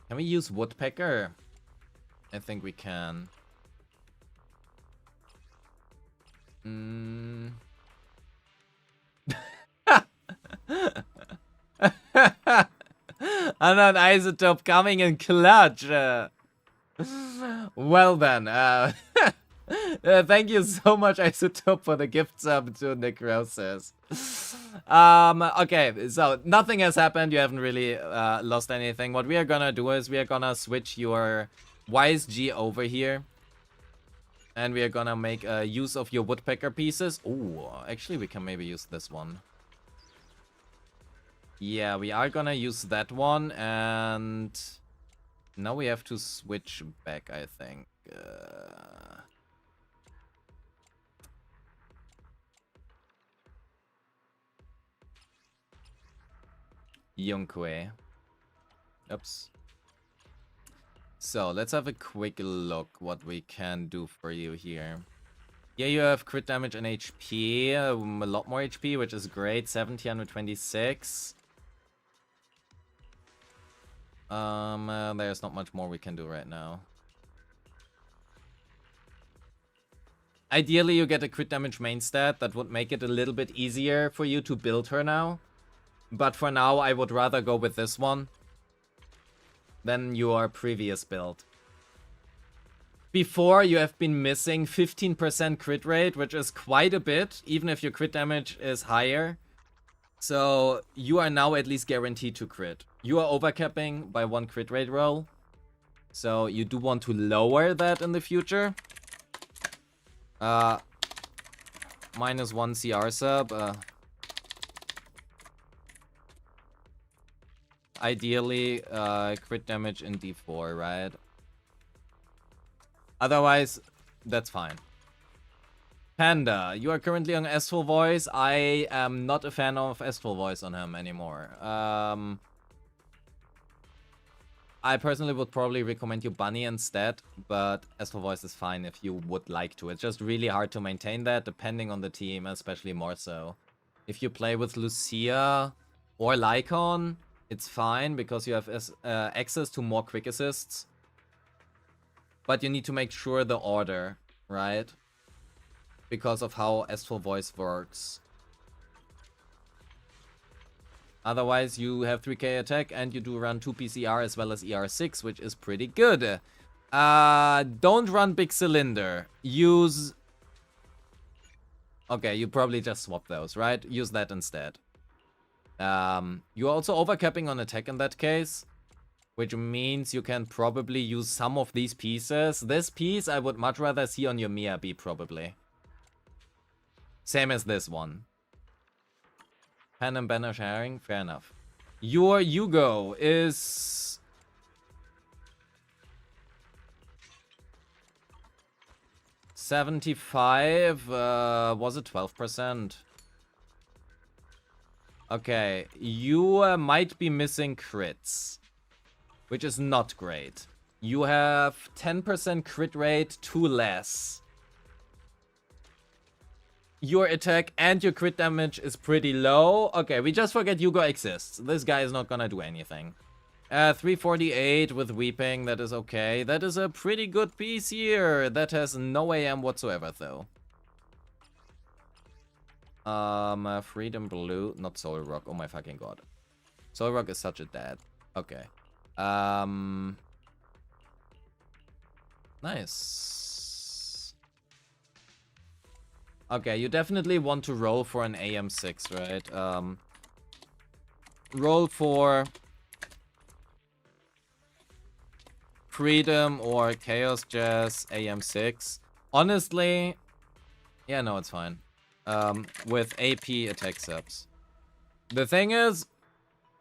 Can we use Woodpecker? I think we can. Unknown Isotope coming in clutch. Well then, thank you so much, Isotope, for the gift sub to Necrosis. Okay, so nothing has happened. You haven't really lost anything. What we are gonna do is we are gonna switch your Wise G over here. And we are gonna make use of your Woodpecker pieces. Oh, actually we can maybe use this one. Yeah, we are gonna use that one, and now we have to switch back, I think. Yonkwe. Oops. So, let's have a quick look what we can do for you here. Yeah, you have crit damage and HP, a lot more HP, which is great. 1726. There's not much more we can do right now. Ideally, you get a crit damage main stat. That would make it a little bit easier for you to build her now. But for now, I would rather go with this one than your previous build. Before, you have been missing 15% crit rate, which is quite a bit, even if your crit damage is higher. So, you are now at least guaranteed to crit. You are overcapping by 1 crit rate roll. So, you do want to lower that in the future. -1 CR sub. Ideally, crit damage in D4, right? Otherwise, that's fine. Panda, you are currently on Astral Voice. I am not a fan of Astral Voice on him anymore. I personally would probably recommend you Bunny instead, but Astral Voice is fine if you would like to. It's just really hard to maintain that, depending on the team, especially more so. If you play with Lucia or Lycon, it's fine because you have access to more quick assists. But you need to make sure the order, right? Because of how Astral Voice works. Otherwise, you have 3k attack and you do run 2 PCR as well as ER6, which is pretty good. Don't run Big Cylinder. Use... Okay, you probably just swap those, right? Use that instead. You're also overcapping on attack in that case, which means you can probably use some of these pieces. This piece I would much rather see on your Miyabi, probably. Same as this one. Pen and banner sharing, fair enough. Your Yugo is... $75, was it 12%? Okay, you might be missing crits, which is not great. You have 10% crit rate, 2 less. Your attack and your crit damage is pretty low. Okay, we just forget Hugo exists. This guy is not gonna do anything. 348 with Weeping, that is okay. That is a pretty good piece here. That has no AM whatsoever, though. Freedom Blue, not Soul Rock. Oh my fucking god. Soul Rock is such a dad. Okay. Nice. Okay, you definitely want to roll for an AM6, right? Roll for Freedom or Chaos Jazz AM6. Honestly, yeah, no, it's fine. With AP attack subs. The thing is,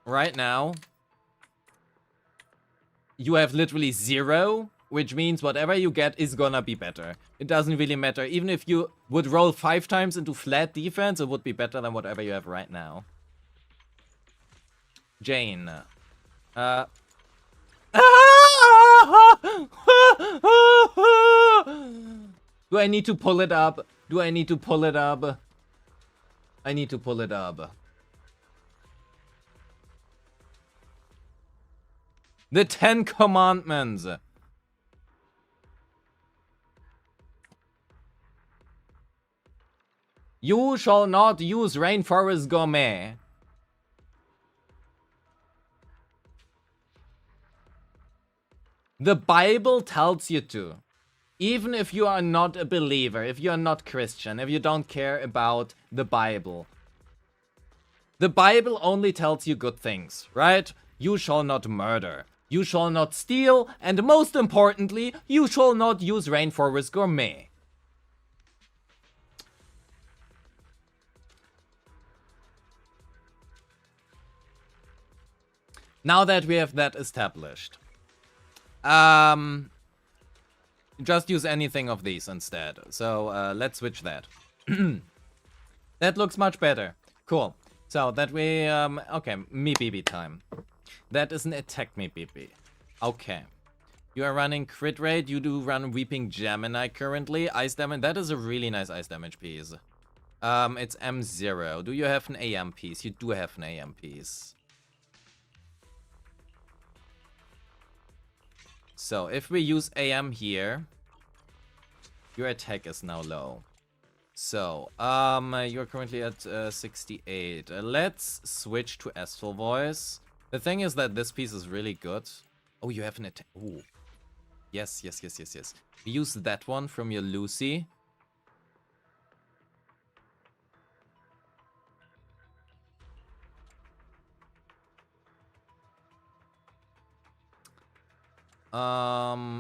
right now, you have literally 0, which means whatever you get is gonna be better. It doesn't really matter. Even if you would roll 5 times into flat defense, it would be better than whatever you have right now. Jane. Do I need to pull it up? Do I need to pull it up? I need to pull it up. The 10 Commandments. You shall not use Rainforest Gourmet. The Bible tells you to. Even if you are not a believer, if you are not Christian, if you don't care about the Bible. The Bible only tells you good things, right? You shall not murder. You shall not steal. And most importantly, you shall not use Rainforest Gourmet. Now that we have that established. Just use anything of these instead. So let's switch that. That looks much better. Cool. So that we okay, me BB time. That is an attack me BB. Okay. You are running crit rate. You do run Weeping Gemini currently. Ice damage. That is a really nice ice damage piece. It's M0. Do you have an AM piece? You do have an AM piece. So, if we use AM here, your attack is now low. So, you're currently at 68. Let's switch to Astral Voice. The thing is that this piece is really good. Oh, you have an attack. Ooh. Yes. Use that one from your Lucy.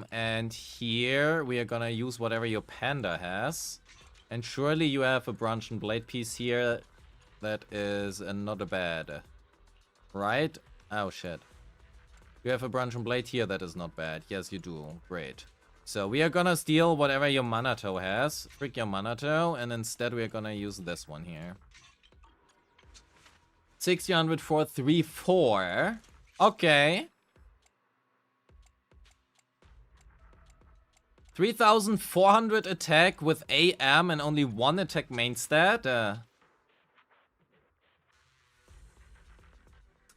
And here we are gonna use whatever your panda has. And surely you have a Branch and Blade piece here that is not a bad. Right? Oh shit. You have a Branch and Blade here that is not bad. Yes, you do. Great. So we are gonna steal whatever your Manato has. Freak your Manato. And instead we are gonna use this one here. 600 for 3-4. Okay. 3,400 attack with AM and only 1 attack main stat.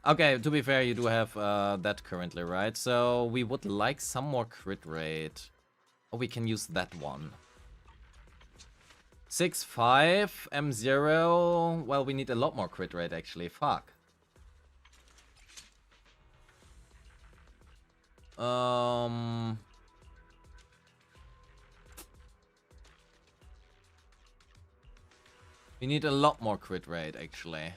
Okay, to be fair, you do have that currently, right? So we would like some more crit rate. Oh, we can use that one. 6-5, M0. Well, we need a lot more crit rate, actually. Fuck. We need a lot more crit rate, actually.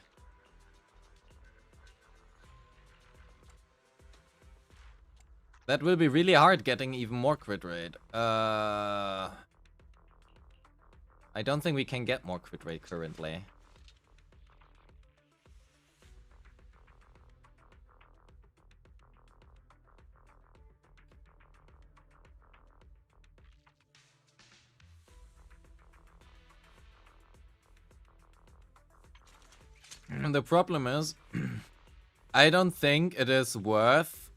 That will be really hard getting even more crit rate. I don't think we can get more crit rate currently. The problem is, I don't think it is worth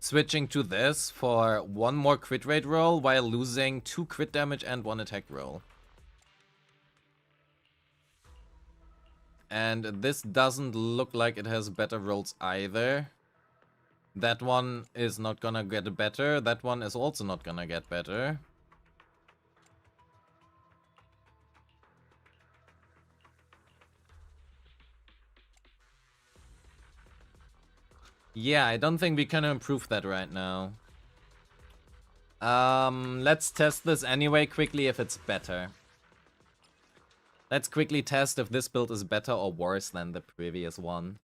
switching to this for one more crit rate roll while losing 2 crit damage and 1 attack roll. And this doesn't look like it has better rolls either. That one is not gonna get better. That one is also not gonna get better. Yeah, I don't think we can improve that right now. Let's test this anyway quickly if it's better. Let's quickly test if this build is better or worse than the previous one.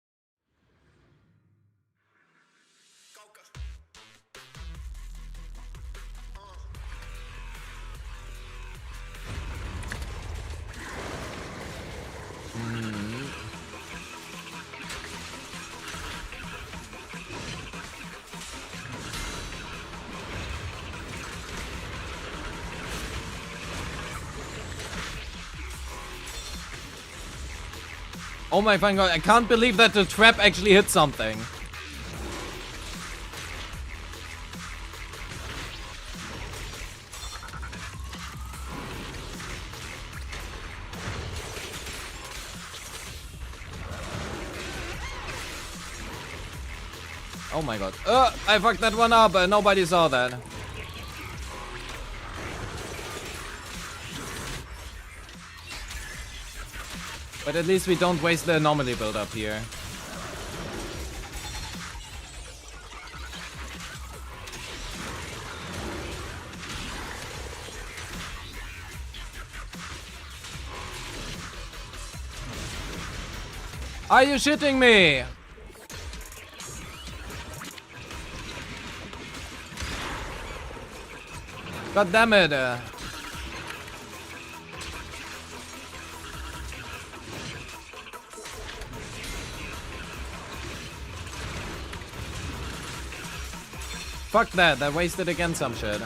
Oh my fucking god, I can't believe that the trap actually hit something. Oh my god. I fucked that one up, nobody saw that. But at least we don't waste the anomaly build up here. Are you shitting me? God damn it. Fuck that, I wasted again some shit.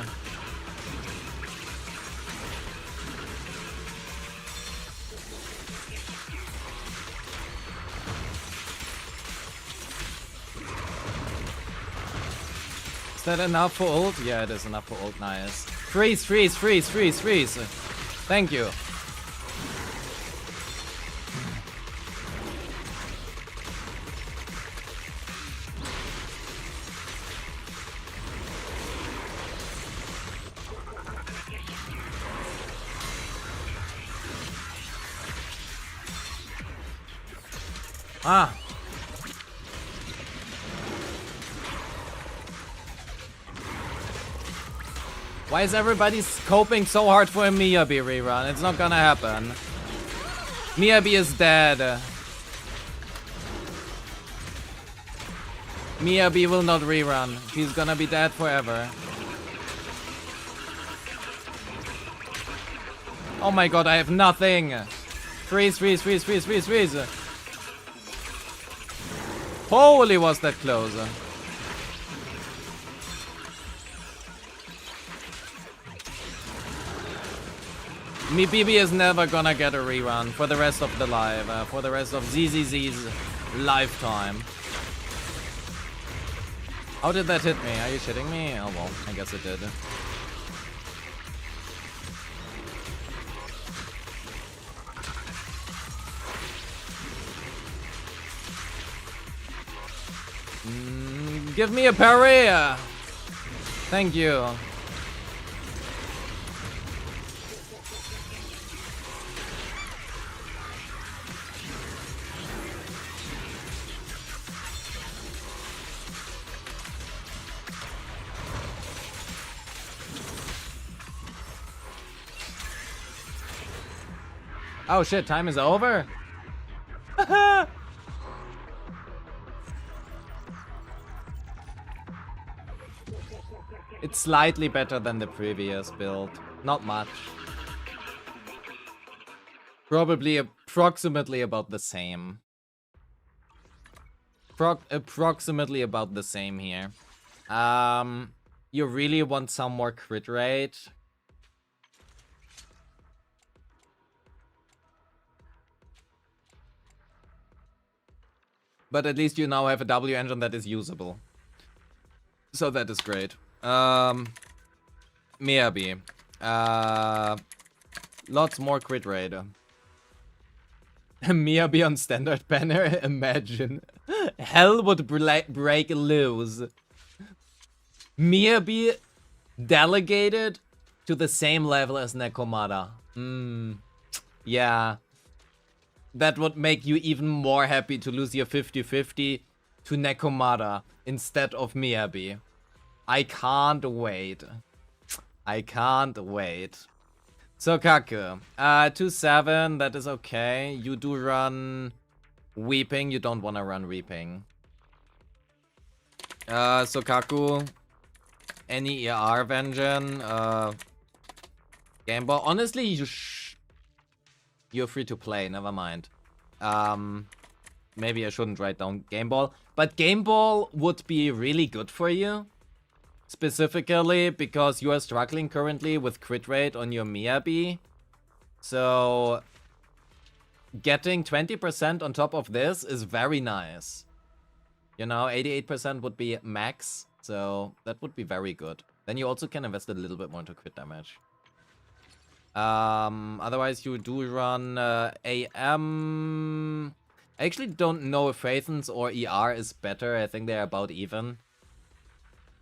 Is that enough for ult? Yeah, it is enough for ult, nice. Freeze, freeze, freeze, freeze, freeze. Thank you. Ah. Why is everybody scoping so hard for a Miyabi rerun? It's not gonna happen. Miyabi is dead. Miyabi will not rerun. He's gonna be dead forever. Oh my god, I have nothing. Freeze, freeze, freeze, freeze, freeze, freeze. Holy, was that close. Miyabi is never gonna get a rerun for the rest of the live, for the rest of ZZZ's lifetime. How did that hit me? Are you shitting me? Oh well, I guess it did. Give me a parry! Thank you. Oh shit, time is over? It's slightly better than the previous build. Not much. Probably approximately about the same. Approximately about the same here. You really want some more crit rate? But at least you now have a W engine that is usable. So that is great. Miyabi. Lots more crit rate. Miyabi on standard banner? Imagine. Hell would break loose. Miyabi delegated to the same level as Nekomata. Yeah. That would make you even more happy to lose your 50-50 to Nekomata instead of Miyabi. I can't wait. I can't wait. So Kaku, 2-7, that is okay. You do run Weeping, you don't want to run Reaping. So Kaku, any ER Vengeance, Game Ball. Honestly, you're free to play, never mind. Maybe I shouldn't write down Game Ball. But Game Ball would be really good for you. Specifically because you are struggling currently with crit rate on your Miyabi. So getting 20% on top of this is very nice. You know, 88% would be max. So that would be very good. Then you also can invest a little bit more into crit damage. Otherwise you do run AM. I actually don't know if Phaethons or ER is better. I think they're about even.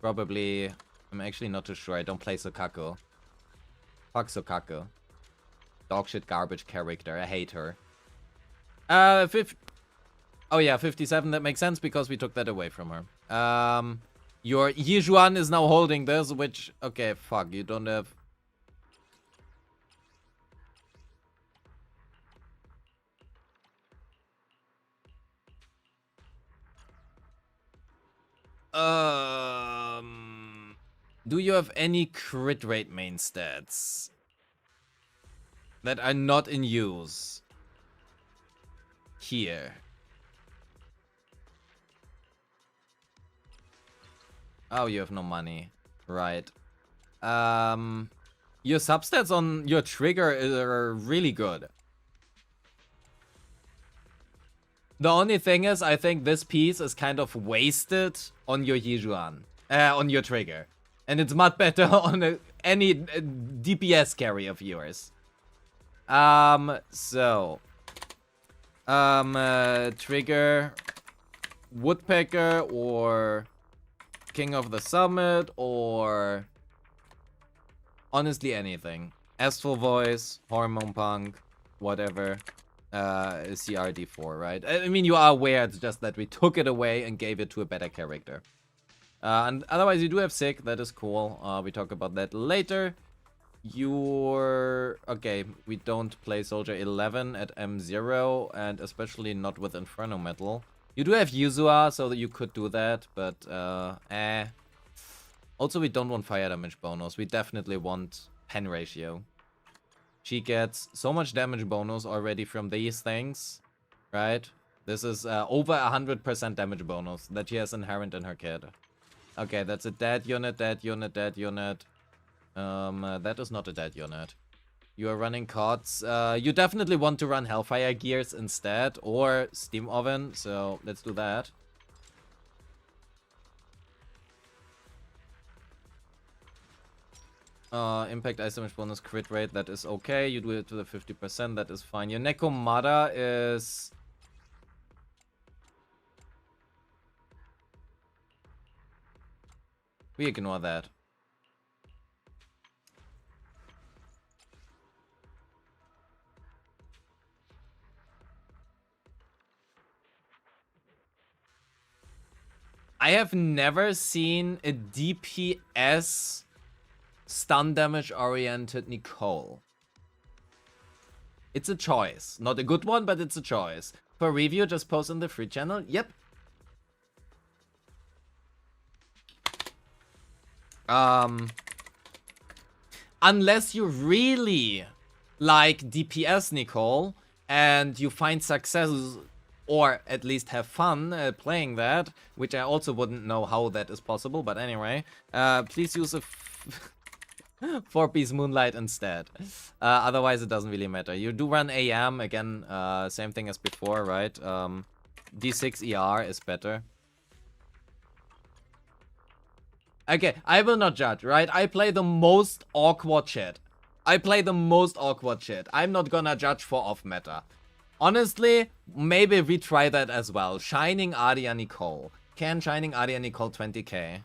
Probably, I'm actually not too sure. I don't play Sokaku. Fuck Sokaku. Dogshit garbage character. I hate her. Oh yeah, 57. That makes sense because we took that away from her. Your Yijuan is now holding this, which, okay, fuck, you don't have. Do you have any crit rate main stats that are not in use here? Oh, you have no money. Right. Your substats on your trigger are really good. The only thing is, I think this piece is kind of wasted on your Yijuan. On your trigger. And it's much better on any DPS carry of yours. Trigger, Woodpecker, or King of the Summit, or honestly anything. Astral Voice, Hormone Punk, whatever. CRD4, right? I mean, you are aware, it's just that we took it away and gave it to a better character. And otherwise, you do have Sick, that is cool. We talk about that later. Okay, we don't play Soldier 11 at M0, and especially not with Inferno Metal. You do have Yuzua, so that you could do that, but, Also, we don't want fire damage bonus. We definitely want pen ratio. She gets so much damage bonus already from these things, right? This is over 100% damage bonus that she has inherent in her kit. Okay, that's a dead unit, dead unit, dead unit. That is not a dead unit. You are running COTS. You definitely want to run Hellfire Gears instead, or Steam Oven, so let's do that. Impact ice damage bonus crit rate, that is okay. You do it to the 50%, that is fine. Your Nekomata is... We ignore that. I have never seen a DPS stun damage oriented Nicole. It's a choice. Not a good one, but it's a choice. For review, just post in the free channel. Yep. Unless you really like DPS Nicole and you find success, or at least have fun playing that, which I also wouldn't know how that is possible, but anyway, please use a 4-piece Moonlight instead. Otherwise, it doesn't really matter. You do run AM, again, same thing as before, right? D6 ER is better. Okay, I will not judge, right? I play the most awkward shit. I'm not gonna judge for off-meta. Honestly, maybe we try that as well. Shining Aria Nicole. Can Shining Aria Nicole 20k?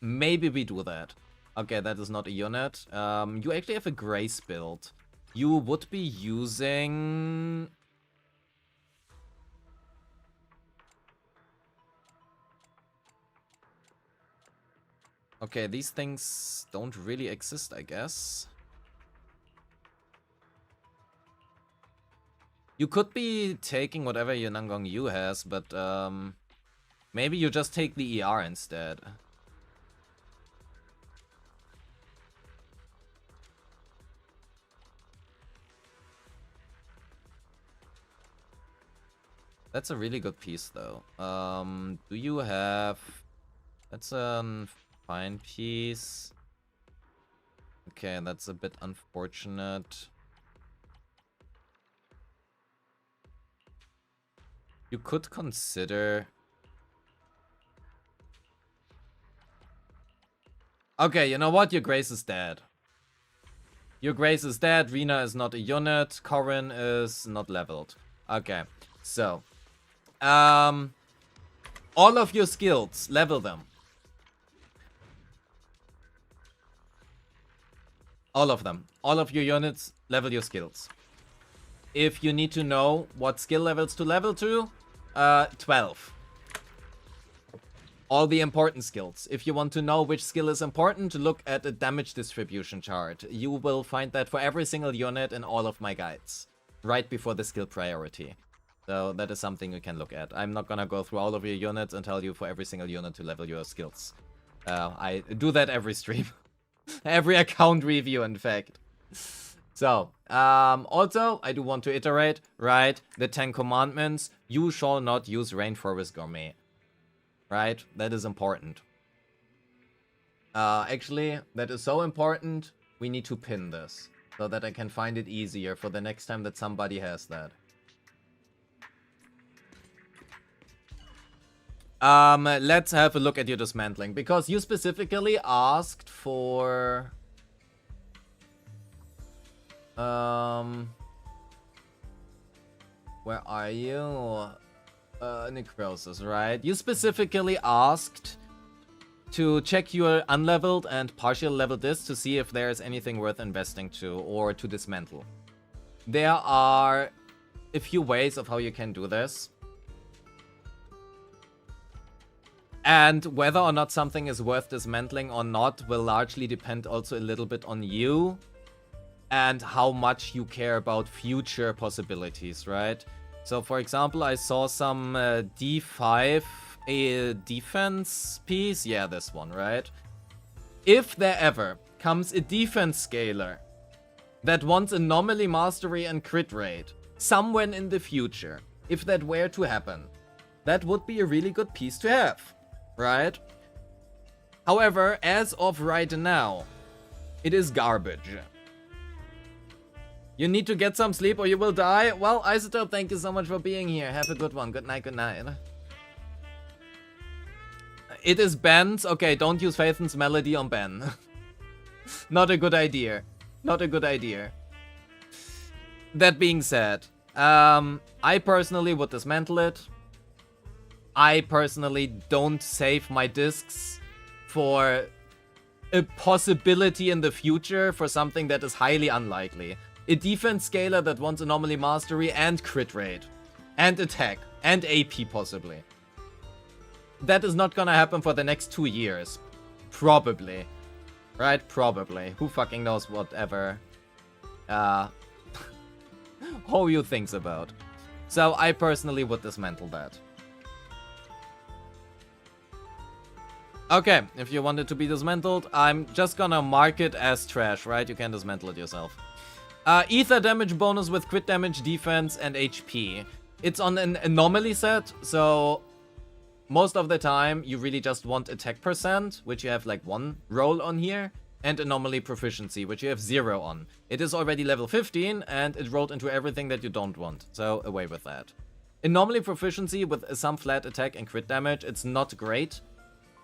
Maybe we do that. Okay, that is not a unit. You actually have a Grace build. You would be using... Okay, these things don't really exist, I guess. You could be taking whatever your Nangong Yu has, but maybe you just take the ER instead. That's a really good piece, though. Do you have... That's a fine piece. Okay, that's a bit unfortunate. You could consider... Okay, you know what? Your Grace is dead. Your Grace is dead. Rena is not a unit. Corin is not leveled. Okay, so... all of your skills, level them. All of them. All of your units, level your skills. If you need to know what skill levels to level to, 12. All the important skills. If you want to know which skill is important, look at the damage distribution chart. You will find that for every single unit in all of my guides. Right before the skill priority. So that is something you can look at. I'm not gonna go through all of your units and tell you for every single unit to level your skills. I do that every stream. Every account review, in fact. So, also, I do want to iterate, right? The 10 commandments. You shall not use Rainforest Gourmet. Right? That is important. Actually, that is so important, we need to pin this. So that I can find it easier for the next time that somebody has that. Let's have a look at your dismantling, because you specifically asked for... Where are you? Necrosis, right? You specifically asked to check your unleveled and partial leveled discs to see if there's anything worth investing to or to dismantle. There are a few ways of how you can do this. And whether or not something is worth dismantling or not will largely depend also a little bit on you and how much you care about future possibilities, right? So, for example, I saw some D5 defense piece. Yeah, this one, right? If there ever comes a defense scaler that wants anomaly mastery and crit rate somewhere in the future, if that were to happen, that would be a really good piece to have. Right? However, as of right now, it is garbage. You need to get some sleep or you will die. Well, Isotope, thank you so much for being here. Have a good one. Good night, good night. It is Ben's. Okay, don't use Phaethon's Melody on Ben. Not a good idea. Not a good idea. That being said, I personally would dismantle it. I personally don't save my discs for a possibility in the future for something that is highly unlikely. A defense scaler that wants anomaly mastery and crit rate. And attack. And AP possibly. That is not gonna happen for the next 2 years. Probably. Right? Probably. Who fucking knows whatever Hoyu thinks about. So I personally would dismantle that. Okay, if you want it to be dismantled, I'm just gonna mark it as trash, right? You can dismantle it yourself. Ether damage bonus with crit damage, defense, and HP. It's on an anomaly set, so most of the time you really just want attack percent, which you have like 1 roll on here, and anomaly proficiency, which you have 0 on. It is already level 15, and it rolled into everything that you don't want, so away with that. Anomaly proficiency with some flat attack and crit damage, it's not great.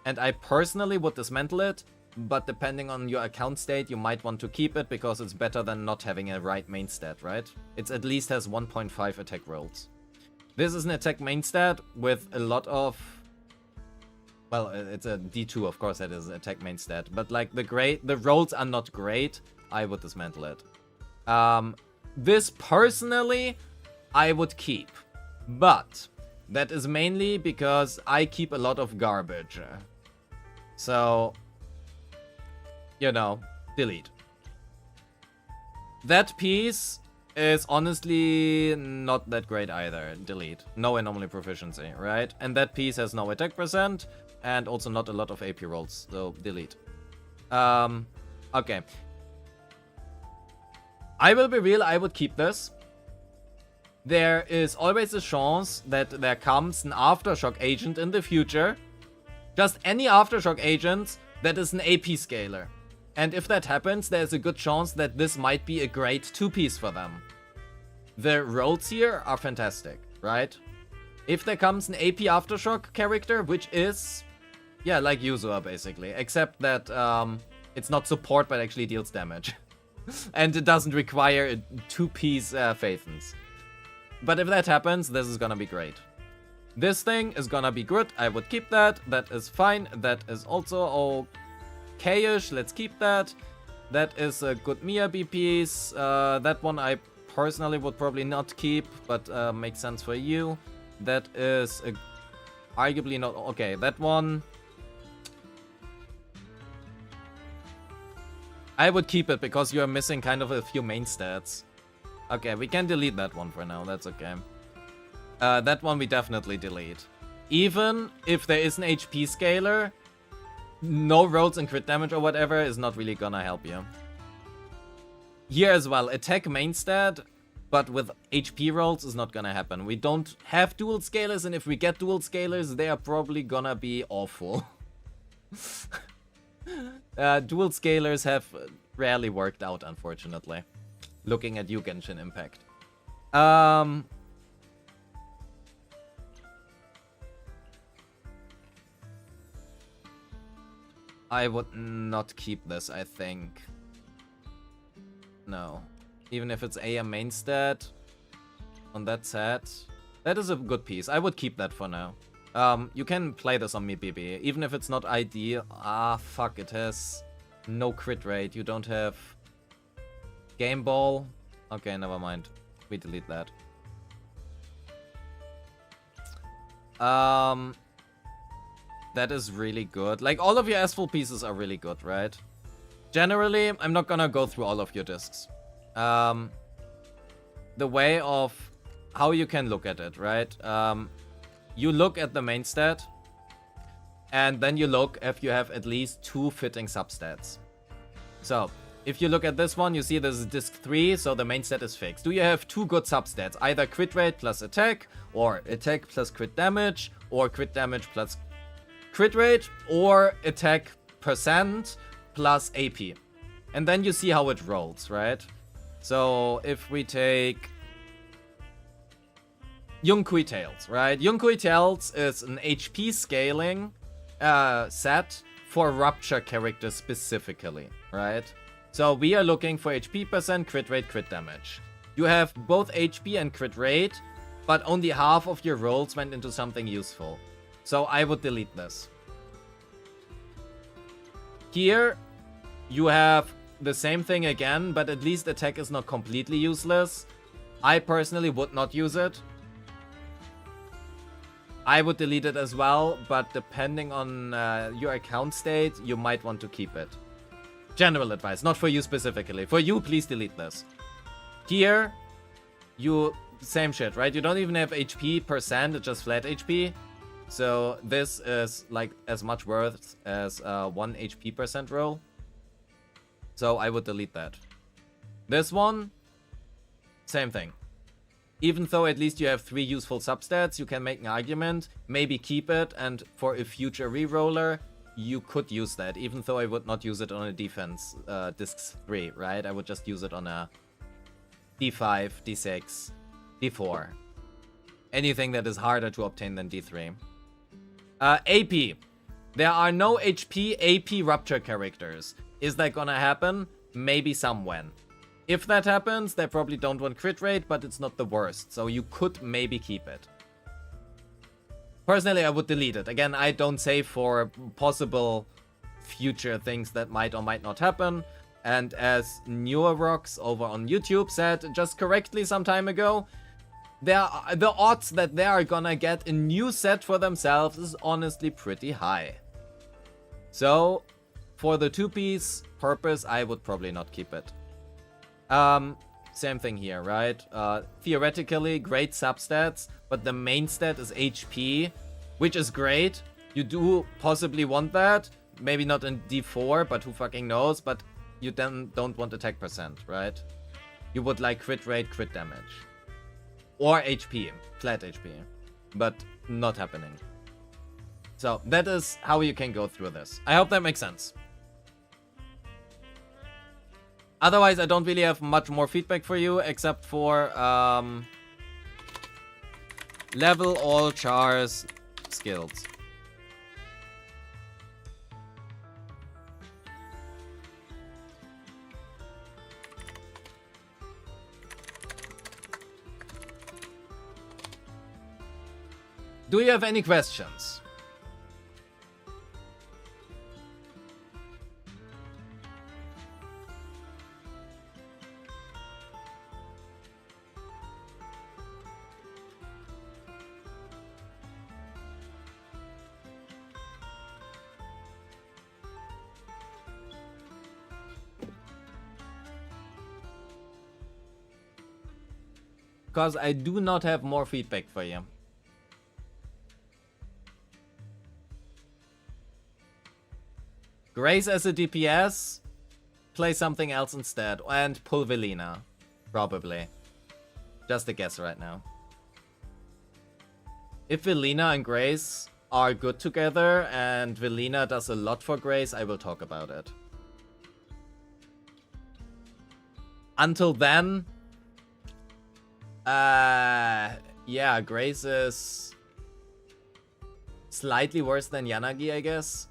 and I personally would dismantle it, but depending on your account state, you might want to keep it because it's better than not having a right main stat, right? It at least has 1.5 attack rolls. This is an attack main stat with a lot of... Well, it's a D2, of course, that is an attack main stat. But like the rolls are not great. I would dismantle it. This personally, I would keep. But that is mainly because I keep a lot of garbage. So, you know, delete. That piece is honestly not that great either. Delete. No anomaly proficiency, right? And that piece has no attack percent and also not a lot of AP rolls, so delete. Okay. I will be real, I would keep this. There is always a chance that there comes an Aftershock agent in the future. Just any Aftershock agent that is an AP scaler. And if that happens, there's a good chance that this might be a great 2-piece for them. The rolls here are fantastic, right? If there comes an AP Aftershock character, which is, yeah, like Yuzua basically, except that it's not support but actually deals damage. And it doesn't require a 2-piece Phaethons. But if that happens, this is gonna be great. This thing is gonna be good. I would keep that. That is fine. That is also okay-ish. Let's keep that. That is a good Miyabi piece. That one I personally would probably not keep, but makes sense for you. That is arguably not... Okay, that one... I would keep it because you are missing kind of a few main stats. Okay, we can delete that one for now. That's okay. That one we definitely delete. Even if there is an HP scaler, no rolls and crit damage or whatever is not really gonna help you. Here as well, attack main stat, but with HP rolls is not gonna happen. We don't have dual scalers, and if we get dual scalers, they are probably gonna be awful. Dual scalers have rarely worked out, unfortunately. Looking at you, Genshin Impact. I would not keep this, I think. No. Even if it's AM main stat on that set. That is a good piece. I would keep that for now. You can play this on me, BB. Even if it's not ideal. Ah, fuck. It has no crit rate. You don't have Game Ball. Okay, never mind. We delete that. That is really good. Like, all of your S-full pieces are really good, right? Generally, I'm not gonna go through all of your discs. The way of how you can look at it, right? You look at the main stat, and then you look if you have at least 2 fitting substats. So, if you look at this one, you see this is disc 3, so the main stat is fixed. Do you have 2 good substats? Either crit rate plus attack, or attack plus crit damage, or crit damage plus crit rate, or attack percent plus AP. And then you see how it rolls, right? So if we take Yunkui Tales, right? Yunkui Tales is an HP scaling set for Rupture characters specifically, right? So we are looking for HP percent, crit rate, crit damage. You have both HP and crit rate, but only half of your rolls went into something useful. So I would delete this. Here, you have the same thing again, but at least attack is not completely useless. I personally would not use it. I would delete it as well, but depending on your account state, you might want to keep it. General advice, not for you specifically. For you, please delete this. Here, you... Same shit, right? You don't even have HP percent, it's just flat HP. So this is like as much worth as 1 HP percent roll. So I would delete that. This one, same thing. Even though at least you have 3 useful substats, you can make an argument, maybe keep it, and for a future reroller, you could use that. Even though I would not use it on a defense disc 3, right? I would just use it on a D5, D6, D4. Anything that is harder to obtain than D3. AP. There are no HP AP Rupture characters. Is that gonna happen? Maybe some when. If that happens, they probably don't want crit rate, but it's not the worst. So you could maybe keep it. Personally, I would delete it. Again, I don't say for possible future things that might or might not happen. And as Newer Rocks over on YouTube said just correctly some time ago, the odds that they are gonna get a new set for themselves is honestly pretty high. So, for the 2-piece purpose, I would probably not keep it. Same thing here, right? Theoretically, great substats, but the main stat is HP, which is great. You do possibly want that. Maybe not in D4, but who fucking knows? But you then don't want attack percent, right? You would like crit rate, crit damage. Or HP, flat HP. But not happening. So, that is how you can go through this. I hope that makes sense. Otherwise, I don't really have much more feedback for you, except for level all chars skills. Do you have any questions? Because I do not have more feedback for you. Grace as a DPS, play something else instead, and pull Velina, probably. Just a guess right now. If Velina and Grace are good together, and Velina does a lot for Grace, I will talk about it. Until then, yeah, Grace is slightly worse than Yanagi, I guess.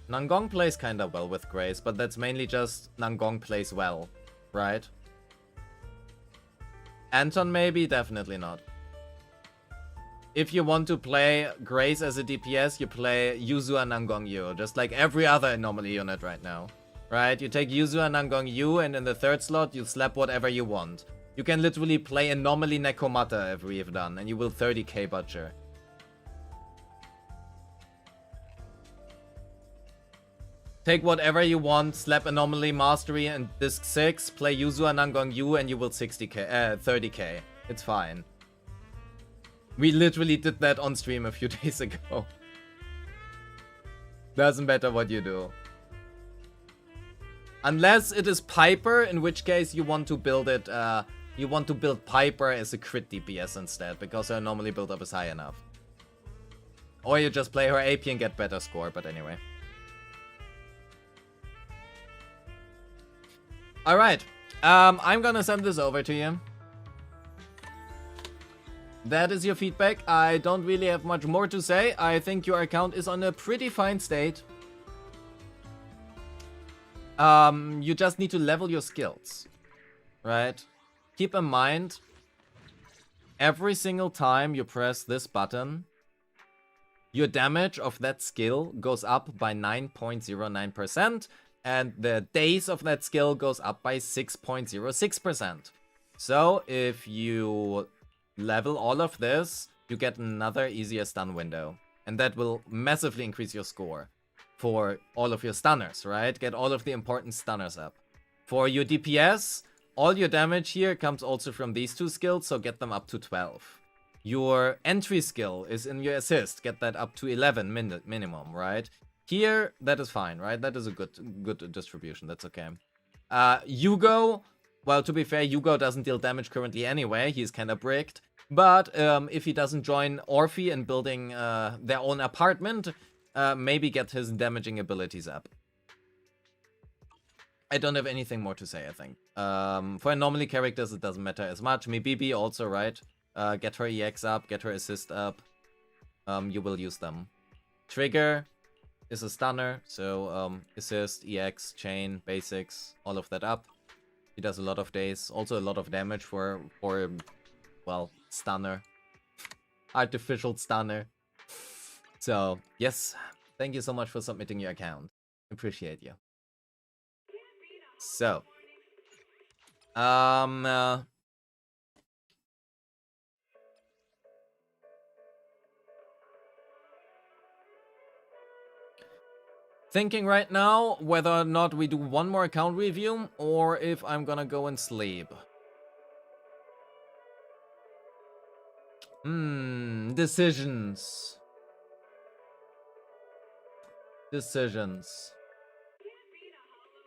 Nangong plays kinda well with Grace, but that's mainly just Nangong plays well, right? Anton maybe? Definitely not. If you want to play Grace as a DPS, you play Yuzu and Nangong Yu, just like every other anomaly unit right now. Right? You take Yuzu and Nangong Yu, and in the third slot, you slap whatever you want. You can literally play Anomaly Nekomata if we've done, and you will 30k butcher. Take whatever you want, slap Anomaly Mastery and Disc 6, play Yuzu and Nangong Yu, and you will 30k. It's fine. We literally did that on stream a few days ago. Doesn't matter what you do. Unless it is Piper, in which case you want to build it, you want to build Piper as a crit DPS instead, because her normally build up is high enough. Or you just play her AP and get better score, but anyway. Alright, I'm gonna send this over to you. That is your feedback. I don't really have much more to say. I think your account is on a pretty fine state. You just need to level your skills, right? Keep in mind, every single time you press this button, your damage of that skill goes up by 9.09%, and the days of that skill goes up by 6.06%. So if you level all of this, you get another easier stun window, and that will massively increase your score. For all of your stunners, right? Get all of the important stunners up. For your DPS, all your damage here comes also from these two skills, so get them up to 12. Your entry skill is in your assist, get that up to 11 minimum, right? Here, that is fine, right? That is a good distribution, that's okay. Yugo, well, to be fair, Yugo doesn't deal damage currently anyway, he's kinda bricked. But if he doesn't join Orphe in building their own apartment, maybe get his damaging abilities up. I don't have anything more to say, I think. For anomaly characters, it doesn't matter as much. Mibibi also, right? Get her EX up, get her assist up. You will use them. Trigger is a stunner, so assist, EX, chain, basics, all of that up. He does a lot of days, also a lot of damage for well, stunner. Artificial stunner. So, yes, thank you so much for submitting your account. Appreciate you. So, thinking right now whether or not we do one more account review or if I'm gonna go and sleep. Decisions. Decisions.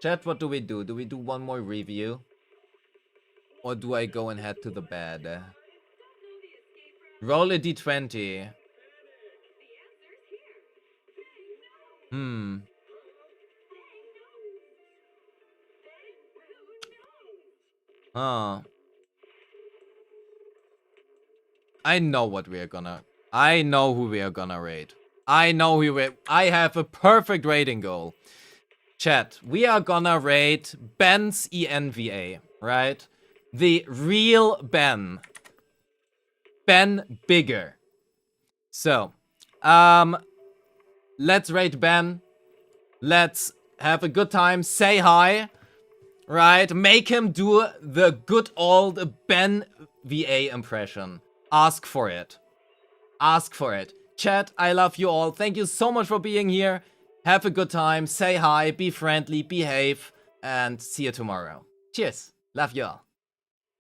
Chat, what do we do? Do we do one more review? Or do I go and head to the bed? Roll a d20. Huh. I know what we are gonna... I know who we are gonna raid. I know who we... I have a perfect raiding goal. Chat, we are gonna raid Ben's ENVA, right? The real Ben. Ben Bigger. So, let's raid Ben. Let's have a good time. Say hi. Right? Make him do the good old Ben VA impression. Ask for it. Ask for it. Chat, I love you all. Thank you so much for being here. Have a good time. Say hi. Be friendly. Behave. And see you tomorrow. Cheers. Love you all.